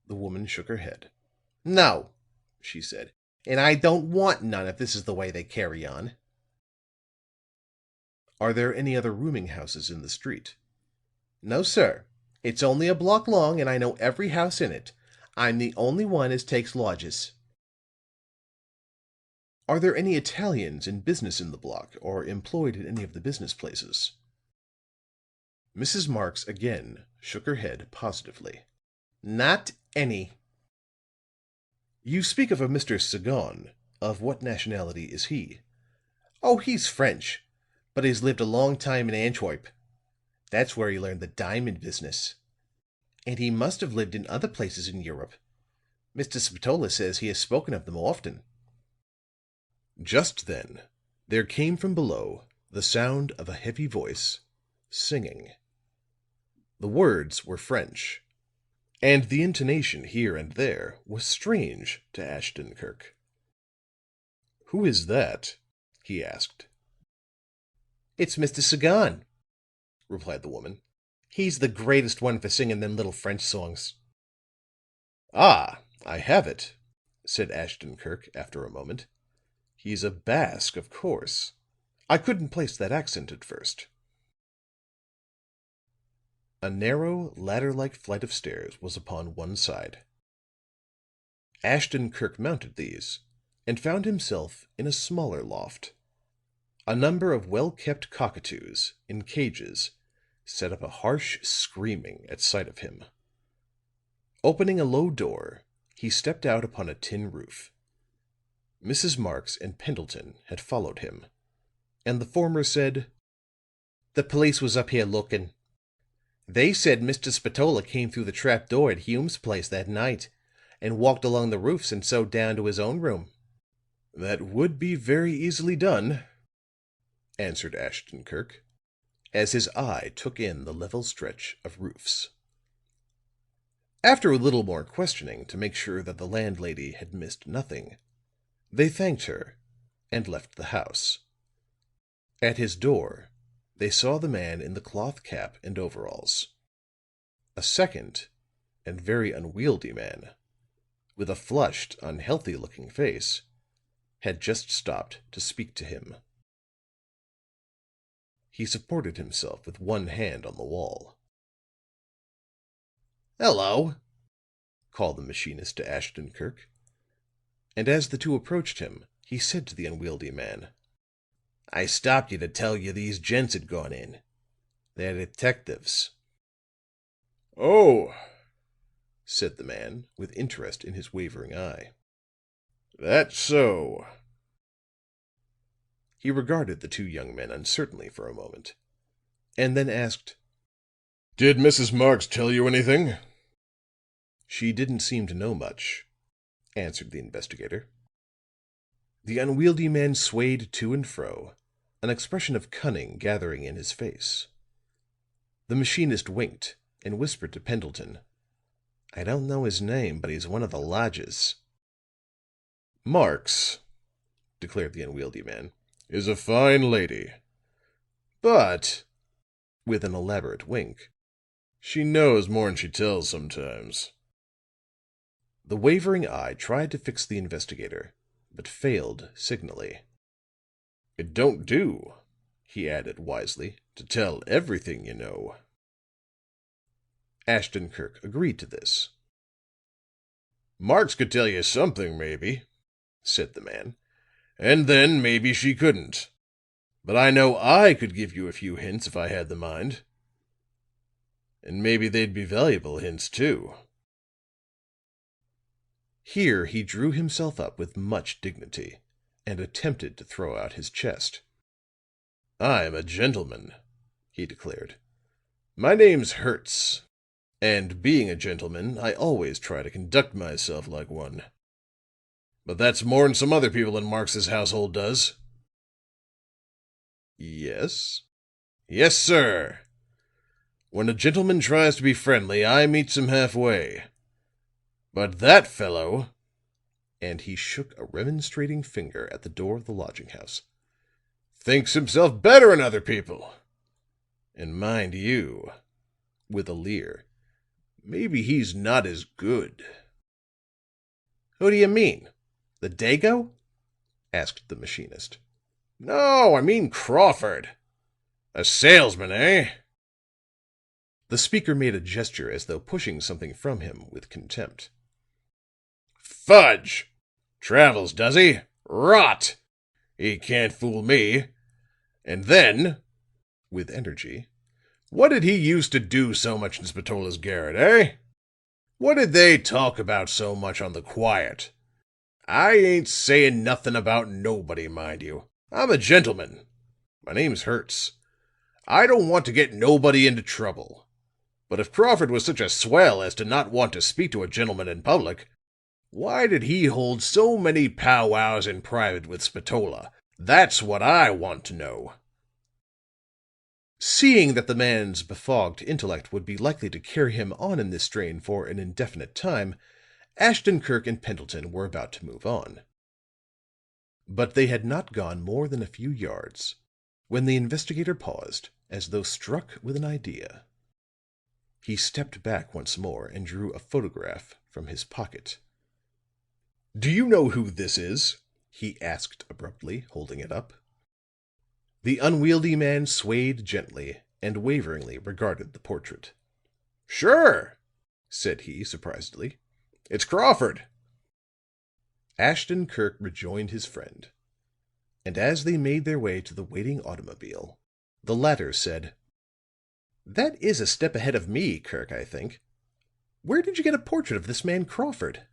The woman shook her head. "No," she said. "And I don't want none if this is the way they carry on." "Are there any other rooming houses in the street?" "No, sir. It's only a block long, and I know every house in it. I'm the only one as takes lodgers." "Are there any Italians in business in the block, or employed in any of the business places?" Mrs. Marx again shook her head positively. "Not any." "You speak of a Mr. Sagon. Of what nationality is he?" "Oh, he's French, but he's lived a long time in Antwerp. That's where he learned the diamond business. And he must have lived in other places in Europe. Mr. Spatola says he has spoken of them often." Just then there came from below the sound of a heavy voice singing. The words were French, and the intonation here and there was strange to Ashton Kirk. "Who is that?" he asked. "It's Mr. Sagon," replied the woman. "He's the greatest one for singing them little French songs." "Ah, I have it," said Ashton Kirk after a moment. "He's a Basque, of course. I couldn't place that accent at first." A narrow, ladder-like flight of stairs was upon one side. Ashton Kirk mounted these and found himself in a smaller loft. A number of well-kept cockatoos, in cages, set up a harsh screaming at sight of him. Opening a low door, he stepped out upon a tin roof. Mrs. Marx and Pendleton had followed him, and the former said, "The police was up here looking. They said Mr. Spatola came through the trap door at Hume's place that night, and walked along the roofs and so down to his own room." "That would be very easily done," answered Ashton Kirk, as his eye took in the level stretch of roofs. After a little more questioning to make sure that the landlady had missed nothing, they thanked her and left the house. At his door they saw the man in the cloth cap and overalls. A second and very unwieldy man, with a flushed, unhealthy-looking face, had just stopped to speak to him. He supported himself with one hand on the wall. "Hello," called the machinist to Ashton Kirk, and as the two approached him, he said to the unwieldy man, "I stopped you to tell you these gents had gone in. They're detectives." "Oh," said the man, with interest in his wavering eye. "That's so." He regarded the two young men uncertainly for a moment, and then asked, "Did Mrs. Marx tell you anything?" "She didn't seem to know much," answered the investigator. The unwieldy man swayed to and fro, an expression of cunning gathering in his face. The machinist winked and whispered to Pendleton, "I don't know his name, but he's one of the lodgers." "Marx," declared the unwieldy man, "is a fine lady. But," with an elaborate wink, "she knows more'n she tells sometimes." The wavering eye tried to fix the investigator, but failed signally. "It don't do," he added wisely, "to tell everything you know." Ashton Kirk agreed to this. "Marx could tell you something, maybe," said the man. "And then maybe she couldn't. But I know I could give you a few hints if I had the mind. And maybe they'd be valuable hints, too." Here he drew himself up with much dignity, and attempted to throw out his chest. "I'm a gentleman," he declared. "My name's Hertz, and being a gentleman, I always try to conduct myself like one. But that's more'n some other people in Marx's household does." "Yes?" "Yes, sir. When a gentleman tries to be friendly, I meets him halfway. But that fellow," and he shook a remonstrating finger at the door of the lodging house, "thinks himself better'n other people. And mind you," with a leer, "maybe he's not as good." "Who do you mean? The Dago?" asked the machinist. "No, I mean Crawford. A salesman, eh?" The speaker made a gesture as though pushing something from him with contempt. "Fudge! Travels, does he? Rot! He can't fool me. And then," with energy, "what did he used to do so much in Spatola's garret, eh? What did they talk about so much on the quiet? I ain't saying nothing about nobody, mind you. I'm a gentleman. My name's Hertz. I don't want to get nobody into trouble. But if Crawford was such a swell as to not want to speak to a gentleman in public, why did he hold so many powwows in private with Spatola? That's what I want to know." Seeing that the man's befogged intellect would be likely to carry him on in this strain for an indefinite time, Ashton Kirk and Pendleton were about to move on. But they had not gone more than a few yards when the investigator paused, as though struck with an idea. He stepped back once more and drew a photograph from his pocket. "Do you know who this is?" he asked abruptly, holding it up. The unwieldy man swayed gently and waveringly regarded the portrait. "Sure," said he, surprisedly. "It's Crawford." Ashton Kirk rejoined his friend, and as they made their way to the waiting automobile, the latter said, "That is a step ahead of me, Kirk, I think. Where did you get a portrait of this man Crawford?"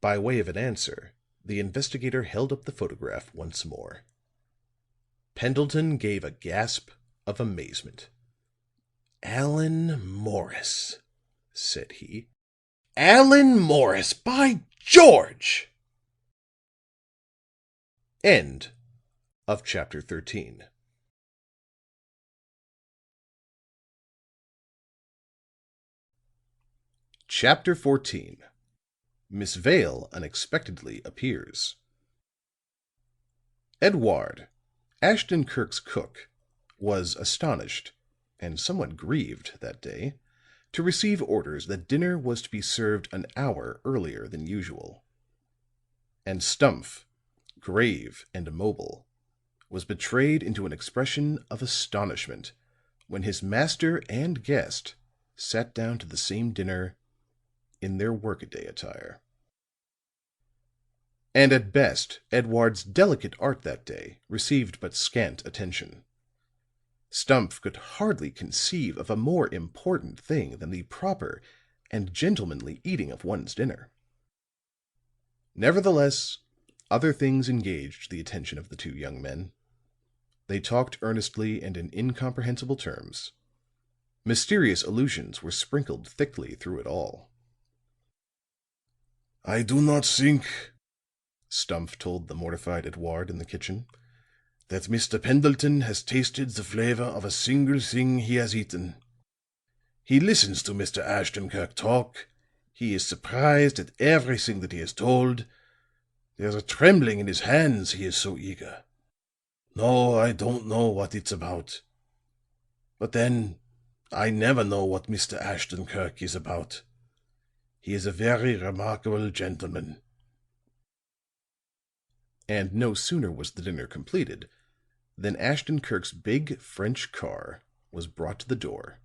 By way of an answer, the investigator held up the photograph once more. Pendleton gave a gasp of amazement. "Allan Morris," said he. "Allan Morris, by George!" End of chapter 13. Chapter 14. Miss Vale Unexpectedly Appears. Edouard, Ashton Kirk's cook, was astonished and somewhat grieved that day to receive orders that dinner was to be served an hour earlier than usual. And Stumph, grave and immobile, was betrayed into an expression of astonishment when his master and guest sat down to the same dinner in their workaday attire. And at best, Edouard's delicate art that day received but scant attention. Stumph could hardly conceive of a more important thing than the proper and gentlemanly eating of one's dinner. Nevertheless, other things engaged the attention of the two young men. They talked earnestly and in incomprehensible terms. Mysterious allusions were sprinkled thickly through it all. "I do not think," Stumph told the mortified Edouard in the kitchen, "that Mr. Pendleton has tasted the flavor of a single thing he has eaten. He listens to Mr. Ashton Kirk talk. He is surprised at everything that he is told. There's a trembling in his hands, he is so eager. No, I don't know what it's about. But then, I never know what Mr. Ashton Kirk is about. He is a very remarkable gentleman." And no sooner was the dinner completed than Ashton Kirk's big French car was brought to the door,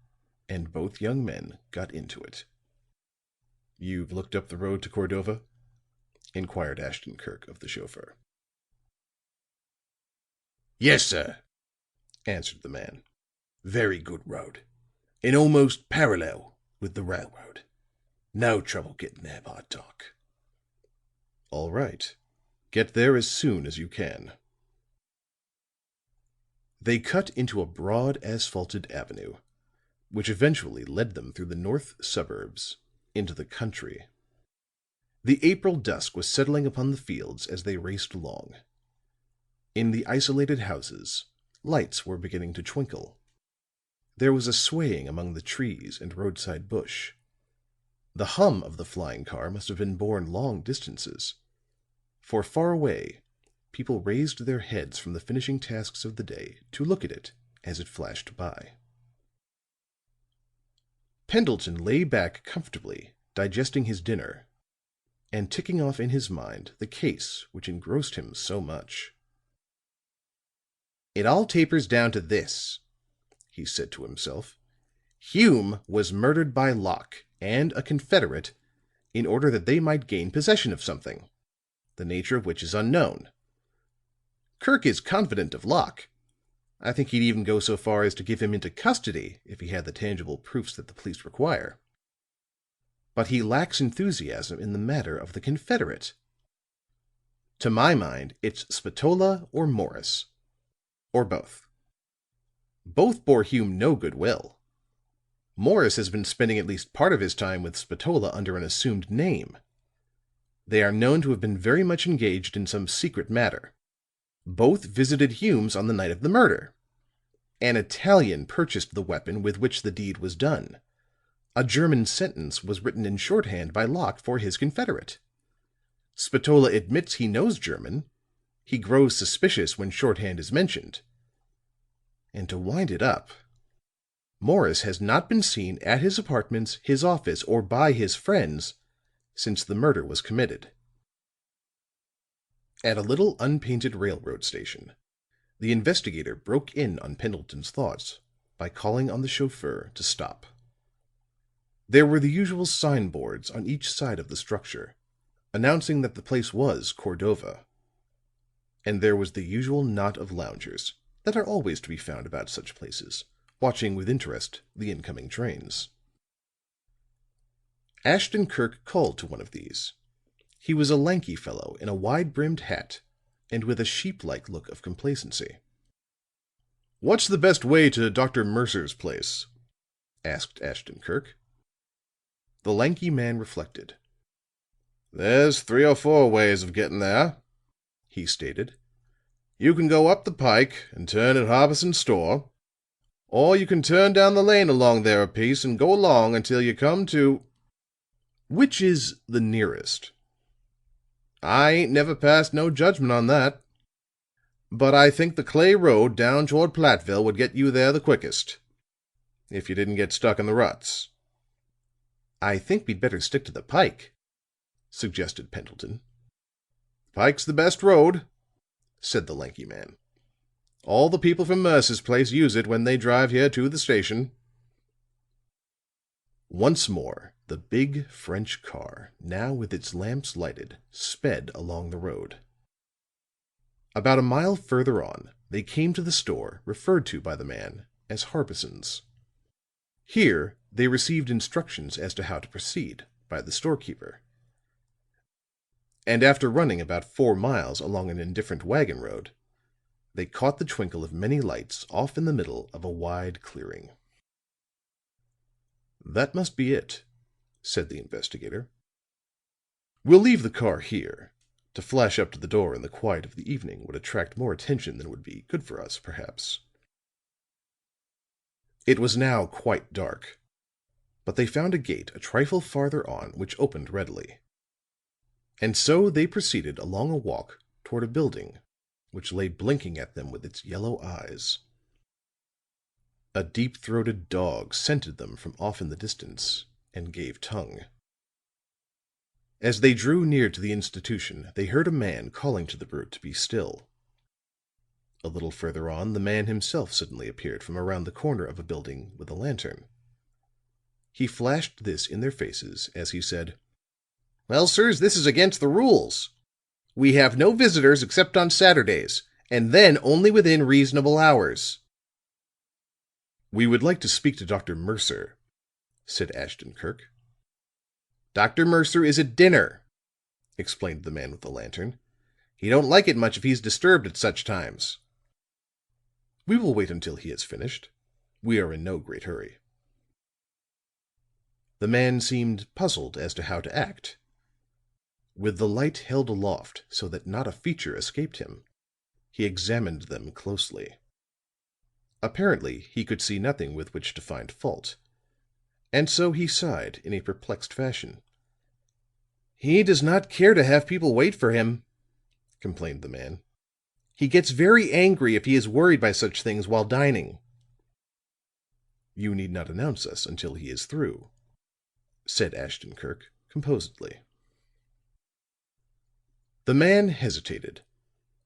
and both young men got into it. "You've looked up the road to Cordova?" inquired Ashton Kirk of the chauffeur. "Yes, sir," answered the man. "Very good road, and almost parallel with the railroad. No trouble getting there by dark." "All right. Get there as soon as you can." They cut into a broad asphalted avenue, which eventually led them through the north suburbs into the country. The April dusk was settling upon the fields as they raced along. In the isolated houses, lights were beginning to twinkle. There was a swaying among the trees and roadside bush. The hum of the flying car must have been borne long distances, for far away people raised their heads from the finishing tasks of the day to look at it as it flashed by. Pendleton lay back comfortably, digesting his dinner, and ticking off in his mind the case which engrossed him so much. "It all tapers down to this," he said to himself. "Hume was murdered by Locke and a confederate in order that they might gain possession of something, the nature of which is unknown. Kirk is confident of Locke. I think he'd even go so far as to give him into custody if he had the tangible proofs that the police require. But he lacks enthusiasm in the matter of the confederate. To my mind, it's Spatola or Morris, or both. Both bore Hume no goodwill. Morris has been spending at least part of his time with Spatola under an assumed name. They are known to have been very much engaged in some secret matter. Both visited Hume's on the night of the murder. An Italian purchased the weapon with which the deed was done. A German sentence was written in shorthand by Locke for his confederate. Spatola admits he knows German. He grows suspicious when shorthand is mentioned. And to wind it up, Morris has not been seen at his apartments, his office, or by his friends since the murder was committed." At a little unpainted railroad station, the investigator broke in on Pendleton's thoughts by calling on the chauffeur to stop. There were the usual signboards on each side of the structure, announcing that the place was Cordova. And there was the usual knot of loungers that are always to be found about such places, watching with interest the incoming trains. Ashton Kirk called to one of these. He was a lanky fellow in a wide-brimmed hat and with a sheep-like look of complacency. "What's the best way to Dr. Mercer's place?" asked Ashton Kirk. The lanky man reflected. "There's 3 or 4 ways of getting there," he stated. "You can go up the pike and turn at Harbison's store, or you can turn down the lane along there a piece and go along until you come to—" "Which is the nearest?" "I ain't never passed no judgment on that. But I think the clay road down toward Plattville would get you there the quickest, if you didn't get stuck in the ruts." "I think we'd better stick to the pike," suggested Pendleton. "Pike's the best road," said the lanky man. "All the people from Mercer's place use it when they drive here to the station." Once more the big French car, now with its lamps lighted, sped along the road. About a mile further on they came to the store referred to by the man as Harbison's. Here they received instructions as to how to proceed by the storekeeper. And after running about 4 miles along an indifferent wagon road, they caught the twinkle of many lights off in the middle of a wide clearing. "That must be it," said the investigator. "We'll leave the car here. To flash up to the door in the quiet of the evening would attract more attention than would be good for us, perhaps." It was now quite dark, but they found a gate a trifle farther on which opened readily. And so they proceeded along a walk toward a building which lay blinking at them with its yellow eyes. A deep-throated dog scented them from off in the distance and gave tongue. As they drew near to the institution, they heard a man calling to the brute to be still. A little further on, the man himself suddenly appeared from around the corner of a building with a lantern. He flashed this in their faces as he said, "Well, sirs, this is against the rules. We have no visitors except on Saturdays, and then only within reasonable hours." "We would like to speak to Dr. Mercer," said Ashton Kirk. "Dr. Mercer is at dinner," explained the man with the lantern. "He don't like it much if he's disturbed at such times." "We will wait until he has finished. We are in no great hurry." The man seemed puzzled as to how to act. With the light held aloft so that not a feature escaped him, he examined them closely. Apparently he could see nothing with which to find fault, and so he sighed in a perplexed fashion. "He does not care to have people wait for him," complained the man. "He gets very angry if he is worried by such things while dining. "You need not announce us until he is through," said Ashton Kirk composedly. The man hesitated,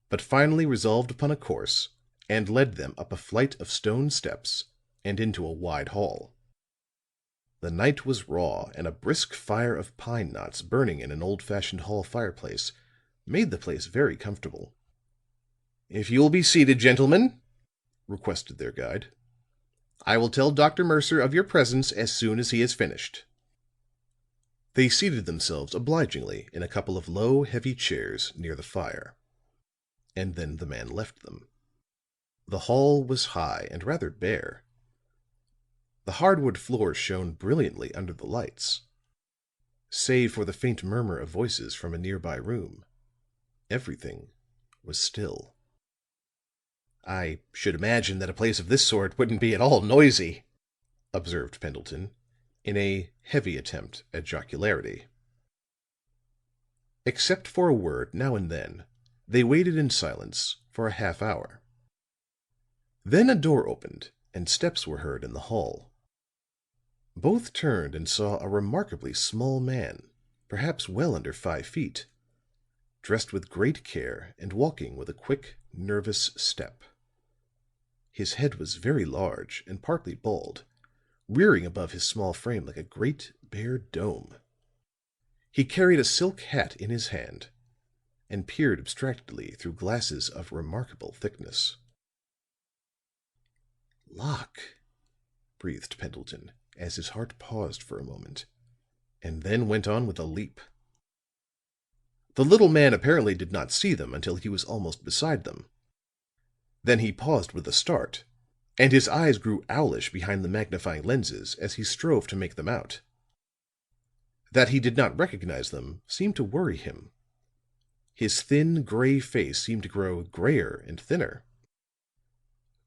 but finally resolved upon a course and led them up a flight of stone steps and into a wide hall. The night was raw, and a brisk fire of pine knots burning in an old-fashioned hall fireplace made the place very comfortable. "If you will be seated, gentlemen," requested their guide, "I will tell Dr. Mercer of your presence as soon as he has finished." They seated themselves obligingly in a couple of low, heavy chairs near the fire, and then the man left them. The hall was high and rather bare. The hardwood floor shone brilliantly under the lights. Save for the faint murmur of voices from a nearby room, everything was still. "I should imagine that a place of this sort wouldn't be at all noisy," observed Pendleton, in a heavy attempt at jocularity. Except for a word now and then, they waited in silence for a half hour. Then a door opened and steps were heard in the hall. Both turned and saw a remarkably small man, perhaps well under 5 feet, dressed with great care and walking with a quick, nervous step. His head was very large and partly bald, rearing above his small frame like a great bare dome. He carried a silk hat in his hand and peered abstractedly through glasses of remarkable thickness. "Locke," breathed Pendleton, as his heart paused for a moment, and then went on with a leap. The little man apparently did not see them until he was almost beside them. Then he paused with a start, and his eyes grew owlish behind the magnifying lenses as he strove to make them out. That he did not recognize them seemed to worry him. His thin, gray face seemed to grow grayer and thinner.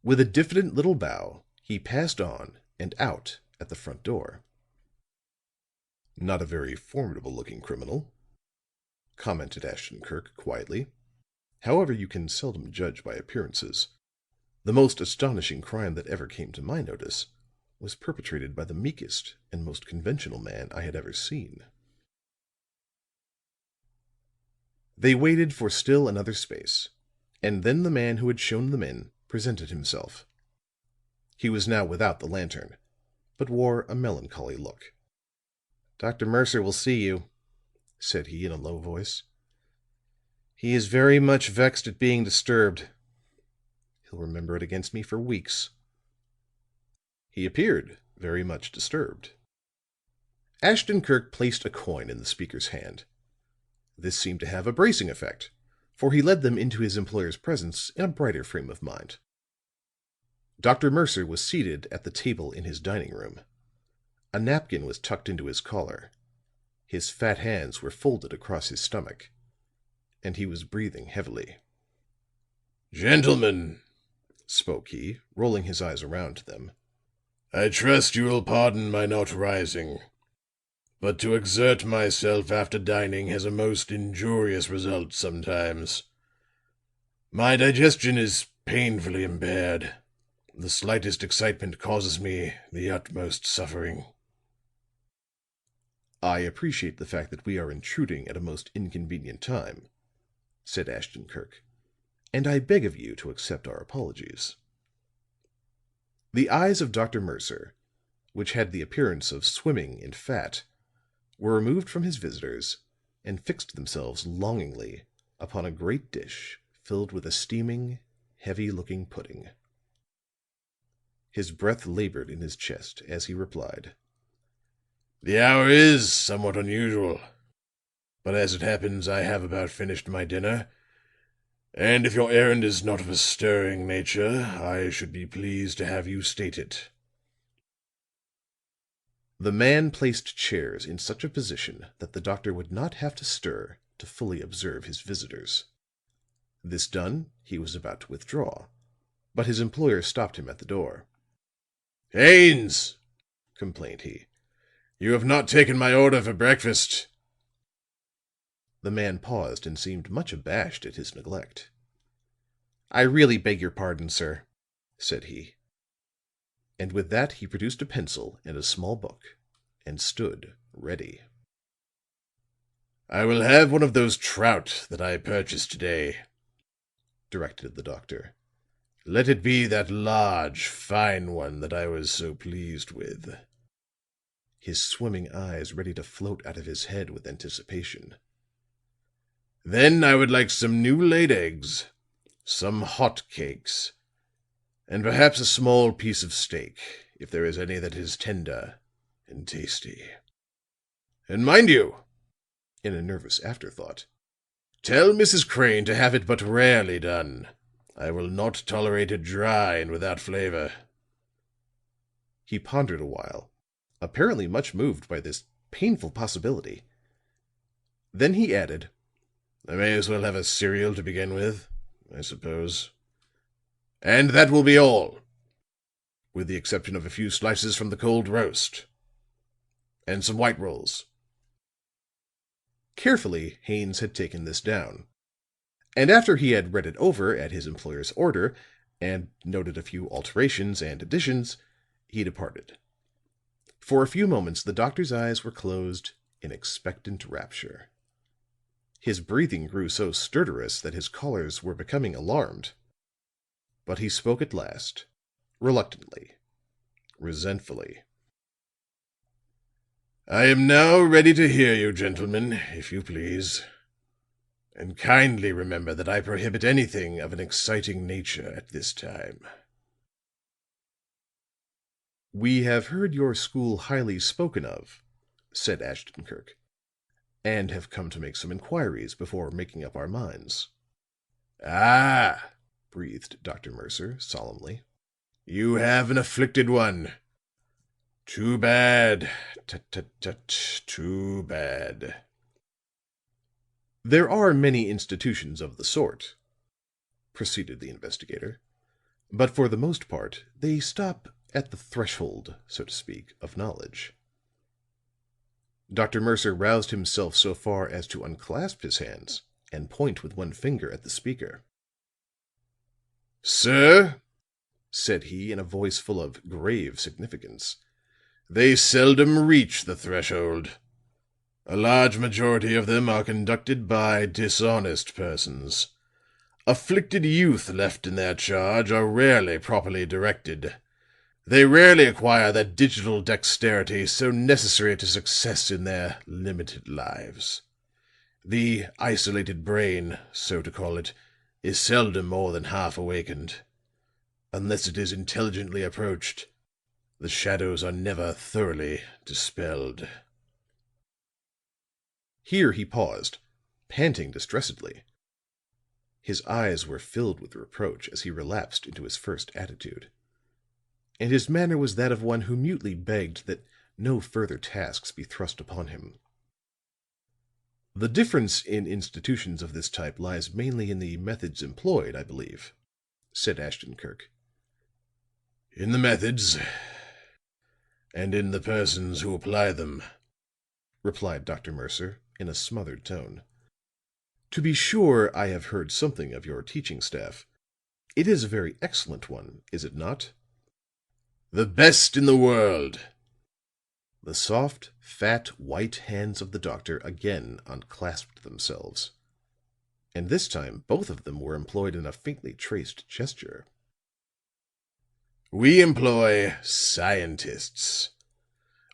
With a diffident little bow, he passed on and out at the front door. "Not a very formidable-looking criminal," commented Ashton-Kirk quietly. "However, you can seldom judge by appearances. The most astonishing crime that ever came to my notice was perpetrated by the meekest and most conventional man I had ever seen." They waited for still another space, and then the man who had shown them in presented himself. He was now without the lantern, but wore a melancholy look. "Dr. Mercer will see you," said he in a low voice. "He is very much vexed at being disturbed. He'll remember it against me for weeks." He appeared very much disturbed. Ashton-Kirk placed a coin in the speaker's hand. This seemed to have a bracing effect, for he led them into his employer's presence in a brighter frame of mind. Dr. Mercer was seated at the table in his dining room. A napkin was tucked into his collar. His fat hands were folded across his stomach, and he was breathing heavily. "Gentlemen," spoke he, rolling his eyes around to them, "I trust you will pardon my not rising. But to exert myself after dining has a most injurious result sometimes. My digestion is painfully impaired. The slightest excitement causes me the utmost suffering." "I appreciate the fact that we are intruding at a most inconvenient time," said Ashton-Kirk, "and I beg of you to accept our apologies." The eyes of Dr. Mercer, which had the appearance of swimming in fat, were removed from his visitors and fixed themselves longingly upon a great dish filled with a steaming, heavy-looking pudding. His breath labored in his chest as he replied: "The hour is somewhat unusual, but as it happens, I have about finished my dinner. And if your errand is not of a stirring nature, I should be pleased to have you state it." The man placed chairs in such a position that the doctor would not have to stir to fully observe his visitors. This done, he was about to withdraw, but his employer stopped him at the door. "Haines," complained he, "you have not taken my order for breakfast." The man paused and seemed much abashed at his neglect. "I really beg your pardon, sir," said he. And with that he produced a pencil and a small book, and stood ready. "I will have one of those trout that I purchased today," directed the doctor. "Let it be that large, fine one that I was so pleased with." His swimming eyes ready to float out of his head with anticipation. "Then I would like some new laid eggs, some hot cakes, and perhaps a small piece of steak, if there is any that is tender and tasty. And mind you," in a nervous afterthought, "tell Mrs. Crane to have it but rarely done. I will not tolerate it dry and without flavor." He pondered a while, apparently much moved by this painful possibility. Then he added, "I may as well have a cereal to begin with, I suppose. And that will be all, with the exception of a few slices from the cold roast. And some white rolls." Carefully, Haines had taken this down. And after he had read it over at his employer's order, and noted a few alterations and additions, he departed. For a few moments the doctor's eyes were closed in expectant rapture. His breathing grew so stertorous that his callers were becoming alarmed. But he spoke at last, reluctantly, resentfully. "I am now ready to hear you, gentlemen, if you please. And kindly remember that I prohibit anything of an exciting nature at this time." "We have heard your school highly spoken of," said Ashton Kirk, "and have come to make some inquiries before making up our minds." "Ah," breathed Dr. Mercer solemnly. "You have an afflicted one. Too bad. Tut, too bad." "There are many institutions of the sort," proceeded the investigator, "but for the most part they stop at the threshold, so to speak, of knowledge." Dr. Mercer roused himself so far as to unclasp his hands and point with one finger at the speaker. "Sir," said he in a voice full of grave significance, "they seldom reach the threshold. A large majority of them are conducted by dishonest persons. Afflicted youth left in their charge are rarely properly directed. They rarely acquire that digital dexterity so necessary to success in their limited lives. The isolated brain, so to call it, is seldom more than half awakened. Unless it is intelligently approached, the shadows are never thoroughly dispelled." Here he paused, panting distressedly. His eyes were filled with reproach as he relapsed into his first attitude, and his manner was that of one who mutely begged that no further tasks be thrust upon him. "The difference in institutions of this type lies mainly in the methods employed, I believe," said Ashton Kirk. "In the methods, and in the persons who apply them," replied Dr. Mercer in a smothered tone. "To be sure, I have heard something of your teaching staff. It is a very excellent one, is it not?" "The best in the world." The soft, fat, white hands of the doctor again unclasped themselves, and this time both of them were employed in a faintly traced gesture. "We employ scientists.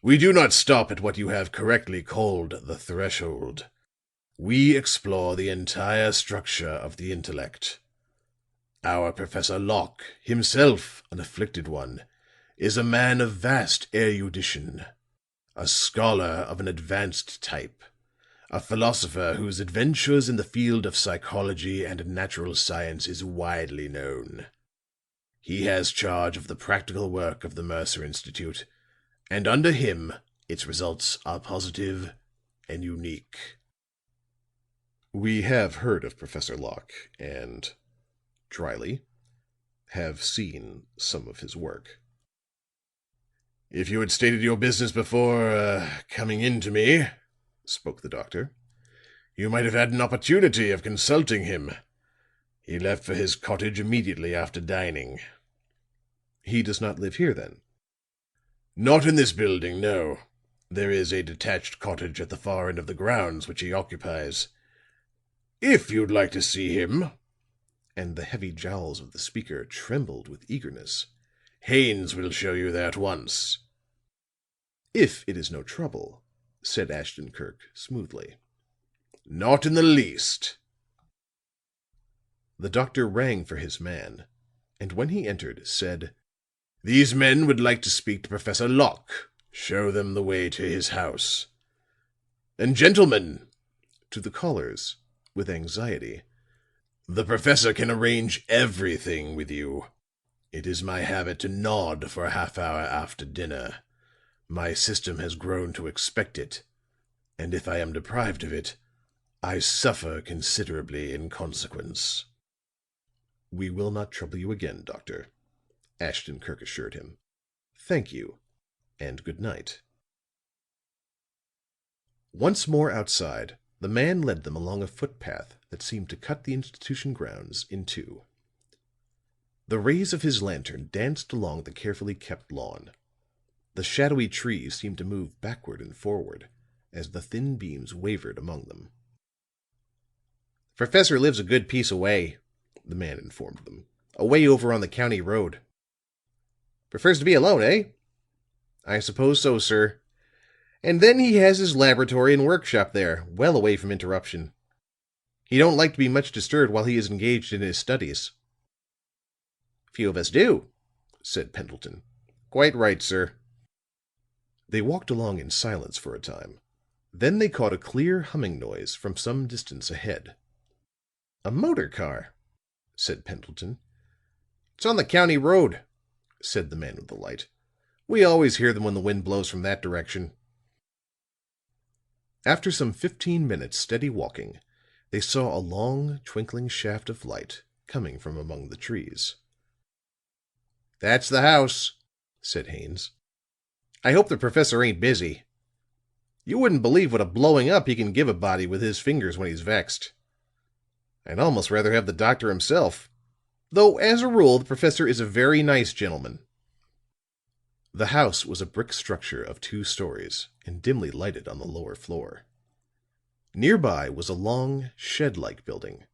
We do not stop at what you have correctly called the threshold. We explore the entire structure of the intellect. Our Professor Locke, himself an afflicted one, is a man of vast erudition, a scholar of an advanced type, a philosopher whose adventures in the field of psychology and natural science is widely known. He has charge of the practical work of the Mercer Institute, and under him its results are positive and unique." "We have heard of Professor Locke, and," dryly, "have seen some of his work." "If you had stated your business before coming in to me," spoke the doctor, "you might have had an opportunity of consulting him. He left for his cottage immediately after dining." "He does not live here, then?" Not in this building, no. There is a detached cottage at the far end of the grounds which he occupies. If you'd like to see him," and the heavy jowls of the speaker trembled with eagerness, "Haines will show you there at once." "If it is no trouble," said Ashton Kirk smoothly. "Not in the least." The doctor rang for his man, and when he entered, said: "These men would like to speak to Professor Locke. Show them the way to his house. And gentlemen," to the callers, with anxiety, "the professor can arrange everything with you. It is my habit to nod for a half hour after dinner. My system has grown to expect it, and if I am deprived of it, I suffer considerably in consequence." "We will not trouble you again, doctor," Ashton Kirk assured him. "Thank you, and good night." Once more outside, the man led them along a footpath that seemed to cut the institution grounds in two. The rays of his lantern danced along the carefully kept lawn. The shadowy trees seemed to move backward and forward as the thin beams wavered among them. "The professor lives a good piece away," the man informed them. "Away over on the county road." "Prefers to be alone, eh?" "I suppose so, sir. And then he has his laboratory and workshop there, well away from interruption. He don't like to be much disturbed while he is engaged in his studies." "Few of us do," said Pendleton. "Quite right, sir." They walked along in silence for a time. Then they caught a clear humming noise from some distance ahead. "A motor car," said Pendleton. "It's on the county road," said the man with the light. "We always hear them when the wind blows from that direction." After some 15 minutes steady walking, they saw a long, twinkling shaft of light coming from among the trees. "That's the house," said Haines. "I hope the professor ain't busy. You wouldn't believe what a blowing up he can give a body with his fingers when he's vexed. I'd almost rather have the doctor himself. Though, as a rule, the professor is a very nice gentleman." The house was a brick structure of 2 stories and dimly lighted on the lower floor. Nearby was a long, shed-like building,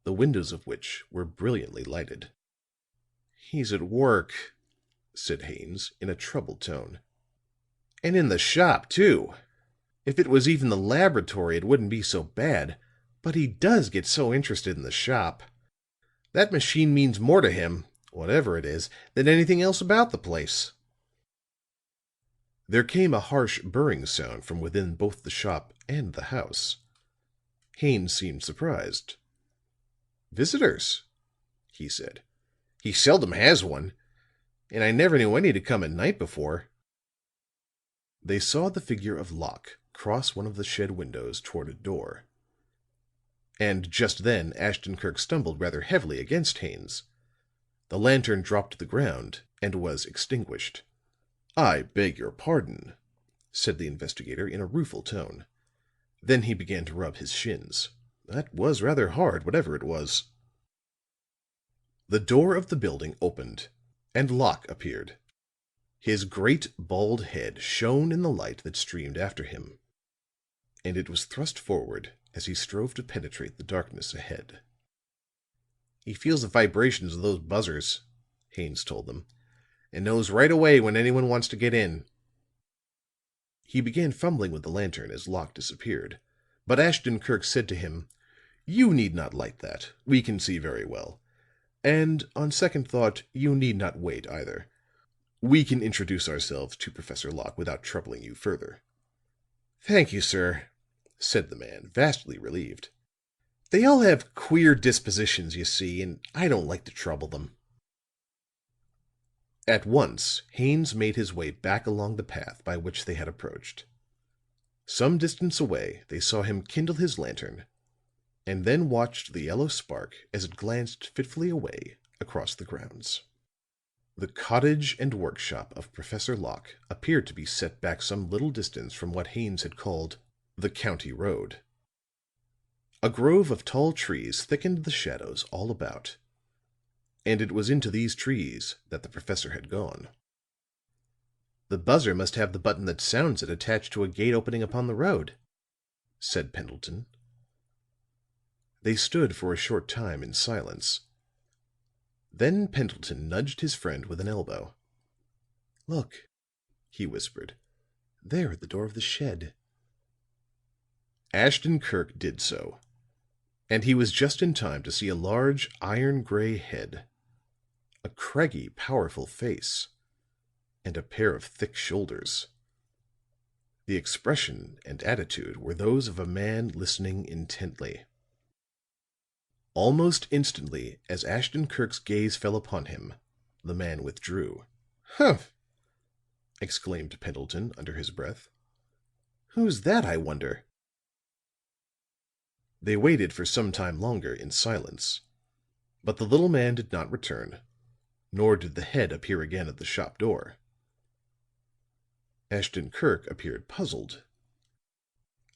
the windows of which were brilliantly lighted. "He's at work," said Haines in a troubled tone. "And in the shop, too. If it was even the laboratory, it wouldn't be so bad. But he does get so interested in the shop. That machine means more to him, whatever it is, than anything else about the place." There came a harsh burring sound from within both the shop and the house. Haines seemed surprised. "Visitors," he said. "He seldom has one, and I never knew any to come at night before." They saw the figure of Locke cross one of the shed windows toward a door. And just then Ashton-Kirk stumbled rather heavily against Haines. The lantern dropped to the ground and was extinguished. "I beg your pardon," said the investigator in a rueful tone. Then he began to rub his shins. That was rather hard, whatever it was. The door of the building opened, and Locke appeared. His great bald head shone in the light that streamed after him, and it was thrust forward as he strove to penetrate the darkness ahead. "He feels the vibrations of those buzzers," Haines told them, "and knows right away when anyone wants to get in." He began fumbling with the lantern as Locke disappeared, but Ashton-Kirk said to him: "You need not light that. We can see very well. And on second thought, you need not wait either. We can introduce ourselves to Professor Locke without troubling you further." "Thank you, sir," said the man, vastly relieved. "They all have queer dispositions, you see, and I don't like to trouble them." At once Haines made his way back along the path by which they had approached. Some distance away they saw him kindle his lantern, and then watched the yellow spark as it glanced fitfully away across the grounds. The cottage and workshop of Professor Locke appeared to be set back some little distance from what Haines had called the county road. A grove of tall trees thickened the shadows all about, and it was into these trees that the professor had gone. "The buzzer must have the button that sounds it attached to a gate opening upon the road," said Pendleton. They stood for a short time in silence. Then Pendleton nudged his friend with an elbow. "Look," he whispered. "There at the door of the shed." Ashton Kirk did so, and he was just in time to see a large iron gray head, a craggy, powerful face, and a pair of thick shoulders. The expression and attitude were those of a man listening intently. Almost instantly, as Ashton Kirk's gaze fell upon him, the man withdrew. "Humph!" exclaimed Pendleton under his breath. "Who's that, I wonder?" They waited for some time longer in silence, but the little man did not return, nor did the head appear again at the shop door. Ashton Kirk appeared puzzled.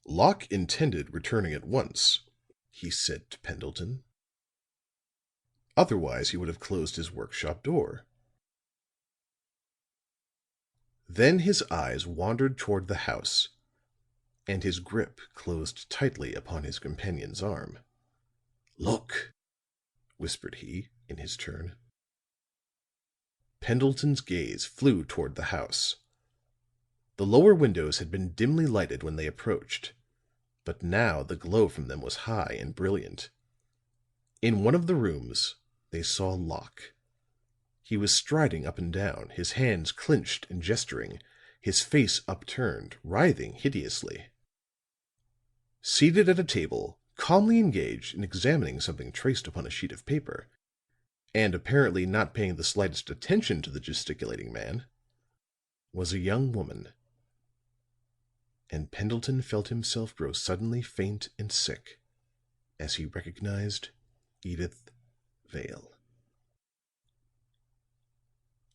"Locke intended returning at once," he said to Pendleton. "Otherwise he would have closed his workshop door." Then his eyes wandered toward the house, and his grip closed tightly upon his companion's arm. "Look," whispered he, in his turn. Pendleton's gaze flew toward the house. The lower windows had been dimly lighted when they approached, but now the glow from them was high and brilliant. In one of the rooms they saw Locke. He was striding up and down, his hands clenched and gesturing, his face upturned, writhing hideously. Seated at a table, calmly engaged in examining something traced upon a sheet of paper, and apparently not paying the slightest attention to the gesticulating man, was a young woman. And Pendleton felt himself grow suddenly faint and sick as he recognized Edyth Vale.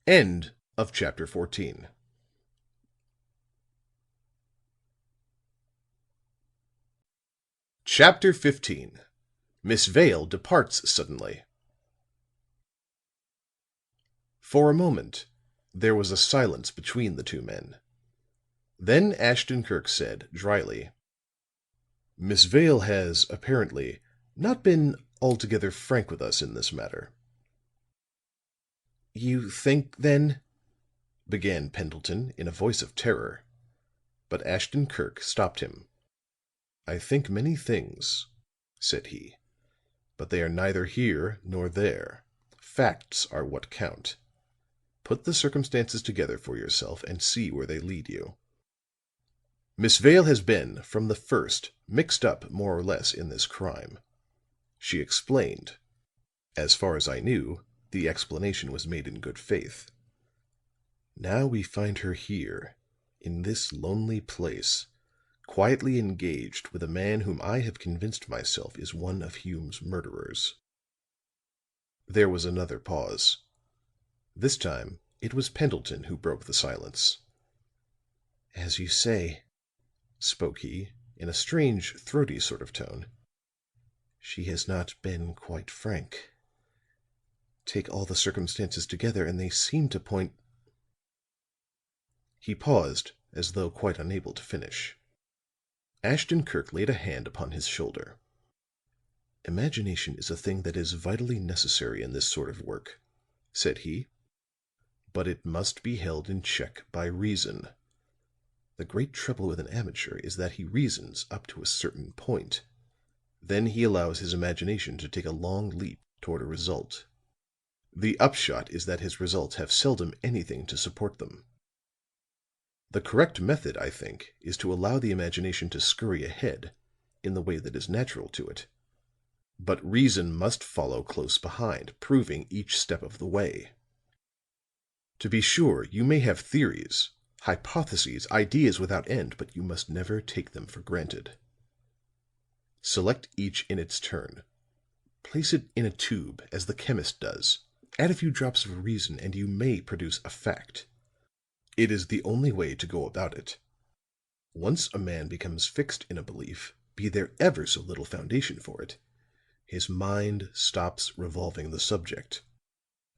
End of chapter 14. Chapter 15. Miss Vale departs suddenly. For a moment there was a silence between the two men. Then Ashton Kirk said, dryly: "Miss Vale has apparently not been altogether frank with us in this matter." "You think, then," began Pendleton in a voice of terror, but Ashton Kirk stopped him. "I think many things," said he, "but they are neither here nor there. Facts are what count. Put the circumstances together for yourself and see where they lead you. Miss Vale has been, from the first, mixed up more or less in this crime. She explained. As far as I knew, the explanation was made in good faith. Now we find her here, in this lonely place, quietly engaged with a man whom I have convinced myself is one of Hume's murderers." There was another pause. This time it was Pendleton who broke the silence. "As you say," spoke he, in a strange, throaty sort of tone, "she has not been quite frank. Take all the circumstances together, and they seem to point—" He paused, as though quite unable to finish. Ashton Kirk laid a hand upon his shoulder. "Imagination is a thing that is vitally necessary in this sort of work," said he. "But it must be held in check by reason. The great trouble with an amateur is that he reasons up to a certain point. Then he allows his imagination to take a long leap toward a result. The upshot is that his results have seldom anything to support them. The correct method, I think, is to allow the imagination to scurry ahead in the way that is natural to it. But reason must follow close behind, proving each step of the way. To be sure, you may have theories, hypotheses, ideas without end, but you must never take them for granted. Select each in its turn. Place it in a tube, as the chemist does. Add a few drops of reason, and you may produce a fact. It is the only way to go about it. Once a man becomes fixed in a belief, be there ever so little foundation for it, his mind stops revolving the subject.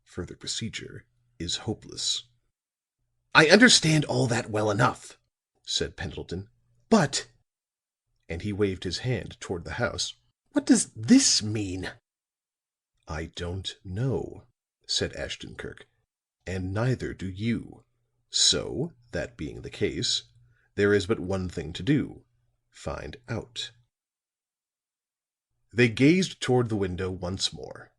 Further procedure is hopeless." "I understand all that well enough," said Pendleton. "But," and he waved his hand toward the house, "what does this mean?" "I don't know," said Ashton-Kirk, "and neither do you. So, that being the case, there is but one thing to do. Find out." They gazed toward the window once more.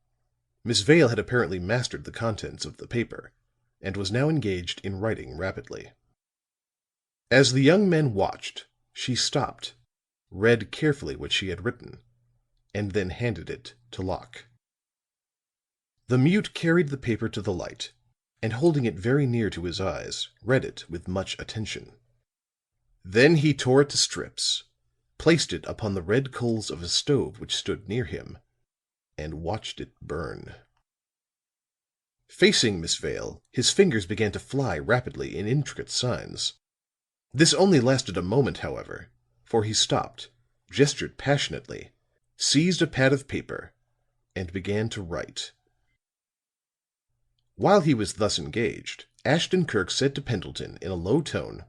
Miss Vale had apparently mastered the contents of the paper, and was now engaged in writing rapidly. As the young men watched, she stopped, read carefully what she had written, and then handed it to Locke. The mute carried the paper to the light, and holding it very near to his eyes, read it with much attention. Then he tore it to strips, placed it upon the red coals of a stove which stood near him, and watched it burn. Facing Miss Vale, his fingers began to fly rapidly in intricate signs. This only lasted a moment, however, for he stopped, gestured passionately, seized a pad of paper, and began to write. While he was thus engaged, Ashton-Kirk said to Pendleton in a low tone,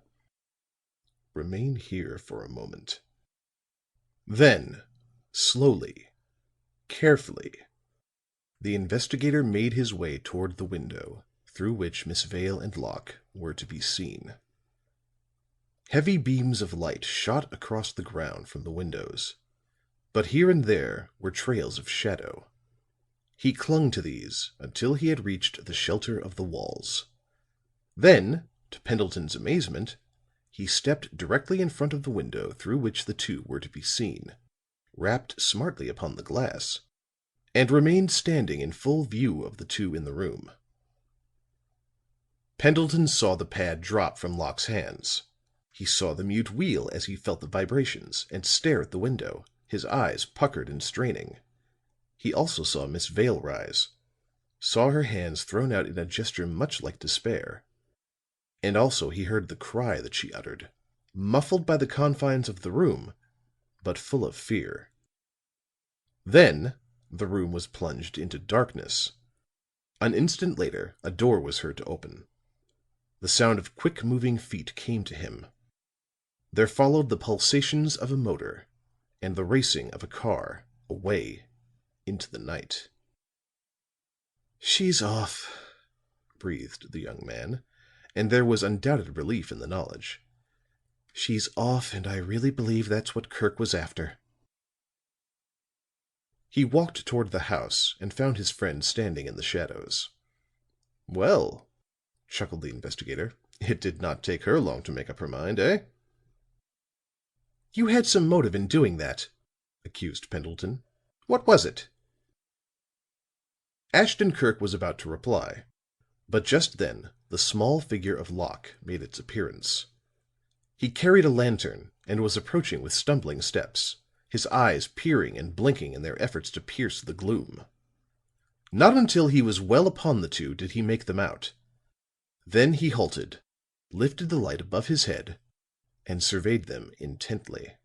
"Remain here for a moment." Then, slowly, carefully, the investigator made his way toward the window through which Miss Vale and Locke were to be seen. Heavy beams of light shot across the ground from the windows, but here and there were trails of shadow. He clung to these until he had reached the shelter of the walls. Then, to Pendleton's amazement, he stepped directly in front of the window through which the two were to be seen, rapped smartly upon the glass, and remained standing in full view of the two in the room. Pendleton saw the pad drop from Locke's hands. He saw the mute wheel as he felt the vibrations and stare at the window, his eyes puckered and straining. He also saw Miss Vale rise, saw her hands thrown out in a gesture much like despair, and also he heard the cry that she uttered, muffled by the confines of the room, but full of fear. Then the room was plunged into darkness. An instant later a door was heard to open. The sound of quick-moving feet came to him. There followed the pulsations of a motor and the racing of a car away into the night. "She's off," breathed the young man, and there was undoubted relief in the knowledge. "She's off, and I really believe that's what Kirk was after." He walked toward the house and found his friend standing in the shadows. "Well," chuckled the investigator, "it did not take her long to make up her mind, eh?" "You had some motive in doing that," accused Pendleton. "What was it?" Ashton-Kirk was about to reply, but just then the small figure of Locke made its appearance. He carried a lantern and was approaching with stumbling steps, his eyes peering and blinking in their efforts to pierce the gloom. Not until he was well upon the two did he make them out. Then he halted, lifted the light above his head, and surveyed them intently.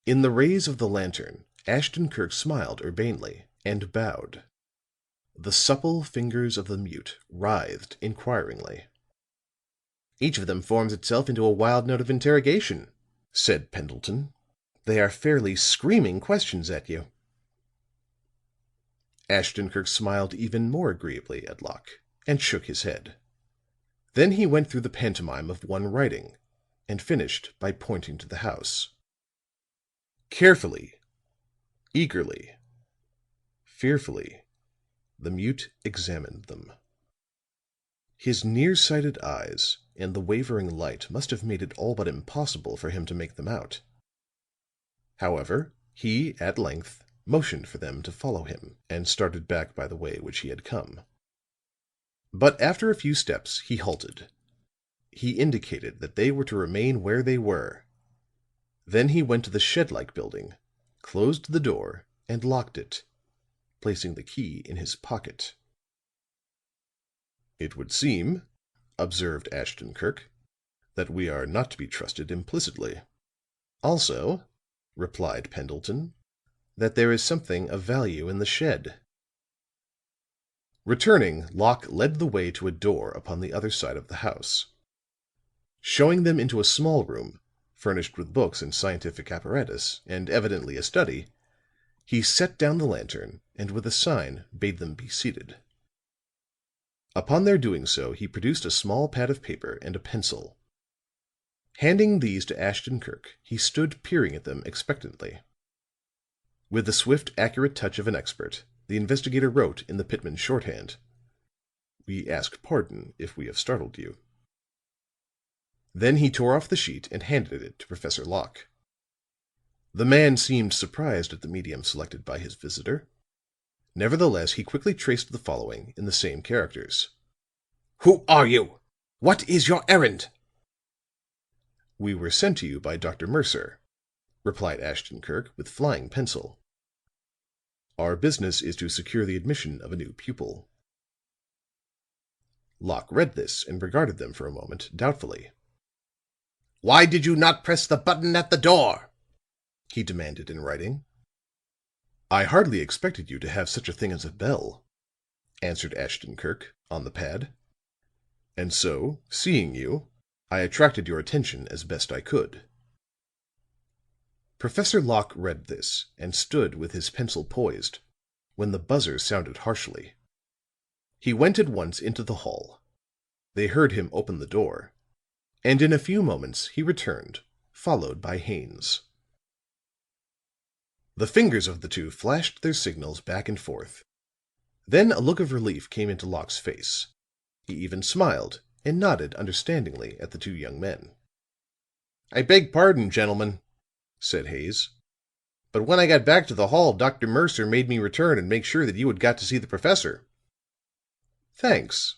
In the rays of the lantern, Ashton-Kirk smiled urbanely and bowed. The supple fingers of the mute writhed inquiringly. "Each of them forms itself into a wild note of interrogation," said Pendleton. "They are fairly screaming questions at you." Ashton-Kirk smiled even more agreeably at Locke, and shook his head. Then he went through the pantomime of one writing, and finished by pointing to the house. Carefully, eagerly, fearfully, the mute examined them. His nearsighted eyes and the wavering light must have made it all but impossible for him to make them out. However, he at length motioned for them to follow him, and started back by the way which he had come. But after a few steps he halted. He indicated that they were to remain where they were. Then he went to the shed-like building, closed the door and locked it, placing the key in his pocket. "It would seem," observed Ashton-Kirk, "that we are not to be trusted implicitly." "Also," replied Pendleton, "that there is something of value in the shed." Returning, Locke led the way to a door upon the other side of the house. Showing them into a small room, furnished with books and scientific apparatus, and evidently a study, he set down the lantern and with a sign bade them be seated. Upon their doing so, he produced a small pad of paper and a pencil. Handing these to Ashton Kirk, he stood peering at them expectantly. With the swift, accurate touch of an expert, the investigator wrote in the Pitman shorthand, "We ask pardon if we have startled you." Then he tore off the sheet and handed it to Professor Locke. The man seemed surprised at the medium selected by his visitor. Nevertheless, he quickly traced the following in the same characters: "Who are you? What is your errand?" "We were sent to you by Dr. Mercer," replied Ashton Kirk with flying pencil. "Our business is to secure the admission of a new pupil." Locke read this and regarded them for a moment doubtfully. "Why did you not press the button at the door?" he demanded in writing. "I hardly expected you to have such a thing as a bell," answered Ashton Kirk on the pad. "And so, seeing you, I attracted your attention as best I could." Professor Locke read this and stood with his pencil poised, when the buzzer sounded harshly. He went at once into the hall. They heard him open the door, and in a few moments he returned, followed by Haines. The fingers of the two flashed their signals back and forth. Then a look of relief came into Locke's face. He even smiled and nodded understandingly at the two young men. "I beg pardon, gentlemen," said Haines, "but when I got back to the hall, Dr. Mercer made me return and make sure that you had got to see the professor." "Thanks,"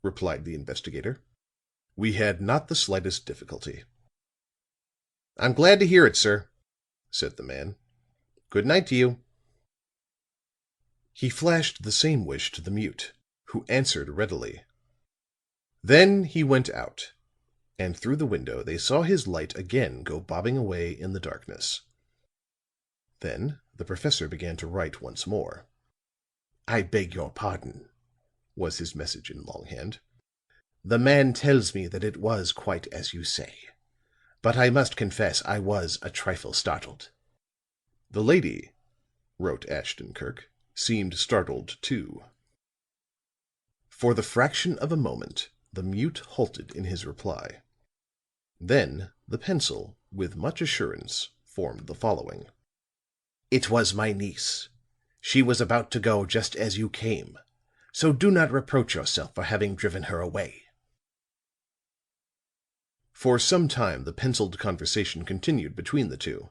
replied the investigator. "We had not the slightest difficulty." "I'm glad to hear it, sir," said the man. "Good night to you." He flashed the same wish to the mute, who answered readily. Then he went out, and through the window they saw his light again go bobbing away in the darkness. Then the professor began to write once more. "I beg your pardon," was his message in longhand. "The man tells me that it was quite as you say. But I must confess I was a trifle startled." "The lady," wrote Ashton Kirk, "seemed startled, too." For the fraction of a moment the mute halted in his reply. Then the pencil, with much assurance, formed the following: "It was my niece. She was about to go just as you came, so do not reproach yourself for having driven her away." For some time the penciled conversation continued between the two.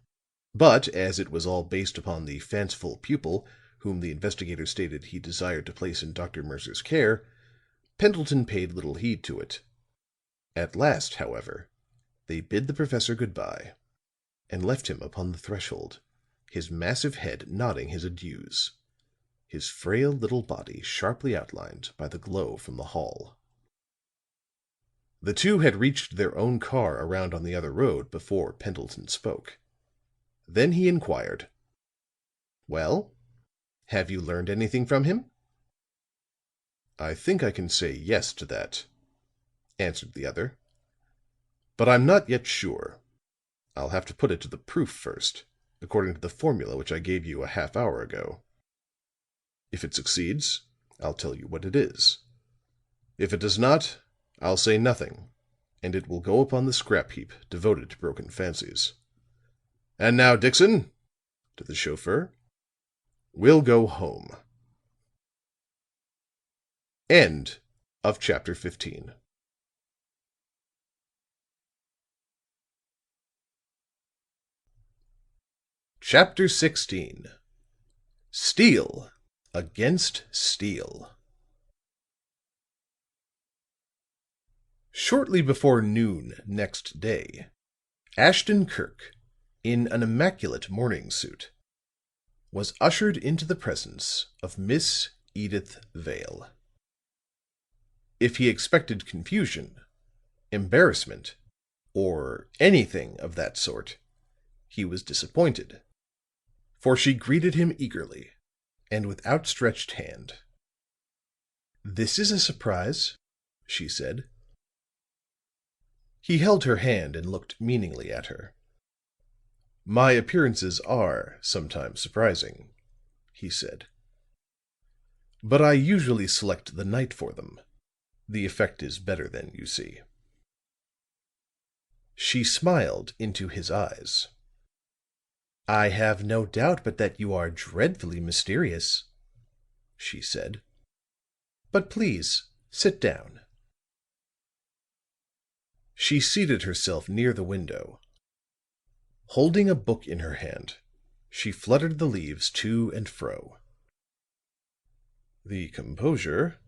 But as it was all based upon the fanciful pupil whom the investigator stated he desired to place in Dr. Mercer's care, Pendleton paid little heed to it. At last, however, they bid the professor good-bye, and left him upon the threshold, his massive head nodding his adieus, his frail little body sharply outlined by the glow from the hall. The two had reached their own car around on the other road before Pendleton spoke. Then he inquired, "Well, have you learned anything from him?" "I think I can say yes to that," answered the other. "But I'm not yet sure. I'll have to put it to the proof first, according to the formula which I gave you a half hour ago. If it succeeds, I'll tell you what it is. If it does not, I'll say nothing, and it will go upon the scrap heap devoted to broken fancies. And now, Dixon," to the chauffeur, "we'll go home." End of chapter 15. Chapter 16. Steel against Steel. Shortly before noon next day, Ashton Kirk, in an immaculate morning suit, was ushered into the presence of Miss Edyth Vale. If he expected confusion, embarrassment, or anything of that sort, he was disappointed, for she greeted him eagerly and with outstretched hand. "This is a surprise," she said. He held her hand and looked meaningly at her. "My appearances are sometimes surprising," he said. "But I usually select the night for them. The effect is better then, you see." She smiled into his eyes. "I have no doubt but that you are dreadfully mysterious," she said. "But please sit down." She seated herself near the window. Holding a book in her hand, she fluttered the leaves to and fro. "The composure,"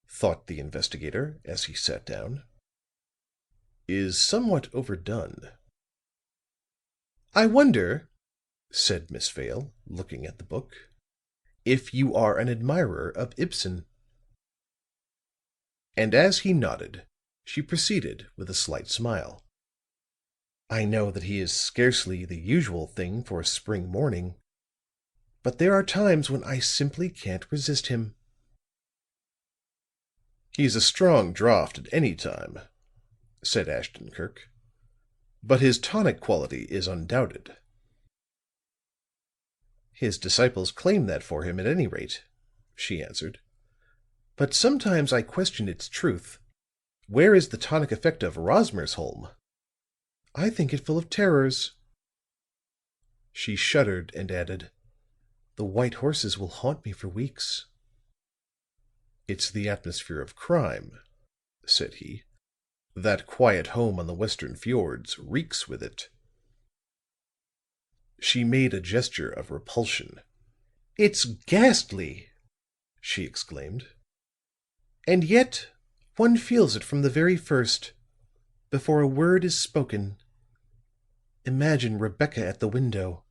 thought the investigator as he sat down, "is somewhat overdone." "I wonder," said Miss Vale, looking at the book, "if you are an admirer of Ibsen." And as he nodded, she proceeded with a slight smile. "I know that he is scarcely the usual thing for a spring morning, but there are times when I simply can't resist him." "He's a strong draught at any time," said Ashton Kirk. "But his tonic quality is undoubted." "His disciples claim that for him, at any rate," she answered. "But sometimes I question its truth. Where is the tonic effect of Rosmersholm? I think it full of terrors." She shuddered and added, "The white horses will haunt me for weeks." "It's the atmosphere of crime," said he. "That quiet home on the western fjords reeks with it." She made a gesture of repulsion. "It's ghastly!" she exclaimed. "And yet one feels it from the very first, before a word is spoken. Imagine Rebecca at the window,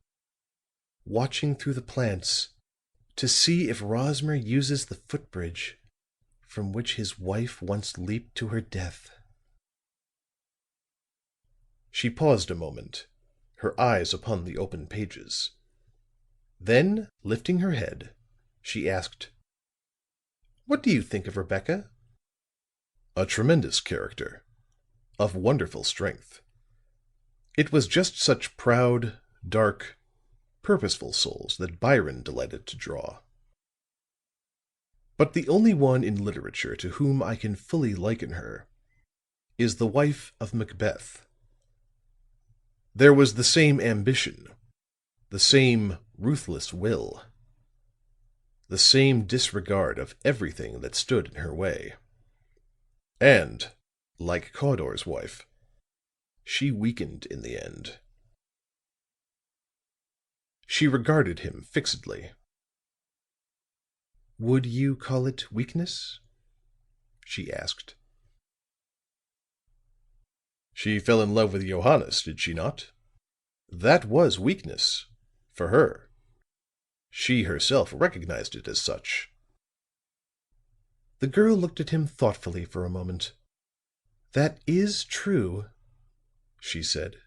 watching through the plants to see if Rosmer uses the footbridge from which his wife once leaped to her death." She paused a moment, her eyes upon the open pages. Then, lifting her head, she asked, "What do you think of Rebecca?" "A tremendous character, of wonderful strength. It was just such proud, dark, purposeful souls that Byron delighted to draw. But the only one in literature to whom I can fully liken her is the wife of Macbeth. There was the same ambition, the same ruthless will, the same disregard of everything that stood in her way. And, like Cawdor's wife, she weakened in the end." She regarded him fixedly. "Would you call it weakness?" she asked. "She fell in love with Johannes, did she not? That was weakness, for her. She herself recognized it as such." The girl looked at him thoughtfully for a moment. "That is true," she said.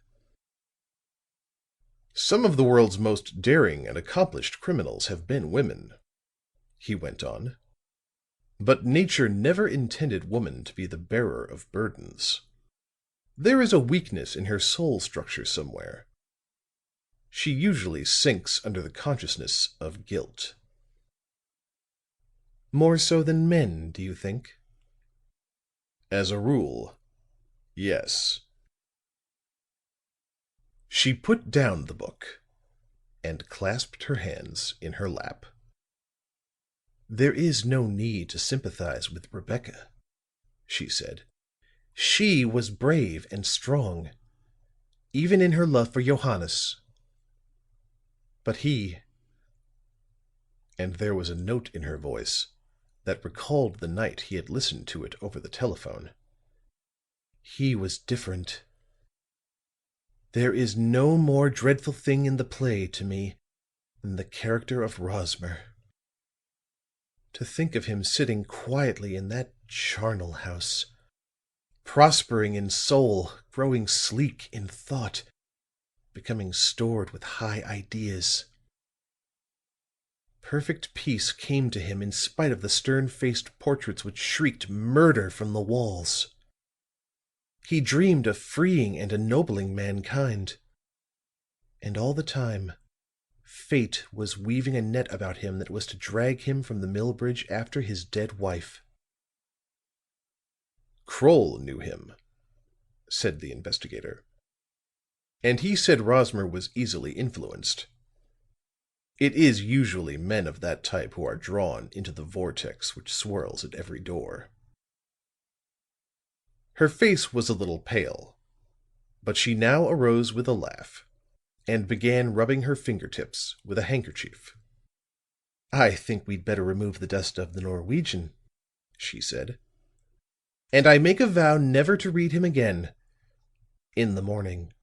"Some of the world's most daring and accomplished criminals have been women," he went on. "But nature never intended woman to be the bearer of burdens. There is a weakness in her soul structure somewhere. She usually sinks under the consciousness of guilt." "More so than men, do you think?" "As a rule, yes." She put down the book and clasped her hands in her lap. "There is no need to sympathize with Rebecca," she said. "She was brave and strong, even in her love for Johannes. But he," and there was a note in her voice that recalled the night he had listened to it over the telephone, "he was different. There is no more dreadful thing in the play to me than the character of Rosmer. To think of him sitting quietly in that charnel house, prospering in soul, growing sleek in thought, becoming stored with high ideas. Perfect peace came to him in spite of the stern-faced portraits which shrieked murder from the walls. He dreamed of freeing and ennobling mankind. And all the time, fate was weaving a net about him that was to drag him from the mill bridge after his dead wife. Kroll knew him, said the investigator. And he said Rosmer was easily influenced. It is usually men of that type who are drawn into the vortex which swirls at every door. Her face was a little pale, but she now arose with a laugh and began rubbing her fingertips with a handkerchief. "I think we'd better remove the dust of the Norwegian," she said. "And I make a vow never to read him again in the morning."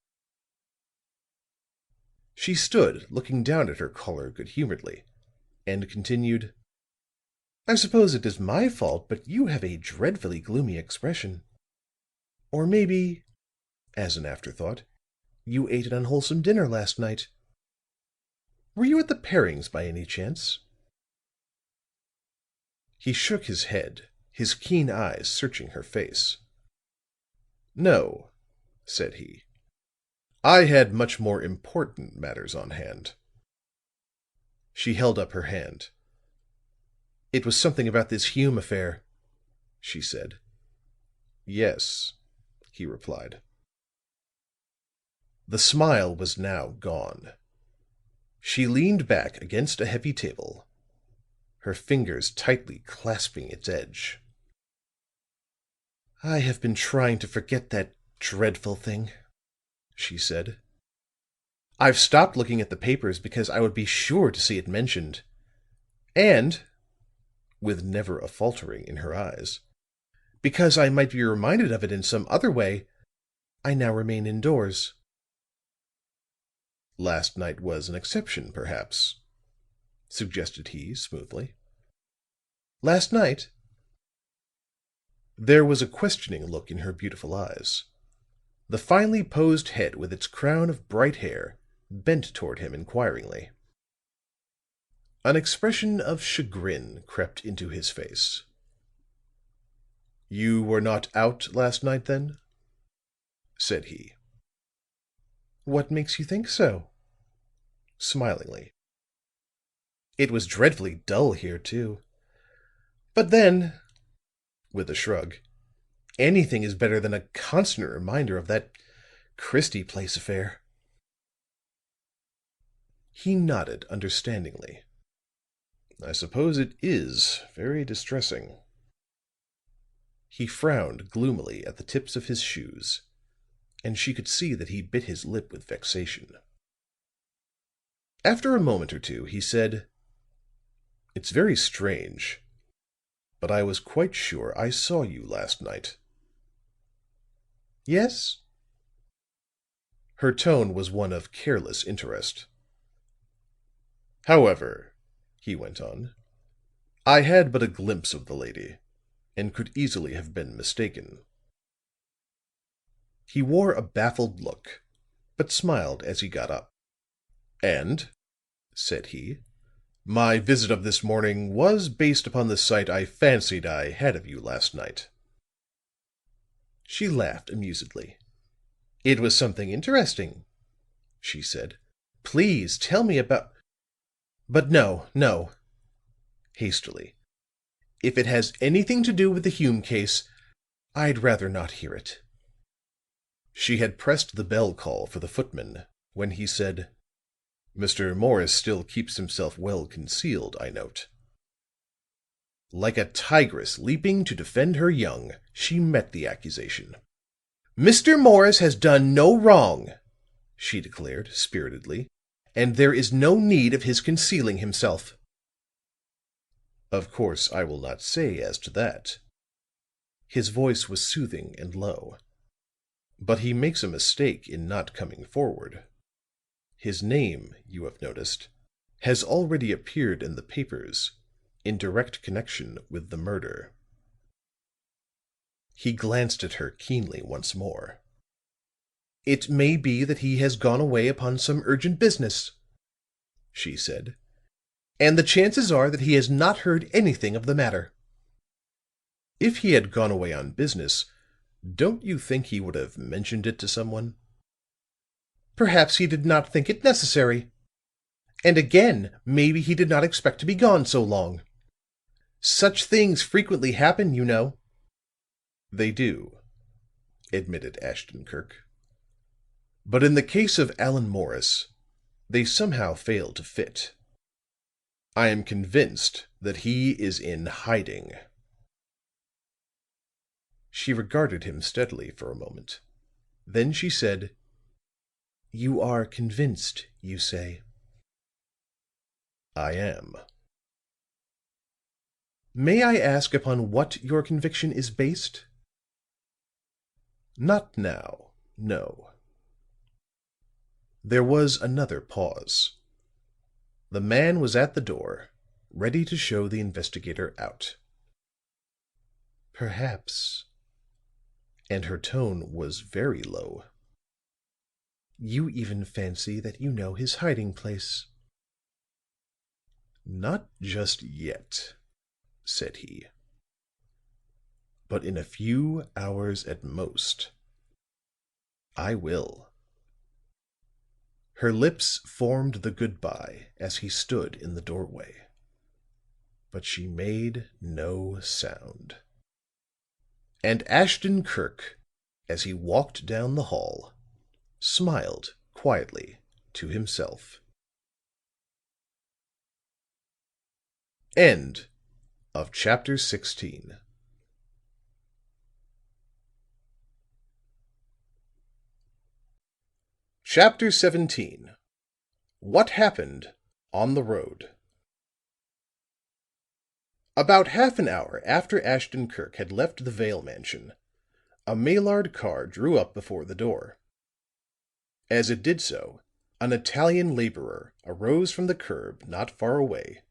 She stood looking down at her caller good-humoredly, and continued, "I suppose it is my fault, but you have a dreadfully gloomy expression. Or maybe, as an afterthought, you ate an unwholesome dinner last night. Were you at the Parings by any chance?" He shook his head, his keen eyes searching her face. "No," said he. "I had much more important matters on hand." She held up her hand. "It was something about this Hume affair," she said. "Yes," he replied. The smile was now gone. She leaned back against a heavy table, her fingers tightly clasping its edge. "I have been trying to forget that dreadful thing," she said. "I've stopped looking at the papers because I would be sure to see it mentioned. And," with never a faltering in her eyes, "because I might be reminded of it in some other way, I now remain indoors." "Last night was an exception, perhaps," suggested he, smoothly. "Last night?" There was a questioning look in her beautiful eyes. The finely posed head with its crown of bright hair bent toward him inquiringly. An expression of chagrin crept into his face. "You were not out last night, then?" said he. "What makes you think so?" smilingly. "It was dreadfully dull here, too. But then," with a shrug, "anything is better than a constant reminder of that Christie Place affair." He nodded understandingly. "I suppose it is very distressing." He frowned gloomily at the tips of his shoes, and she could see that he bit his lip with vexation. After a moment or two, he said, "It's very strange, but I was quite sure I saw you last night." "Yes?" Her tone was one of careless interest. "However," he went on, "I had but a glimpse of the lady, and could easily have been mistaken." He wore a baffled look, but smiled as he got up. "And," said he, "my visit of this morning was based upon the sight I fancied I had of you last night." She laughed amusedly. "It was something interesting," she said. "Please tell me about But no," hastily. "If it has anything to do with the Hume case, I'd rather not hear it." She had pressed the bell call for the footman when he said, "Mr. Morris still keeps himself well concealed, I note." Like a tigress leaping to defend her young, she met the accusation. "Mr. Morris has done no wrong," she declared, spiritedly, "and there is no need of his concealing himself." "Of course I will not say as to that." His voice was soothing and low. "But he makes a mistake in not coming forward. His name, you have noticed, has already appeared in the papers in direct connection with the murder." He glanced at her keenly once more. "It may be that he has gone away upon some urgent business," she said. and the chances are that he has not heard anything of the matter. If he had gone away on business, don't you think he would have mentioned it to someone? Perhaps he did not think it necessary. And again, maybe he did not expect to be gone so long. Such things frequently happen, you know." "They do," admitted Ashton Kirk. "But in the case of Allan Morris, they somehow fail to fit. I am convinced that he is in hiding." She regarded him steadily for a moment. Then she said, "You are convinced, you say?" "I am." "May I ask upon what your conviction is based?" "Not now, no." There was another pause. The man was at the door, ready to show the investigator out. "Perhaps," and her tone was very low, "you even fancy that you know his hiding place." "Not just yet," said he. "But in a few hours at most, I will." Her lips formed the goodbye as he stood in the doorway, but she made no sound. And Ashton Kirk, as he walked down the hall, smiled quietly to himself. End of chapter 16. Chapter 17. What Happened on the Road. About half an hour after Ashton Kirk had left the VALE mansion, a Maillard car drew up before the door. As it did so, an Italian laborer arose from the curb not far away,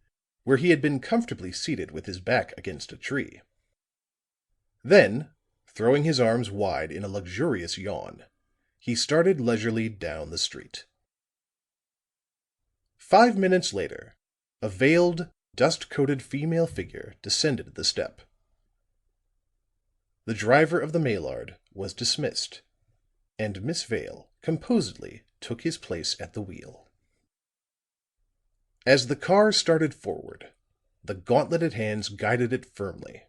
where he had been comfortably seated with his back against a tree. Then, throwing his arms wide in a luxurious yawn, he started leisurely down the street. 5 minutes later, a veiled, dust-coated female figure descended the step. The driver of the Maillard was dismissed, and Miss Vale composedly took his place at the wheel. As the car started forward, the gauntleted hands guided it firmly.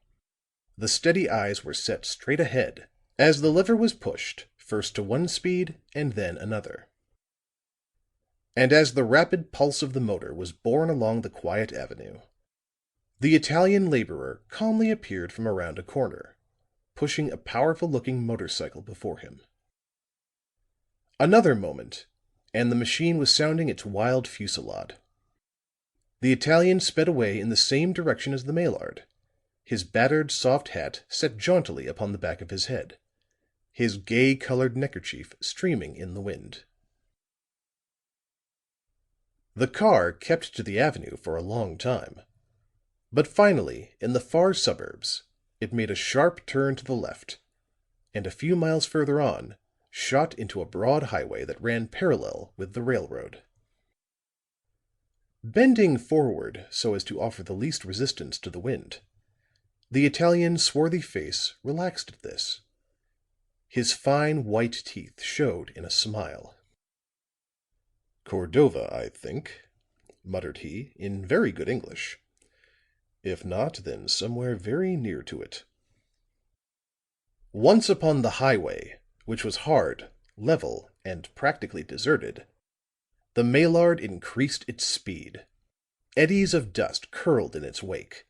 The steady eyes were set straight ahead as the lever was pushed first to one speed and then another. And as the rapid pulse of the motor was borne along the quiet avenue, the Italian laborer calmly appeared from around a corner, pushing a powerful-looking motorcycle before him. Another moment, and the machine was sounding its wild fusillade. The Italian sped away in the same direction as the Maillard, his battered soft hat set jauntily upon the back of his head, his gay-colored neckerchief streaming in the wind. The car kept to the avenue for a long time, but finally, in the far suburbs, it made a sharp turn to the left, and a few miles further on, shot into a broad highway that ran parallel with the railroad. Bending forward so as to offer the least resistance to the wind, the Italian's swarthy face relaxed at this. His fine white teeth showed in a smile. "Cordova, I think," muttered he, in very good English. "If not, then somewhere very near to it." Once upon the highway, which was hard, level and practically deserted, the Maillard increased its speed. Eddies of dust curled in its wake.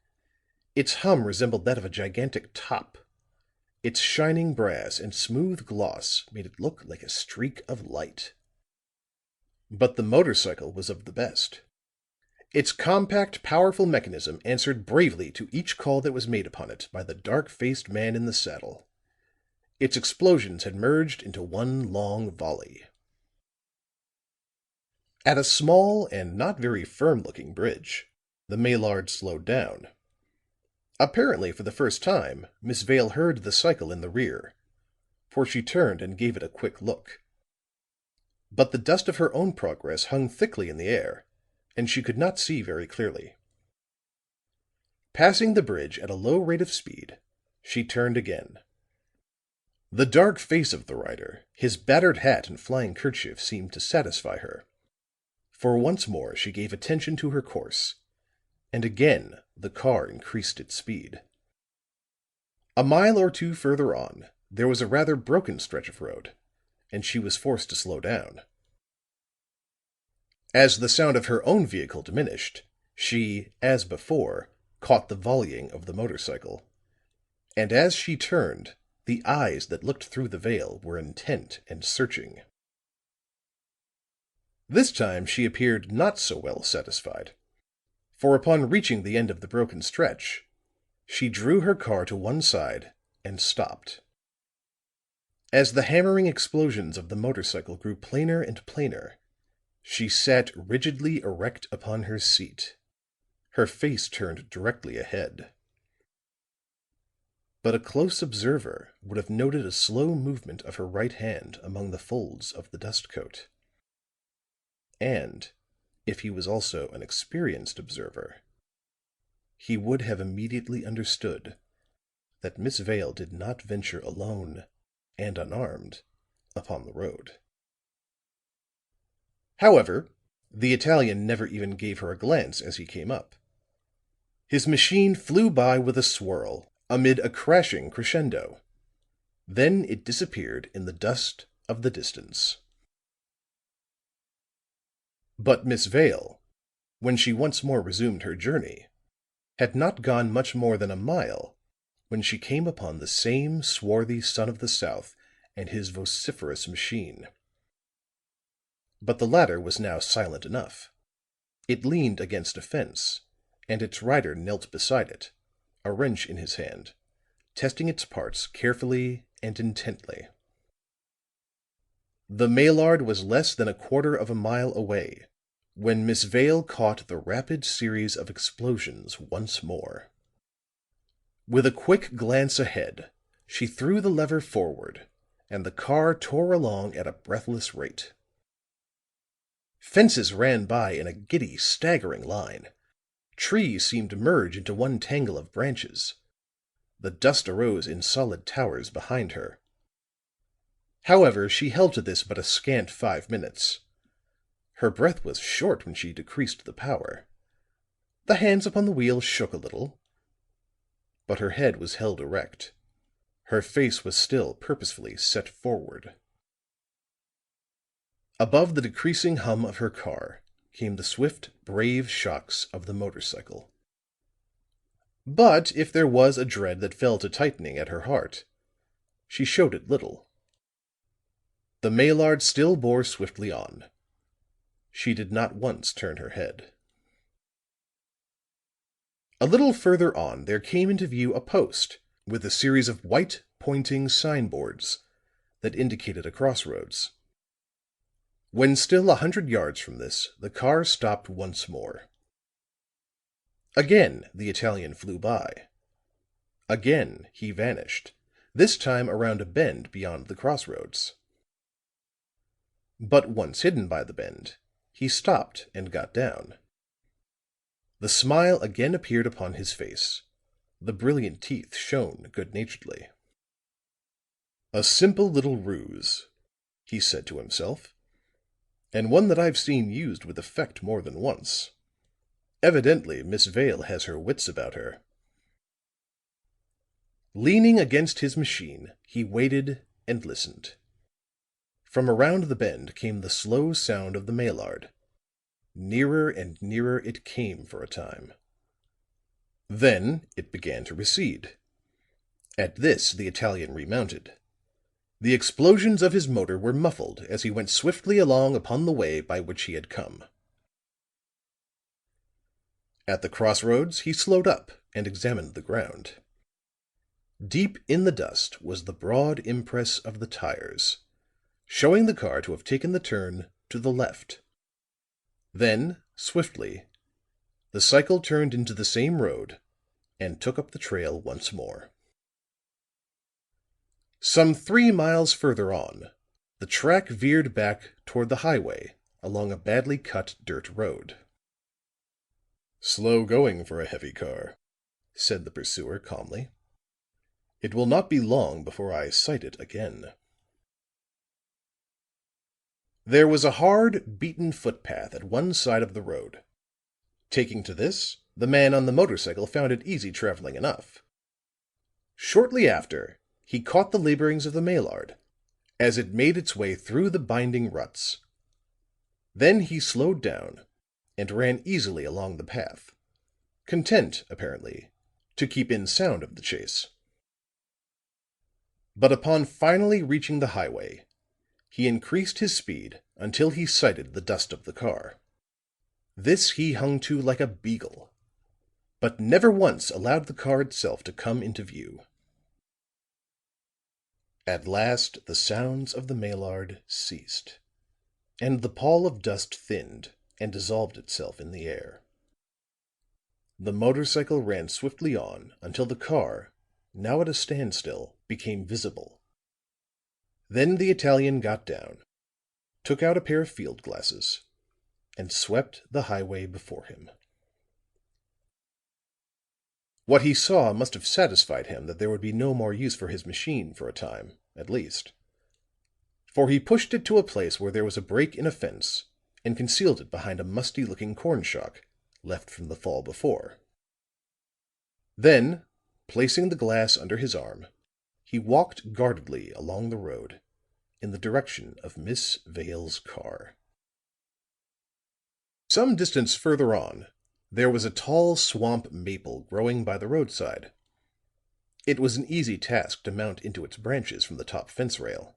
Its hum resembled that of a gigantic top. Its shining brass and smooth gloss made it look like a streak of light. But the motorcycle was of the best. Its compact, powerful mechanism answered bravely to each call that was made upon it by the dark-faced man in the saddle. Its explosions had merged into one long volley. At a small and not very firm-looking bridge, the Maillard slowed down. Apparently for the first time, Miss Vale heard the cycle in the rear, for she turned and gave it a quick look. But the dust of her own progress hung thickly in the air, and she could not see very clearly. Passing the bridge at a low rate of speed, she turned again. The dark face of the rider, his battered hat and flying kerchief seemed to satisfy her. For once more she gave attention to her course, and again the car increased its speed. A mile or two further on, there was a rather broken stretch of road, and she was forced to slow down. As the sound of her own vehicle diminished, she, as before, caught the volleying of the motorcycle. And as she turned, the eyes that looked through the veil were intent and searching. This time she appeared not so well satisfied, for upon reaching the end of the broken stretch, she drew her car to one side and stopped. As the hammering explosions of the motorcycle grew plainer and plainer, she sat rigidly erect upon her seat, her face turned directly ahead. But a close observer would have noted a slow movement of her right hand among the folds of the dust coat. And, if he was also an experienced observer, he would have immediately understood that Miss Vale did not venture alone and unarmed upon the road. However, the Italian never even gave her a glance as he came up. His machine flew by with a swirl, amid a crashing crescendo. Then it disappeared in the dust of the distance. But Miss Vale, when she once more resumed her journey, had not gone much more than a mile when she came upon the same swarthy son of the South and his vociferous machine. But the latter was now silent enough. It leaned against a fence, and its rider knelt beside it, a wrench in his hand, testing its parts carefully and intently. The Maillard was less than a quarter of a mile away when Miss Vale caught the rapid series of explosions once more. With a quick glance ahead, she threw the lever forward, and the car tore along at a breathless rate. Fences ran by in a giddy, staggering line. Trees seemed to merge into one tangle of branches. The dust arose in solid towers behind her. However, she held to this but a scant 5 minutes. Her breath was short when she decreased the power. The hands upon the wheel shook a little, but her head was held erect. Her face was still purposefully set forward. Above the decreasing hum of her car came the swift, brave shocks of the motorcycle. But if there was a dread that fell to tightening at her heart, she showed it little. The Maillard still bore swiftly on. She did not once turn her head. A little further on there came into view a post with a series of white pointing signboards that indicated a crossroads. When still 100 yards from this, the car stopped once more. Again the Italian flew by. Again he vanished, this time around a bend beyond the crossroads. But once hidden by the bend, he stopped and got down. The smile again appeared upon his face. The brilliant teeth shone good-naturedly. "A simple little ruse," he said to himself, "and one that I've seen used with effect more than once. Evidently Miss Vale has her wits about her." Leaning against his machine, he waited and listened. From around the bend came the slow sound of the Maillard. Nearer and nearer it came for a time. Then it began to recede. At this the Italian remounted. The explosions of his motor were muffled as he went swiftly along upon the way by which he had come. At the crossroads he slowed up and examined the ground. Deep in the dust was the broad impress of the tires, showing the car to have taken the turn to the left. Then, swiftly, the cycle turned into the same road and took up the trail once more. Some 3 miles further on, the track veered back toward the highway along a badly cut dirt road. "Slow going for a heavy car," said the pursuer calmly. "It will not be long before I sight it again." There was a hard, beaten footpath at one side of the road. Taking to this, the man on the motorcycle found it easy traveling enough. Shortly after, he caught the laborings of the Maillard as it made its way through the binding ruts. Then he slowed down and ran easily along the path, content, apparently, to keep in sound of the chase. But upon finally reaching the highway, he increased his speed until he sighted the dust of the car. This he hung to like a beagle, but never once allowed the car itself to come into view. At last the sounds of the Maillard ceased, and the pall of dust thinned and dissolved itself in the air. The motorcycle ran swiftly on until the car, now at a standstill, became visible. Then the Italian got down, took out a pair of field glasses, and swept the highway before him. What he saw must have satisfied him that there would be no more use for his machine for a time, at least. For he pushed it to a place where there was a break in a fence and concealed it behind a musty-looking corn shock left from the fall before. Then, placing the glass under his arm, he walked guardedly along the road in the direction of Miss Vale's car. Some distance further on, there was a tall swamp maple growing by the roadside. It was an easy task to mount into its branches from the top fence rail.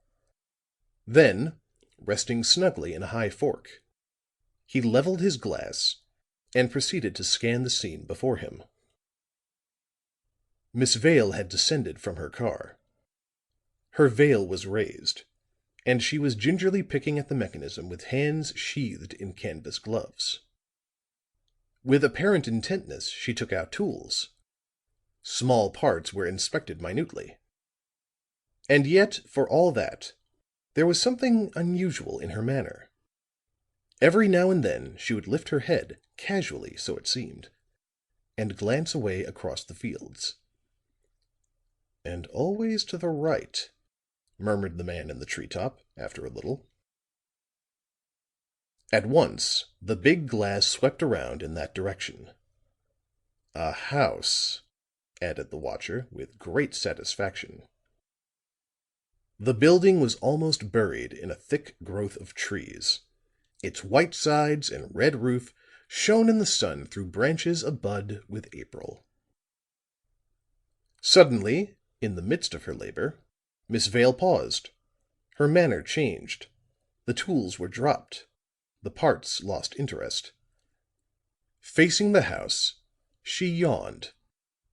Then, resting snugly in a high fork, he leveled his glass and proceeded to scan the scene before him. Miss Vale had descended from her car. Her veil was raised, and she was gingerly picking at the mechanism with hands sheathed in canvas gloves. With apparent intentness, she took out tools. Small parts were inspected minutely. And yet, for all that, there was something unusual in her manner. Every now and then she would lift her head, casually, so it seemed, and glance away across the fields. "And always to the right," murmured the man in the treetop, after a little. At once the big glass swept around in that direction. "A house," added the watcher with great satisfaction. The building was almost buried in a thick growth of trees. Its white sides and red roof shone in the sun through branches abud with April. Suddenly, in the midst of her labor, Miss Vale paused. Her manner changed. The tools were dropped. The parts lost interest. Facing the house, she yawned,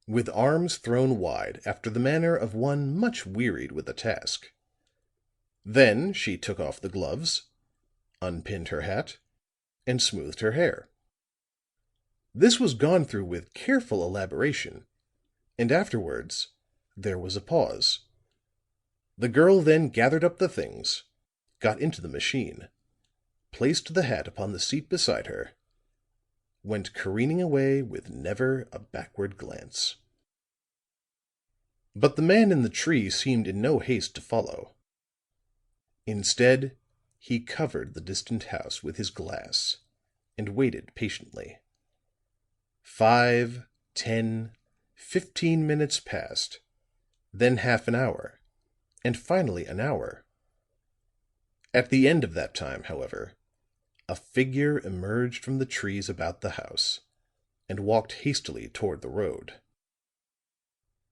with arms thrown wide after the manner of one much wearied with a task. Then she took off the gloves, unpinned her hat, and smoothed her hair. This was gone through with careful elaboration, and afterwards there was a pause. The girl then gathered up the things, got into the machine, placed the hat upon the seat beside her, went careening away with never a backward glance. But the man in the tree seemed in no haste to follow. Instead, he covered the distant house with his glass and waited patiently. 5, 10, 15 minutes passed, then half an hour, and finally an hour. At the end of that time, however, a figure emerged from the trees about the house and walked hastily toward the road.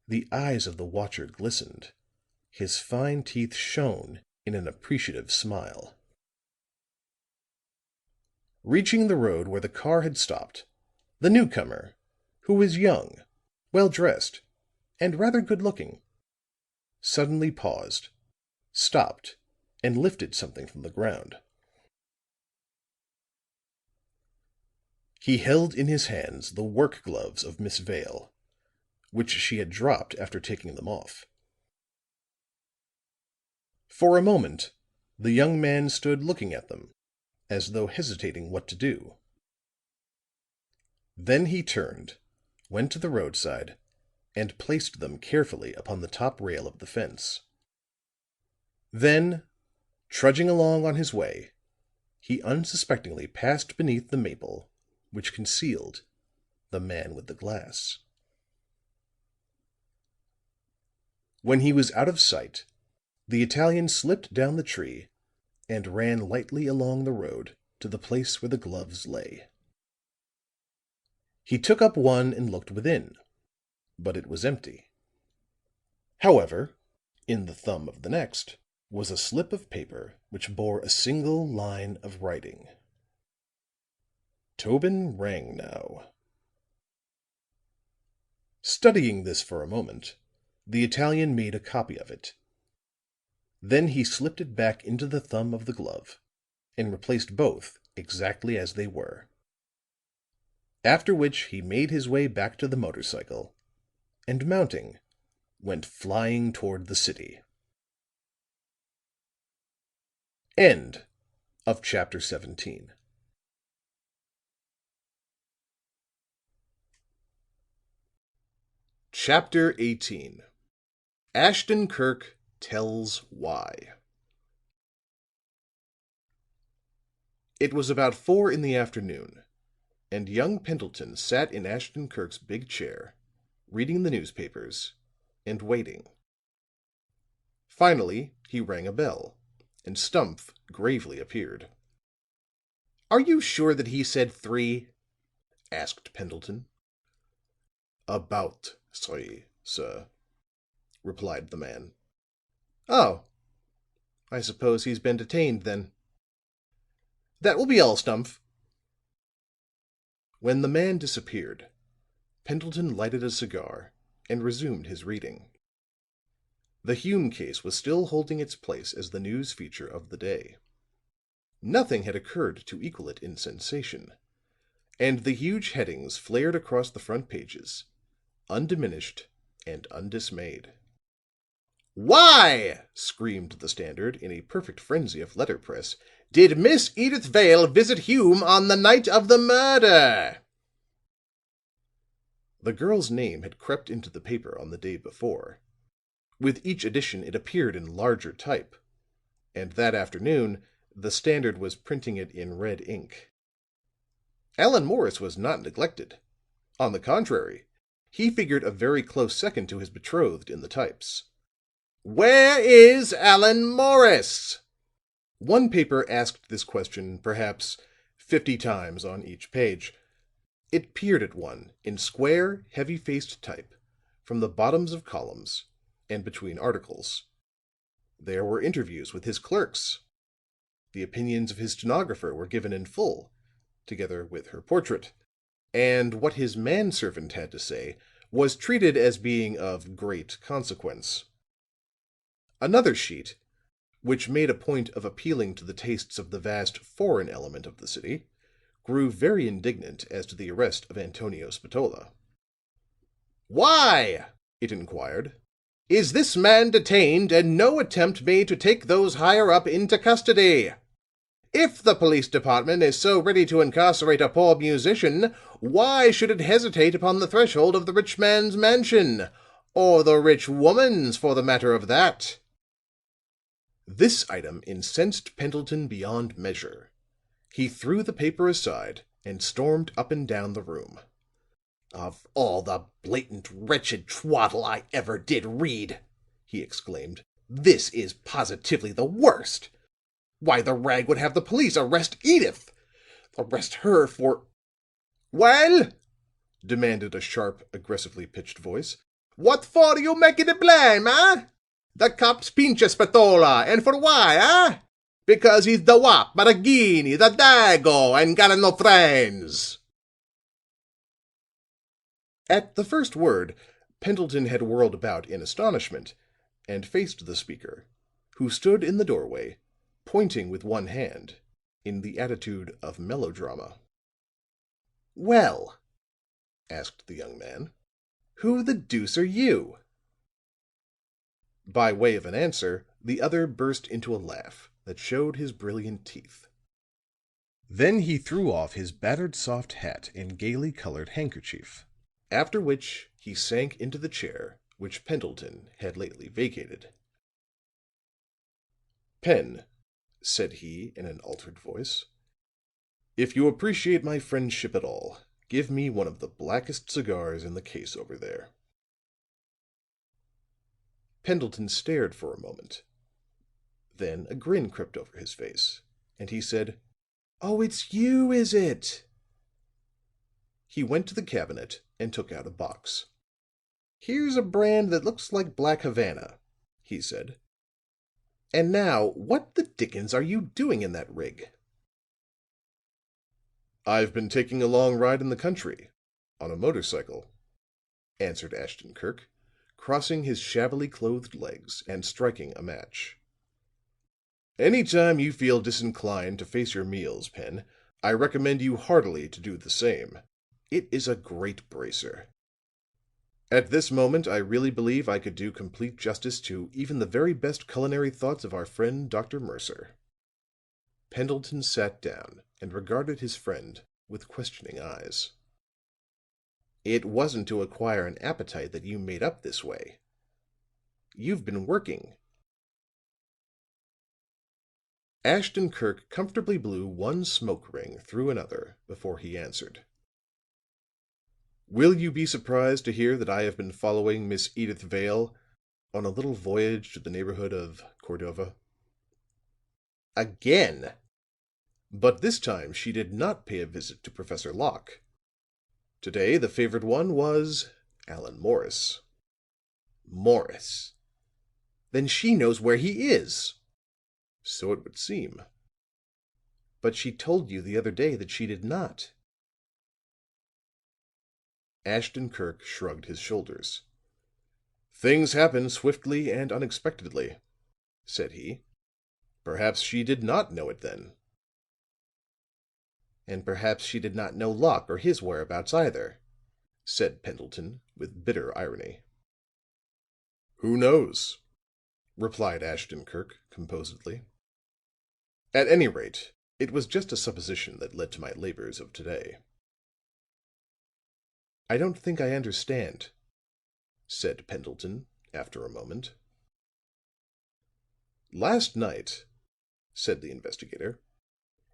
The eyes of the watcher glistened, his fine teeth shone in an appreciative smile. Reaching the road where the car had stopped, the newcomer, who was young, well-dressed, and rather good-looking, suddenly paused, stopped, and lifted something from the ground. He held in his hands the work gloves of Miss Vale, which she had dropped after taking them off. For a moment, the young man stood looking at them, as though hesitating what to do. Then he turned, went to the roadside, and placed them carefully upon the top rail of the fence. Then, trudging along on his way, he unsuspectingly passed beneath the maple which concealed the man with the glass. When he was out of sight, the Italian slipped down the tree and ran lightly along the road to the place where the gloves lay. He took up one and looked within, but it was empty. However, in the thumb of the next was a slip of paper which bore a single line of writing: Tobin Rangnow. Studying this for a moment, the Italian made a copy of it. Then he slipped it back into the thumb of the glove and replaced both exactly as they were. After which he made his way back to the motorcycle, and mounting, went flying toward the city. End of chapter 17. Chapter 18. Ashton Kirk tells why. It was about 4 in the afternoon, and young Pendleton sat in Ashton Kirk's big chair, reading the newspapers and waiting. Finally, he rang a bell, and Stumph gravely appeared. "Are you sure that he said 3?" asked Pendleton. "About 3, sir," replied the man. "Oh, I suppose he's been detained, then. That will be all, Stumph." When the man disappeared, Pendleton lighted a cigar and resumed his reading. The Hume case was still holding its place as the news feature of the day. Nothing had occurred to equal it in sensation, and the huge headings flared across the front pages, undiminished and undismayed. "Why," screamed the Standard in a perfect frenzy of letterpress, "did Miss Edyth Vale visit Hume on the night of the murder?" The girl's name had crept into the paper on the day before. With each edition it appeared in larger type, and that afternoon the Standard was printing it in red ink. Allan Morris was not neglected. On the contrary, he figured a very close second to his betrothed in the types. "Where is Allan Morris?" One paper asked this question perhaps 50 times on each page. It peered at one in square, heavy-faced type from the bottoms of columns and between articles. There were interviews with his clerks. The opinions of his stenographer were given in full, together with her portrait, and what his manservant had to say was treated as being of great consequence. Another sheet, which made a point of appealing to the tastes of the vast foreign element of the city, grew very indignant as to the arrest of Antonio Spatola. "Why," it inquired, "is this man detained and no attempt made to take those higher up into custody? If the police department is so ready to incarcerate a poor musician, why should it hesitate upon the threshold of the rich man's mansion, or the rich woman's, for the matter of that?" This item incensed Pendleton beyond measure. He threw the paper aside and stormed up and down the room. "Of all the blatant, wretched twaddle I ever did read," he exclaimed, "this is positively the worst. Why, the rag would have the police arrest Edyth. Arrest her for—" "Well," demanded a sharp, aggressively pitched voice, "what for you making the blame, eh? The cops pinch Spatola, and for why, eh? Because he's the wop, Maraghini, the Dago, and got no friends." At the first word, Pendleton had whirled about in astonishment and faced the speaker, who stood in the doorway, pointing with one hand in the attitude of melodrama. "Well," asked the young man, "who the deuce are you?" By way of an answer, the other burst into a laugh that showed his brilliant teeth. Then he threw off his battered soft hat and gaily colored handkerchief, after which he sank into the chair which Pendleton had lately vacated. "Pen," said he in an altered voice, "if you appreciate my friendship at all, give me one of the blackest cigars in the case over there." Pendleton stared for a moment. Then a grin crept over his face, and he said, "Oh, it's you, is it?" He went to the cabinet and took out a box. "Here's a brand that looks like Black Havana," he said. "And now, what the dickens are you doing in that rig?" "I've been taking a long ride in the country, on a motorcycle," answered Ashton Kirk, crossing his shabbily clothed legs and striking a match. "Any time you feel disinclined to face your meals, Pen, I recommend you heartily to do the same. It is a great bracer. At this moment I really believe I could do complete justice to even the very best culinary thoughts of our friend Dr. Mercer." Pendleton sat down and regarded his friend with questioning eyes. "It wasn't to acquire an appetite that you made up this way. You've been working." Ashton Kirk comfortably blew one smoke ring through another before he answered. "Will you be surprised to hear that I have been following Miss Edyth Vale on a little voyage to the neighborhood of Cordova?" "Again?" But this time she did not pay a visit to Professor Locke. Today the favored one was Allan Morris. "Morris? Then she knows where he is." "So it would seem." "But she told you the other day that she did not." Ashton Kirk shrugged his shoulders. "Things happen swiftly and unexpectedly," said he. "Perhaps she did not know it then." "And perhaps she did not know Locke or his whereabouts either," said Pendleton with bitter irony. "Who knows?" replied Ashton Kirk composedly. "At any rate, it was just a supposition that led to my labors of today." "I don't think I understand," said Pendleton after a moment. "Last night," said the investigator,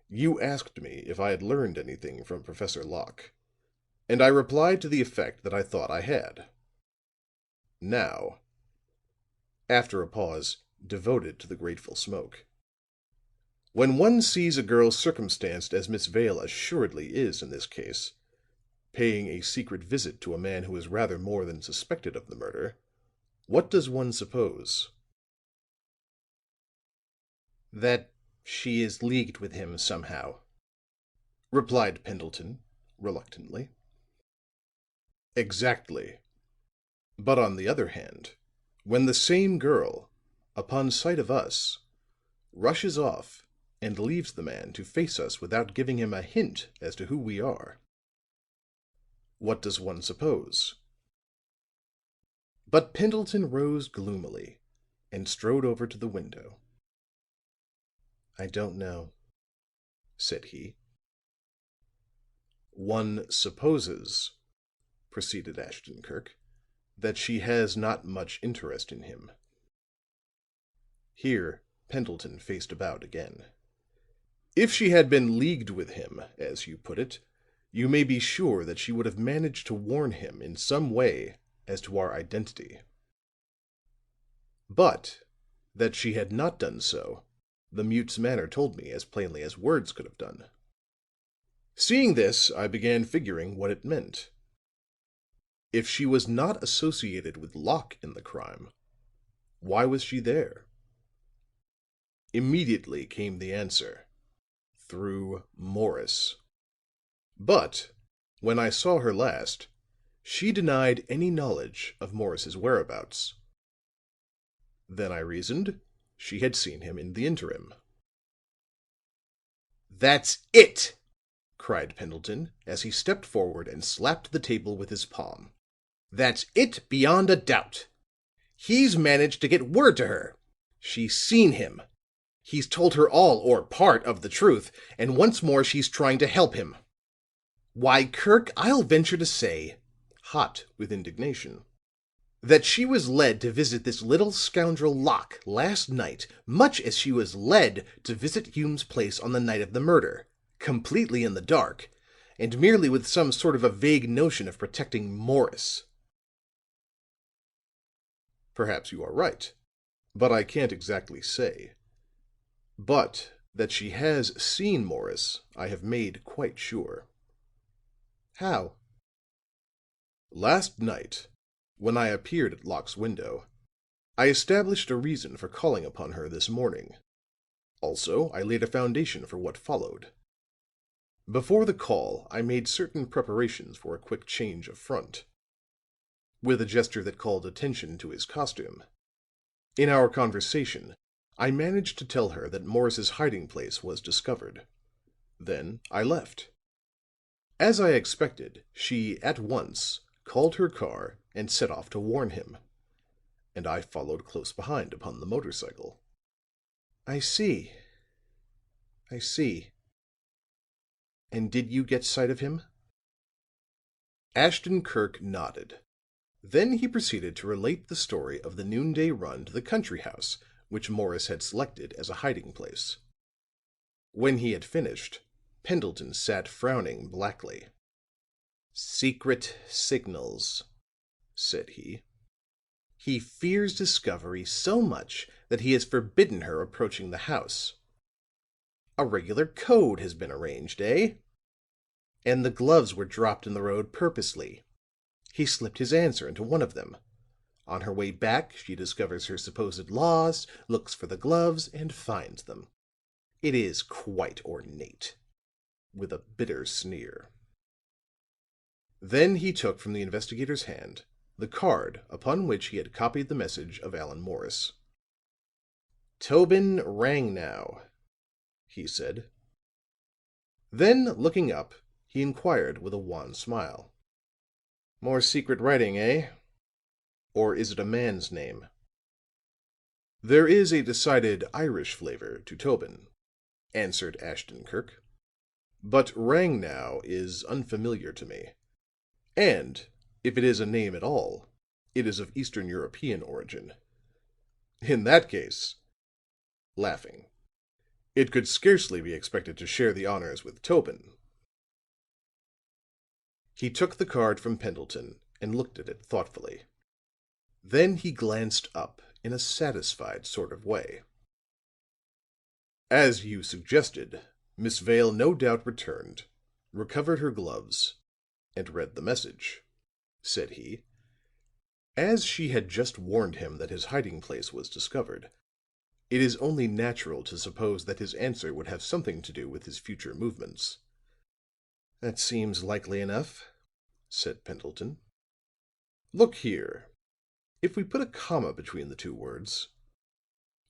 "you asked me if I had learned anything from Professor Locke, and I replied to the effect that I thought I had. Now," after a pause devoted to the grateful smoke, "when one sees a girl circumstanced as Miss Vale assuredly is in this case, paying a secret visit to a man who is rather more than suspected of the murder, what does one suppose?" "That she is leagued with him somehow," replied Pendleton, reluctantly. "Exactly. But on the other hand, when the same girl, upon sight of us, rushes off and leaves the man to face us without giving him a hint as to who we are, what does one suppose?" But Pendleton rose gloomily and strode over to the window. "I don't know," said he. "One supposes," proceeded Ashton Kirk, "that she has not much interest in him." Here Pendleton faced about again. "If she had been leagued with him, as you put it, you may be sure that she would have managed to warn him in some way as to our identity. But that she had not done so, the mute's manner told me as plainly as words could have done. Seeing this, I began figuring what it meant. If she was not associated with Locke in the crime, why was she there? Immediately came the answer: through Morris. But when I saw her last, she denied any knowledge of Morris's whereabouts. Then I reasoned she had seen him in the interim." "That's it!" cried Pendleton, as he stepped forward and slapped the table with his palm. "That's it beyond a doubt. He's managed to get word to her. She's seen him. He's told her all or part of the truth, and once more she's trying to help him. Why, Kirk, I'll venture to say," hot with indignation, "that she was led to visit this little scoundrel Locke last night much as she was led to visit Hume's place on the night of the murder, completely in the dark, and merely with some sort of a vague notion of protecting Morris." Perhaps you are right, but I can't exactly say. But that she has seen Morris, I have made quite sure. "How?" "Last night, when I appeared at Locke's window, I established a reason for calling upon her this morning. Also, I laid a foundation for what followed. Before the call, I made certain preparations for a quick change of front." With a gesture that called attention to his costume, "In our conversation, I managed to tell her that Morris's hiding place was discovered. Then I left. As I expected, she at once called her car and set off to warn him, and I followed close behind upon the motorcycle." "I see. I see. And did you get sight of him?" Ashton Kirk nodded. Then he proceeded to relate the story of the noonday run to the country house which Morris had selected as a hiding place. When he had finished, Pendleton sat frowning blackly. "Secret signals," said he. "He fears discovery so much that he has forbidden her approaching the house. A regular code has been arranged, eh? And the gloves were dropped in the road purposely. He slipped his answer into one of them. On her way back, she discovers her supposed loss, looks for the gloves, and finds them. It is quite ornate," with a bitter sneer. Then he took from the investigator's hand the card upon which he had copied the message of Allan Morris. "Tobin Rangnow," he said. Then, looking up, he inquired with a wan smile, "More secret writing, eh? Or is it a man's name?" "There is a decided Irish flavor to Tobin," answered Ashton Kirk. "But Rangnow is unfamiliar to me. And if it is a name at all, it is of Eastern European origin. In that case," laughing, "it could scarcely be expected to share the honors with Tobin." He took the card from Pendleton and looked at it thoughtfully. Then he glanced up in a satisfied sort of way. "As you suggested, Miss Vale no doubt returned, recovered her gloves, and read the message," said he. "As she had just warned him that his hiding place was discovered, it is only natural to suppose that his answer would have something to do with his future movements." "That seems likely enough," said Pendleton. "Look here, if we put a comma between the two words,"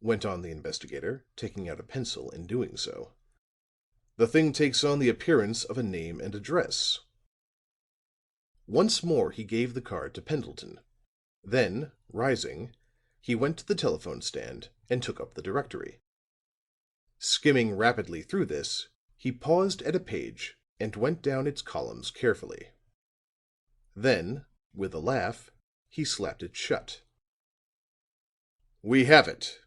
went on the investigator, taking out a pencil and doing so, "the thing takes on the appearance of a name and address." Once more he gave the card to Pendleton. Then, rising, he went to the telephone stand and took up the directory. Skimming rapidly through this, he paused at a page and went down its columns carefully. Then, with a laugh, he slapped it shut. "We have it,"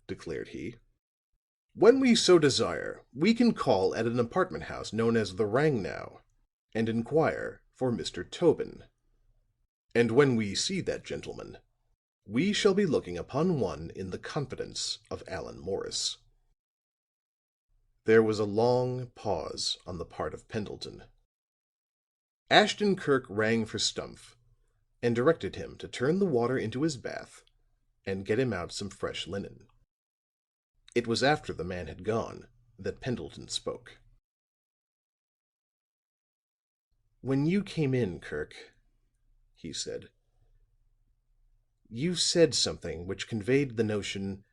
declared he. "When we so desire, we can call at an apartment house known as the Rangnow and inquire for Mr. Tobin. And when we see that gentleman, we shall be looking upon one in the confidence of Allan Morris." There was a long pause on the part of Pendleton. Ashton Kirk rang for Stumph and directed him to turn the water into his bath and get him out some fresh linen. It was after the man had gone that Pendleton spoke. "When you came in, Kirk," he said, "you said something which conveyed the notion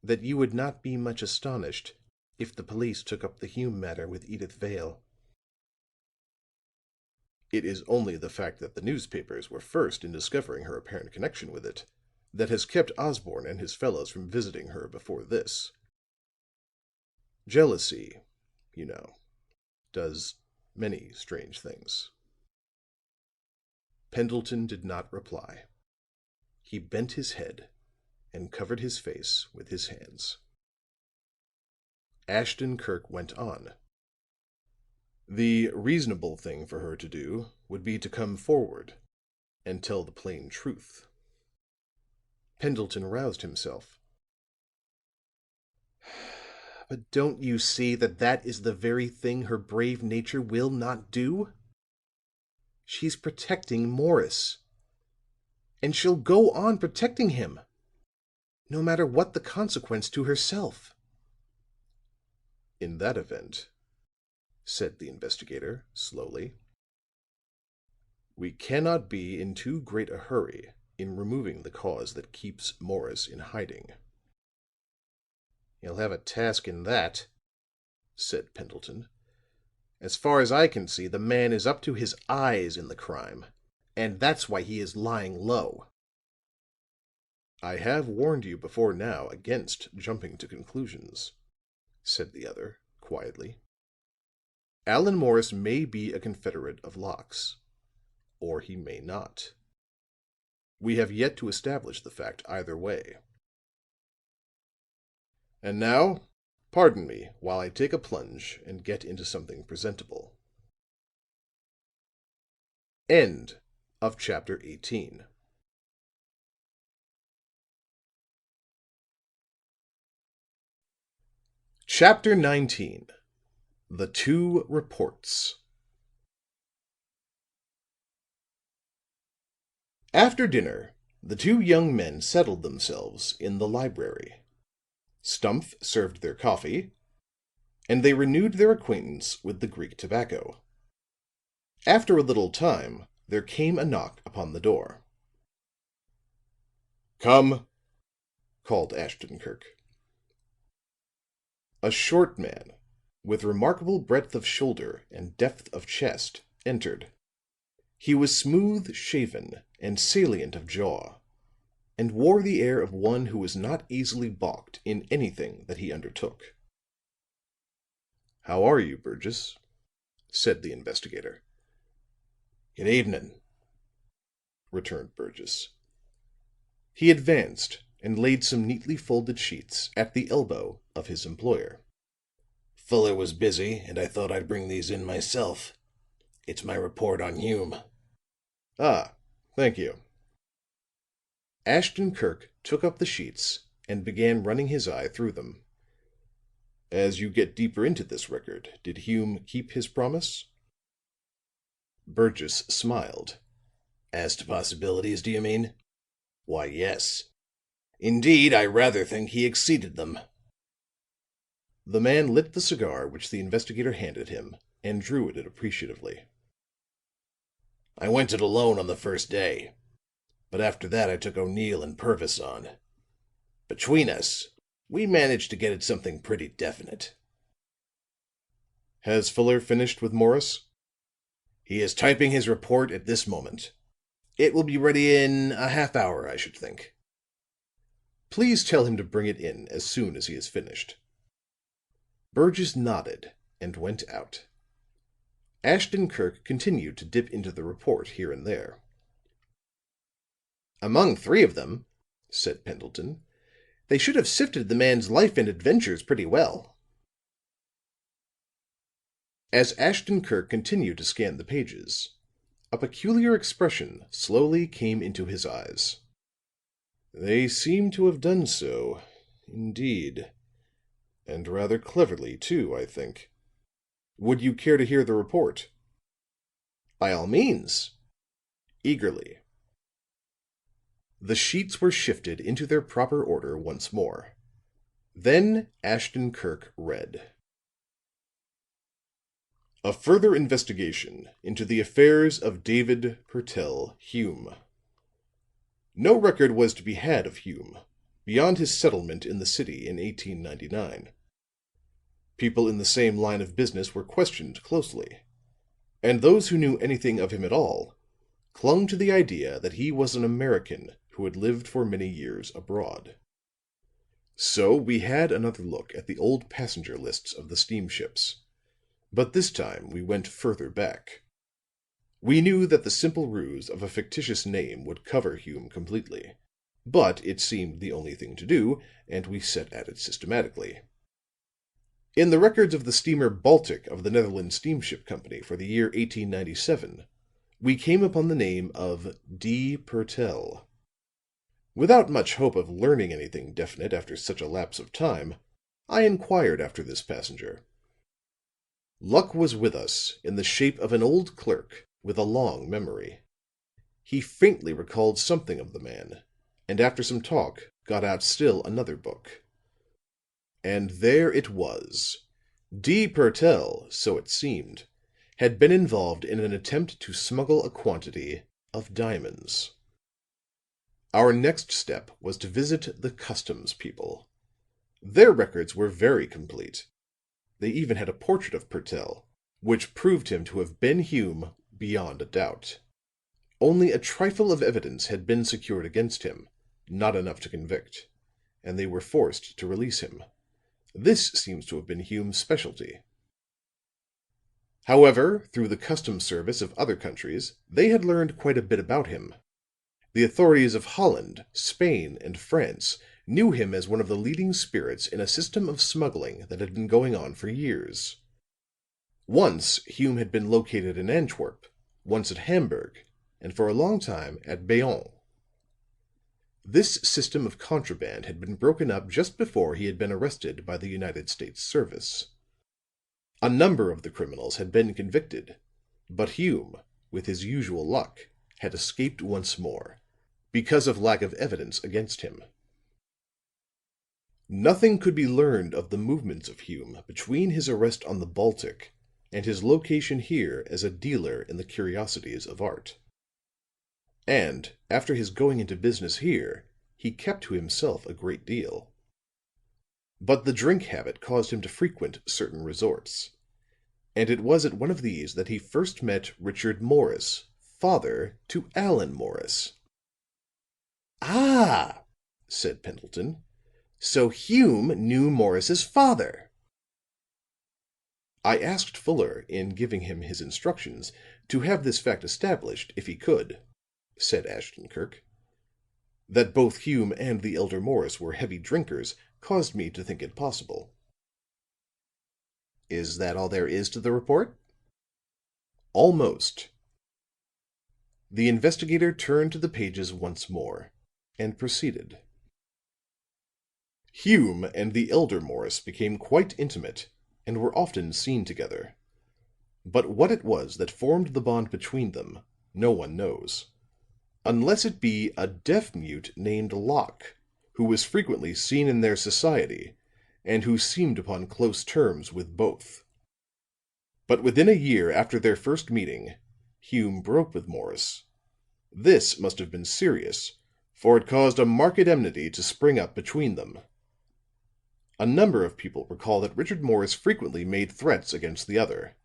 that you would not be much astonished if the police took up the Hume matter with Edyth Vale." "It is only the fact that the newspapers were first in discovering her apparent connection with it that has kept Osborne and his fellows from visiting her before this. Jealousy, does many strange things." Pendleton did not reply. He bent his head and covered his face with his hands. Ashton Kirk went on. "The reasonable thing for her to do would be to come forward and tell the plain truth." Pendleton roused himself. "But don't you see that that is the very thing her brave nature will not do? She's protecting Morris. And she'll go on protecting him, no matter what the consequence to herself." "In that event," said the investigator slowly, "we cannot be in too great a hurry in removing the cause that keeps Morris in hiding." "He'll have a task in that," said Pendleton. "As far as I can see, the man is up to his eyes in the crime, and that's why he is lying low." "I have warned you before now against jumping to conclusions," said the other, quietly. "Allan Morris may be a confederate of Locke's, or he may not. We have yet to establish the fact either way. And now, pardon me while I take a plunge and get into something presentable." End of chapter 18. Chapter 19. The Two Reports. After dinner, the two young men settled themselves in the library. Stumph served their coffee, and they renewed their acquaintance with the Greek tobacco. After a little time, there came a knock upon the door. "Come," called Ashton-Kirk. A short man, with remarkable breadth of shoulder and depth of chest, entered. He was smooth-shaven and salient of jaw, and wore the air of one who was not easily balked in anything that he undertook. "How are you, Burgess?" said the investigator. "Good evening," returned Burgess. He advanced and laid some neatly folded sheets at the elbow of his employer. "Fuller was busy, and I thought I'd bring these in myself. It's my report on Hume." "Ah, thank you." Ashton-Kirk took up the sheets and began running his eye through them. "As you get deeper into this record, did Hume keep his promise?" Burgess smiled. "As to possibilities, do you mean? Why, yes. Indeed, I rather think he exceeded them." The man lit the cigar which the investigator handed him and drew at it appreciatively. "I went it alone on the first day, but after that I took O'Neill and Purvis on. Between us, we managed to get at something pretty definite." "Has Fuller finished with Morris?" "He is typing his report at this moment. It will be ready in a half hour, I should think." "Please tell him to bring it in as soon as he has finished." Burgess nodded and went out. Ashton-Kirk continued to dip into the report here and there. "Among three of them," said Pendleton, "they should have sifted the man's life and adventures pretty well." As Ashton-Kirk continued to scan the pages, a peculiar expression slowly came into his eyes. "They seem to have done so, indeed. And rather cleverly, too, I think. Would you care to hear the report?" "By all means." Eagerly. The sheets were shifted into their proper order once more. Then Ashton-Kirk read: "A further investigation into the affairs of David Purtell Hume. No record was to be had of Hume beyond his settlement in the city in 1899. People in the same line of business were questioned closely, and those who knew anything of him at all clung to the idea that he was an American who had lived for many years abroad. So we had another look at the old passenger lists of the steamships. But this time we went further back. We knew that the simple ruse of a fictitious name would cover Hume completely, but it seemed the only thing to do, and we set at it systematically. In the records of the steamer Baltic of the Netherlands Steamship Company for the year 1897, we came upon the name of D. Purtell. Without much hope of learning anything definite after such a lapse of time, I inquired after this passenger. Luck was with us in the shape of an old clerk with a long memory. He faintly recalled something of the man, and after some talk got out still another book. And there it was. D. Purtell, so it seemed, had been involved in an attempt to smuggle a quantity of diamonds. Our next step was to visit the customs people. Their records were very complete. They even had a portrait of Purtell, which proved him to have been Hume beyond a doubt. Only a trifle of evidence had been secured against him, not enough to convict, and they were forced to release him. This seems to have been Hume's specialty. However, through the customs service of other countries, they had learned quite a bit about him. The authorities of Holland, Spain and France knew him as one of the leading spirits in a system of smuggling that had been going on for years. Once Hume had been located in Antwerp, once at Hamburg, and for a long time at Bayonne. This system of contraband had been broken up just before he had been arrested by the United States Service. A number of the criminals had been convicted, but Hume, with his usual luck, had escaped once more, because of lack of evidence against him. Nothing could be learned of the movements of Hume between his arrest on the Baltic and his location here as a dealer in the curiosities of art. And after his going into business here, he kept to himself a great deal. But the drink habit caused him to frequent certain resorts, and it was at one of these that he first met Richard Morris, father to Allan Morris. "Ah," said Pendleton, "so Hume knew Morris's father." I asked Fuller, in giving him his instructions, to have this fact established if he could, said Ashton Kirk. That both Hume and the elder Morris were heavy drinkers caused me to think it possible. "Is that all there is to the report?" "Almost." The investigator turned to the pages once more, and proceeded. Hume and the elder Morris became quite intimate, and were often seen together. But what it was that formed the bond between them, no one knows, unless it be a deaf-mute named Locke, who was frequently seen in their society, and who seemed upon close terms with both. But within a year after their first meeting, Hume broke with Morris. This must have been serious, for it caused a marked enmity to spring up between them. A number of people recall that Richard Morris frequently made threats against the other,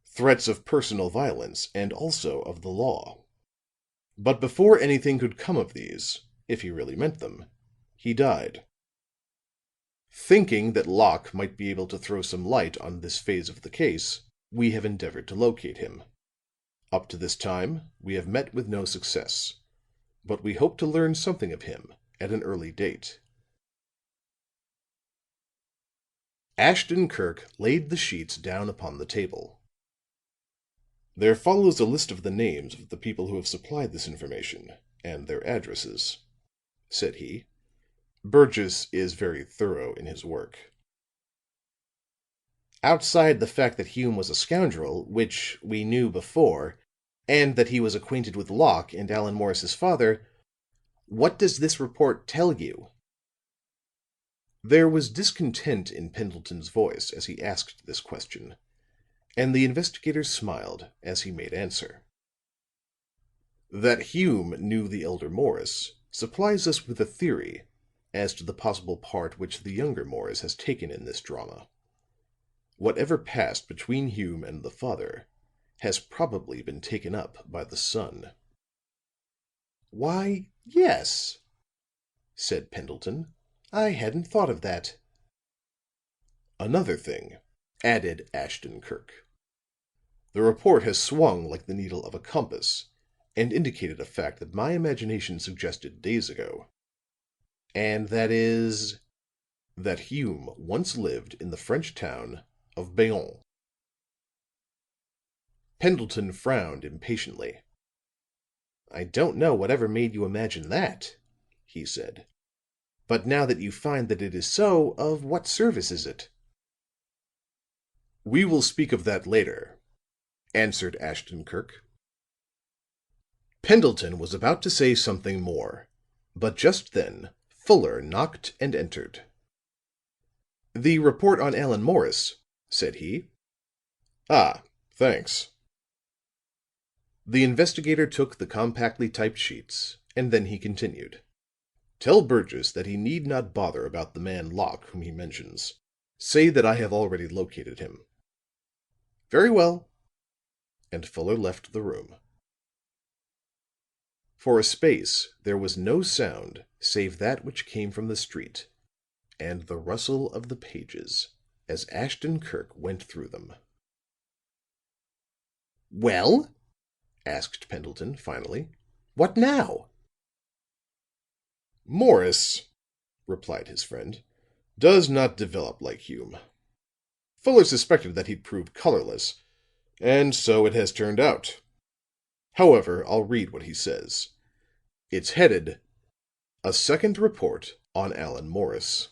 threats of personal violence and also of the law. But before anything could come of these, if he really meant them, he died. Thinking that Locke might be able to throw some light on this phase of the case, we have endeavored to locate him. Up to this time, we have met with no success, but we hope to learn something of him at an early date. Ashton Kirk laid the sheets down upon the table. "There follows a list of the names of the people who have supplied this information, and their addresses," said he. "Burgess is very thorough in his work." "Outside the fact that Hume was a scoundrel, which we knew before, and that he was acquainted with Locke and Allan Morris's father, what does this report tell you?" There was discontent in Pendleton's voice as he asked this question, and the investigator smiled as he made answer. "That Hume knew the elder Morris supplies us with a theory as to the possible part which the younger Morris has taken in this drama. Whatever passed between Hume and the father has probably been taken up by the son." "Why, yes," said Pendleton, I hadn't thought of that." "Another thing," added Ashton Kirk. "The report has swung like the needle of a compass, and indicated a fact that my imagination suggested days ago." "And that is?" "That Hume once lived in the French town of Bayonne." Pendleton frowned impatiently. "I don't know whatever made you imagine that," he said. "But now that you find that it is so, of what service is it?" "We will speak of that later," answered Ashton Kirk. Pendleton was about to say something more, but just then Fuller knocked and entered. "The report on Allan Morris," said he. "Ah, thanks." The investigator took the compactly typed sheets, and then he continued. "Tell Burgess that he need not bother about the man Locke whom he mentions. Say that I have already located him." "Very well." And Fuller left the room. For a space there was no sound save that which came from the street, and the rustle of the pages as Ashton Kirk went through them. "Well?" asked Pendleton, finally. "What now?" "Morris," replied his friend, "does not develop like Hume. Fuller suspected that he'd prove colorless, and so it has turned out. However, I'll read what he says. It's headed, 'A Second Report on Allan Morris.'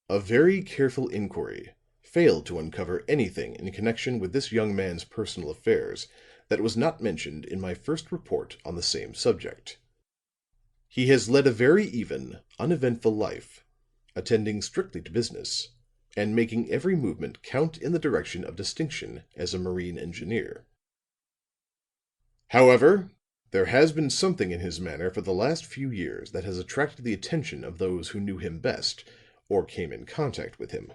A very careful inquiry failed to uncover anything in connection with this young man's personal affairs that was not mentioned in my first report on the same subject. He has led a very even, uneventful life, attending strictly to business, and making every movement count in the direction of distinction as a marine engineer. However, there has been something in his manner for the last few years that has attracted the attention of those who knew him best or came in contact with him.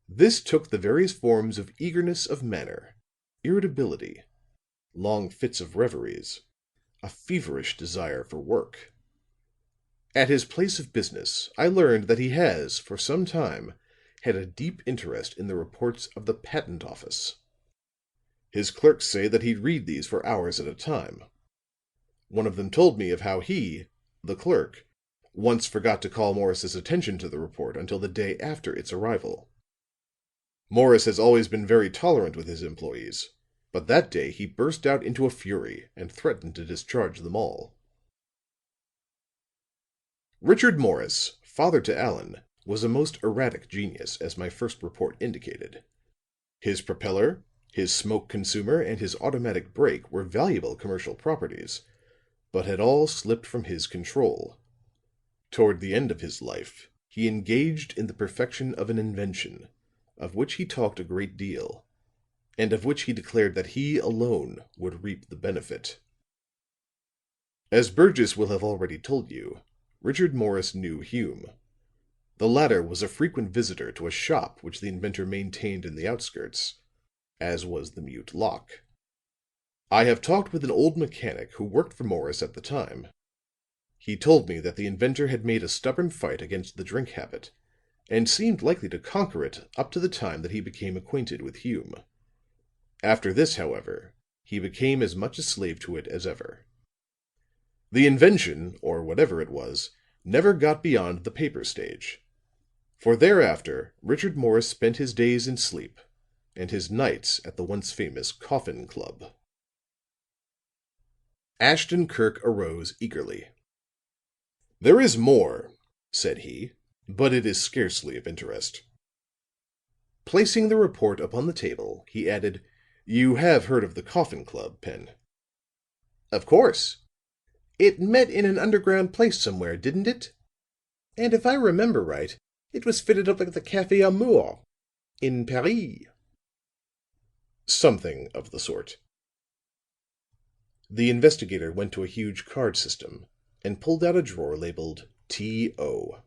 This took the various forms of eagerness of manner, irritability, long fits of reveries, a feverish desire for work. At his place of business I learned that he has, for some time, had a deep interest in the reports of the Patent Office. His clerks say that he'd read these for hours at a time. One of them told me of how he, the clerk, once forgot to call Morris's attention to the report until the day after its arrival. Morris has always been very tolerant with his employees, but that day he burst out into a fury and threatened to discharge them all. Richard Morris, father to Allan, was a most erratic genius, as my first report indicated. His propeller, his smoke consumer, and his automatic brake were valuable commercial properties, but had all slipped from his control. Toward the end of his life, he engaged in the perfection of an invention, of which he talked a great deal, and of which he declared that he alone would reap the benefit. As Burgess will have already told you, Richard Morris knew Hume. The latter was a frequent visitor to a shop which the inventor maintained in the outskirts, as was the mute Locke. I have talked with an old mechanic who worked for Morris at the time. He told me that the inventor had made a stubborn fight against the drink habit, and seemed likely to conquer it up to the time that he became acquainted with Hume. After this, however, he became as much a slave to it as ever. The invention, or whatever it was, never got beyond the paper stage. For thereafter Richard Morris spent his days in sleep, and his nights at the once famous Coffin Club." Ashton Kirk arose eagerly. "There is more," said he, "but it is scarcely of interest." Placing the report upon the table, he added, "You have heard of the Coffin Club, Pen?" "Of course. It met in an underground place somewhere, didn't it? And if I remember right, it was fitted up like the Café Amour in Paris." "Something of the sort." The investigator went to a huge card system and pulled out a drawer labeled T.O.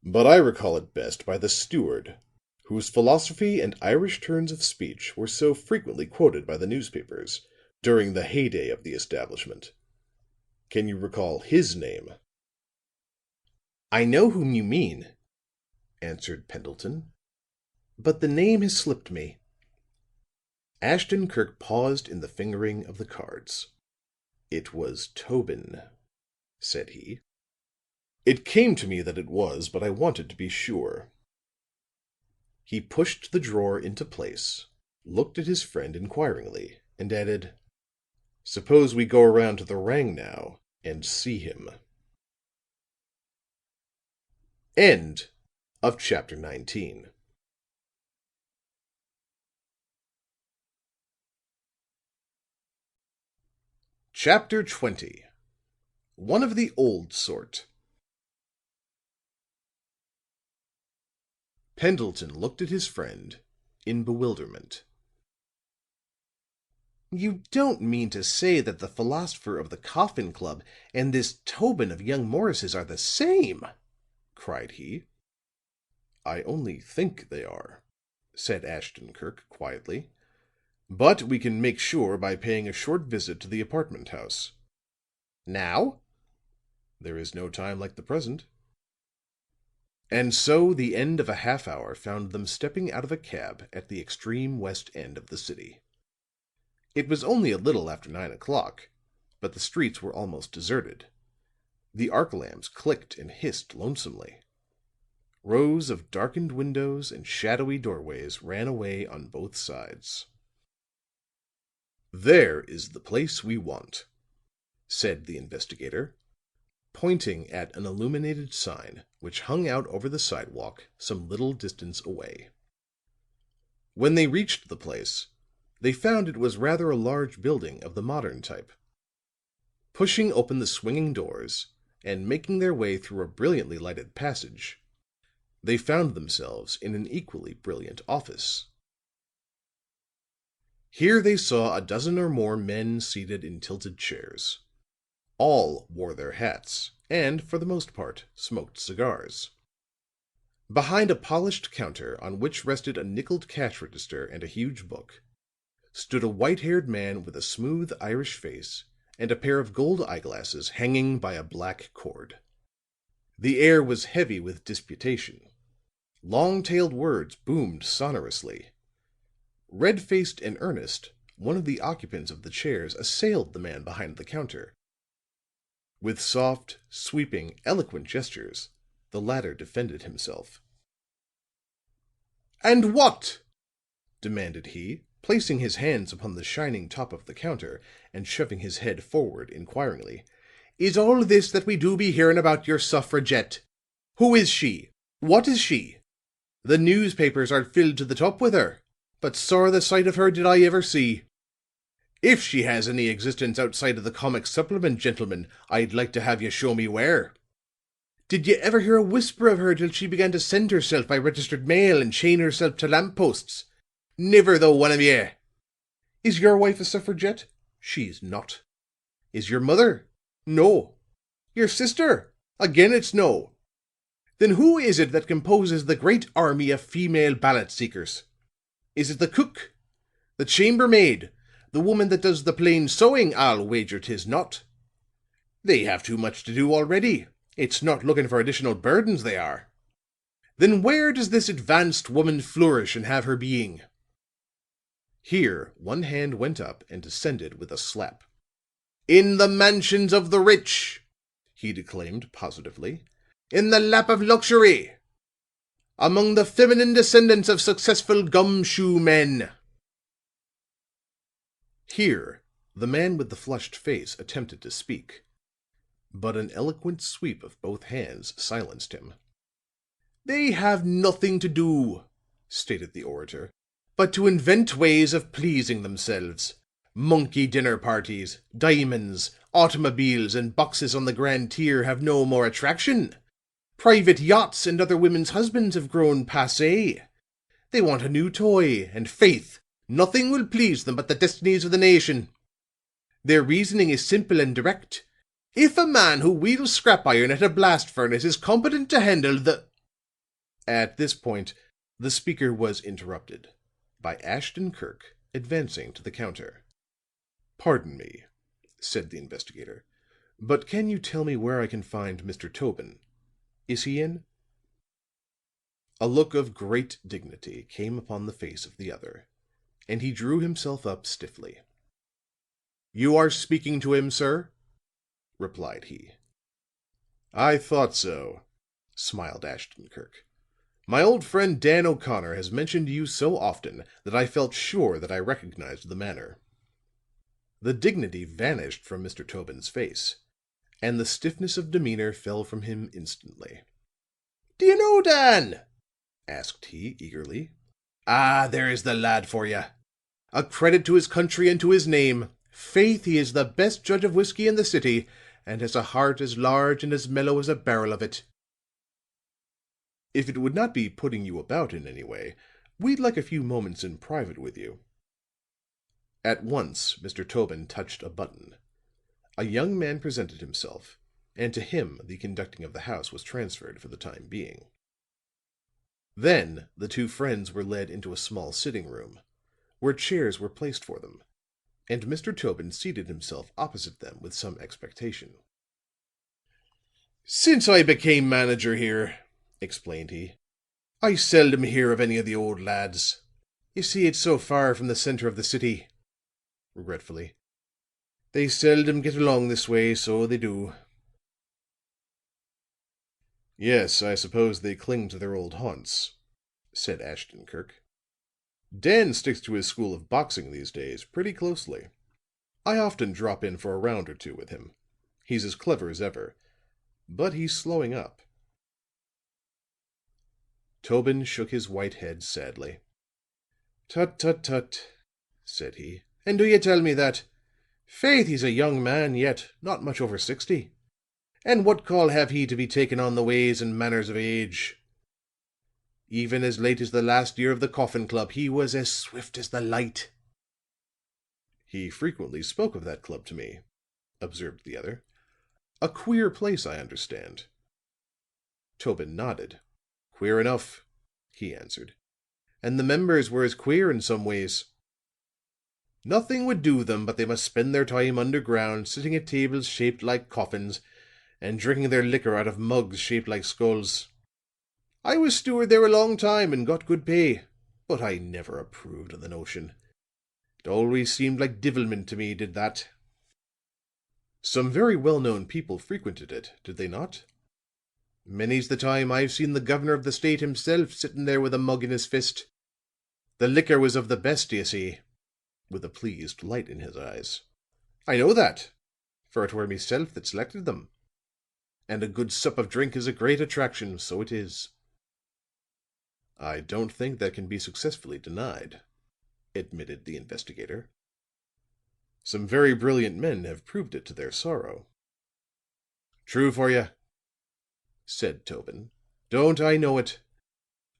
"But I recall it best by the steward, whose philosophy and Irish turns of speech were so frequently quoted by the newspapers during the heyday of the establishment. Can you recall his name?" "I know whom you mean," answered Pendleton, "but the name has slipped me." Ashton Kirk paused in the fingering of the cards. "It was Tobin," said he. "It came to me that it was, but I wanted to be sure." He pushed the drawer into place, looked at his friend inquiringly, and added, "Suppose we go around to the Rang now and see him." End of chapter 19. Chapter 20. One of the old sort. Pendleton looked at his friend in bewilderment. "You don't mean to say that the philosopher of the Coffin Club and this Tobin of young Morris's are the same?" cried he. "I only think they are," said Ashton Kirk quietly. "But we can make sure by paying a short visit to the apartment house." "Now?" "There is no time like the present." And so the end of a half hour found them stepping out of a cab at the extreme west end of the city. It was only a little after 9 o'clock, but the streets were almost deserted. The arc lamps clicked and hissed lonesomely. Rows of darkened windows and shadowy doorways ran away on both sides. "There is the place we want," said the investigator, pointing at an illuminated sign which hung out over the sidewalk some little distance away. When they reached the place, they found it was rather a large building of the modern type. Pushing open the swinging doors and making their way through a brilliantly lighted passage, they found themselves in an equally brilliant office. Here they saw a dozen or more men seated in tilted chairs. All wore their hats, and for the most part smoked cigars. Behind a polished counter on which rested a nickeled cash register and a huge book, stood a white-haired man with a smooth Irish face and a pair of gold eyeglasses hanging by a black cord. The air was heavy with disputation. Long-tailed words boomed sonorously. Red-faced and earnest, one of the occupants of the chairs assailed the man behind the counter. With soft, sweeping, eloquent gestures, the latter defended himself. "And what," demanded he, placing his hands upon the shining top of the counter and shoving his head forward inquiringly, "is all this that we do be hearing about your suffragette? Who is she? What is she? The newspapers are filled to the top with her, but sorra the sight of her did I ever see. If she has any existence outside of the comic supplement, gentlemen, I'd like to have you show me where. Did you ever hear a whisper of her till she began to send herself by registered mail and chain herself to lamp posts? Niver, though, one of ye. Is your wife a suffragette? She's not. Is your mother? No. Your sister? Again, it's no. Then who is it that composes the great army of female ballot seekers? Is it the cook? The chambermaid? The woman that does the plain sewing? I'll wager 'tis not. They have too much to do already. It's not looking for additional burdens they are. Then where does this advanced woman flourish and have her being?" Here one hand went up and descended with a slap. "In the mansions of the rich," he declaimed positively. "In the lap of luxury. Among the feminine descendants of successful gumshoe men." Here the man with the flushed face attempted to speak, but an eloquent sweep of both hands silenced him. "They have nothing to do," stated the orator, "but to invent ways of pleasing themselves. Monkey dinner parties, diamonds, automobiles, and boxes on the grand tier have no more attraction. Private yachts and other women's husbands have grown passé. They want a new toy, and faith, nothing will please them but the destinies of the nation. Their reasoning is simple and direct. If a man who wields scrap iron at a blast furnace is competent to handle the—" At this point, the speaker was interrupted by Ashton Kirk advancing to the counter. "Pardon me," said the investigator, "but can you tell me where I can find Mr. Tobin?" Is he in?" A look of great dignity came upon the face of the other, and he drew himself up stiffly. "You are speaking to him, sir?" replied he. "I thought so," smiled Ashton Kirk. "My old friend Dan O'Connor has mentioned you so often that I felt sure that I recognized the manner." The dignity vanished from Mr. Tobin's face, and the stiffness of demeanor fell from him instantly. "Do you know Dan?" asked he, eagerly. "Ah, there is the lad for you. A credit to his country and to his name. Faith, he is the best judge of whiskey in the city, and has a heart as large and as mellow as a barrel of it." "If it would not be putting you about in any way, we'd like a few moments in private with you." At once Mr. Tobin touched a button. A young man presented himself, and to him the conducting of the house was transferred for the time being. Then the two friends were led into a small sitting room, where chairs were placed for them, and Mr. Tobin seated himself opposite them with some expectation. "Since I became manager here," explained he, "I seldom hear of any of the old lads. You see, it's so far from the center of the city," regretfully. "They seldom get along this way, so they do." "Yes, I suppose they cling to their old haunts," said Ashton Kirk. "Dan sticks to his school of boxing these days pretty closely. I often drop in for a round or two with him. He's as clever as ever, but he's slowing up." Tobin shook his white head sadly. "Tut, tut, tut," said he. "And do you tell me that? Faith, he's a young man yet, not much over 60. And what call have he to be taking on the ways and manners of age? Even as late as the last year of the Coffin Club, he was as swift as the light." "He frequently spoke of that club to me," observed the other. "A queer place, I understand." Tobin nodded. "Queer enough," he answered. "And the members were as queer in some ways. Nothing would do them but they must spend their time underground, sitting at tables shaped like coffins, and drinking their liquor out of mugs shaped like skulls. I was steward there a long time and got good pay, but I never approved of the notion. It always seemed like divilment to me, did that." "Some very well-known people frequented it, did they not?" "Many's the time I've seen the governor of the state himself sitting there with a mug in his fist. The liquor was of the best, you see," with a pleased light in his eyes. "I know that, for it were meself that selected them. And a good sup of drink is a great attraction, so it is." "I don't think that can be successfully denied," admitted the investigator. "Some very brilliant men have proved it to their sorrow." "True for you," said Tobin. "Don't I know it?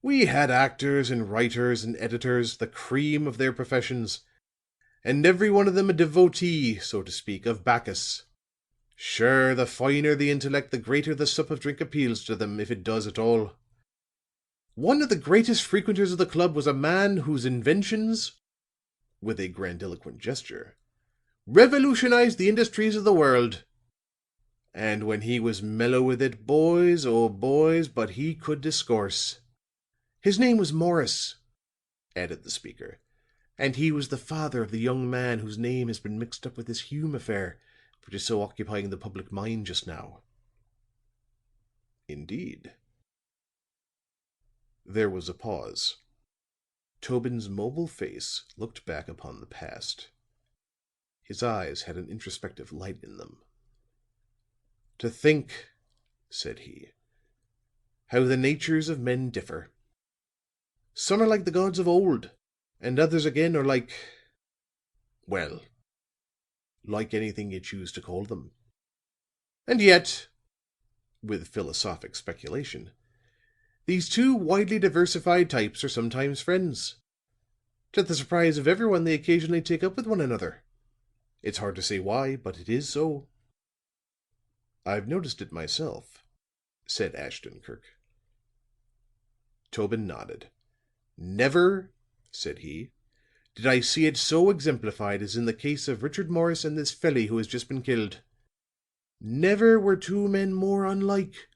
We had actors and writers and editors, the cream of their professions, and every one of them a devotee, so to speak, of Bacchus. Sure, the finer the intellect, the greater the sup of drink appeals to them, if it does at all. One of the greatest frequenters of the club was a man whose inventions," with a grandiloquent gesture, "revolutionized the industries of the world. And when he was mellow with it, boys, oh boys, but he could discourse. His name was Morris," added the speaker, "and he was the father of the young man whose name has been mixed up with this Hume affair, which is so occupying the public mind just now." "Indeed." There was a pause. Tobin's mobile face looked back upon the past. His eyes had an introspective light in them. "To think," said he, "how the natures of men differ. Some are like the gods of old, and others again are like, well, like anything you choose to call them. And yet," with philosophic speculation, "these two widely diversified types are sometimes friends. To the surprise of everyone, they occasionally take up with one another. It's hard to say why, but it is so." "I've noticed it myself," said Ashton Kirk. Tobin nodded. "Never," said he, "did I see it so exemplified as in the case of Richard Morris and this felly who has just been killed. Never were two men more unlike.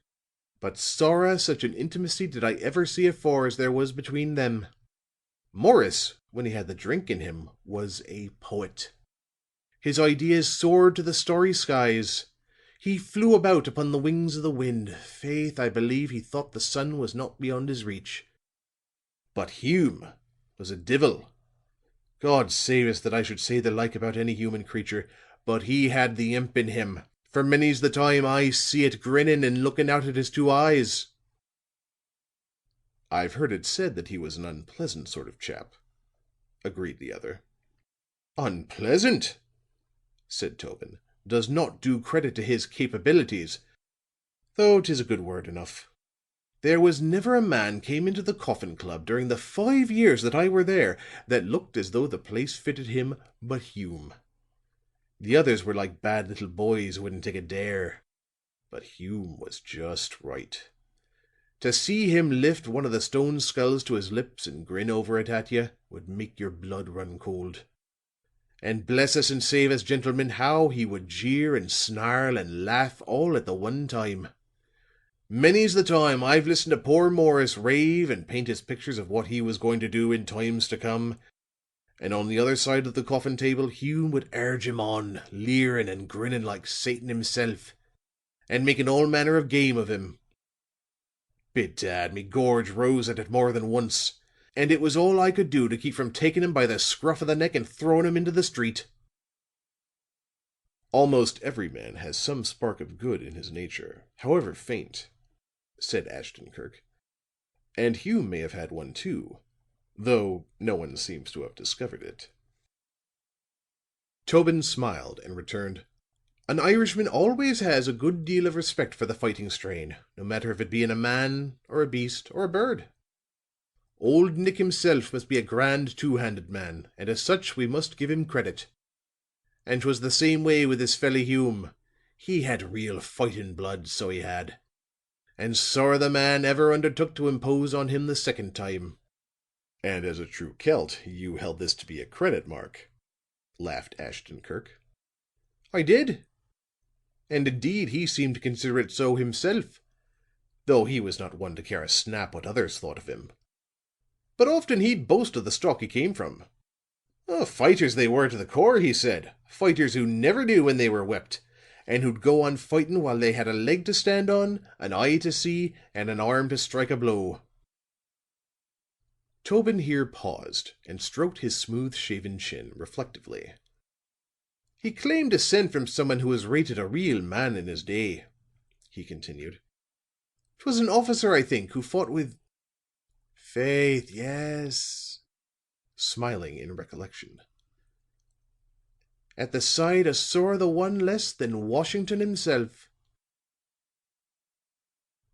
But sorra such an intimacy did I ever see afore as there was between them. Morris, when he had the drink in him, was a poet. His ideas soared to the starry skies. He flew about upon the wings of the wind. Faith, I believe he thought the sun was not beyond his reach. But Hume was a divil. God save us that I should say the like about any human creature, but he had the imp in him. For many's the time I see it grinning and looking out at his two eyes." "I've heard it said that he was an unpleasant sort of chap," agreed the other. "Unpleasant," said Tobin, "does not do credit to his capabilities, though 'tis a good word enough. There was never a man came into the Coffin Club during the 5 years that I were there that looked as though the place fitted him but Hume. The others were like bad little boys who wouldn't take a dare. But Hume was just right. To see him lift one of the stone skulls to his lips and grin over it at you would make your blood run cold. And bless us and save us, gentlemen, how he would jeer and snarl and laugh all at the one time. Many's the time I've listened to poor Morris rave and paint his pictures of what he was going to do in times to come. And on the other side of the coffin table, Hume would urge him on, leering and grinning like Satan himself, and making all manner of game of him. Bedad, me gorge rose at it more than once, and it was all I could do to keep from taking him by the scruff of the neck and throwing him into the street." "Almost every man has some spark of good in his nature, however faint," said Ashton Kirk. "And Hume may have had one too, though no one seems to have discovered it." Tobin smiled and returned, "An Irishman always has a good deal of respect for the fighting strain, no matter if it be in a man, or a beast, or a bird. Old Nick himself must be a grand two-handed man, and as such we must give him credit. And 'twas the same way with this felly Hume. He had real fighting blood, so he had. And sorra the man ever undertook to impose on him the second time." "And as a true Celt, you held this to be a credit mark," laughed Ashton Kirk. "I did. And indeed he seemed to consider it so himself, though he was not one to care a snap what others thought of him. But often he'd boast of the stock he came from. Oh, fighters they were to the core, he said, fighters who never knew when they were whipped, and who'd go on fighting while they had a leg to stand on, an eye to see, and an arm to strike a blow." Tobin here paused and stroked his smooth-shaven chin reflectively. "He claimed descent from someone who was rated a real man in his day," he continued. "'Twas an officer, I think, who fought with faith, yes," smiling in recollection, "at the side of sorra the one less than Washington himself."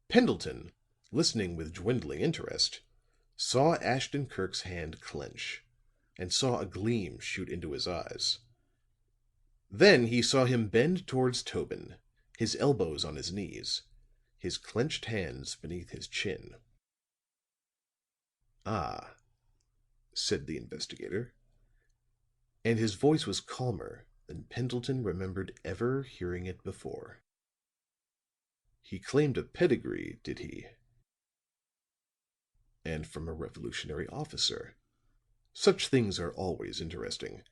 Pendleton, listening with dwindling interest, saw Ashton Kirk's hand clench, and saw a gleam shoot into his eyes. Then he saw him bend towards Tobin, his elbows on his knees, his clenched hands beneath his chin. "Ah," said the investigator, and his voice was calmer than Pendleton remembered ever hearing it before. "He claimed a pedigree, did he? And from a revolutionary officer. Such things are always interesting.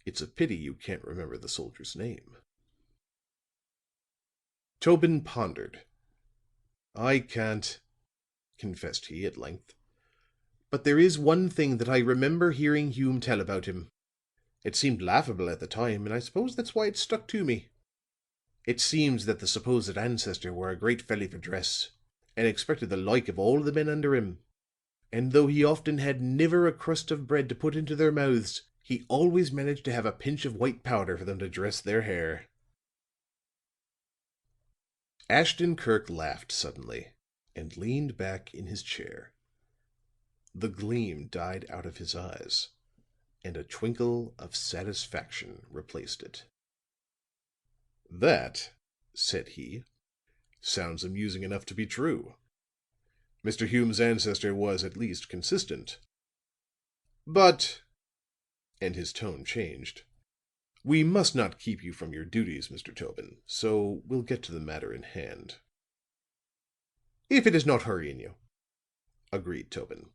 It's a pity you can't remember the soldier's name." Tobin pondered. "I can't," confessed he at length. "But there is one thing that I remember hearing Hume tell about him. It seemed laughable at the time, and I suppose that's why it stuck to me. It seems that the supposed ancestor were a great felly for dress, and expected the like of all the men under him. And though he often had niver a crust of bread to put into their mouths, he always managed to have a pinch of white powder for them to dress their hair." Ashton Kirk laughed suddenly, and leaned back in his chair. The gleam died out of his eyes, and a twinkle of satisfaction replaced it. "That," said he, "sounds amusing enough to be true. Mr. Hume's ancestor was at least consistent. But," and his tone changed, "we must not keep you from your duties, Mr. Tobin, so we'll get to the matter in hand." if it is not hurrying you." agreed Tobin.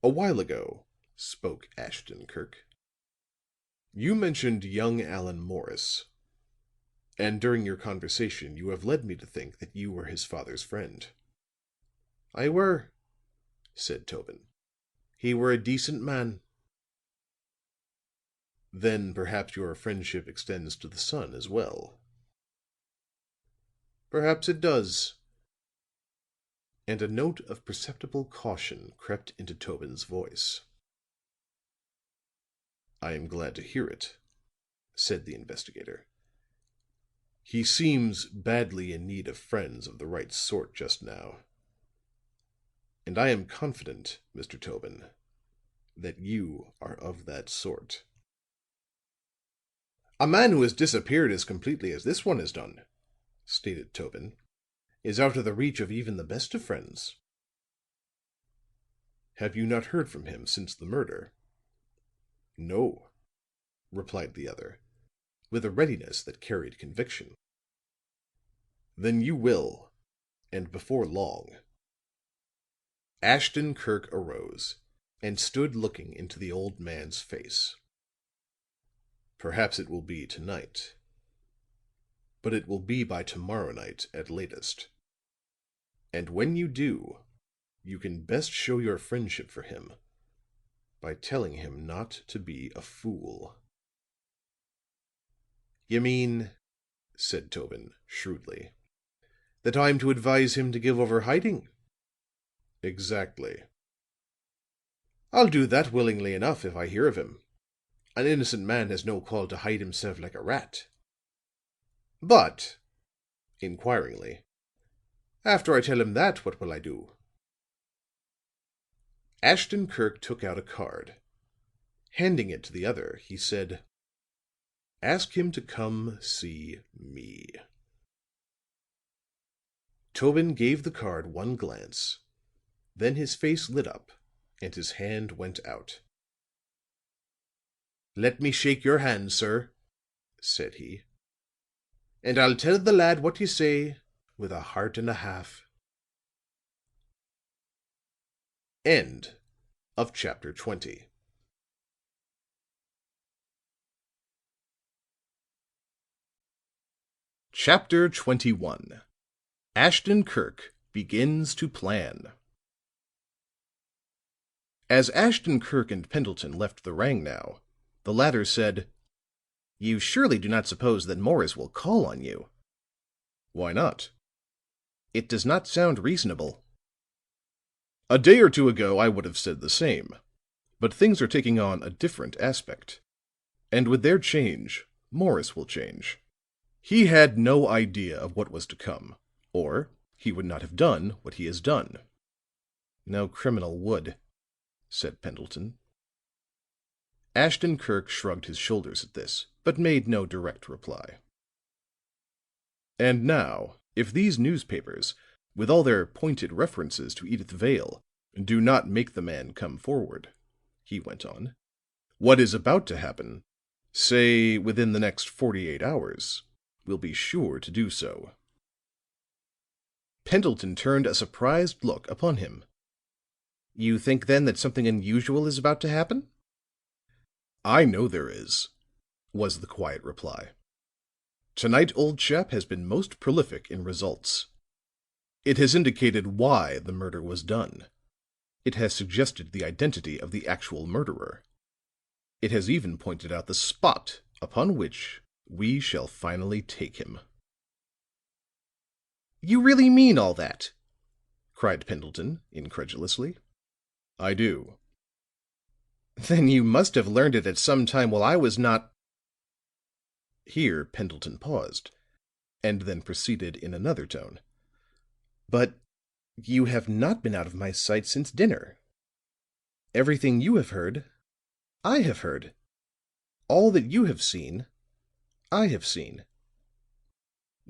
"A while ago," spoke Ashton Kirk, "you mentioned young Allan Morris. And during your conversation you have led me to think that you were his father's friend." "I were," said Tobin. "He were a decent man." "Then perhaps your friendship extends to the son as well." "Perhaps it does." And a note of perceptible caution crept into Tobin's voice. "I am glad to hear it," said the investigator. "He seems badly in need of friends of the right sort just now. And I am confident, Mr. Tobin, that you are of that sort." "A man who has disappeared as completely as this one has done," stated Tobin, "is out of the reach of even the best of friends." "Have you not heard from him since the murder?" "No," replied the other, with a readiness that carried conviction. "Then you will, and before long." Ashton Kirk arose and stood looking into the old man's face. "Perhaps it will be tonight, but it will be by tomorrow night at latest. And when you do, you can best show your friendship for him by telling him not to be a fool." "You mean," said Tobin, shrewdly, "that I'm to advise him to give over hiding?" "Exactly." "I'll do that willingly enough if I hear of him. An innocent man has no call to hide himself like a rat. But," inquiringly, "after I tell him that, what will I do?" Ashton Kirk took out a card. Handing it to the other, he said, "Ask him to come see me." Tobin gave the card one glance, then his face lit up and his hand went out. "Let me shake your hand, sir," said he, "and I'll tell the lad what you say with a heart and a half." End of chapter 20. Chapter 21. Ashton Kirk begins to plan. As Ashton Kirk and Pendleton left the Rangnow, the latter said, "You surely do not suppose that Morris will call on you?" "Why not?" "It does not sound reasonable." "A day or two ago I would have said the same. But things are taking on a different aspect. And with their change, Morris will change. He had no idea of what was to come, or he would not have done what he has done." "No criminal would," said Pendleton. Ashton Kirk shrugged his shoulders at this, but made no direct reply. "And now, if these newspapers, with all their pointed references to Edyth Vale, do not make the man come forward," he went on, "what is about to happen, say within the next 48 hours, will be sure to do so." Pendleton turned a surprised look upon him. "You think then that something unusual is about to happen?" "I know there is," was the quiet reply. "Tonight, old chap, has been most prolific in results. It has indicated why the murder was done. It has suggested the identity of the actual murderer. It has even pointed out the spot upon which we shall finally take him." "You really mean all that?" cried Pendleton, incredulously. "I do." "Then you must have learned it at some time while I was not—" Here Pendleton paused, and then proceeded in another tone. "But you have not been out of my sight since dinner. Everything you have heard, I have heard. All that you have seen, I have seen."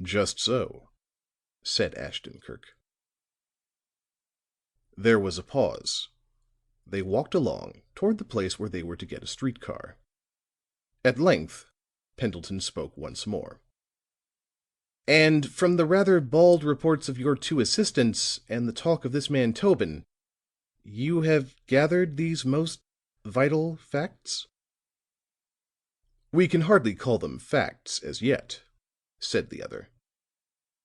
"Just so," said Ashton Kirk. There was a pause. They walked along toward the place where they were to get a streetcar. At length Pendleton spoke once more. And from the rather bald reports of your two assistants and the talk of this man Tobin, you have gathered these most vital facts?" "We can hardly call them facts as yet," said the other.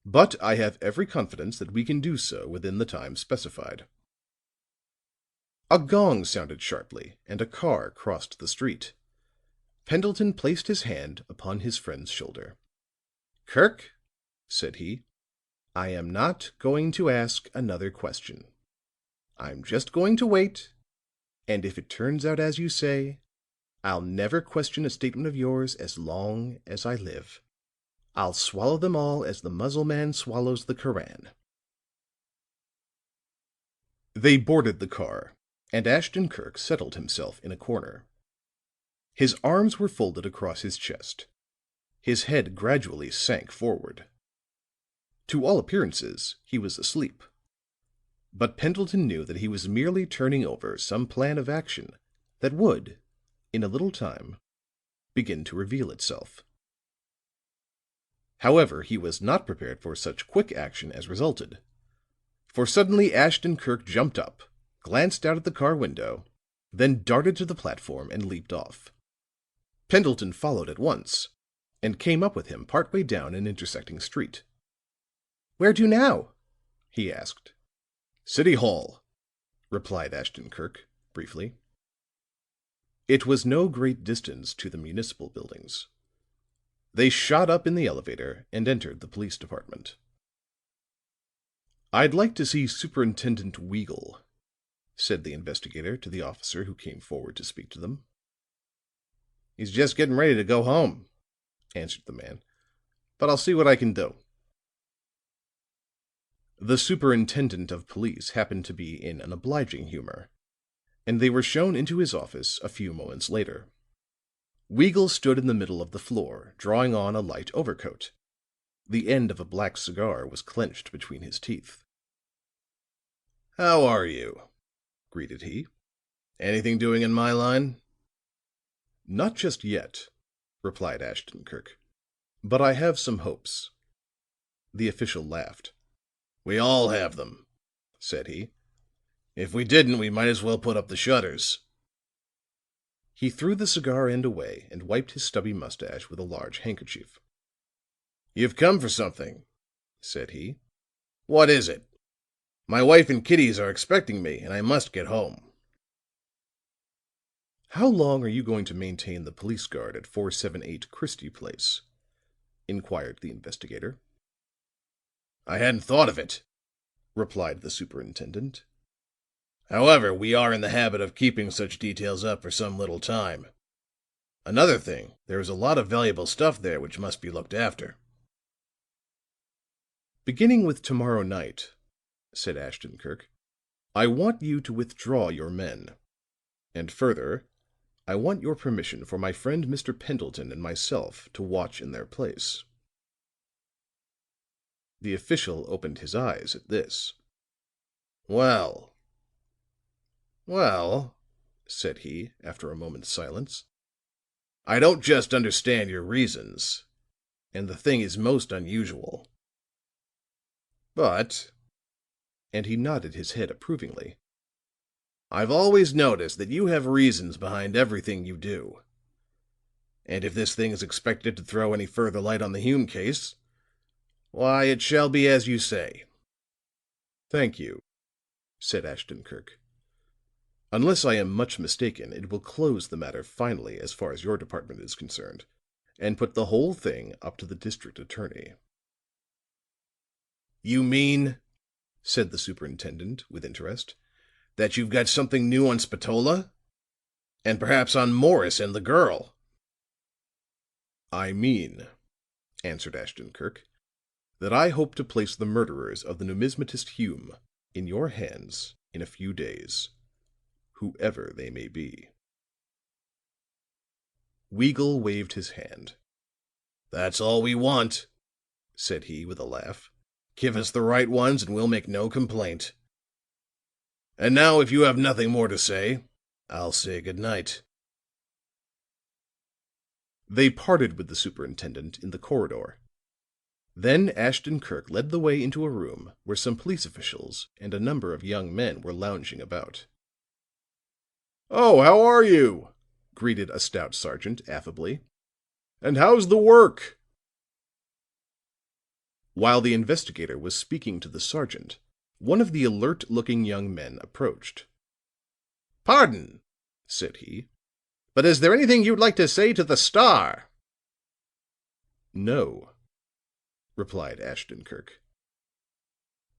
"But I have every confidence that we can do so within the time specified." A gong sounded sharply, and a car crossed the street. Pendleton placed his hand upon his friend's shoulder. "Kirk," said he, "I am not going to ask another question. I'm just going to wait, and if it turns out as you say, I'll never question a statement of yours as long as I live. I'll swallow them all as the Mussulman swallows the Koran." They boarded the car, and Ashton Kirk settled himself in a corner. His arms were folded across his chest. His head gradually sank forward. To all appearances, he was asleep. But Pendleton knew that he was merely turning over some plan of action that would, in a little time, begin to reveal itself. However, he was not prepared for such quick action as resulted. For suddenly Ashton Kirk jumped up, glanced out at the car window, then darted to the platform and leaped off. Pendleton followed at once, and came up with him partway down an intersecting street. "Where to now?" he asked. "City Hall," replied Ashton Kirk, briefly. It was no great distance to the municipal buildings. They shot up in the elevator and entered the police department. "I'd like to see Superintendent Weagle," said the investigator to the officer who came forward to speak to them. "He's just getting ready to go home," answered the man. "But I'll see what I can do." The superintendent of police happened to be in an obliging humor, and they were shown into his office a few moments later. Weagle stood in the middle of the floor, drawing on a light overcoat. The end of a black cigar was clenched between his teeth. "How are you?" greeted he. "Anything doing in my line?" "Not just yet," replied Ashton Kirk. "But I have some hopes." The official laughed. "We all have them," said he. "If we didn't, we might as well put up the shutters." He threw the cigar end away and wiped his stubby mustache with a large handkerchief. "You've come for something," said he. "What is it? My wife and kiddies are expecting me, and I must get home." "How long are you going to maintain the police guard at 478 Christie Place?" inquired the investigator. "I hadn't thought of it," replied the superintendent. "However, we are in the habit of keeping such details up for some little time. Another thing, there is a lot of valuable stuff there which must be looked after." "Beginning with tomorrow night," said Ashton Kirk, "I want you to withdraw your men. And further, I want your permission for my friend Mr. Pendleton and myself to watch in their place." The official opened his eyes at this. Well, said he, after a moment's silence, "I don't just understand your reasons, and the thing is most unusual. But," and he nodded his head approvingly, "I've always noticed that you have reasons behind everything you do. And if this thing is expected to throw any further light on the Hume case, why, it shall be as you say." "Thank you," said Ashton Kirk. "Unless I am much mistaken, it will close the matter finally as far as your department is concerned, and put the whole thing up to the district attorney." "You mean," said the superintendent with interest, "that you've got something new on Spatola? And perhaps on Morris and the girl?" "I mean," answered Ashton Kirk, "that I hope to place the murderers of the numismatist Hume in your hands in a few days, whoever they may be." Weagle waved his hand. "That's all we want," said he with a laugh. "Give us the right ones and we'll make no complaint. And now, if you have nothing more to say, I'll say good night." They parted with the superintendent in the corridor. Then Ashton Kirk led the way into a room where some police officials and a number of young men were lounging about. "Oh, how are you?" greeted a stout sergeant affably. "And how's the work?" While the investigator was speaking to the sergeant, one of the alert-looking young men approached. "Pardon," said he, "but is there anything you'd like to say to the Star?" "No," replied Ashton Kirk.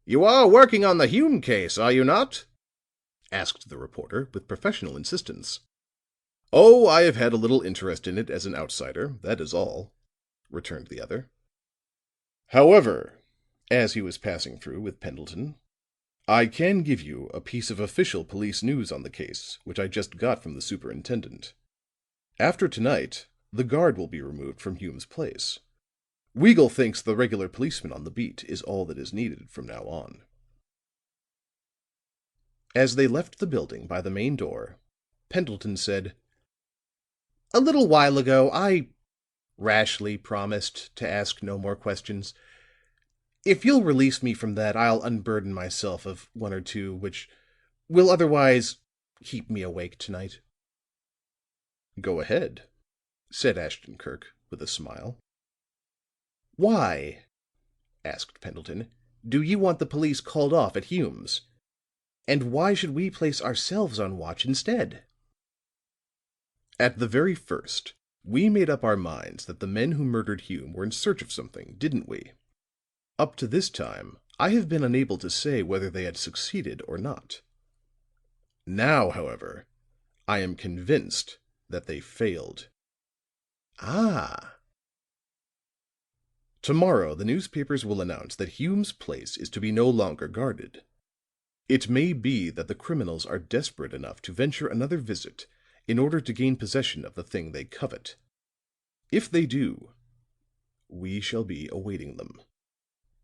"You are working on the Hume case, are you not?" asked the reporter with professional insistence. "Oh, I have had a little interest in it as an outsider, that is all," returned the other. "However," as he was passing through with Pendleton, "I can give you a piece of official police news on the case, which I just got from the superintendent. After tonight, the guard will be removed from Hume's place. Weagle thinks the regular policeman on the beat is all that is needed from now on." As they left the building by the main door, Pendleton said, "A little while ago I rashly promised to ask no more questions. If you'll release me from that, I'll unburden myself of one or two which will otherwise keep me awake tonight." "Go ahead," said Ashton Kirk with a smile. "Why," asked Pendleton, "do you want the police called off at Hume's? And why should we place ourselves on watch instead?" "At the very first, we made up our minds that the men who murdered Hume were in search of something, didn't we? Up to this time, I have been unable to say whether they had succeeded or not. Now, however, I am convinced that they failed." "Ah." "Tomorrow the newspapers will announce that Hume's place is to be no longer guarded. It may be that the criminals are desperate enough to venture another visit in order to gain possession of the thing they covet. If they do, we shall be awaiting them."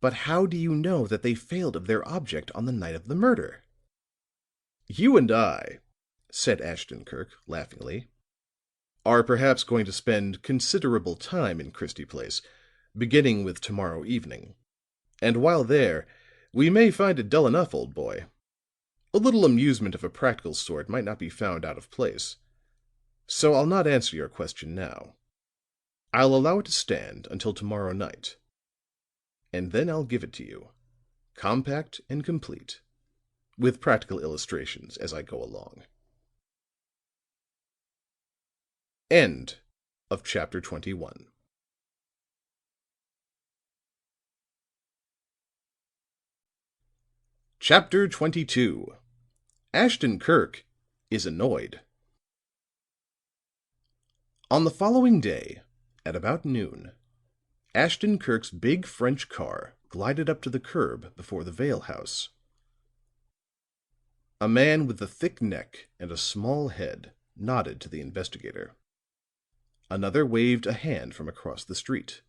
"But how do you know that they failed of their object on the night of the murder?" "You and I," said Ashton Kirk laughingly, "are perhaps going to spend considerable time in Christie Place, beginning with tomorrow evening. And while there, we may find it dull enough, old boy. A little amusement of a practical sort might not be found out of place. So I'll not answer your question now. I'll allow it to stand until tomorrow night. And then I'll give it to you, compact and complete, with practical illustrations as I go along." End of chapter 21. Chapter 22. Ashton Kirk is annoyed. On the following day, at about noon, Ashton Kirk's big French car glided up to the curb before the Vale house. A man with a thick neck and a small head nodded to the investigator. Another waved a hand from across the street.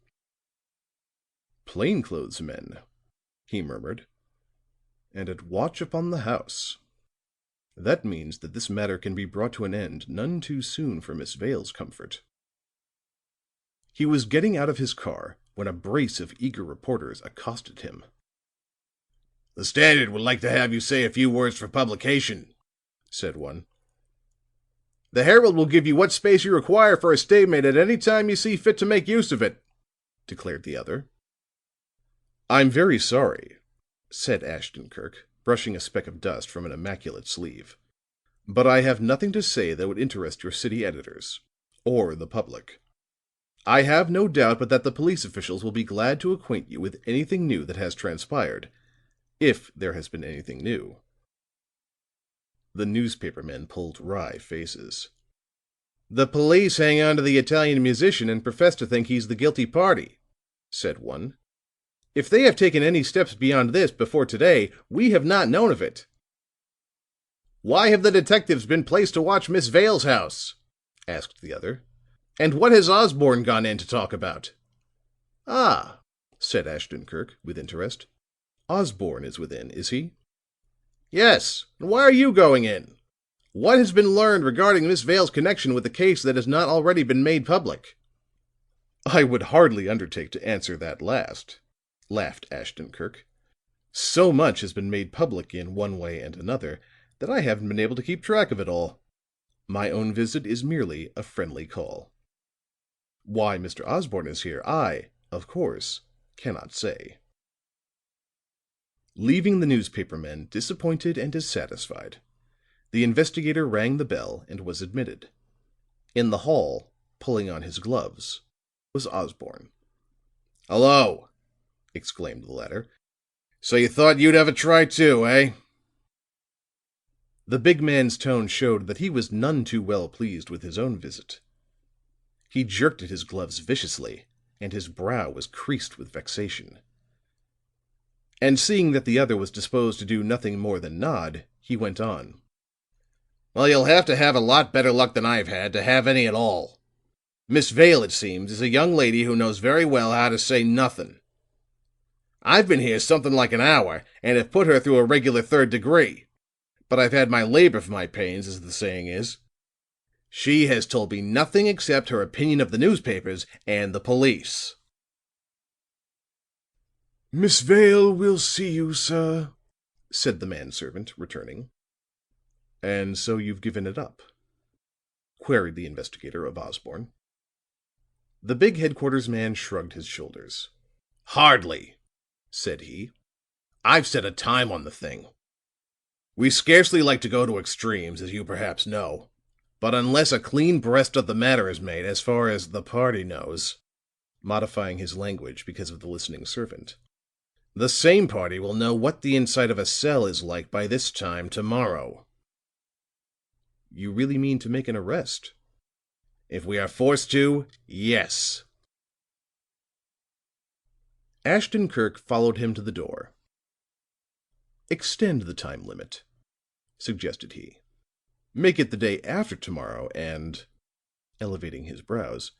"Plainclothes men," he murmured, "and at watch upon the house. That means that this matter can be brought to an end none too soon for Miss Vale's comfort." He was getting out of his car when a brace of eager reporters accosted him. "The Standard would like to have you say a few words for publication," said one. "The Herald will give you what space you require for a statement at any time you see fit to make use of it," declared the other. "I'm very sorry," said Ashton Kirk, brushing a speck of dust from an immaculate sleeve, "but I have nothing to say that would interest your city editors, or the public. I have no doubt but that the police officials will be glad to acquaint you with anything new that has transpired, if there has been anything new." The newspaper men pulled wry faces. "The police hang on to the Italian musician and profess to think he's the guilty party," said one. "If they have taken any steps beyond this before today, we have not known of it." "Why have the detectives been placed to watch Miss Vale's house?" asked the other. "And what has Osborne gone in to talk about?" "Ah," said Ashton Kirk with interest. "Osborne is within, is he?" "Yes. And why are you going in? What has been learned regarding Miss Vale's connection with the case that has not already been made public?" "I would hardly undertake to answer that last," laughed Ashton Kirk. "So much has been made public in one way and another that I haven't been able to keep track of it all. My own visit is merely a friendly call. Why Mr. Osborne is here, I, of course, cannot say." Leaving the newspaper men disappointed and dissatisfied, the investigator rang the bell and was admitted. In the hall, pulling on his gloves, was Osborne. "Hello," exclaimed the latter. "So you thought you'd have a try too, eh?" The big man's tone showed that he was none too well pleased with his own visit. He jerked at his gloves viciously, and his brow was creased with vexation. And seeing that the other was disposed to do nothing more than nod, he went on. "Well, you'll have to have a lot better luck than I've had to have any at all. Miss Vale, it seems, is a young lady who knows very well how to say nothing. I've been here something like an hour, and have put her through a regular 3rd degree. But I've had my labor for my pains, as the saying is. She has told me nothing except her opinion of the newspapers and the police." Miss Vale will see you, sir," said the manservant, returning. "And so you've given it up?" queried the investigator of Osborne. The big headquarters man shrugged his shoulders. "Hardly," said he. "I've set a time on the thing. We scarcely like to go to extremes, as you perhaps know. But unless a clean breast of the matter is made, as far as the party knows," modifying his language because of the listening servant, "the same party will know what the inside of a cell is like by this time tomorrow." "You really mean to make an arrest?" "If we are forced to, yes." Ashton Kirk followed him to the door. "Extend the time limit," suggested he. "Make it the day after tomorrow, and," elevating his brows,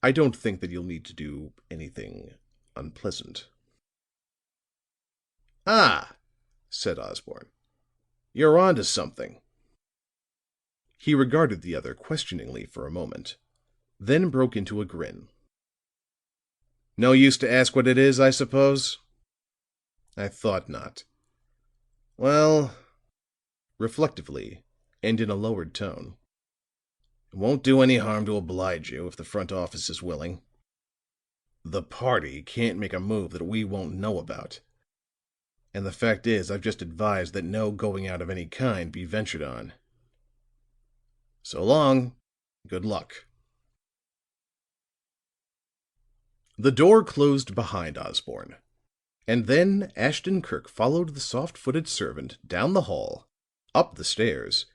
"I don't think that you'll need to do anything unpleasant." "Ah," said Osborne. "You're on to something." He regarded the other questioningly for a moment, then broke into a grin. "No use to ask what it is, I suppose?" "I thought not." "Well," reflectively, and in a lowered tone, "it won't do any harm to oblige you, if the front office is willing. The party can't make a move that we won't know about. And the fact is, I've just advised that no going out of any kind be ventured on. So long. Good luck." The door closed behind Osborne, and then Ashton Kirk followed the soft-footed servant down the hall, up the stairs,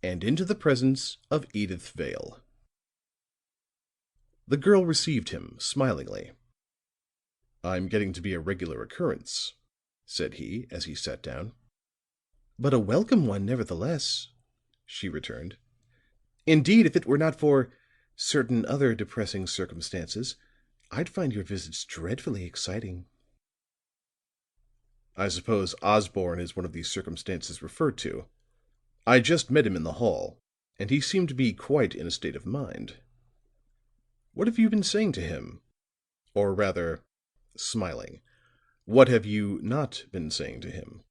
and into the presence of Edyth Vale. The girl received him smilingly. "I'm getting to be a regular occurrence," said he, as he sat down. "But a welcome one, nevertheless," she returned. "Indeed, if it were not for certain other depressing circumstances, I'd find your visits dreadfully exciting." "I suppose Osborne is one of these circumstances referred to. I just met him in the hall, and he seemed to be quite in a state of mind. What have you been saying to him? Or rather," smiling, "what have you not been saying to him?"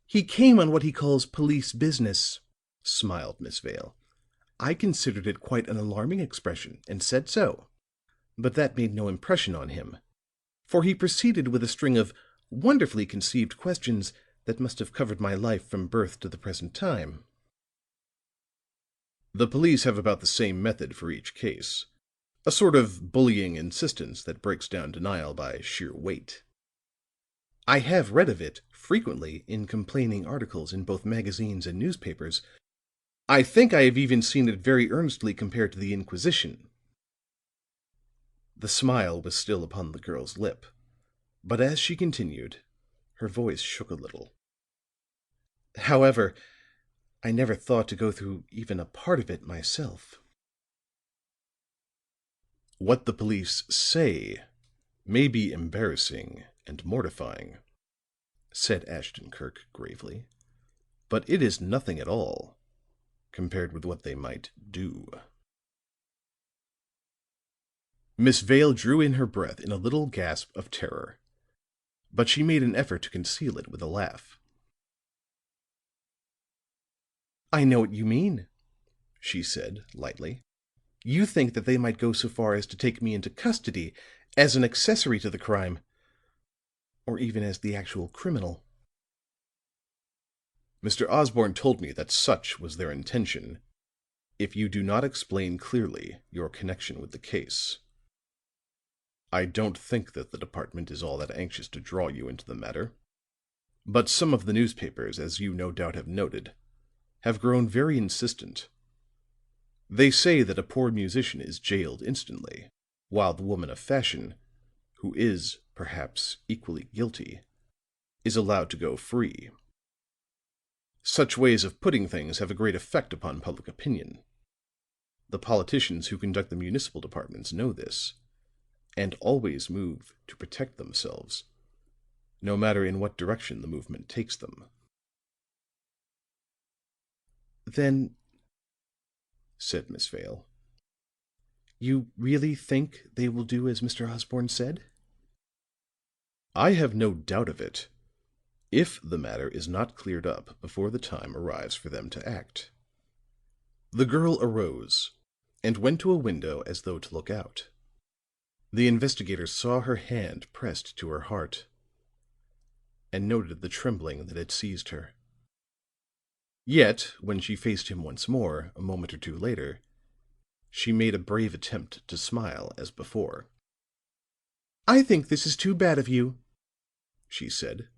"He came on what he calls police business," smiled Miss Vale. "I considered it quite an alarming expression, and said so. But that made no impression on him, for he proceeded with a string of wonderfully conceived questions that must have covered my life from birth to the present time." "The police have about the same method for each case. A sort of bullying insistence that breaks down denial by sheer weight. I have read of it frequently in complaining articles in both magazines and newspapers. I think I have even seen it very earnestly compared to the Inquisition." The smile was still upon the girl's lip, but as she continued, her voice shook a little. "However, I never thought to go through even a part of it myself." "What the police say may be embarrassing and mortifying," said Ashton Kirk gravely, "but it is nothing at all compared with what they might do." Miss Vale drew in her breath in a little gasp of terror. but she made an effort to conceal it with a laugh. "I know what you mean," she said, lightly. "You think that they might go so far as to take me into custody as an accessory to the crime, or even as the actual criminal." "Mr. Osborne told me that such was their intention, if you do not explain clearly your connection with the case. I don't think that the department is all that anxious to draw you into the matter. But some of the newspapers, as you no doubt have noted, have grown very insistent. They say that a poor musician is jailed instantly, while the woman of fashion, who is, perhaps, equally guilty, is allowed to go free. Such ways of putting things have a great effect upon public opinion. The politicians who conduct the municipal departments know this, and always move to protect themselves, no matter in what direction the movement takes them." "Then," said Miss Vale, "you really think they will do as Mr. Osborne said?" "I have no doubt of it, if the matter is not cleared up before the time arrives for them to act." The girl arose and went to a window as though to look out. The investigator saw her hand pressed to her heart, and noted the trembling that had seized her. Yet, when she faced him once more, a moment or two later, she made a brave attempt to smile as before. "I think this is too bad of you," she said.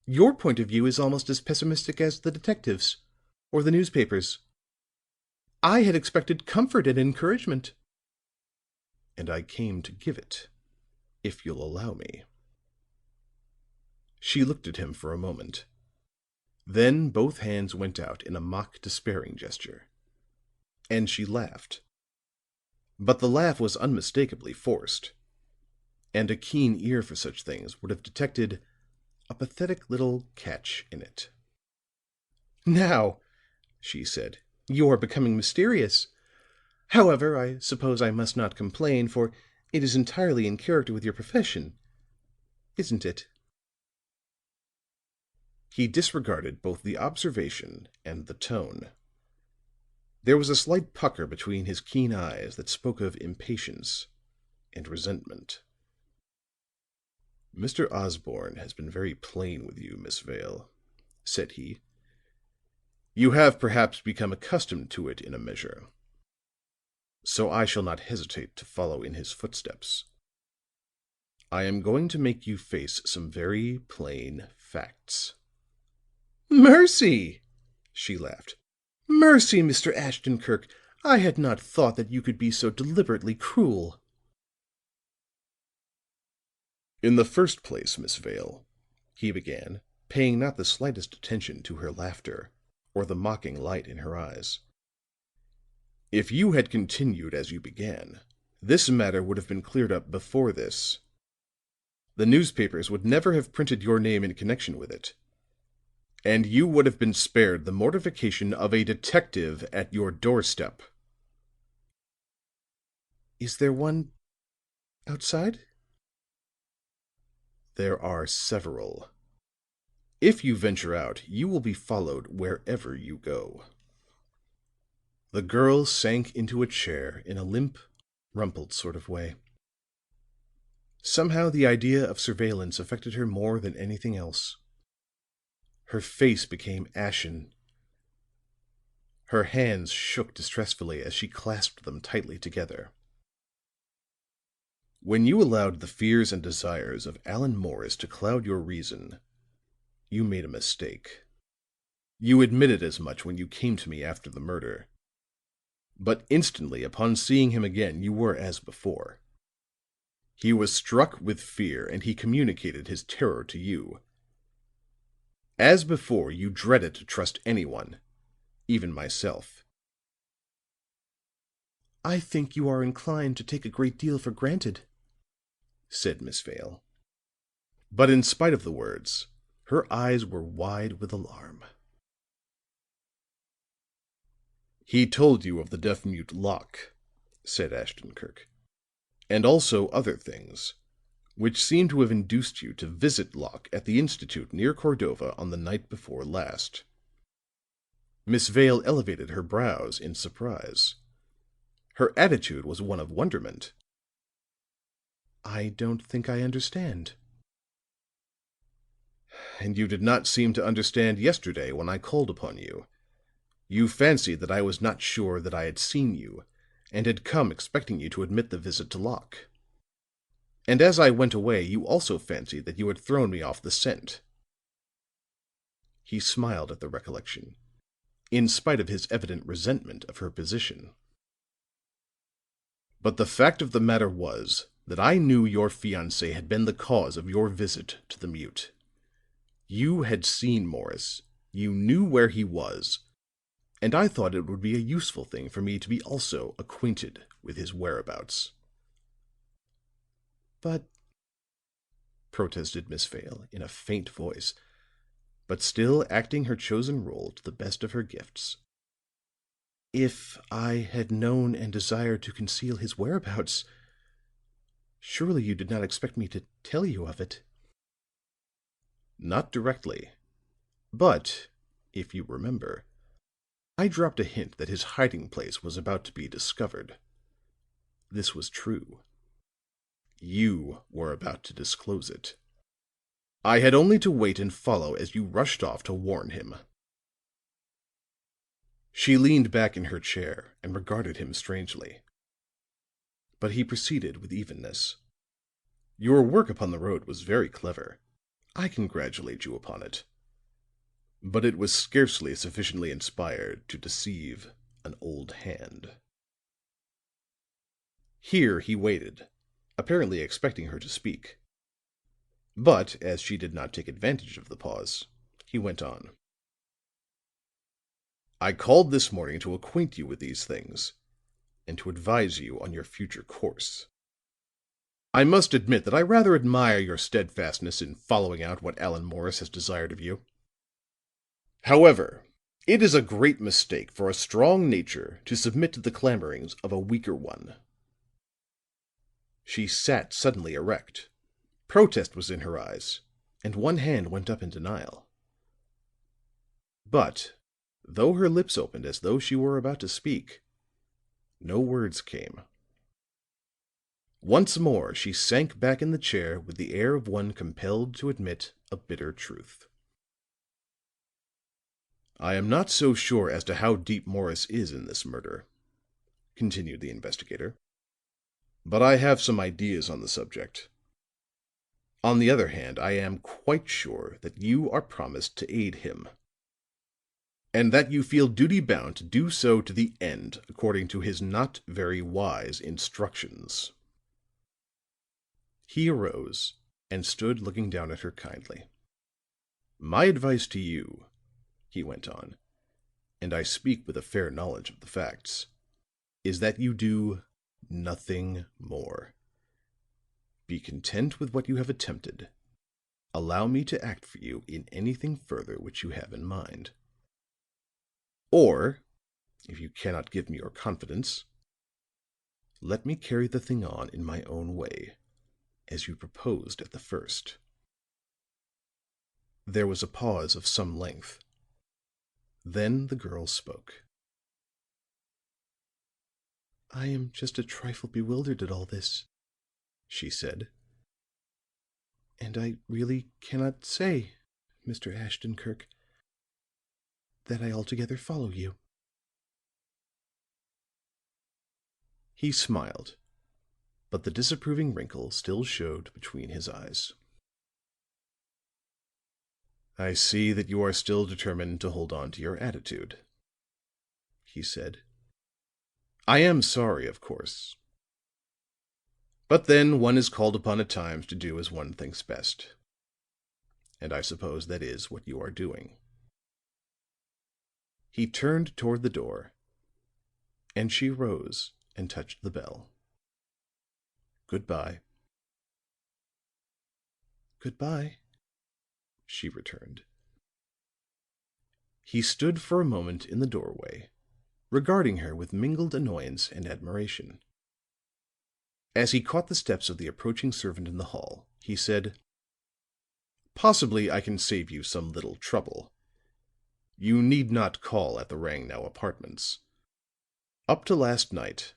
"Your point of view is almost as pessimistic as the detectives, or the newspapers. I had expected comfort and encouragement." "And I came to give it, if you'll allow me." She looked at him for a moment. Then both hands went out in a mock despairing gesture, and she laughed. But the laugh was unmistakably forced, and a keen ear for such things would have detected a pathetic little catch in it. "Now," she said, "you are becoming mysterious. However, I suppose I must not complain, for it is entirely in character with your profession, isn't it?" He disregarded both the observation and the tone. There was a slight pucker between his keen eyes that spoke of impatience and resentment. "Mr. Osborne has been very plain with you, Miss Vale," said he. "You have perhaps become accustomed to it in a measure. So I shall not hesitate to follow in his footsteps. I am going to make you face some very plain facts." "Mercy!" she laughed. "Mercy, Mr. Ashton-Kirk. I had not thought that you could be so deliberately cruel." "In the first place, Miss Vale," he began, paying not the slightest attention to her laughter or the mocking light in her eyes, "if you had continued as you began, this matter would have been cleared up before this. The newspapers would never have printed your name in connection with it, and you would have been spared the mortification of a detective at your doorstep." "Is there one outside?" "There are several. If you venture out, you will be followed wherever you go." The girl sank into a chair in a limp, rumpled sort of way. Somehow the idea of surveillance affected her more than anything else. Her face became ashen. Her hands shook distressfully as she clasped them tightly together. When you allowed the fears and desires of Allan Morris to cloud your reason, you made a mistake. You admitted as much when you came to me after the murder. But instantly upon seeing him again, you were as before. He was struck with fear, and he communicated his terror to you. As before, you dreaded to trust anyone, even myself. "I think you are inclined to take a great deal for granted," said Miss Vale. But in spite of the words, her eyes were wide with alarm. "He told you of the deaf-mute Locke," said Ashton-Kirk, "and also other things, which seemed to have induced you to visit Locke at the Institute near Cordova on the night before last." Miss Vale elevated her brows in surprise. Her attitude was one of wonderment. "I don't think I understand." "And you did not seem to understand yesterday when I called upon you. You fancied that I was not sure that I had seen you, and had come expecting you to admit the visit to Locke. And as I went away, you also fancied that you had thrown me off the scent." He smiled at the recollection, in spite of his evident resentment of her position. "But the fact of the matter was that I knew your fiancé had been the cause of your visit to the mute. You had seen Morris, you knew where he was, and I thought it would be a useful thing for me to be also acquainted with his whereabouts." "But," protested Miss Vale in a faint voice, but still acting her chosen role to the best of her gifts, "if I had known and desired to conceal his whereabouts, surely you did not expect me to tell you of it." "Not directly. But, if you remember, I dropped a hint that his hiding place was about to be discovered. This was true. You were about to disclose it. I had only to wait and follow as you rushed off to warn him." She leaned back in her chair and regarded him strangely. But he proceeded with evenness. "Your work upon the road was very clever. I congratulate you upon it. But it was scarcely sufficiently inspired to deceive an old hand." Here he waited, apparently expecting her to speak. But as she did not take advantage of the pause, he went on. "I called this morning to acquaint you with these things, and to advise you on your future course. I must admit that I rather admire your steadfastness in following out what Allan Morris has desired of you. However, it is a great mistake for a strong nature to submit to the clamorings of a weaker one." She sat suddenly erect. Protest was in her eyes, and one hand went up in denial. But, though her lips opened as though she were about to speak, no words came. Once more she sank back in the chair with the air of one compelled to admit a bitter truth. "I am not so sure as to how deep Morris is in this murder," continued the investigator, "but I have some ideas on the subject. On the other hand, I am quite sure that you are promised to aid him, and that you feel duty bound to do so to the end according to his not very wise instructions." He arose and stood looking down at her kindly. "My advice to you," he went on, "and I speak with a fair knowledge of the facts, is that you do nothing more. Be content with what you have attempted. Allow me to act for you in anything further which you have in mind. Or, if you cannot give me your confidence, let me carry the thing on in my own way, as you proposed at the first." There was a pause of some length. Then the girl spoke. "I am just a trifle bewildered at all this," she said. "And I really cannot say, Mr. Ashton Kirk, that I altogether follow you." He smiled, but the disapproving wrinkle still showed between his eyes. "I see that you are still determined to hold on to your attitude," he said. "I am sorry, of course. But then one is called upon at times to do as one thinks best. And I suppose that is what you are doing." He turned toward the door, and she rose and touched the bell. "Good-bye." "Good-bye," she returned. He stood for a moment in the doorway, regarding her with mingled annoyance and admiration. As he caught the steps of the approaching servant in the hall, he said, "Possibly I can save you some little trouble. You need not call at the Rangnow Apartments. Up to last night,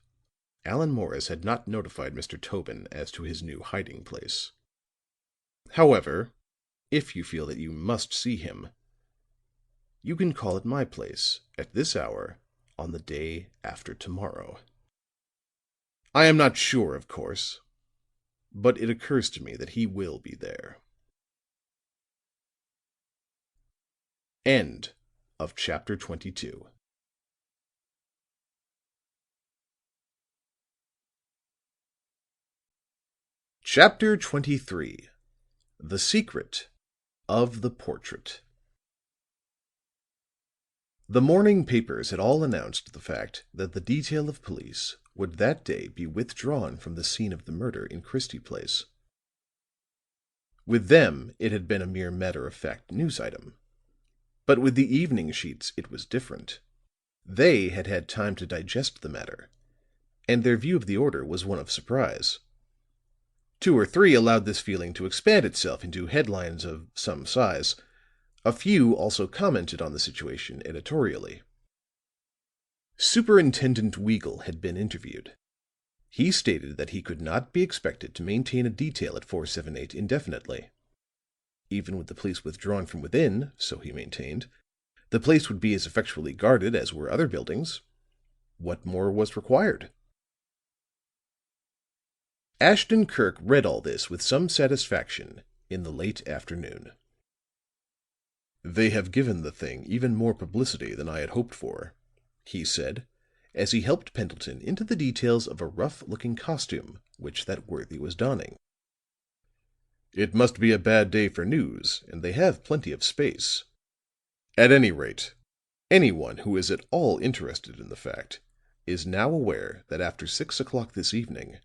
Allan Morris had not notified Mr. Tobin as to his new hiding place. However, if you feel that you must see him, you can call at my place at this hour on the day after tomorrow. I am not sure, of course, but it occurs to me that he will be there." End of chapter 22. Chapter 23. The Secret of the Portrait. The morning papers had all announced the fact that the detail of police would that day be withdrawn from the scene of the murder in Christie Place. With them, it had been a mere matter-of-fact news item. But with the evening sheets, it was different. They had had time to digest the matter, and their view of the order was one of surprise. 2 or 3 allowed this feeling to expand itself into headlines of some size. A few also commented on the situation editorially. Superintendent Weagle had been interviewed. He stated that he could not be expected to maintain a detail at 478 indefinitely. Even with the police withdrawn from within, so he maintained, the place would be as effectually guarded as were other buildings. What more was required? Ashton Kirk read all this with some satisfaction in the late afternoon. "They have given the thing even more publicity than I had hoped for," he said, as he helped Pendleton into the details of a rough-looking costume which that worthy was donning. "It must be a bad day for news, and they have plenty of space. At any rate, anyone who is at all interested in the fact is now aware that after 6 o'clock this evening,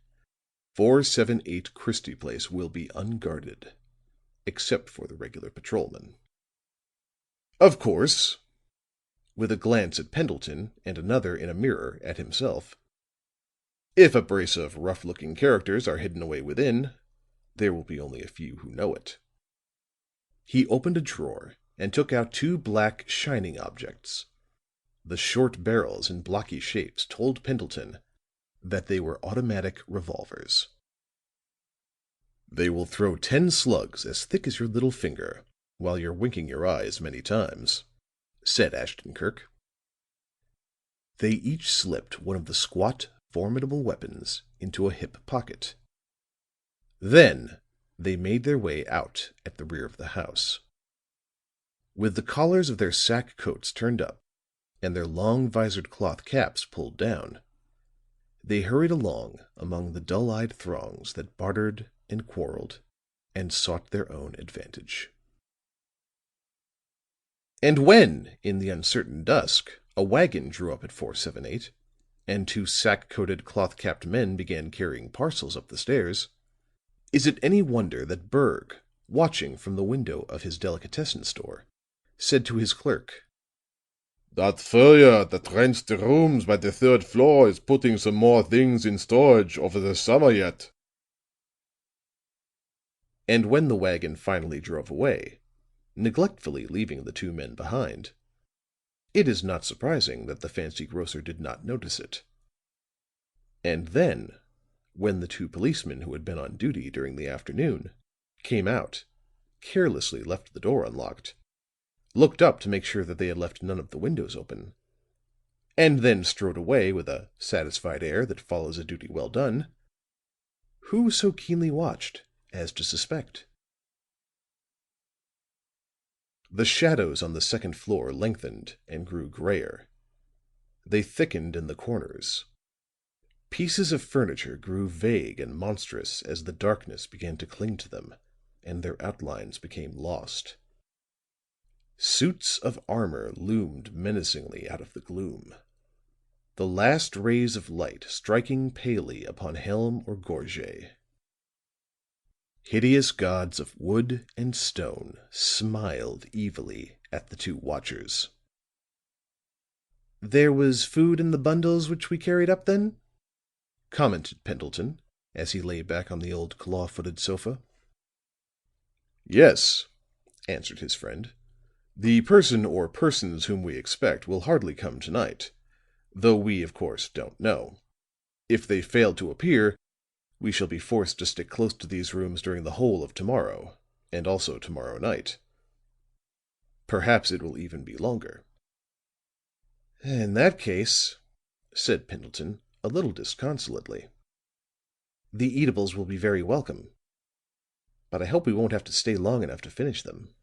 478 Christie Place will be unguarded, except for the regular patrolmen. Of course," with a glance at Pendleton and another in a mirror at himself, "if a brace of rough-looking characters are hidden away within, there will be only a few who know it." He opened a drawer and took out 2 black, shining objects. The short barrels and blocky shapes told Pendleton that they were automatic revolvers. "They will throw 10 slugs as thick as your little finger, while you're winking your eyes many times," said Ashton Kirk. They each slipped one of the squat, formidable weapons into a hip pocket. Then they made their way out at the rear of the house. With the collars of their sack coats turned up and their long visored cloth caps pulled down, they hurried along among the dull-eyed throngs that bartered and quarreled and sought their own advantage. And when, in the uncertain dusk, a wagon drew up at 478, and 2 sack-coated, cloth-capped men began carrying parcels up the stairs, is it any wonder that Berg, watching from the window of his delicatessen store, said to his clerk, "That furrier that rents the rooms by the 3rd floor is putting some more things in storage over the summer yet." And when the wagon finally drove away, neglectfully leaving the 2 men behind, it is not surprising that the fancy grocer did not notice it. And then, when the 2 policemen who had been on duty during the afternoon came out, carelessly left the door unlocked, looked up to make sure that they had left none of the windows open, and then strode away with a satisfied air that follows a duty well done, who so keenly watched as to suspect? The shadows on the 2nd floor lengthened and grew grayer. They thickened in the corners. Pieces of furniture grew vague and monstrous as the darkness began to cling to them, and their outlines became lost. Suits of armor loomed menacingly out of the gloom, the last rays of light striking palely upon helm or gorget. Hideous gods of wood and stone smiled evilly at the 2 watchers. "There was food in the bundles which we carried up, then?" commented Pendleton, as he lay back on the old claw-footed sofa. "Yes," answered his friend. "The person or persons whom we expect will hardly come tonight, though we, of course, don't know. If they fail to appear, we shall be forced to stick close to these rooms during the whole of tomorrow, and also tomorrow night. Perhaps it will even be longer." "In that case," said Pendleton, a little disconsolately, "the eatables will be very welcome. But I hope we won't have to stay long enough to finish them."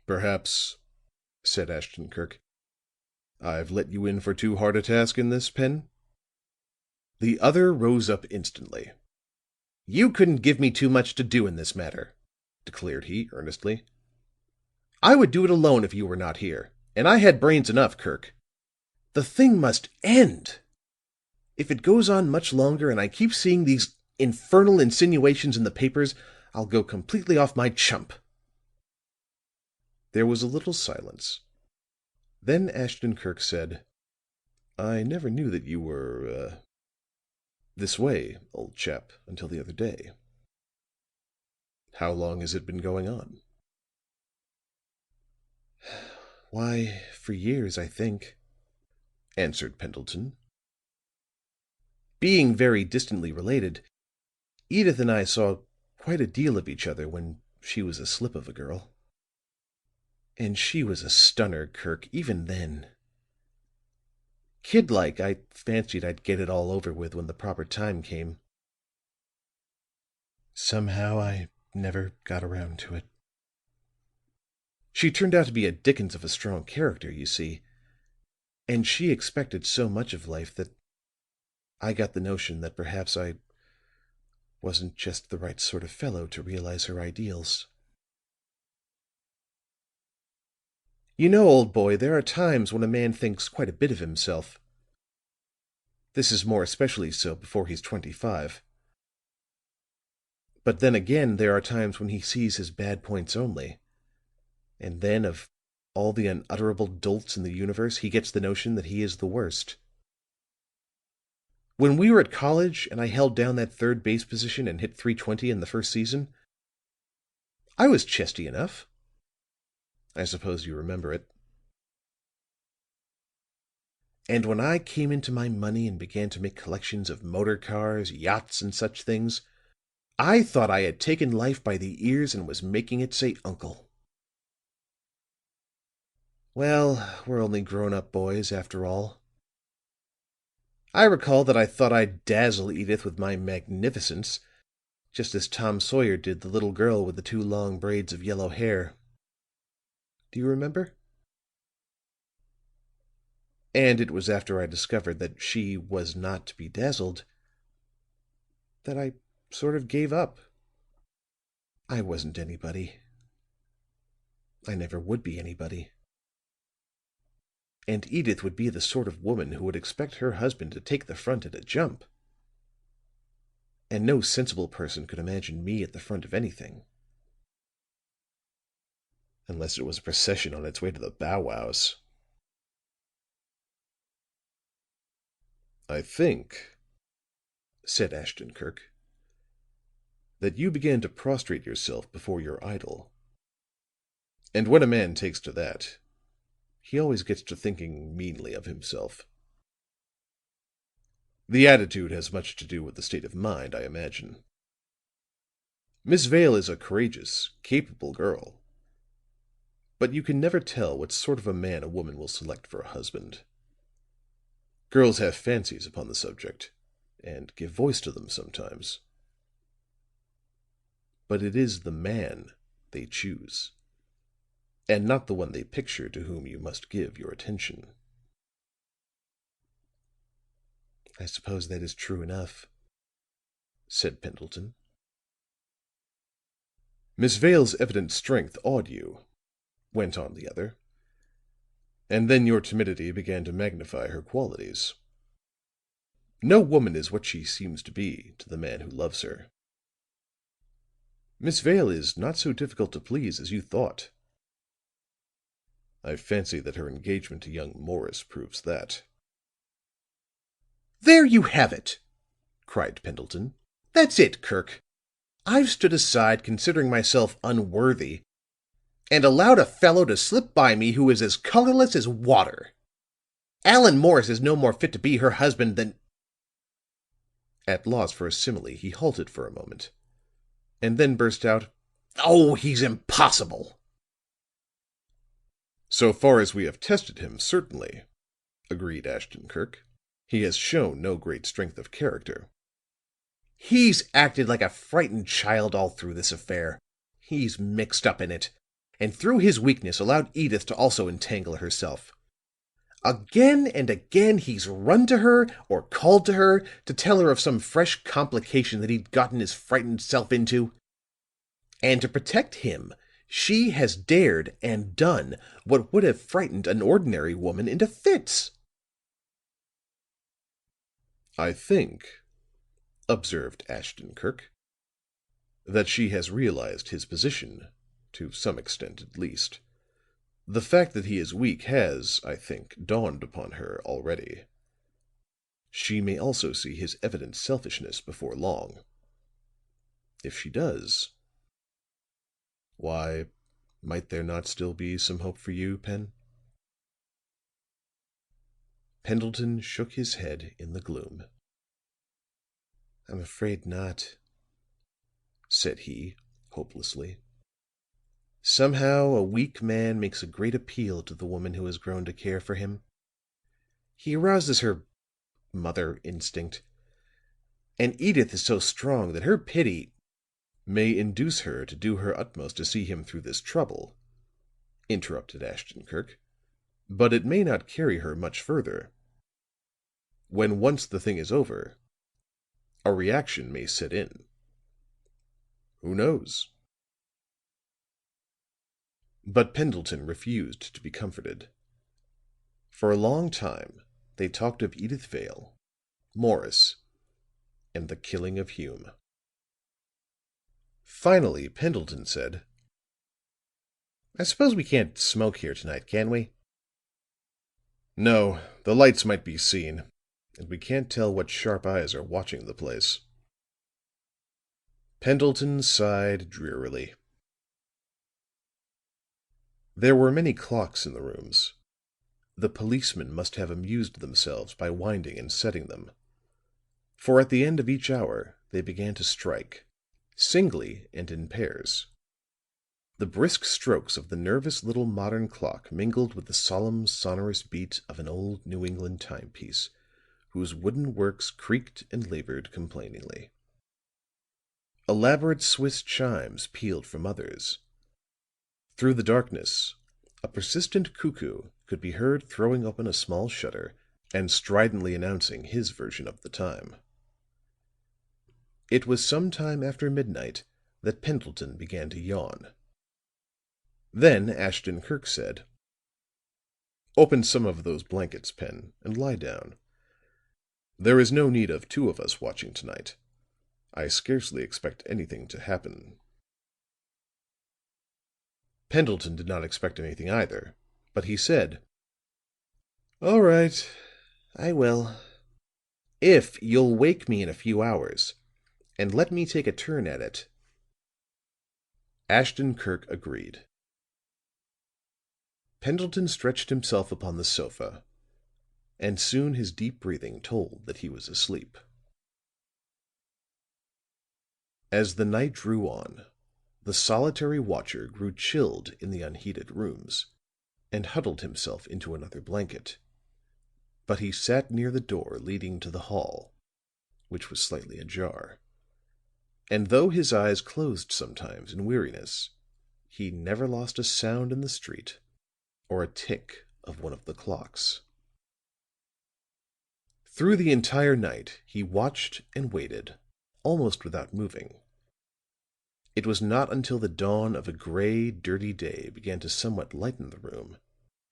"Perhaps," said Ashton-Kirk, "I've let you in for too hard a task in this, Pen?" The other rose up instantly. "You couldn't give me too much to do in this matter," declared he, earnestly. "I would do it alone if you were not here, and I had brains enough, Kirk. The thing must end. If it goes on much longer and I keep seeing these infernal insinuations in the papers, I'll go completely off my chump." There was a little silence. Then Ashton-Kirk said, "I never knew that you were this way, old chap, until the other day. How long has it been going on?" "Why, for years, I think," answered Pendleton. "Being very distantly related, Edyth and I saw quite a deal of each other when she was a slip of a girl. And she was a stunner, Kirk, even then. Kid-like, I fancied I'd get it all over with when the proper time came. Somehow I never got around to it. She turned out to be a dickens of a strong character, you see, and she expected so much of life that I got the notion that perhaps I wasn't just the right sort of fellow to realize her ideals. You know, old boy, there are times when a man thinks quite a bit of himself. This is more especially so before he's 25. But then again, there are times when he sees his bad points only. And then, of all the unutterable dolts in the universe, he gets the notion that he is the worst. When we were at college and I held down that third base position and hit .320 in the first season, I was chesty enough. I suppose you remember it. And when I came into my money and began to make collections of motor cars, yachts, and such things, I thought I had taken life by the ears and was making it say uncle. Well, we're only grown-up boys, after all. I recall that I thought I'd dazzle Edyth with my magnificence, just as Tom Sawyer did the little girl with the 2 long braids of yellow hair. Do you remember? And it was after I discovered that she was not to be dazzled that I sort of gave up. I wasn't anybody. I never would be anybody. And Edyth would be the sort of woman who would expect her husband to take the front at a jump. And no sensible person could imagine me at the front of anything. Unless it was a procession on its way to the Bow Wows. "I think," said Ashton-Kirk, "that you began to prostrate yourself before your idol. And when a man takes to that, he always gets to thinking meanly of himself. The attitude has much to do with the state of mind, I imagine. Miss Vale is a courageous, capable girl, but you can never tell what sort of a man a woman will select for a husband. Girls have fancies upon the subject, and give voice to them sometimes. But it is the man they choose, and not the one they picture to whom you must give your attention." "I suppose that is true enough," said Pendleton. "Miss Vale's evident strength awed you," went on the other, "and then your timidity began to magnify her qualities. No woman is what she seems to be to the man who loves her. Miss Vale is not so difficult to please as you thought. I fancy that her engagement to young Morris proves that." "There you have it!" cried Pendleton. "That's it, Kirk. I've stood aside considering myself unworthy, and allowed a fellow to slip by me who is as colorless as water. Allan Morris is no more fit to be her husband than—" At loss for a simile, he halted for a moment, and then burst out, "Oh, he's impossible!" "So far as we have tested him, certainly," agreed Ashton Kirk. "He has shown no great strength of character." "He's acted like a frightened child all through this affair. He's mixed up in it, and through his weakness allowed Edyth to also entangle herself. Again and again he's run to her or called to her to tell her of some fresh complication that he'd gotten his frightened self into. And to protect him, she has dared and done what would have frightened an ordinary woman into fits." "I think," observed Ashton Kirk, "that she has realized his position, to some extent at least. The fact that he is weak has, I think, dawned upon her already. She may also see his evident selfishness before long. If she does, why, might there not still be some hope for you, Pen?" Pendleton shook his head in the gloom. "I'm afraid not," said he, hopelessly. "Somehow a weak man makes a great appeal to the woman who has grown to care for him. He arouses her mother instinct. And Edyth is so strong that her pity—" "May induce her to do her utmost to see him through this trouble," interrupted Ashton Kirk. "But it may not carry her much further. When once the thing is over, a reaction may set in. Who knows?" But Pendleton refused to be comforted. For a long time they talked of Edyth Vale, Morris, and the killing of Hume. Finally Pendleton said, "I suppose we can't smoke here tonight, can we?" "No, the lights might be seen, and we can't tell what sharp eyes are watching the place." Pendleton sighed drearily. There were many clocks in the rooms. The policemen must have amused themselves by winding and setting them, for at the end of each hour they began to strike, singly and in pairs. The brisk strokes of the nervous little modern clock mingled with the solemn, sonorous beat of an old New England timepiece, whose wooden works creaked and labored complainingly. Elaborate Swiss chimes pealed from others. Through the darkness, a persistent cuckoo could be heard throwing open a small shutter and stridently announcing his version of the time. It was some time after midnight that Pendleton began to yawn. Then Ashton Kirk said: "Open some of those blankets, Pen, and lie down. There is no need of two of us watching tonight. I scarcely expect anything to happen." Pendleton did not expect anything either, but he said: "All right, I will. If you'll wake me in a few hours, and let me take a turn at it." Ashton Kirk agreed. Pendleton stretched himself upon the sofa, and soon his deep breathing told that he was asleep. As the night drew on, the solitary watcher grew chilled in the unheated rooms, and huddled himself into another blanket. But he sat near the door leading to the hall, which was slightly ajar, and though his eyes closed sometimes in weariness, he never lost a sound in the street or a tick of one of the clocks. Through the entire night he watched and waited, almost without moving. It was not until the dawn of a gray, dirty day began to somewhat lighten the room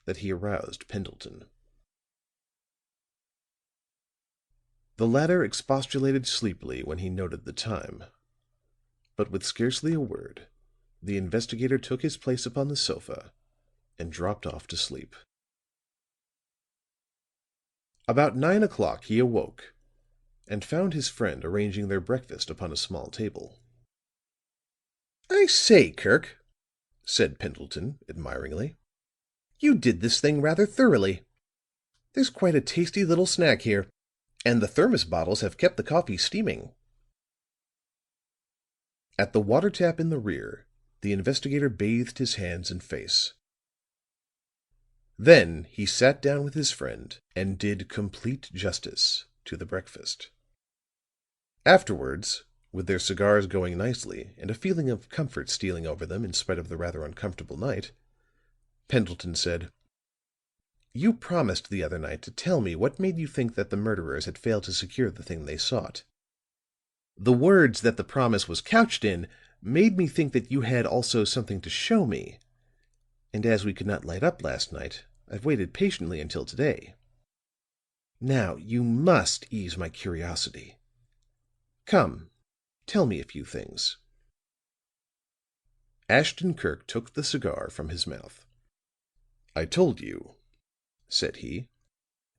that he aroused Pendleton. The latter expostulated sleepily when he noted the time, but with scarcely a word the investigator took his place upon the sofa and dropped off to sleep. About 9 o'clock he awoke and found his friend arranging their breakfast upon a small table. "I say, Kirk," said Pendleton, admiringly, "you did this thing rather thoroughly. There's quite a tasty little snack here, and the thermos bottles have kept the coffee steaming." At the water tap in the rear, the investigator bathed his hands and face. Then he sat down with his friend and did complete justice to the breakfast. Afterwards, with their cigars going nicely and a feeling of comfort stealing over them in spite of the rather uncomfortable night, Pendleton said: "You promised the other night to tell me what made you think that the murderers had failed to secure the thing they sought. The words that the promise was couched in made me think that you had also something to show me, and as we could not light up last night, I've waited patiently until today. Now, you must ease my curiosity. Come, tell me a few things." Ashton-Kirk took the cigar from his mouth. "I told you," said he,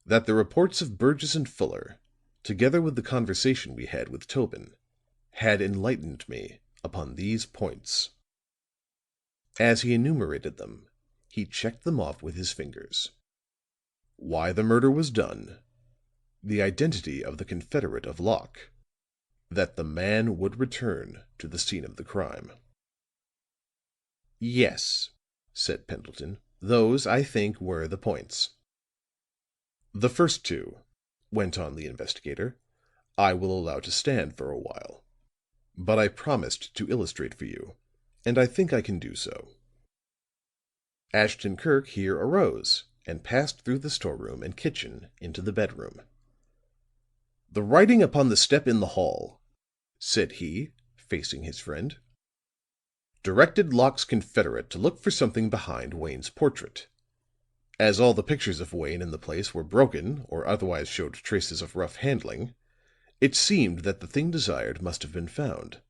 "that the reports of Burgess and Fuller, together with the conversation we had with Tobin, had enlightened me upon these points." As he enumerated them, he checked them off with his fingers. Why the murder was done, the identity of the confederate of Locke, that the man would return to the scene of the crime. "Yes," said Pendleton, "those, I think, were the points." "The first two," went on the investigator, "I will allow to stand for a while. But I promised to illustrate for you, and I think I can do so." Ashton-Kirk here arose and passed through the storeroom and kitchen into the bedroom. "The writing upon the step in the hall," said he, facing his friend, "directed Locke's confederate to look for something behind Wayne's portrait. As all the pictures of Wayne in the place were broken or otherwise showed traces of rough handling, it seemed that the thing desired must have been found.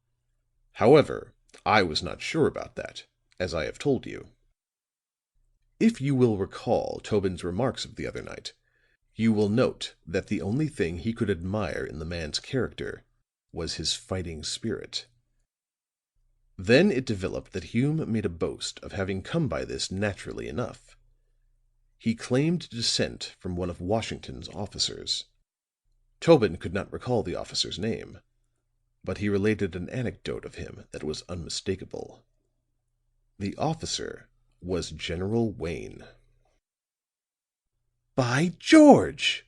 However, I was not sure about that, as I have told you. If you will recall Tobin's remarks of the other night, you will note that the only thing he could admire in the man's character was his fighting spirit. Then it developed that Hume made a boast of having come by this naturally enough. He claimed descent from one of Washington's officers. Tobin could not recall the officer's name, but he related an anecdote of him that was unmistakable. The officer was General Wayne." "By George!"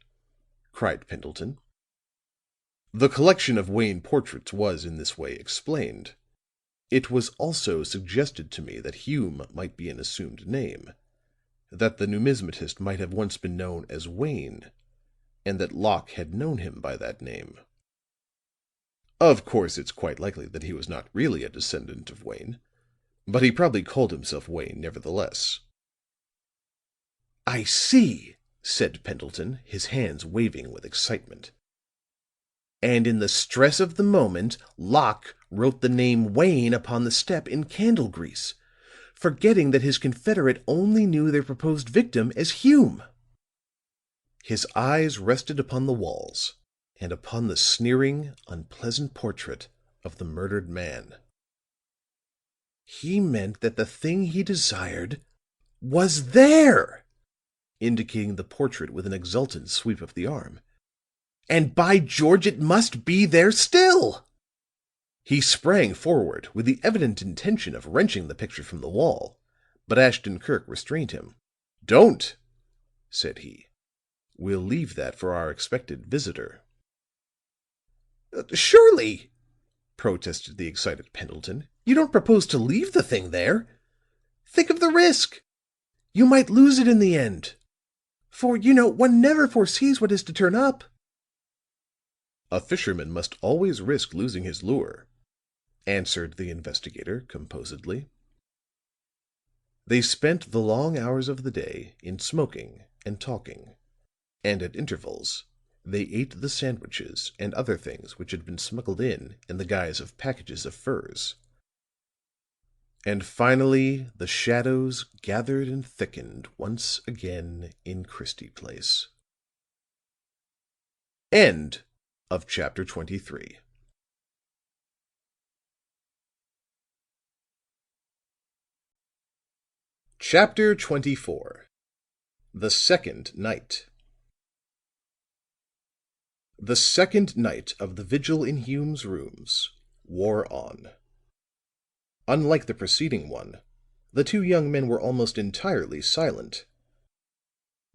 cried Pendleton. "The collection of Wayne portraits was in this way explained. It was also suggested to me that Hume might be an assumed name, that the numismatist might have once been known as Wayne, and that Locke had known him by that name. Of course, it's quite likely that he was not really a descendant of Wayne, but he probably called himself Wayne nevertheless." "I see," said Pendleton, his hands waving with excitement. "And in the stress of the moment, Locke wrote the name Wayne upon the step in candle grease, forgetting that his confederate only knew their proposed victim as Hume." His eyes rested upon the walls and upon the sneering, unpleasant portrait of the murdered man. "He meant that the thing he desired was there," indicating the portrait with an exultant sweep of the arm. "And by George, it must be there still!" He sprang forward with the evident intention of wrenching the picture from the wall, but Ashton-Kirk restrained him. "Don't," said he. "We'll leave that for our expected visitor." "Surely," protested the excited Pendleton, "you don't propose to leave the thing there? Think of the risk. You might lose it in the end. For, you know, one never foresees what is to turn up." "A fisherman must always risk losing his lure," answered the investigator composedly. They spent the long hours of the day in smoking and talking, and at intervals they ate the sandwiches and other things which had been smuggled in the guise of packages of furs. And finally the shadows gathered and thickened once again in Christie Place. End of chapter 23. Chapter 24. The Second Night. The second night of the vigil in Hume's rooms wore on. Unlike the preceding one, the two young men were almost entirely silent.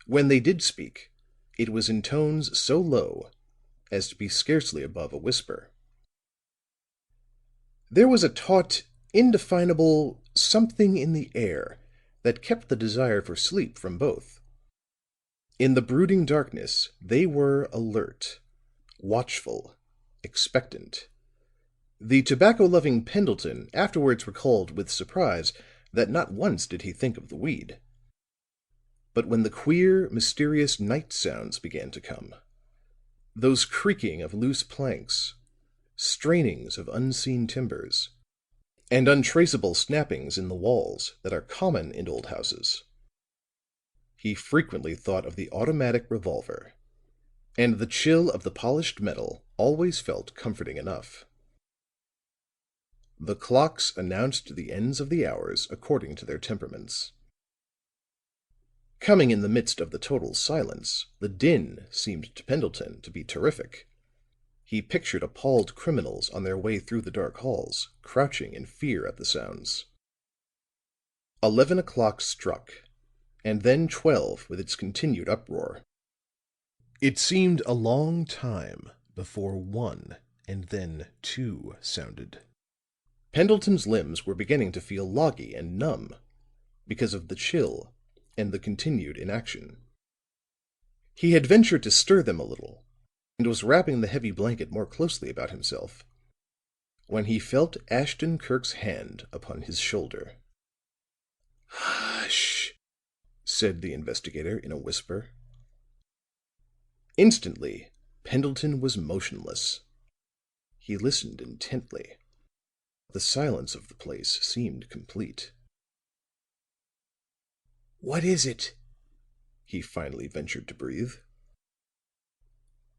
When they did speak, it was in tones so low as to be scarcely above a whisper. There was a taut, indefinable something in the air that kept the desire for sleep from both. In the brooding darkness they were alert, watchful, expectant. The tobacco-loving Pendleton afterwards recalled with surprise that not once did he think of the weed. But when the queer, mysterious night sounds began to come, those creaking of loose planks, strainings of unseen timbers, and untraceable snappings in the walls that are common in old houses, he frequently thought of the automatic revolver, and the chill of the polished metal always felt comforting enough. The clocks announced the ends of the hours according to their temperaments. Coming in the midst of the total silence, the din seemed to Pendleton to be terrific. He pictured appalled criminals on their way through the dark halls, crouching in fear at the sounds. 11 o'clock struck, and then 12 with its continued uproar. It seemed a long time before 1 and then 2 sounded. Pendleton's limbs were beginning to feel loggy and numb because of the chill and the continued inaction. He had ventured to stir them a little, and was wrapping the heavy blanket more closely about himself, when he felt Ashton Kirk's hand upon his shoulder. "Hush," said the investigator in a whisper. Instantly, Pendleton was motionless. He listened intently. The silence of the place seemed complete. "What is it?" he finally ventured to breathe.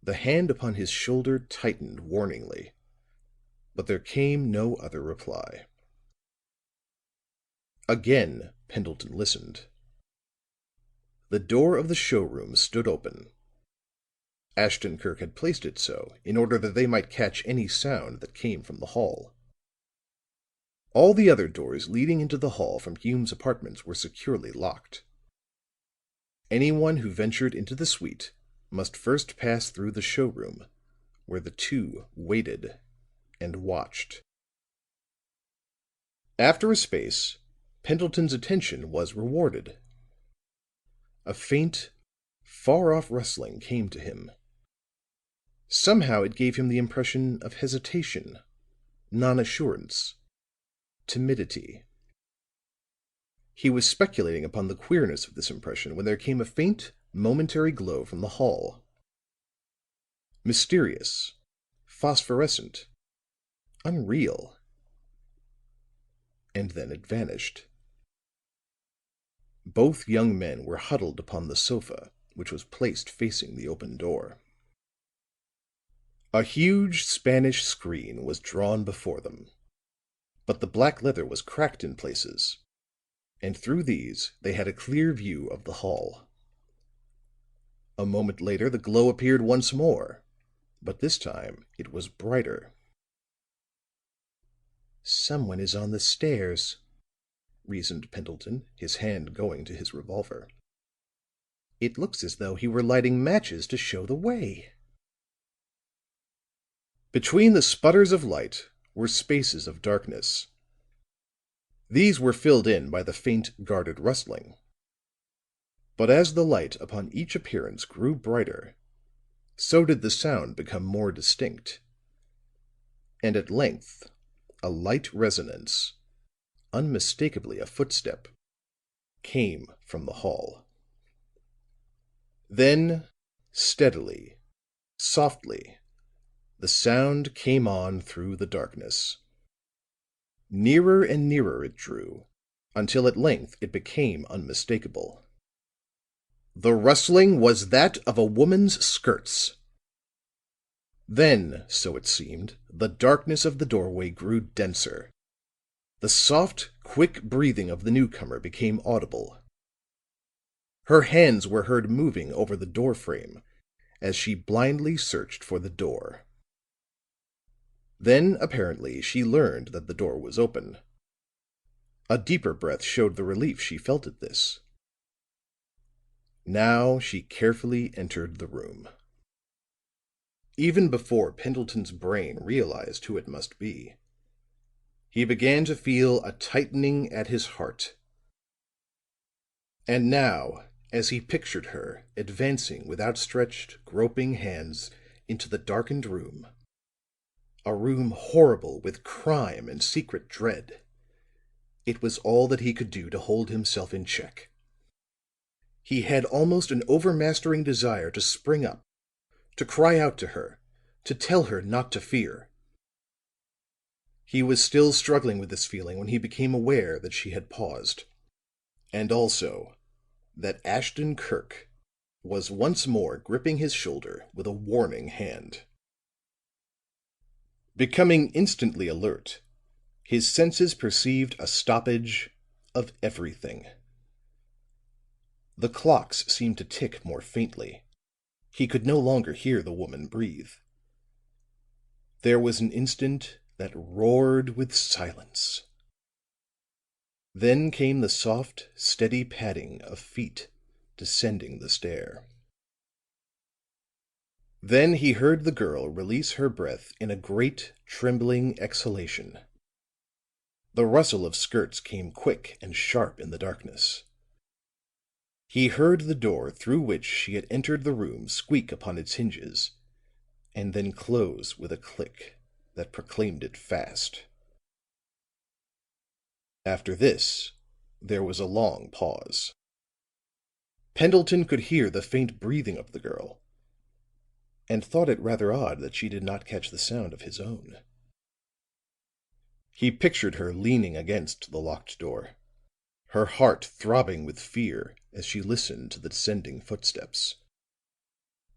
The hand upon his shoulder tightened warningly, but there came no other reply. Again Pendleton listened. The door of the showroom stood open. Ashton Kirk had placed it so in order that they might catch any sound that came from the hall. All the other doors leading into the hall from Hume's apartments were securely locked. Anyone who ventured into the suite must first pass through the showroom, where the two waited and watched. After a space, Pendleton's attention was rewarded. A faint, far-off rustling came to him. Somehow it gave him the impression of hesitation, non-assurance, timidity. He was speculating upon the queerness of this impression when there came a faint, momentary glow from the hall. Mysterious, phosphorescent, unreal. And then it vanished. Both young men were huddled upon the sofa, which was placed facing the open door. A huge Spanish screen was drawn before them, but the black leather was cracked in places, and through these they had a clear view of the hall. A moment later the glow appeared once more, but this time it was brighter. "Someone is on the stairs," reasoned Pendleton, his hand going to his revolver. "It looks as though he were lighting matches to show the way." Between the sputters of light were spaces of darkness. These were filled in by the faint, guarded rustling. But as the light upon each appearance grew brighter, so did the sound become more distinct. And at length a light resonance, unmistakably a footstep, came from the hall. Then, steadily, softly, the sound came on through the darkness. Nearer and nearer it drew, until at length it became unmistakable. The rustling was that of a woman's skirts. Then, so it seemed, the darkness of the doorway grew denser. The soft, quick breathing of the newcomer became audible. Her hands were heard moving over the door frame as she blindly searched for the door. Then, apparently, she learned that the door was open. A deeper breath showed the relief she felt at this. Now she carefully entered the room. Even before Pendleton's brain realized who it must be, he began to feel a tightening at his heart. And now, as he pictured her advancing with outstretched, groping hands into the darkened room, a room horrible with crime and secret dread, it was all that he could do to hold himself in check. He had almost an overmastering desire to spring up, to cry out to her, to tell her not to fear. He was still struggling with this feeling when he became aware that she had paused, and also that Ashton Kirk was once more gripping his shoulder with a warning hand. Becoming instantly alert, his senses perceived a stoppage of everything. The clocks seemed to tick more faintly. He could no longer hear the woman breathe. There was an instant that roared with silence. Then came the soft, steady padding of feet descending the stair. Then he heard the girl release her breath in a great, trembling exhalation. The rustle of skirts came quick and sharp in the darkness. He heard the door through which she had entered the room squeak upon its hinges, and then close with a click that proclaimed it fast. After this, there was a long pause. Pendleton could hear the faint breathing of the girl, and thought it rather odd that she did not catch the sound of his own. He pictured her leaning against the locked door, her heart throbbing with fear as she listened to the descending footsteps.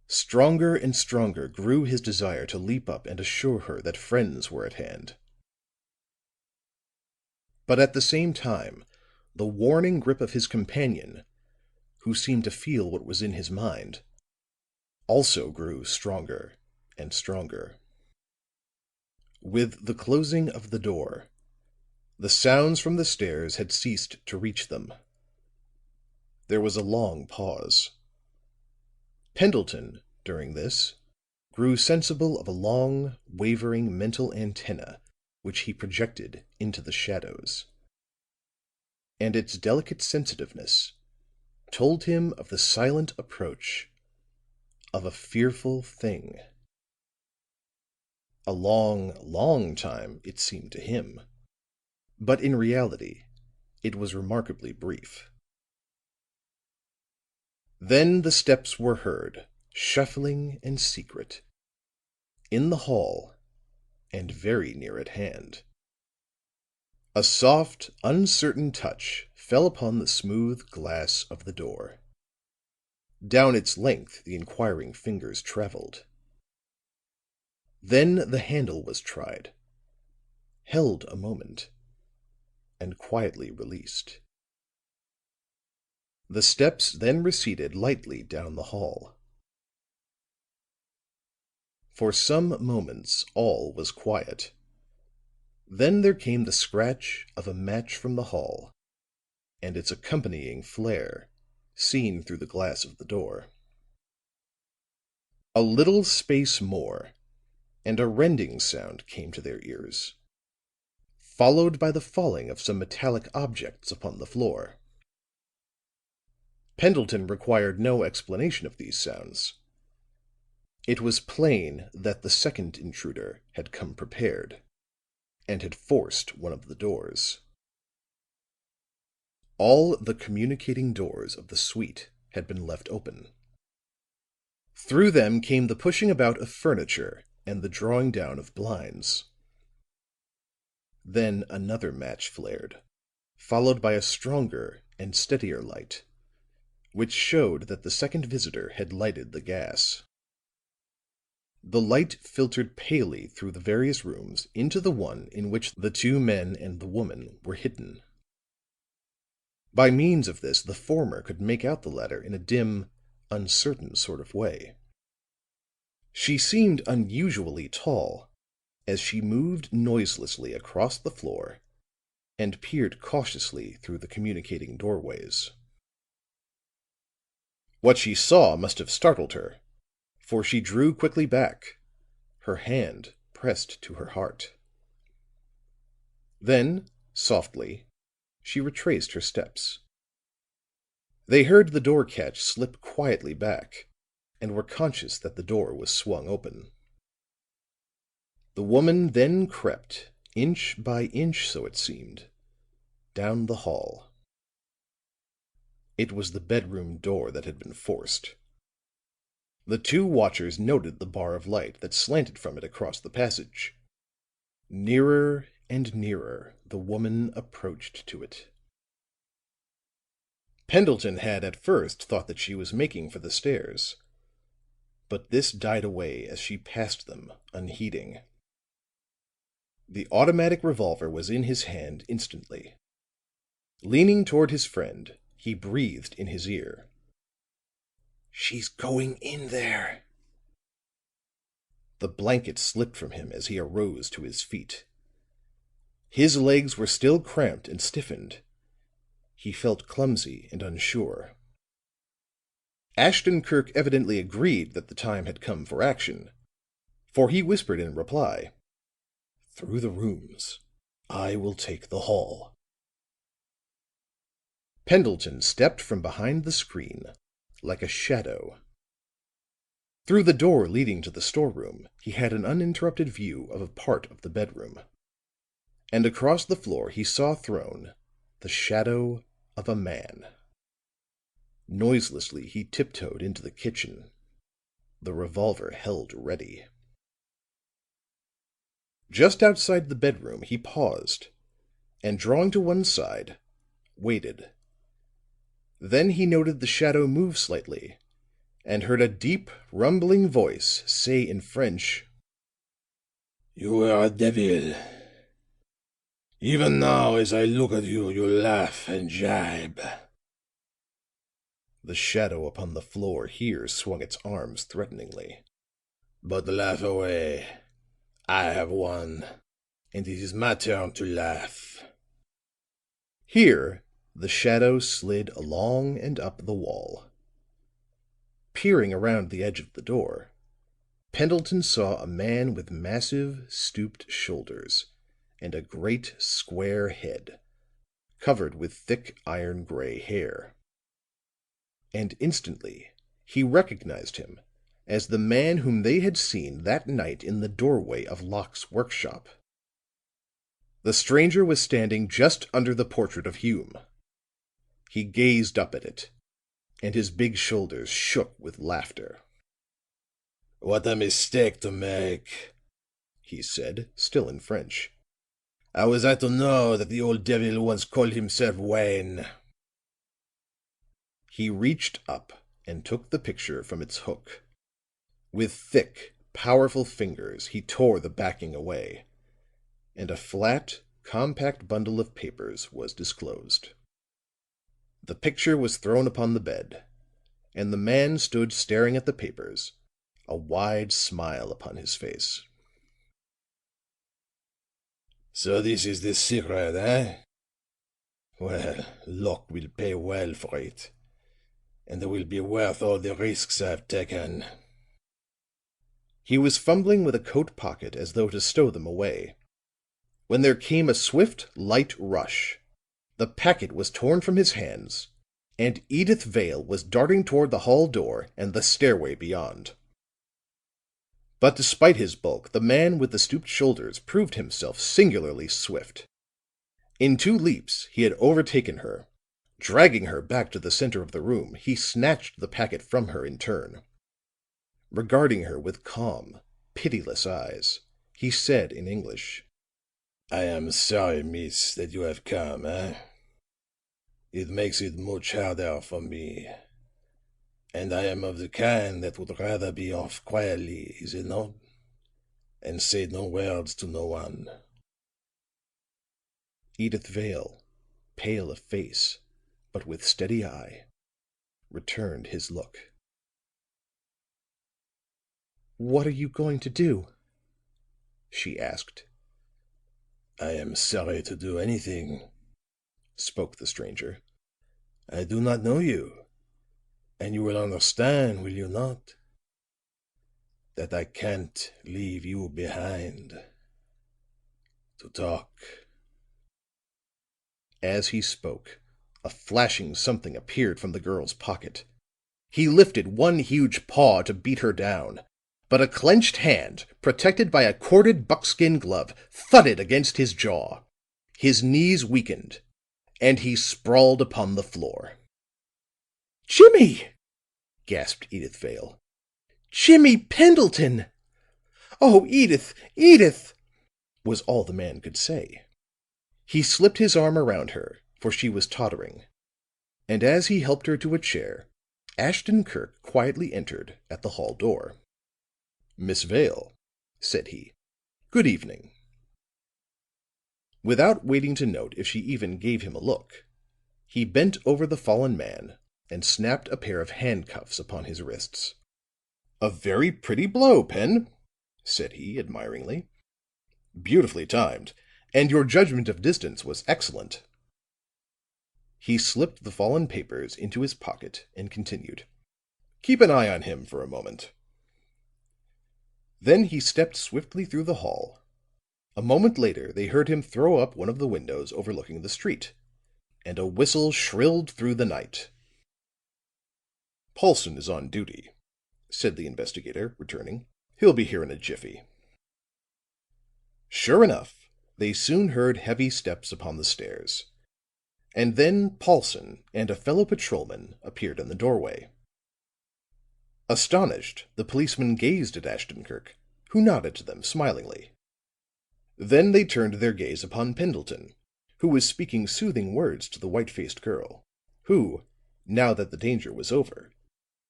Stronger and stronger grew his desire to leap up and assure her that friends were at hand. But at the same time, the warning grip of his companion, who seemed to feel what was in his mind, also grew stronger and stronger. With the closing of the door, the sounds from the stairs had ceased to reach them. There was a long pause. Pendleton, during this, grew sensible of a long, wavering mental antenna which he projected into the shadows. And its delicate sensitiveness told him of the silent approach of a fearful thing. A long, long time, it seemed to him, but in reality, it was remarkably brief. Then the steps were heard, shuffling and secret, in the hall and very near at hand. A soft, uncertain touch fell upon the smooth glass of the door. Down its length the inquiring fingers traveled. Then the handle was tried, held a moment, and quietly released. The steps then receded lightly down the hall. For some moments all was quiet. Then there came the scratch of a match from the hall, and its accompanying flare, seen through the glass of the door. A little space more, and a rending sound came to their ears, followed by the falling of some metallic objects upon the floor. Pendleton required no explanation of these sounds. It was plain that the second intruder had come prepared, and had forced one of the doors. All the communicating doors of the suite had been left open. Through them came the pushing about of furniture and the drawing down of blinds. Then another match flared, followed by a stronger and steadier light, which showed that the second visitor had lighted the gas. The light filtered palely through the various rooms into the one in which the two men and the woman were hidden. By means of this, the former could make out the latter in a dim, uncertain sort of way. She seemed unusually tall as she moved noiselessly across the floor and peered cautiously through the communicating doorways. What she saw must have startled her, for she drew quickly back, her hand pressed to her heart. Then, softly, she retraced her steps. They heard the door catch slip quietly back, and were conscious that the door was swung open. The woman then crept, inch by inch, so it seemed, down the hall. It was the bedroom door that had been forced. The two watchers noted the bar of light that slanted from it across the passage. Nearer and nearer the woman approached to it. Pendleton had at first thought that she was making for the stairs, but this died away as she passed them unheeding. The automatic revolver was in his hand instantly. Leaning toward his friend, he breathed in his ear. "She's going in there." The blanket slipped from him as he arose to his feet. His legs were still cramped and stiffened. He felt clumsy and unsure. Ashton Kirk evidently agreed that the time had come for action, for he whispered in reply, "Through the rooms. I will take the hall." Pendleton stepped from behind the screen like a shadow. Through the door leading to the storeroom, he had an uninterrupted view of a part of the bedroom. And across the floor he saw thrown the shadow of a man. Noiselessly he tiptoed into the kitchen, the revolver held ready. Just outside the bedroom he paused, and drawing to one side, waited. Then he noted the shadow move slightly, and heard a deep, rumbling voice say in French, "You are a devil. Even now, as I look at you, you laugh and jibe." The shadow upon the floor here swung its arms threateningly. "But laugh away. I have won, and it is my turn to laugh." Here the shadow slid along and up the wall. Peering around the edge of the door, Pendleton saw a man with massive, stooped shoulders and a great square head, covered with thick iron-gray hair. And instantly he recognized him as the man whom they had seen that night in the doorway of Locke's workshop. The stranger was standing just under the portrait of Hume. He gazed up at it, and his big shoulders shook with laughter. "What a mistake to make," he said, still in French. "How was I to know that the old devil once called himself Wayne?" He reached up and took the picture from its hook. With thick, powerful fingers he tore the backing away, and a flat, compact bundle of papers was disclosed. The picture was thrown upon the bed, and the man stood staring at the papers, a wide smile upon his face. "So this is the secret, eh? Well, Locke will pay well for it, and it will be worth all the risks I've taken." He was fumbling with a coat pocket as though to stow them away, when there came a swift, light rush. The packet was torn from his hands, and Edyth Vale was darting toward the hall door and the stairway beyond. But despite his bulk, the man with the stooped shoulders proved himself singularly swift. In 2 leaps he had overtaken her. Dragging her back to the center of the room, he snatched the packet from her in turn. Regarding her with calm, pitiless eyes, he said in English, "I am sorry, miss, that you have come, eh? It makes it much harder for me. And I am of the kind that would rather be off quietly, is it not? And say no words to no one." Edyth Vale, pale of face, but with steady eye, returned his look. "What are you going to do?" she asked. "I am sorry to do anything," spoke the stranger. "I do not know you, and you will understand, will you not, that I can't leave you behind to talk." As he spoke, a flashing something appeared from the girl's pocket. He lifted one huge paw to beat her down, but a clenched hand, protected by a corded buckskin glove, thudded against his jaw. His knees weakened, and he sprawled upon the floor. "Jimmy!" gasped Edyth Vale. "Jimmy Pendleton! Oh, Edyth, Edyth!" was all the man could say. He slipped his arm around her, for she was tottering, and as he helped her to a chair, Ashton Kirk quietly entered at the hall door. "Miss Vale," said he, "good evening." Without waiting to note if she even gave him a look, he bent over the fallen man and snapped a pair of handcuffs upon his wrists. "A very pretty blow, Pen," said he, admiringly. "Beautifully timed, and your judgment of distance was excellent." He slipped the fallen papers into his pocket and continued, "Keep an eye on him for a moment." Then he stepped swiftly through the hall. A moment later they heard him throw up one of the windows overlooking the street, and a whistle shrilled through the night. "Paulson is on duty," said the investigator, returning. "He'll be here in a jiffy." Sure enough, they soon heard heavy steps upon the stairs, and then Paulson and a fellow patrolman appeared in the doorway. Astonished, the policemen gazed at Ashton Kirk, who nodded to them smilingly. Then they turned their gaze upon Pendleton, who was speaking soothing words to the white-faced girl, who, now that the danger was over,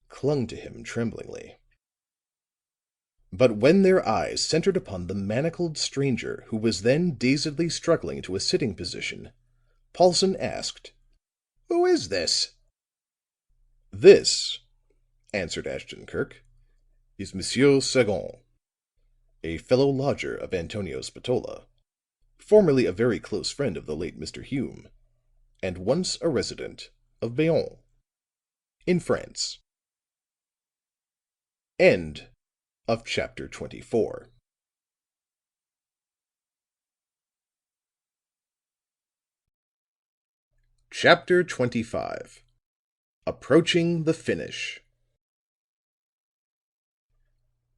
clung to him tremblingly. But when their eyes centered upon the manacled stranger who was then dazedly struggling to a sitting position, Paulson asked, "Who is this?" "This," answered Ashton Kirk, "is Monsieur Sagon, a fellow lodger of Antonio Spatola, formerly a very close friend of the late Mr. Hume, and once a resident of Bayonne, in France." End of chapter 24. Chapter 25. Approaching the Finish.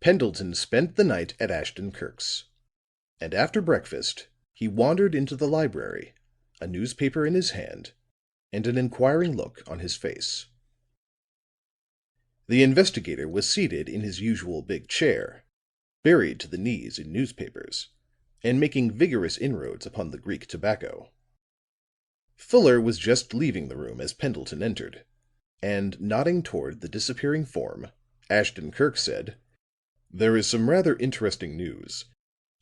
Pendleton spent the night at Ashton Kirk's, and after breakfast he wandered into the library, a newspaper in his hand and an inquiring look on his face. The investigator was seated in his usual big chair, buried to the knees in newspapers, and making vigorous inroads upon the Greek tobacco. Fuller was just leaving the room as Pendleton entered, and nodding toward the disappearing form, Ashton Kirk said, "There is some rather interesting news.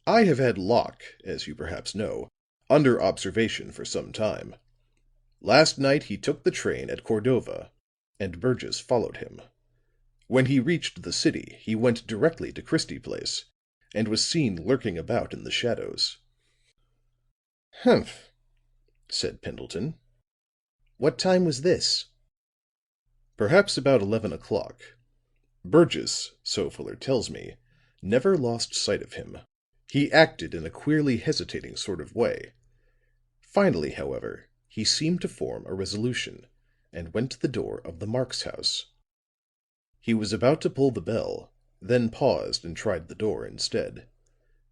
I have had Locke, as you perhaps know, under observation for some time. Last night he took the train at Cordova, and Burgess followed him. When he reached the city, he went directly to Christie Place, and was seen lurking about in the shadows." "Humph," said Pendleton. "What time was this?" "Perhaps about 11 o'clock. Burgess, so Fuller tells me, never lost sight of him. He acted in a queerly hesitating sort of way. Finally, however, he seemed to form a resolution, and went to the door of the Marx house. He was about to pull the bell, then paused and tried the door instead.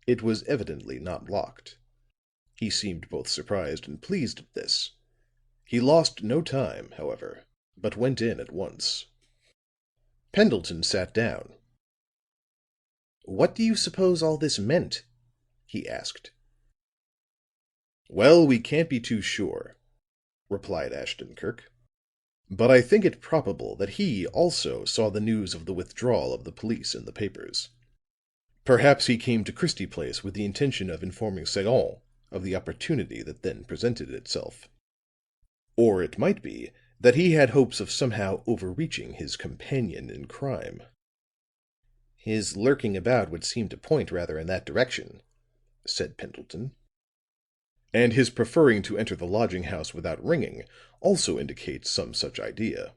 It was evidently not locked. He seemed both surprised and pleased at this. He lost no time, however, but went in at once." Pendleton sat down. "What do you suppose all this meant?" he asked. "Well, we can't be too sure," replied Ashton Kirk. But I think it probable that he also saw the news of the withdrawal of the police in the papers. Perhaps he came to Christie Place with the intention of informing Sagon of the opportunity that then presented itself. Or it might be that he had hopes of somehow overreaching his companion in crime." "His lurking about would seem to point rather in that direction," said Pendleton. "And his preferring to enter the lodging house without ringing also indicates some such idea.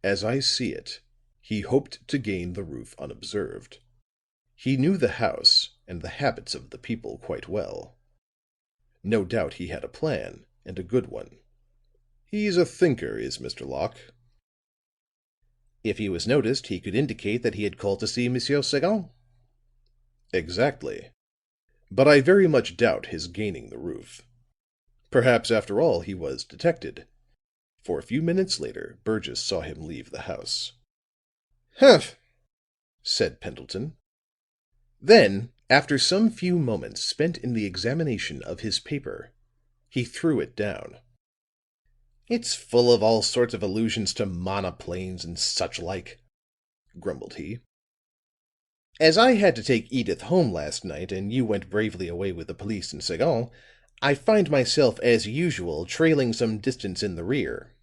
As I see it, he hoped to gain the roof unobserved. He knew the house and the habits of the people quite well. No doubt he had a plan, and a good one. He's a thinker, is Mr. Locke." "If he was noticed, he could indicate that he had called to see Monsieur Sagon." "Exactly. But I very much doubt his gaining the roof. Perhaps, after all, he was detected, for a few minutes later Burgess saw him leave the house." "Humph!" said Pendleton. Then, after some few moments spent in the examination of his paper, he threw it down. "It's full of all sorts of allusions to monoplanes and such like," grumbled he. "As I had to take Edyth home last night, and you went bravely away with the police and Sagon, I find myself, as usual, trailing some distance in the rear."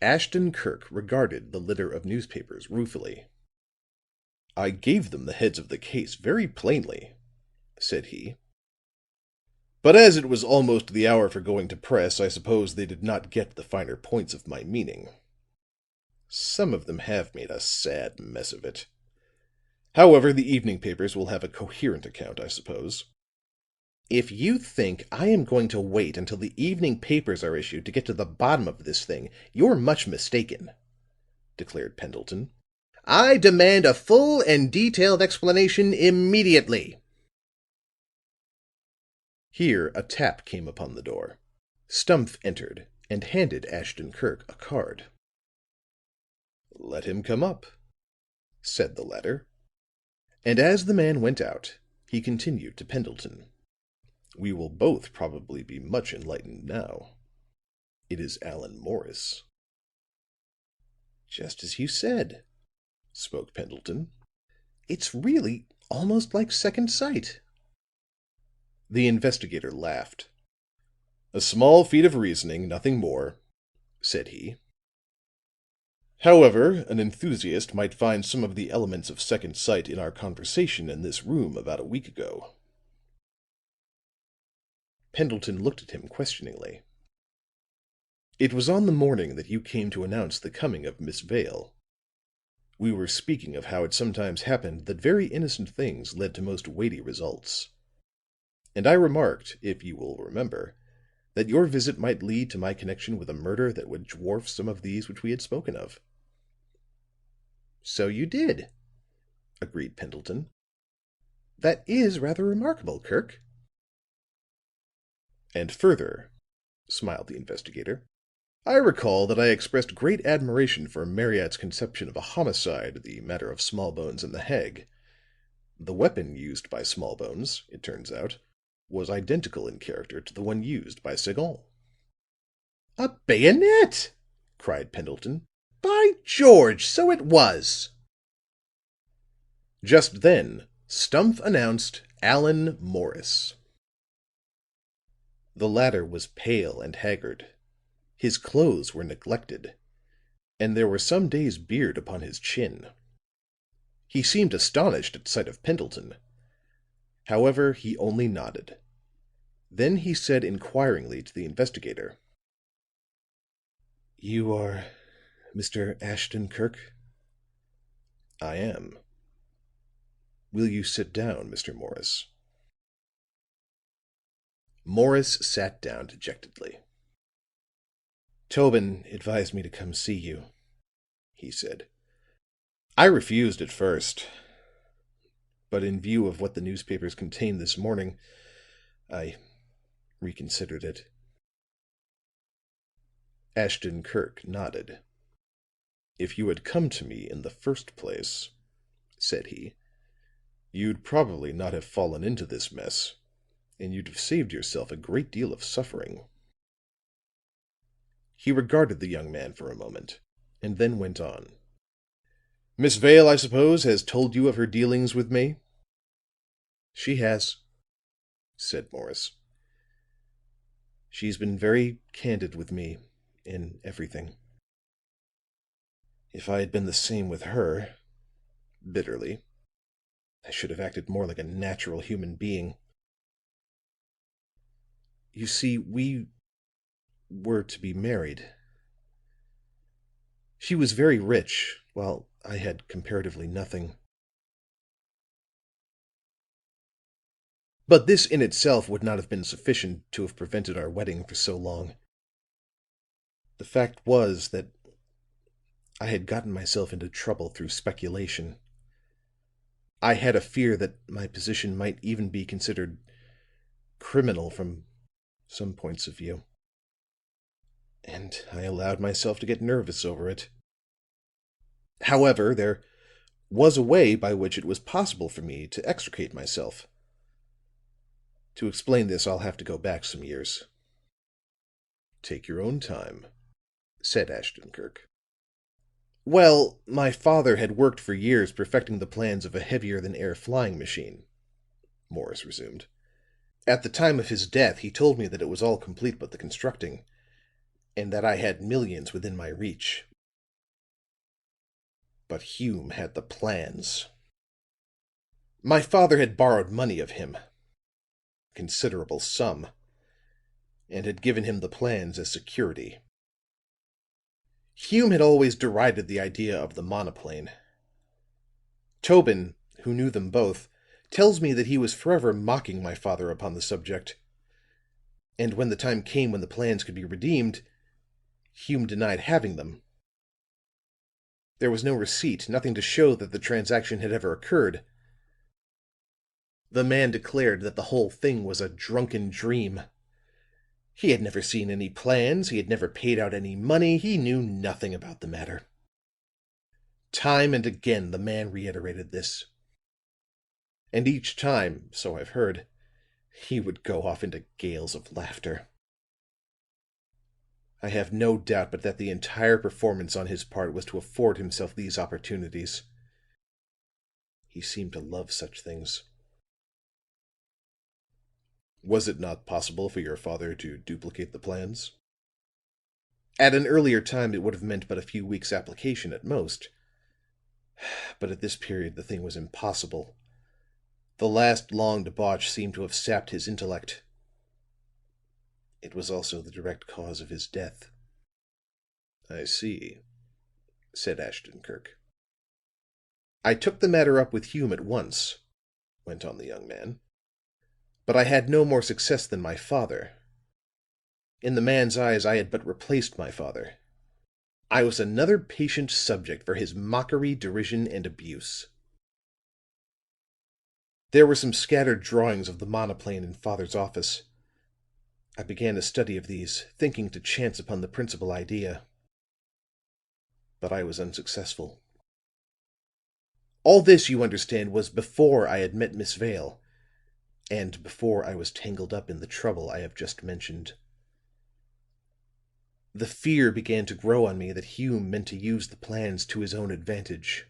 Ashton Kirk regarded the litter of newspapers ruefully. "I gave them the heads of the case very plainly," said he. "But as it was almost the hour for going to press, I suppose they did not get the finer points of my meaning. Some of them have made a sad mess of it. However, the evening papers will have a coherent account, I suppose." "If you think I am going to wait until the evening papers are issued to get to the bottom of this thing, you're much mistaken," declared Pendleton. "I demand a full and detailed explanation immediately." Here a tap came upon the door. Stumph entered and handed Ashton Kirk a card. "Let him come up," said the latter. And as the man went out, he continued to Pendleton. "We will both probably be much enlightened now. It is Allan Morris." "Just as you said," spoke Pendleton. "It's really almost like second sight." The investigator laughed. "A small feat of reasoning, nothing more," said he. "However, an enthusiast might find some of the elements of second sight in our conversation in this room about a week ago." Pendleton looked at him questioningly. "It was on the morning that you came to announce the coming of Miss Vale. We were speaking of how it sometimes happened that very innocent things led to most weighty results. And I remarked, if you will remember, that your visit might lead to my connection with a murder that would dwarf some of these which we had spoken of." "So you did," agreed Pendleton. "That is rather remarkable, Kirk." "And further," smiled the investigator, "I recall that I expressed great admiration for Marriott's conception of a homicide, the matter of Smallbones and the Hague. The weapon used by Smallbones, it turns out, was identical in character to the one used by Sagon." "A bayonet!" cried Pendleton. "By George, so it was!" Just then Stumph announced Allan Morris. The latter was pale and haggard. His clothes were neglected, and there were some days' beard upon his chin. He seemed astonished at sight of Pendleton. However, he only nodded. Then he said inquiringly to the investigator: "You are Mr. Ashton Kirk?" "I am. Will you sit down, Mr. Morris?" Morris sat down dejectedly. "Tobin advised me to come see you," he said. "I refused at first, but in view of what the newspapers contained this morning, I reconsidered it." Ashton Kirk nodded. "If you had come to me in the first place," said he, "you'd probably not have fallen into this mess, and you'd have saved yourself a great deal of suffering." He regarded the young man for a moment, and then went on. "Miss Vale, I suppose, has told you of her dealings with me?" "She has," said Morris. "She's been very candid with me in everything. If I had been the same with her," bitterly, "I should have acted more like a natural human being. You see, we were to be married. She was very rich, while I had comparatively nothing. But this in itself would not have been sufficient to have prevented our wedding for so long. The fact was that I had gotten myself into trouble through speculation. I had a fear that my position might even be considered criminal from some points of view. And I allowed myself to get nervous over it. However, there was a way by which it was possible for me to extricate myself. To explain this, I'll have to go back some years." "Take your own time," said Ashton-Kirk. "Well, my father had worked for years perfecting the plans of a heavier-than-air flying machine," Morris resumed. "At the time of his death, he told me that it was all complete but the constructing, and that I had millions within my reach. But Hume had the plans. My father had borrowed money of him, a considerable sum, and had given him the plans as security. Hume had always derided the idea of the monoplane. Tobin, who knew them both, tells me that he was forever mocking my father upon the subject. And when the time came when the plans could be redeemed, Hume denied having them. There was no receipt, nothing to show that the transaction had ever occurred. The man declared that the whole thing was a drunken dream. He had never seen any plans, he had never paid out any money, he knew nothing about the matter. Time and again the man reiterated this. And each time, so I've heard, he would go off into gales of laughter. I have no doubt but that the entire performance on his part was to afford himself these opportunities. He seemed to love such things." "Was it not possible for your father to duplicate the plans?" "At an earlier time it would have meant but a few weeks' application at most. But at this period the thing was impossible. The last long debauch seemed to have sapped his intellect. It was also the direct cause of his death." "I see," said Ashton-Kirk. "I took the matter up with Hume at once," went on the young man. "But I had no more success than my father. In the man's eyes I had but replaced my father. I was another patient subject for his mockery, derision and abuse. There were some scattered drawings of the monoplane in father's office. I began a study of these, thinking to chance upon the principal idea. But I was unsuccessful. All this, you understand, was before I had met Miss Vale, and before I was tangled up in the trouble I have just mentioned. The fear began to grow on me that Hume meant to use the plans to his own advantage.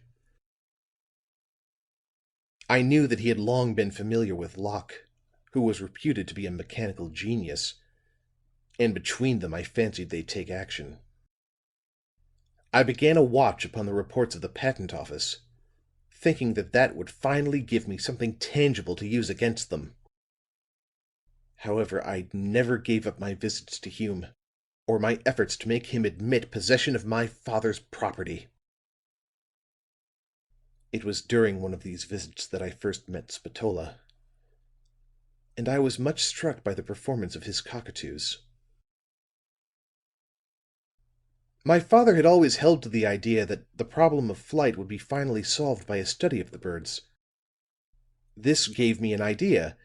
I knew that he had long been familiar with Locke, who was reputed to be a mechanical genius, and between them I fancied they'd take action. I began a watch upon the reports of the patent office, thinking that that would finally give me something tangible to use against them. However, I never gave up my visits to Hume, or my efforts to make him admit possession of my father's property. It was during one of these visits that I first met Spatola, and I was much struck by the performance of his cockatoos. My father had always held to the idea that the problem of flight would be finally solved by a study of the birds. This gave me an idea,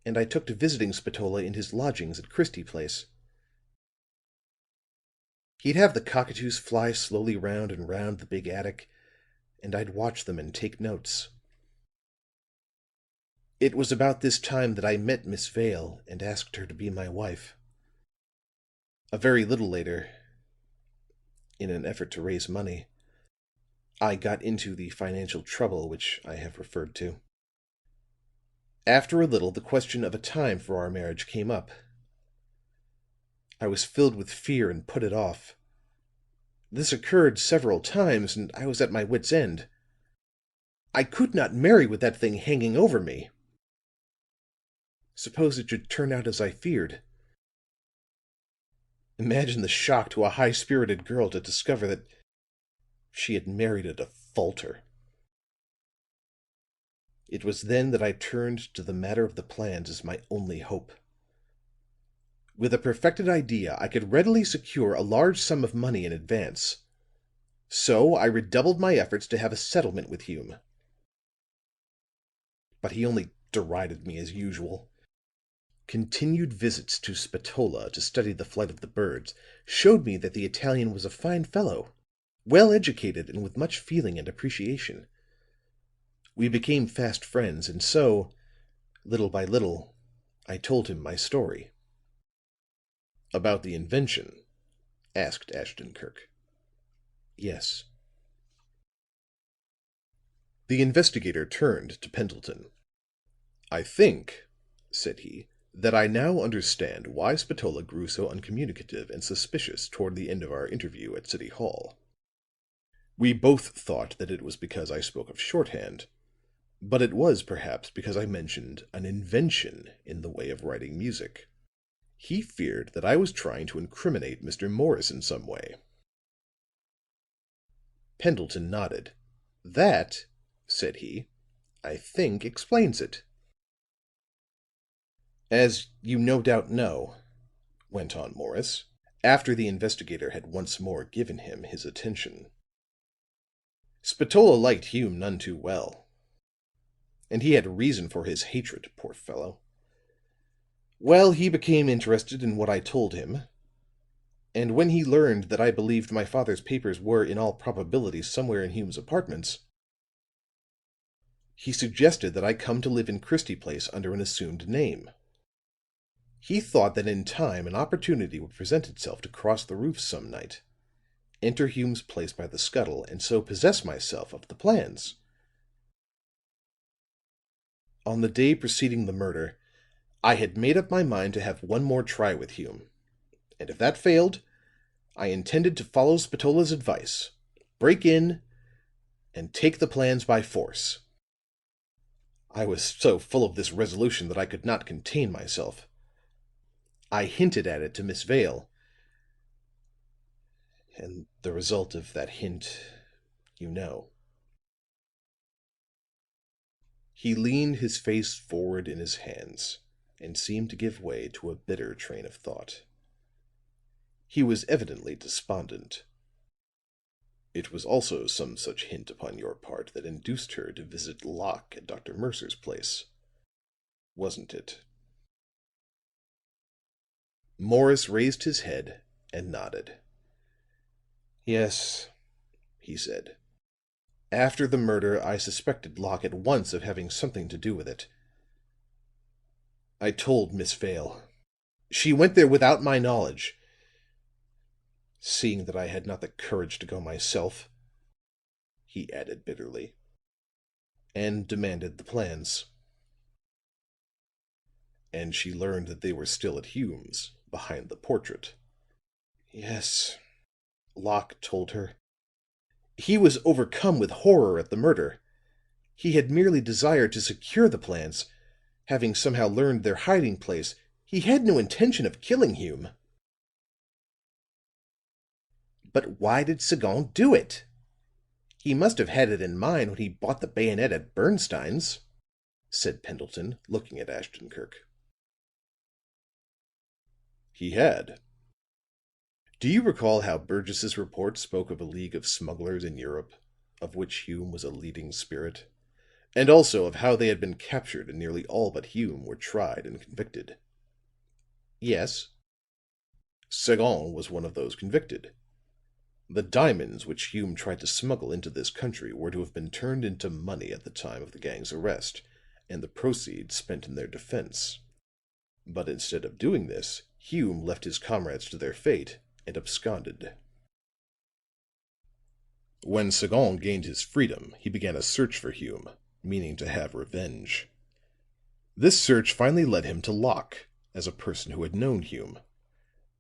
and I took to visiting Spatola in his lodgings at Christie Place. He'd have the cockatoos fly slowly round and round the big attic, and I'd watch them and take notes. It was about this time that I met Miss Vale and asked her to be my wife. A very little later, in an effort to raise money. I got into the financial trouble which I have referred to. After a little, the question of a time for our marriage came up. I was filled with fear and put it off. This occurred several times, and I was at my wits' end. I could not marry with that thing hanging over me. Suppose it should turn out as I feared. Imagine the shock to a high-spirited girl to discover that she had married a defaulter. It was then that I turned to the matter of the plans as my only hope. With a perfected idea, I could readily secure a large sum of money in advance. So I redoubled my efforts to have a settlement with Hume. But he only derided me as usual. Continued visits to Spatola to study the flight of the birds showed me that the Italian was a fine fellow, well educated and with much feeling and appreciation. We became fast friends, and so, little by little, I told him my story. "About the invention?" asked Ashton-Kirk. Yes. The investigator turned to Pendleton. "I think," said he, "that I now understand why Spatola grew so uncommunicative and suspicious toward the end of our interview at City Hall. We both thought that it was because I spoke of shorthand, but it was perhaps because I mentioned an invention in the way of writing music. He feared that I was trying to incriminate Mr. Morris in some way." Pendleton nodded. "That," said he, "I think explains it." "As you no doubt know," went on Morris, after the investigator had once more given him his attention, "Spatola liked Hume none too well. And he had reason for his hatred, poor fellow. Well, he became interested in what I told him, and when he learned that I believed my father's papers were in all probability somewhere in Hume's apartments, he suggested that I come to live in Christie Place under an assumed name. He thought that in time an opportunity would present itself to cross the roofs some night, enter Hume's place by the scuttle, and so possess myself of the plans. On the day preceding the murder, I had made up my mind to have one more try with Hume, and if that failed, I intended to follow Spatola's advice, break in, and take the plans by force. I was so full of this resolution that I could not contain myself. I hinted at it to Miss Vale, and the result of that hint you know." He leaned his face forward in his hands and seemed to give way to a bitter train of thought. He was evidently despondent. "It was also some such hint upon your part that induced her to visit Locke at Dr. Mercer's place, wasn't it?" Morris raised his head and nodded. "Yes," he said. "After the murder, I suspected Locke at once of having something to do with it. I told Miss Vale. She went there without my knowledge, seeing that I had not the courage to go myself," he added bitterly, "and demanded the plans. And she learned that they were still at Hume's, behind the portrait." "Yes," Locke told her. "He was overcome with horror at the murder. He had merely desired to secure the plans. Having somehow learned their hiding place, he had no intention of killing Hume." "But why did Sagon do it? He must have had it in mind when he bought the bayonet at Bernstine's," said Pendleton, looking at Ashton-Kirk. "He had. Do you recall how Burgess's report spoke of a league of smugglers in Europe, of which Hume was a leading spirit? And also of how they had been captured and nearly all but Hume were tried and convicted?" "Yes." "Sagon was one of those convicted. The diamonds which Hume tried to smuggle into this country were to have been turned into money at the time of the gang's arrest, and the proceeds spent in their defense. But instead of doing this, Hume left his comrades to their fate and absconded." When Sagon gained his freedom, he began a search for Hume, meaning to have revenge. This search finally led him to Locke as a person who had known Hume,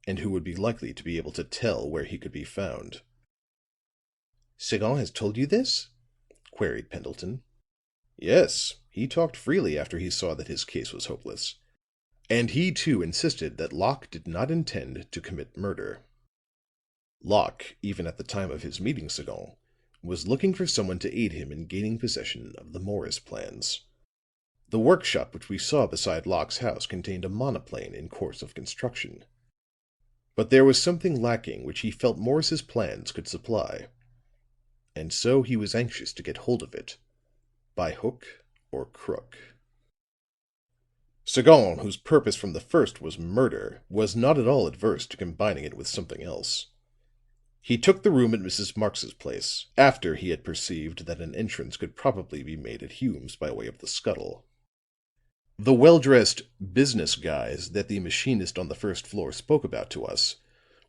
and who would be likely to be able to tell where he could be found. "Sagon has told you this?" queried Pendleton. Yes, he talked freely after he saw that his case was hopeless. And he too insisted that Locke did not intend to commit murder. Locke, even at the time of his meeting Sagon, was looking for someone to aid him in gaining possession of the Morris plans. The workshop which we saw beside Locke's house contained a monoplane in course of construction. But there was something lacking which he felt Morris's plans could supply. And so he was anxious to get hold of it, by hook or crook. Sagon, whose purpose from the first was murder, was not at all adverse to combining it with something else. He took the room at Mrs. Marx's place, after he had perceived that an entrance could probably be made at Hume's by way of the scuttle. The well-dressed business guys that the machinist on the first floor spoke about to us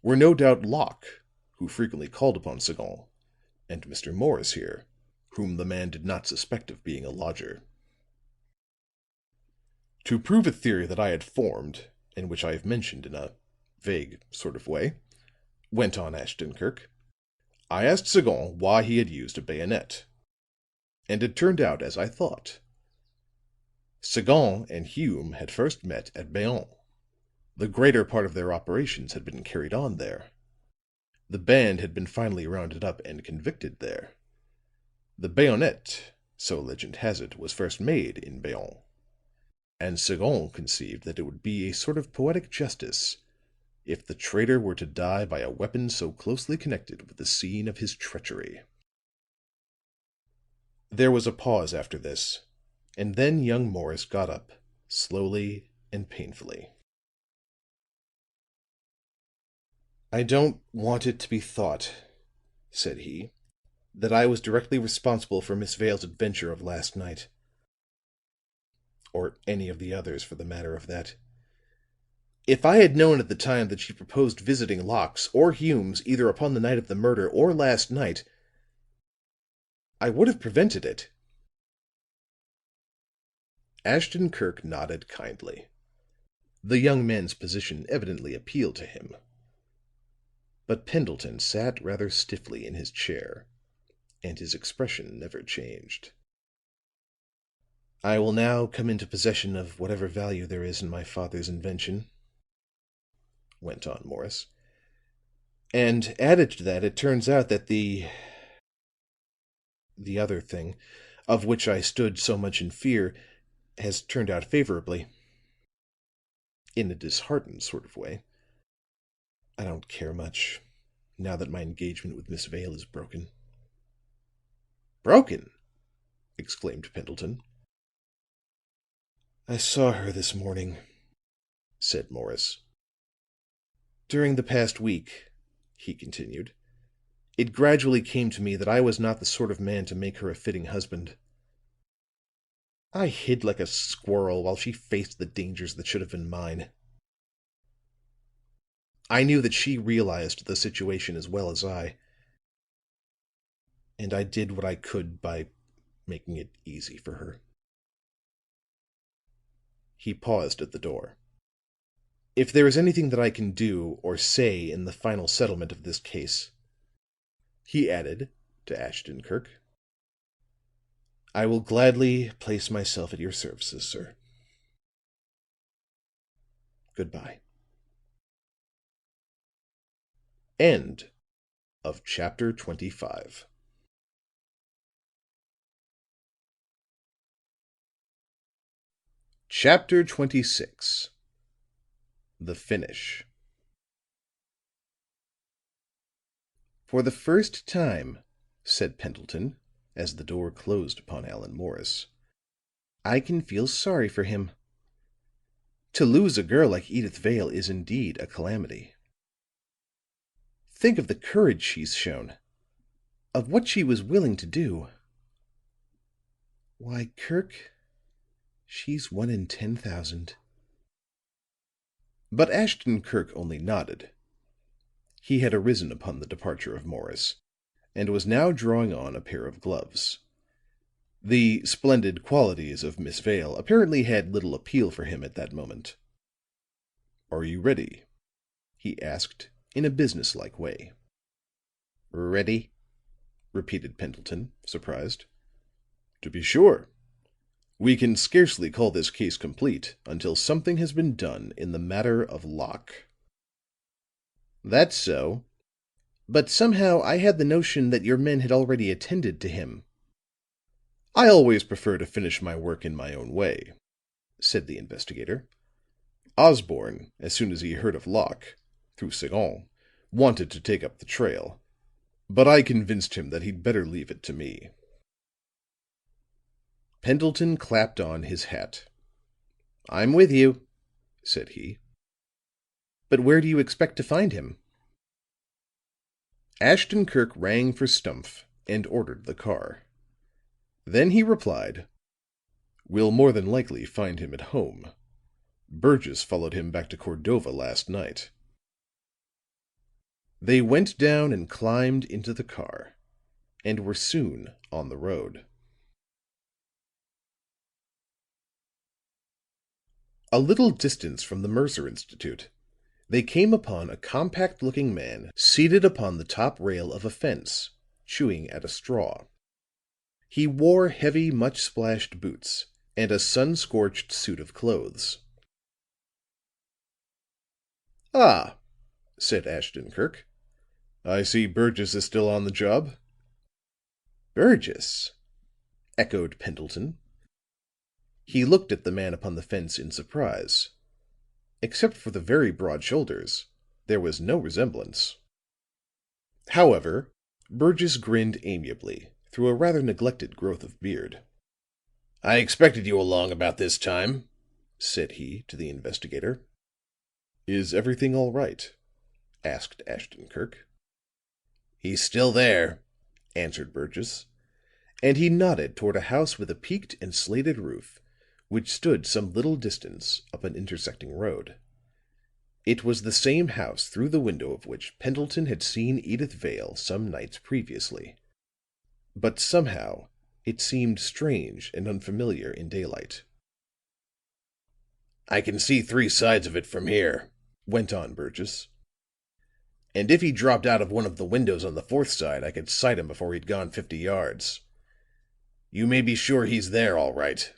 were no doubt Locke, who frequently called upon Sagon, and Mr. Morris here, whom the man did not suspect of being a lodger. To prove a theory that I had formed, and which I have mentioned in a vague sort of way, went on Ashton Kirk, I asked Sagon why he had used a bayonet. And it turned out as I thought. Sagon and Hume had first met at Bayonne. The greater part of their operations had been carried on there. The band had been finally rounded up and convicted there. The bayonet, so legend has it, was first made in Bayonne. And Sagon conceived that it would be a sort of poetic justice if the traitor were to die by a weapon so closely connected with the scene of his treachery. There was a pause after this, and then young Morris got up, slowly and painfully. "I don't want it to be thought," said he, "that I was directly responsible for Miss Vale's adventure of last night. Or any of the others, for the matter of that. If I had known at the time that she proposed visiting Locke's or Hume's either upon the night of the murder or last night, I would have prevented it." Ashton Kirk nodded kindly. The young man's position evidently appealed to him. But Pendleton sat rather stiffly in his chair, and his expression never changed. "I will now come into possession of whatever value there is in my father's invention," went on Morris. "And added to that, it turns out that the other thing, of which I stood so much in fear, has turned out favorably. In a disheartened sort of way. I don't care much, now that my engagement with Miss Vale is broken." "Broken!" exclaimed Pendleton. "I saw her this morning," said Morris. "During the past week," he continued, "it gradually came to me that I was not the sort of man to make her a fitting husband. I hid like a squirrel while she faced the dangers that should have been mine. I knew that she realized the situation as well as I, and I did what I could by making it easy for her." He paused at the door. "If there is anything that I can do or say in the final settlement of this case," he added to Ashton Kirk, "I will gladly place myself at your services, sir. Goodbye." End of chapter 25. Chapter 26. The Finish. "For the first time," said Pendleton, as the door closed upon Allan Morris, "I can feel sorry for him. To lose a girl like Edyth Vale is indeed a calamity. Think of the courage she's shown, of what she was willing to do. Why, Kirk, she's 1 in 10,000. But Ashton Kirk only nodded. He had arisen upon the departure of Morris, and was now drawing on a pair of gloves. The splendid qualities of Miss Vale apparently had little appeal for him at that moment. "Are you ready?" he asked in a businesslike way. "Ready?" repeated Pendleton, surprised. "To be sure. We can scarcely call this case complete until something has been done in the matter of Locke." "That's so. But somehow I had the notion that your men had already attended to him." "I always prefer to finish my work in my own way," said the investigator. "Osborne, as soon as he heard of Locke, through Sagon, wanted to take up the trail. But I convinced him that he'd better leave it to me." Pendleton clapped on his hat. "I'm with you," said he. "But where do you expect to find him?" Ashton Kirk rang for Stumph and ordered the car. Then he replied, "We'll more than likely find him at home. Burgess followed him back to Cordova last night." They went down and climbed into the car, and were soon on the road. A little distance from the Mercer Institute, they came upon a compact-looking man seated upon the top rail of a fence, chewing at a straw. He wore heavy, much-splashed boots and a sun-scorched suit of clothes. "Ah," said Ashton-Kirk. "I see Burgess is still on the job." "Burgess?" echoed Pendleton. He looked at the man upon the fence in surprise. Except for the very broad shoulders, there was no resemblance. However, Burgess grinned amiably through a rather neglected growth of beard. "I expected you along about this time," said he to the investigator. "Is everything all right?" asked Ashton-Kirk. "He's still there," answered Burgess, and he nodded toward a house with a peaked and slated roof, which stood some little distance up an intersecting road. It was the same house through the window of which Pendleton had seen Edyth Vale some nights previously. But somehow it seemed strange and unfamiliar in daylight. "I can see three sides of it from here," went on Burgess. "And if he dropped out of one of the windows on the fourth side, I could sight him before he'd gone 50 yards. You may be sure he's there, all right."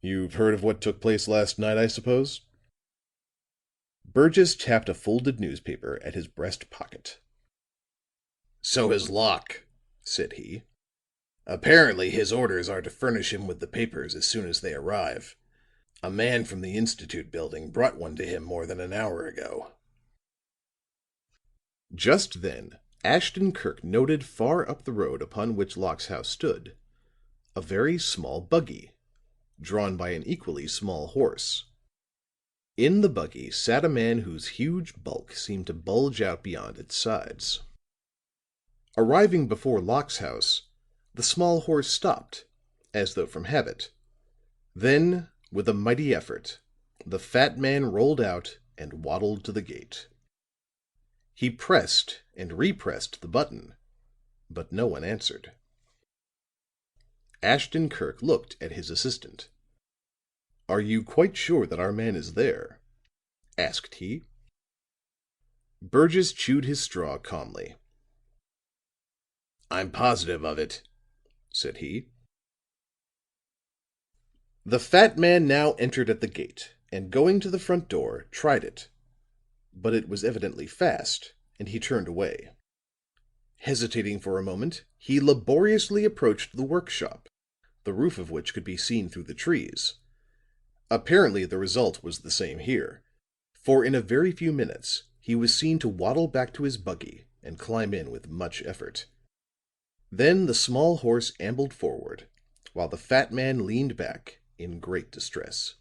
"You've heard of what took place last night, I suppose?" Burgess tapped a folded newspaper at his breast pocket. "So has Locke," said he. "Apparently his orders are to furnish him with the papers as soon as they arrive. A man from the Institute building brought one to him more than an hour ago." Just then Ashton-Kirk noted far up the road upon which Locke's house stood a very small buggy, drawn by an equally small horse. In the buggy sat a man whose huge bulk seemed to bulge out beyond its sides. Arriving before Locke's house, the small horse stopped, as though from habit. Then, with a mighty effort, the fat man rolled out and waddled to the gate. He pressed and repressed the button, but no one answered. Ashton-Kirk looked at his assistant. "Are you quite sure that our man is there?" asked he. Burgess chewed his straw calmly. "I'm positive of it," said he. The fat man now entered at the gate, and going to the front door, tried it. But it was evidently fast, and he turned away. Hesitating for a moment, he laboriously approached the workshop, the roof of which could be seen through the trees. Apparently the result was the same here, for in a very few minutes he was seen to waddle back to his buggy and climb in with much effort. Then the small horse ambled forward, while the fat man leaned back in great distress.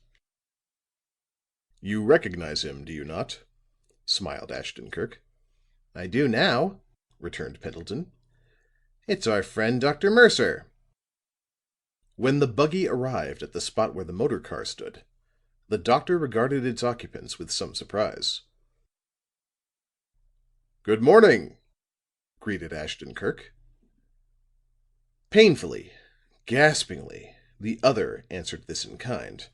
"You recognize him, do you not?" smiled Ashton-Kirk. "I do now," returned Pendleton. "It's our friend Dr. Mercer." When the buggy arrived at the spot where the motor car stood, the doctor regarded its occupants with some surprise. "Good morning," greeted Ashton-Kirk. Painfully, gaspingly, the other answered this in kind.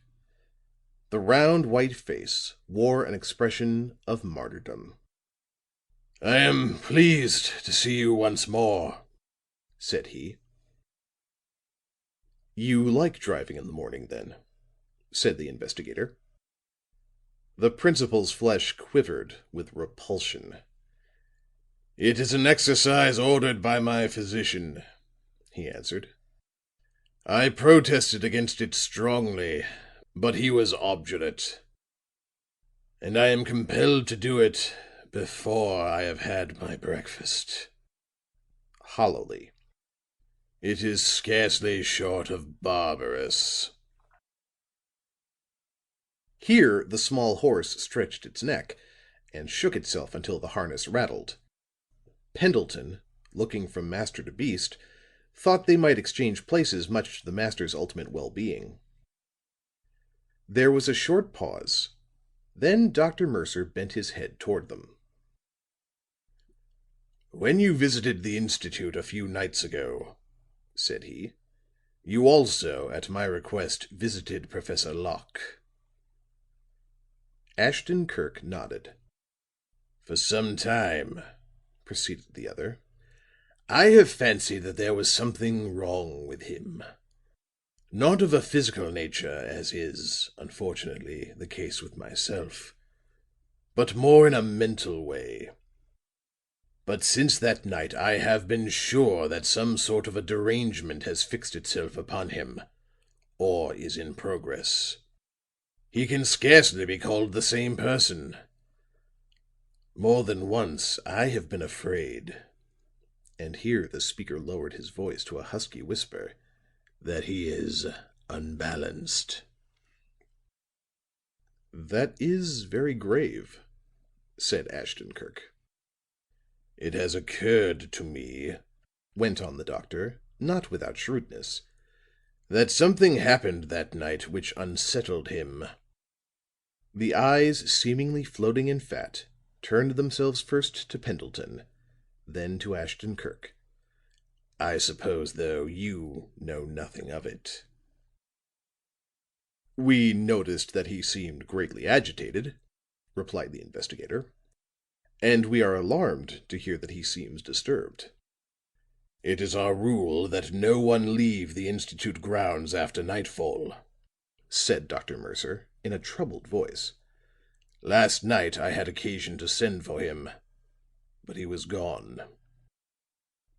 The round white face wore an expression of martyrdom. "I am pleased to see you once more," said he. "You like driving in the morning, then?" said the investigator. The principal's flesh quivered with repulsion. "It is an exercise ordered by my physician," he answered. "I protested against it strongly, but he was obdurate. And I am compelled to do it before I have had my breakfast." Hollowly. "It is scarcely short of barbarous." Here the small horse stretched its neck and shook itself until the harness rattled. Pendleton, looking from master to beast, thought they might exchange places much to the master's ultimate well-being. There was a short pause. Then Dr. Mercer bent his head toward them. "When you visited the Institute a few nights ago," said he, "you also, at my request, visited Professor Locke." Ashton-Kirk nodded. "For some time," proceeded the other, "I have fancied that there was something wrong with him. Not of a physical nature, as is, unfortunately, the case with myself, but more in a mental way. But since that night I have been sure that some sort of a derangement has fixed itself upon him, or is in progress. He can scarcely be called the same person. More than once I have been afraid," and here the speaker lowered his voice to a husky whisper, "that he is unbalanced." "That is very grave," said Ashton-Kirk. "It has occurred to me," went on the doctor, not without shrewdness, "that something happened that night which unsettled him." The eyes, seemingly floating in fat, turned themselves first to Pendleton, then to Ashton-Kirk. "I suppose, though, you know nothing of it." "We noticed that he seemed greatly agitated," replied the investigator, "and we are alarmed to hear that he seems disturbed." "It is our rule that no one leave the Institute grounds after nightfall," said Dr. Mercer in a troubled voice. "Last night I had occasion to send for him, but he was gone.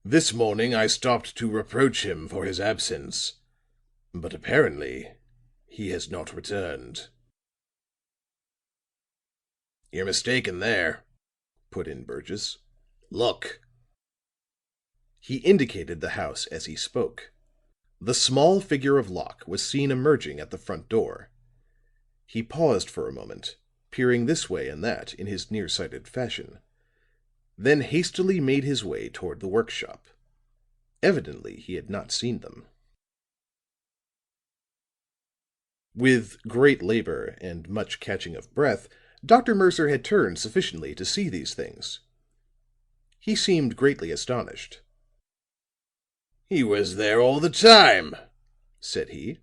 This morning I stopped to reproach him for his absence, but apparently he has not returned." "You're mistaken there," put in Burgess. "Look." He indicated the house as he spoke. The small figure of Locke was seen emerging at the front door. He paused for a moment, peering this way and that in his nearsighted fashion, then hastily made his way toward the workshop. Evidently he had not seen them. With great labor and much catching of breath, Dr. Mercer had turned sufficiently to see these things. He seemed greatly astonished. "He was there all the time," said he.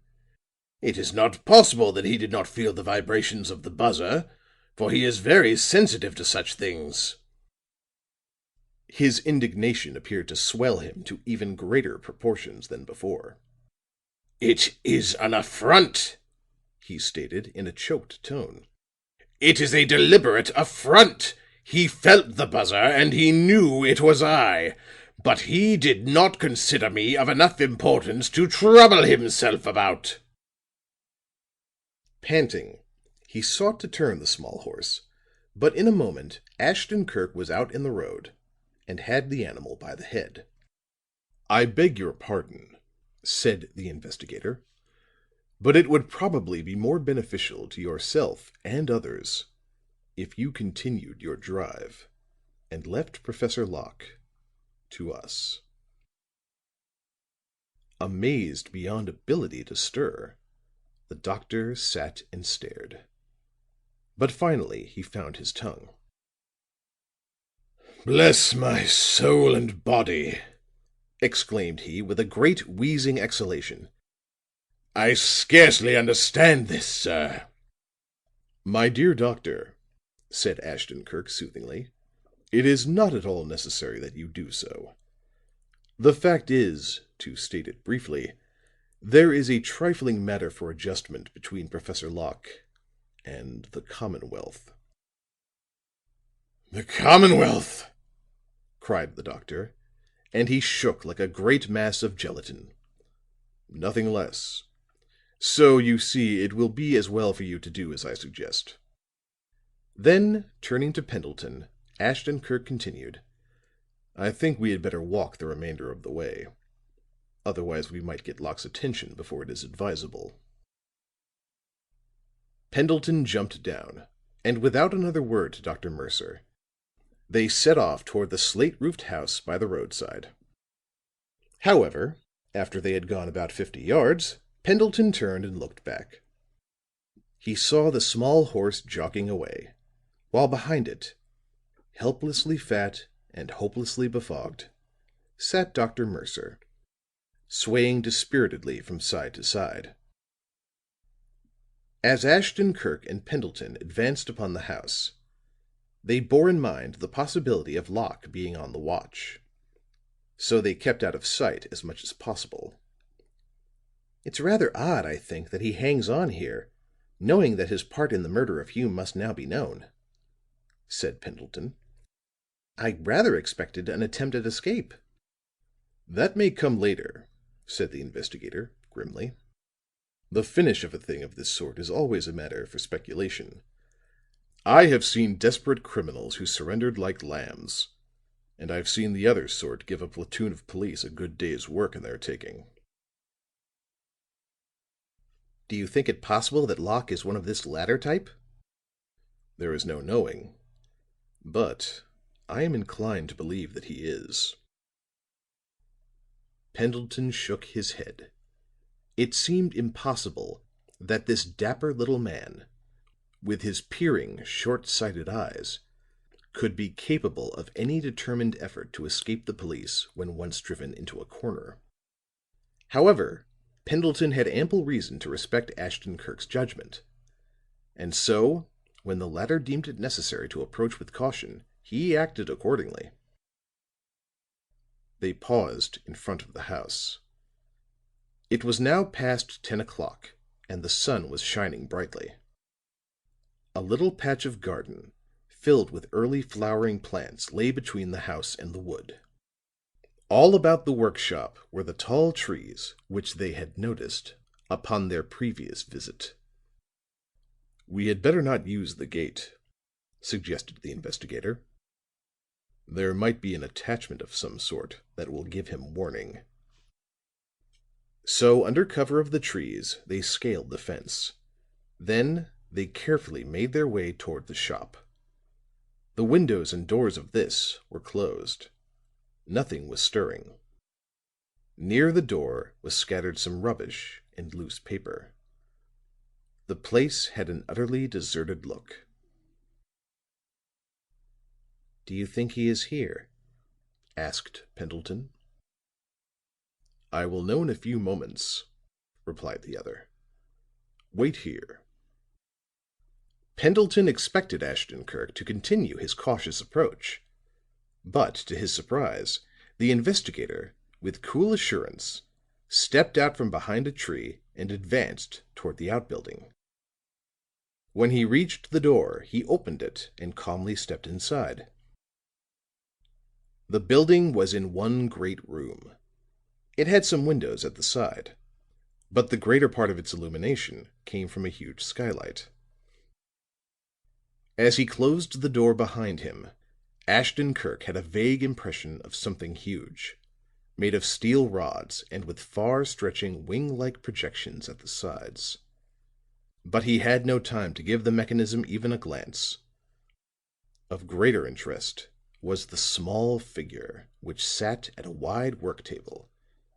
"It is not possible that he did not feel the vibrations of the buzzer, for he is very sensitive to such things." His indignation appeared to swell him to even greater proportions than before. "It is an affront," he stated in a choked tone. "It is a deliberate affront. He felt the buzzer, and he knew it was I. But he did not consider me of enough importance to trouble himself about." Panting, he sought to turn the small horse, but in a moment Ashton-Kirk was out in the road and had the animal by the head. "I beg your pardon," said the investigator, "but it would probably be more beneficial to yourself and others if you continued your drive and left Professor Locke to us." Amazed beyond ability to stir, the doctor sat and stared. But finally he found his tongue. Bless my soul and body," exclaimed he with a great wheezing exhalation. "I scarcely understand this, sir." "My dear doctor," said Ashton Kirk soothingly, "it is not at all necessary that you do so. The fact is, to state it briefly, there is a trifling matter for adjustment between Professor Locke and the Commonwealth." "The Commonwealth!" cried the doctor, and he shook like a great mass of gelatin. "Nothing less. So you see it will be as well for you to do as I suggest." Then, turning to Pendleton, Ashton Kirk continued, "I think we had better walk the remainder of the way. Otherwise we might get Locke's attention before it is advisable." Pendleton jumped down, and without another word to Dr. Mercer, they set off toward the slate-roofed house by the roadside. However, after they had gone about 50 yards, Pendleton turned and looked back. He saw the small horse jogging away, while behind it, helplessly fat and hopelessly befogged, sat Dr. Mercer, swaying dispiritedly from side to side. As Ashton Kirk and Pendleton advanced upon the house, they bore in mind the possibility of Locke being on the watch. So they kept out of sight as much as possible. "It's rather odd, I think, that he hangs on here, knowing that his part in the murder of Hume must now be known," said Pendleton. "I rather expected an attempt at escape." "That may come later," said the investigator, grimly. "The finish of a thing of this sort is always a matter for speculation. I have seen desperate criminals who surrendered like lambs, and I've seen the other sort give a platoon of police a good day's work in their taking." "Do you think it possible that Locke is one of this latter type?" "There is no knowing. But I am inclined to believe that he is." Pendleton shook his head. It seemed impossible that this dapper little man, with his peering, short-sighted eyes, could be capable of any determined effort to escape the police when once driven into a corner. However, Pendleton had ample reason to respect Ashton Kirk's judgment, and so, when the latter deemed it necessary to approach with caution, he acted accordingly. They paused in front of the house. It was now past 10 o'clock, and the sun was shining brightly. A little patch of garden, filled with early flowering plants, lay between the house and the wood. All about the workshop were the tall trees which they had noticed upon their previous visit. "We had better not use the gate," suggested the investigator. "There might be an attachment of some sort that will give him warning." So under cover of the trees they scaled the fence. Then they carefully made their way toward the shop. The windows and doors of this were closed. Nothing was stirring. Near the door was scattered some rubbish and loose paper. The place had an utterly deserted look. "Do you think he is here?" asked Pendleton. "I will know in a few moments," replied the other. "Wait here." Pendleton expected Ashton-Kirk to continue his cautious approach; but to his surprise, the investigator, with cool assurance, stepped out from behind a tree and advanced toward the outbuilding. When he reached the door, he opened it and calmly stepped inside. The building was in one great room. It had some windows at the side, but the greater part of its illumination came from a huge skylight. As he closed the door behind him, Ashton-Kirk had a vague impression of something huge, made of steel rods and with far-stretching wing-like projections at the sides. But he had no time to give the mechanism even a glance. Of greater interest was the small figure which sat at a wide work table,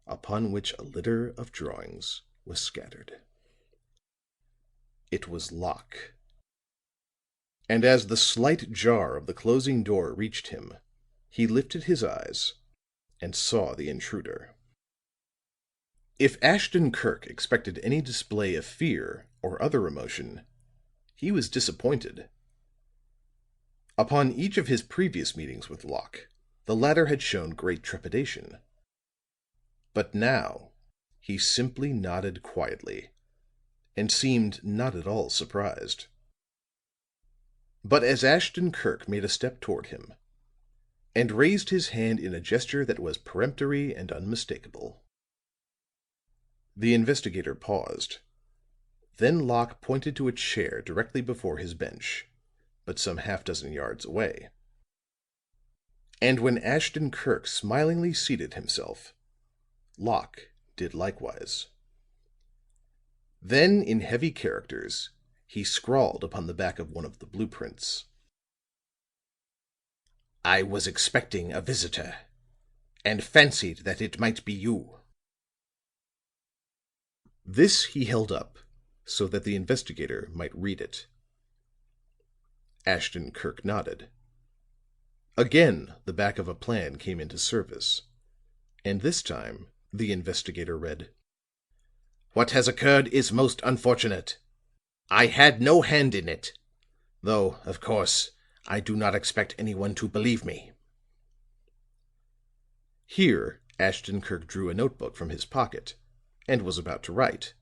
upon which a litter of drawings was scattered. It was Locke. And as the slight jar of the closing door reached him, he lifted his eyes and saw the intruder. If Ashton Kirk expected any display of fear or other emotion, he was disappointed. Upon each of his previous meetings with Locke, the latter had shown great trepidation. But now he simply nodded quietly and seemed not at all surprised. But as Ashton Kirk made a step toward him and raised his hand in a gesture that was peremptory and unmistakable, the investigator paused. Then Locke pointed to a chair directly before his bench, but some half dozen yards away. And when Ashton Kirk smilingly seated himself, Locke did likewise. Then, in heavy characters, he scrawled upon the back of one of the blueprints: "I was expecting a visitor, and fancied that it might be you." This he held up so that the investigator might read it. Ashton Kirk nodded. Again the back of a plan came into service, and this time the investigator read: "What has occurred is most unfortunate. I had no hand in it, though, of course, I do not expect anyone to believe me." Here Ashton Kirk drew a notebook from his pocket and was about to write,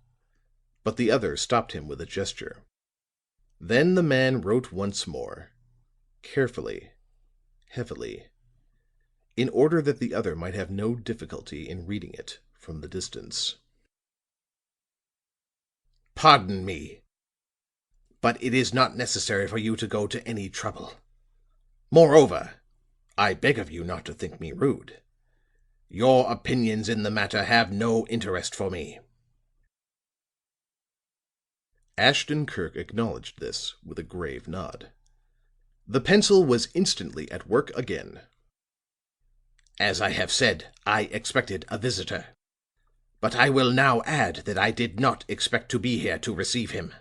but the other stopped him with a gesture. Then the man wrote once more, carefully, heavily, in order that the other might have no difficulty in reading it from the distance. "Pardon me, but it is not necessary for you to go to any trouble. Moreover, I beg of you not to think me rude. Your opinions in the matter have no interest for me." Ashton Kirk acknowledged this with a grave nod. The pencil was instantly at work again. "As I have said, I expected a visitor. But I will now add that I did not expect to be here to receive him."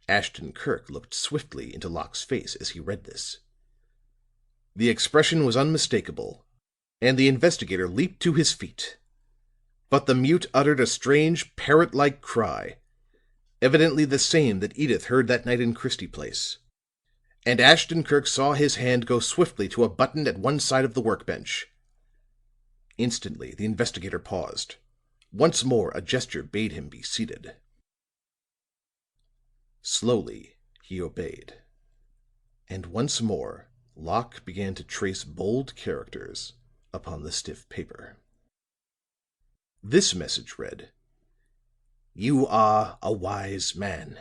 Ashton Kirk looked swiftly into Locke's face as he read this. The expression was unmistakable, and the investigator leaped to his feet. But the mute uttered a strange parrot-like cry, evidently the same that Edyth heard that night in Christie Place. And Ashton Kirk saw his hand go swiftly to a button at one side of the workbench. Instantly the investigator paused. Once more a gesture bade him be seated. Slowly he obeyed, and once more Locke began to trace bold characters upon the stiff paper. This message read: "You are a wise man.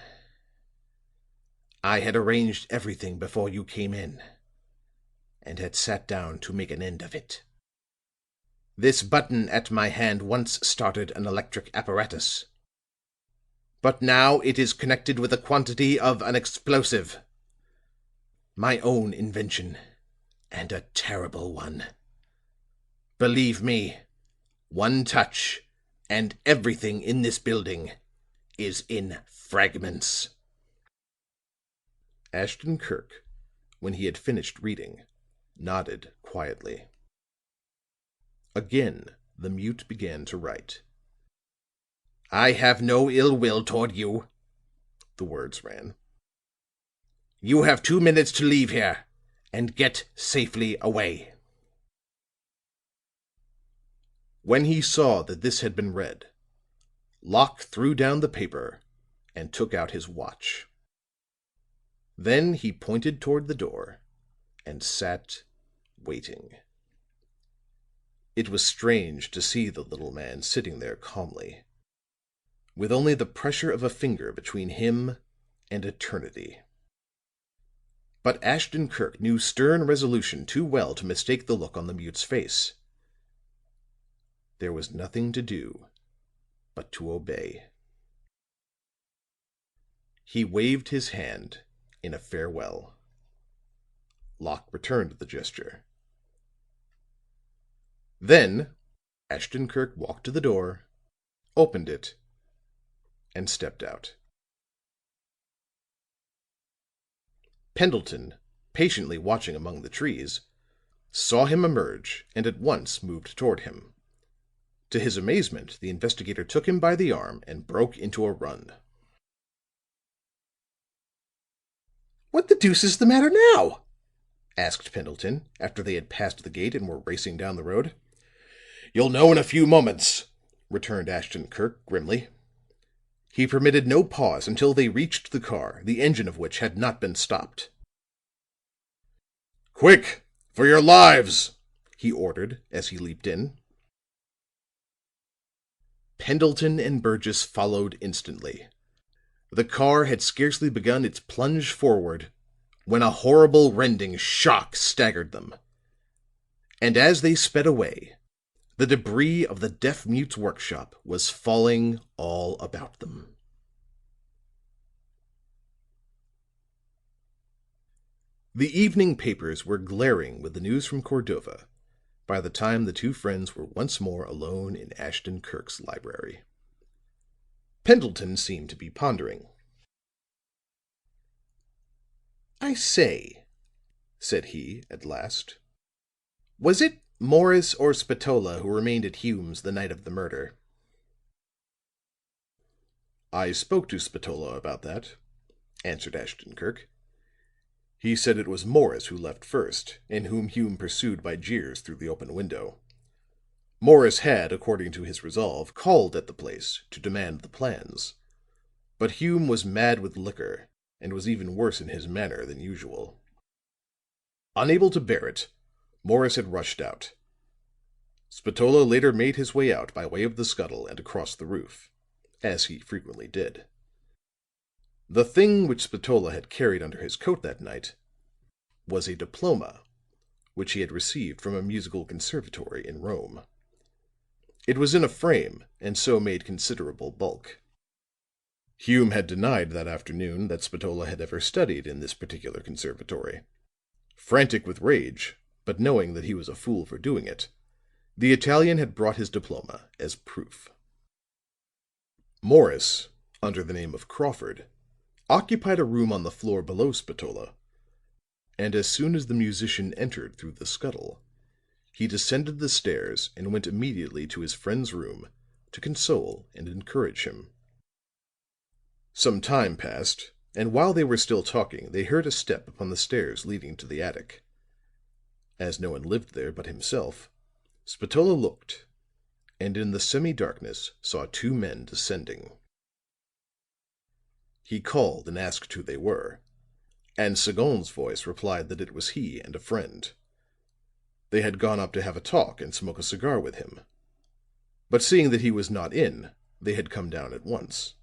I had arranged everything before you came in, and had sat down to make an end of it. This button at my hand once started an electric apparatus, but now it is connected with a quantity of an explosive. My own invention, and a terrible one. Believe me, one touch, and everything in this building is in fragments." Ashton Kirk, when he had finished reading, nodded quietly. Again the mute began to write. "I have no ill will toward you," the words ran. "You have 2 minutes to leave here, and get safely away." When he saw that this had been read, Locke threw down the paper and took out his watch. Then he pointed toward the door and sat waiting. It was strange to see the little man sitting there calmly, with only the pressure of a finger between him and eternity. But Ashton Kirk knew stern resolution too well to mistake the look on the mute's face. There was nothing to do but to obey. He waved his hand in a farewell. Locke returned the gesture. Then Ashton Kirk walked to the door, opened it, and stepped out. Pendleton, patiently watching among the trees, saw him emerge and at once moved toward him. To his amazement, the investigator took him by the arm and broke into a run. "What the deuce is the matter now?" asked Pendleton, after they had passed the gate and were racing down the road. "You'll know in a few moments," returned Ashton Kirk grimly. He permitted no pause until they reached the car, the engine of which had not been stopped. "Quick, for your lives!" he ordered as he leaped in. Pendleton and Burgess followed instantly. The car had scarcely begun its plunge forward when a horrible rending shock staggered them. And as they sped away, the debris of the deaf-mute's workshop was falling all about them. The evening papers were glaring with the news from Cordova by the time the two friends were once more alone in Ashton Kirk's library. Pendleton seemed to be pondering. "I say," said he, at last, "was it Morris or Spatola who remained at Hume's the night of the murder?" "I spoke to Spatola about that," answered Ashton Kirk. "He said it was Morris who left first, and whom Hume pursued by jeers through the open window. Morris had, according to his resolve, called at the place to demand the plans. But Hume was mad with liquor, and was even worse in his manner than usual. Unable to bear it, Morris had rushed out. Spatola later made his way out by way of the scuttle and across the roof, as he frequently did. The thing which Spatola had carried under his coat that night was a diploma which he had received from a musical conservatory in Rome. It was in a frame, and so made considerable bulk. Hume had denied that afternoon that Spatola had ever studied in this particular conservatory. Frantic with rage, but knowing that he was a fool for doing it, the Italian had brought his diploma as proof. Morris, under the name of Crawford, occupied a room on the floor below Spatola, and as soon as the musician entered through the scuttle, he descended the stairs and went immediately to his friend's room to console and encourage him. Some time passed, and while they were still talking, they heard a step upon the stairs leading to the attic. As no one lived there but himself, Spatola looked, and in the semi-darkness saw two men descending. He called and asked who they were, and Sagon's voice replied that it was he and a friend. They had gone up to have a talk and smoke a cigar with him. But seeing that he was not in, they had come down at once.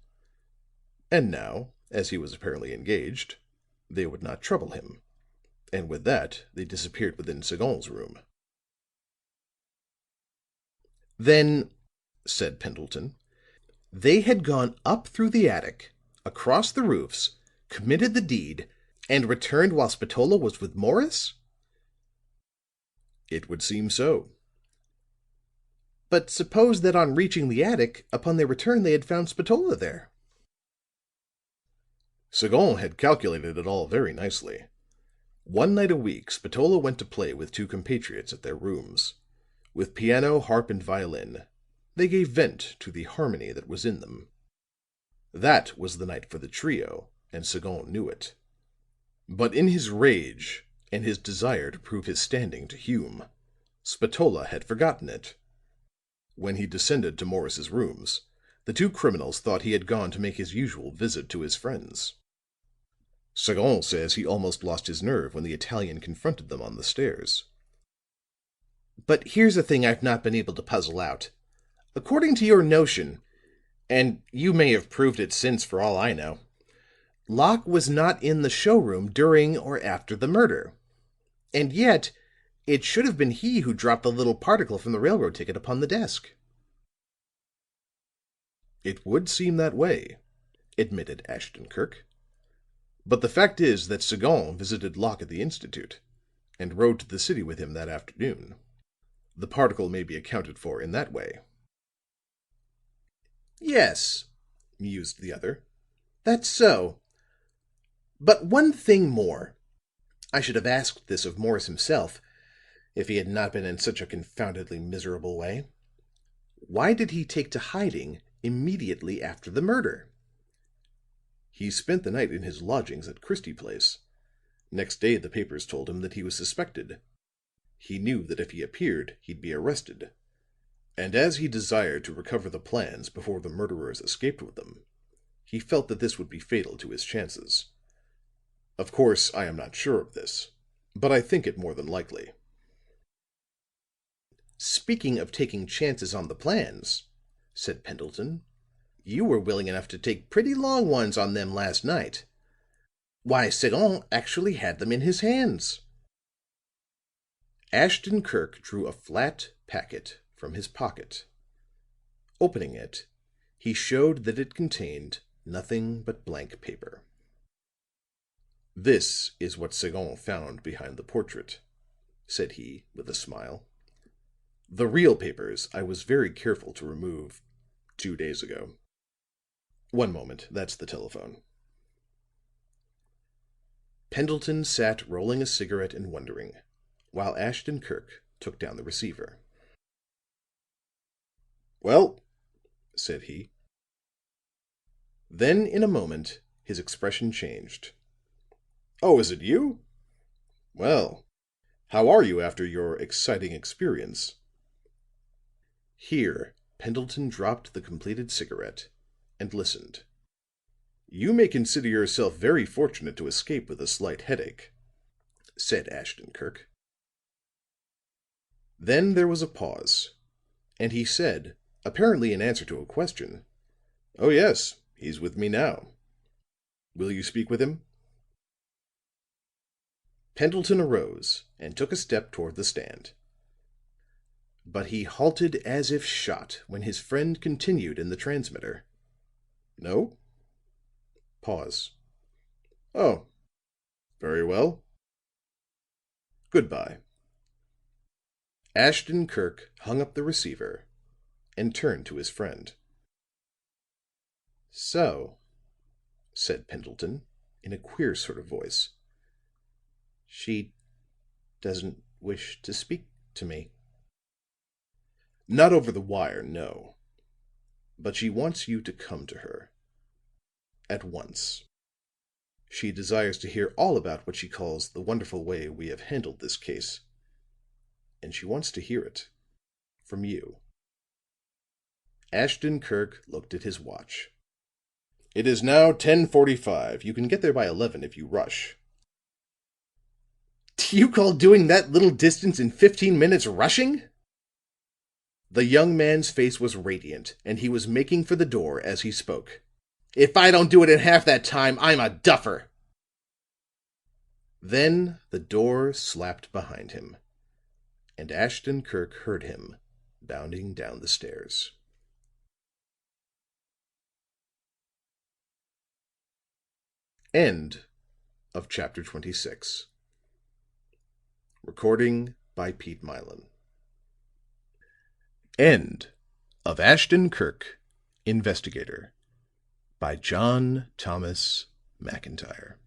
And now, as he was apparently engaged, they would not trouble him, and with that they disappeared within Sagon's room. "Then," said Pendleton, "they had gone up through the attic, across the roofs, committed the deed, and returned while Spatola was with Morris?" "It would seem so." "But suppose that on reaching the attic, upon their return they had found Spatola there?" Sagon had calculated it all very nicely. One night a week Spatola went to play with two compatriots at their rooms. With piano, harp and violin, they gave vent to the harmony that was in them. That was the night for the trio, and Sagon knew it. But in his rage and his desire to prove his standing to Hume, Spatola had forgotten it. When he descended to Morris's rooms, the two criminals thought he had gone to make his usual visit to his friends. Sagon says he almost lost his nerve when the Italian confronted them on the stairs. "But here's a thing I've not been able to puzzle out. According to your notion, and you may have proved it since for all I know, Locke was not in the showroom during or after the murder. And yet, it should have been he who dropped the little particle from the railroad ticket upon the desk." "It would seem that way," admitted Ashton Kirk. "But the fact is that Sagon visited Locke at the Institute, and rode to the city with him that afternoon. The particle may be accounted for in that way." "Yes," mused the other, "that's so. But one thing more. I should have asked this of Morris himself. if he had not been in such a confoundedly miserable way. Why did he take to hiding immediately after the murder? He spent the night in his lodgings at Christie Place. Next day the papers told him that he was suspected. He knew that if he appeared, he'd be arrested. And as he desired to recover the plans before the murderers escaped with them, he felt that this would be fatal to his chances. Of course, I am not sure of this, but I think it more than likely." "Speaking of taking chances on the plans," said Pendleton, "you were willing enough to take pretty long ones on them last night. Why, Sagon actually had them in his hands." Ashton Kirk drew a flat packet from his pocket. Opening it, he showed that it contained nothing but blank paper. "This is what Sagon found behind the portrait," said he with a smile. "The real papers I was very careful to remove 2 days ago. One moment, that's the telephone." Pendleton sat rolling a cigarette and wondering, while Ashton Kirk took down the receiver. "Well," said he. Then in a moment his expression changed. "Oh, is it you? Well, how are you after your exciting experience?" Here Pendleton dropped the completed cigarette and listened. "You may consider yourself very fortunate to escape with a slight headache," said Ashton Kirk. Then there was a pause, and he said, apparently in answer to a question, "Oh, yes, he's with me now. Will you speak with him?" Pendleton arose and took a step toward the stand. But he halted as if shot when his friend continued in the transmitter. "No?" Pause. "Oh, very well. Goodbye." Ashton Kirk hung up the receiver and turned to his friend. "So," said Pendleton in a queer sort of voice, "she doesn't wish to speak to me?" "Not over the wire, no. But she wants you to come to her. At once. She desires to hear all about what she calls the wonderful way we have handled this case. And she wants to hear it from you." Ashton Kirk looked at his watch. "It is now 10:45. You can get there by 11 if you rush." "Do you call doing that little distance in 15 minutes rushing?" The young man's face was radiant, and he was making for the door as he spoke. "If I don't do it in half that time, I'm a duffer." Then the door slapped behind him, and Ashton Kirk heard him bounding down the stairs. End of chapter 26. Recording by Pete Milan. End of Ashton Kirk, Investigator, by John Thomas McIntyre.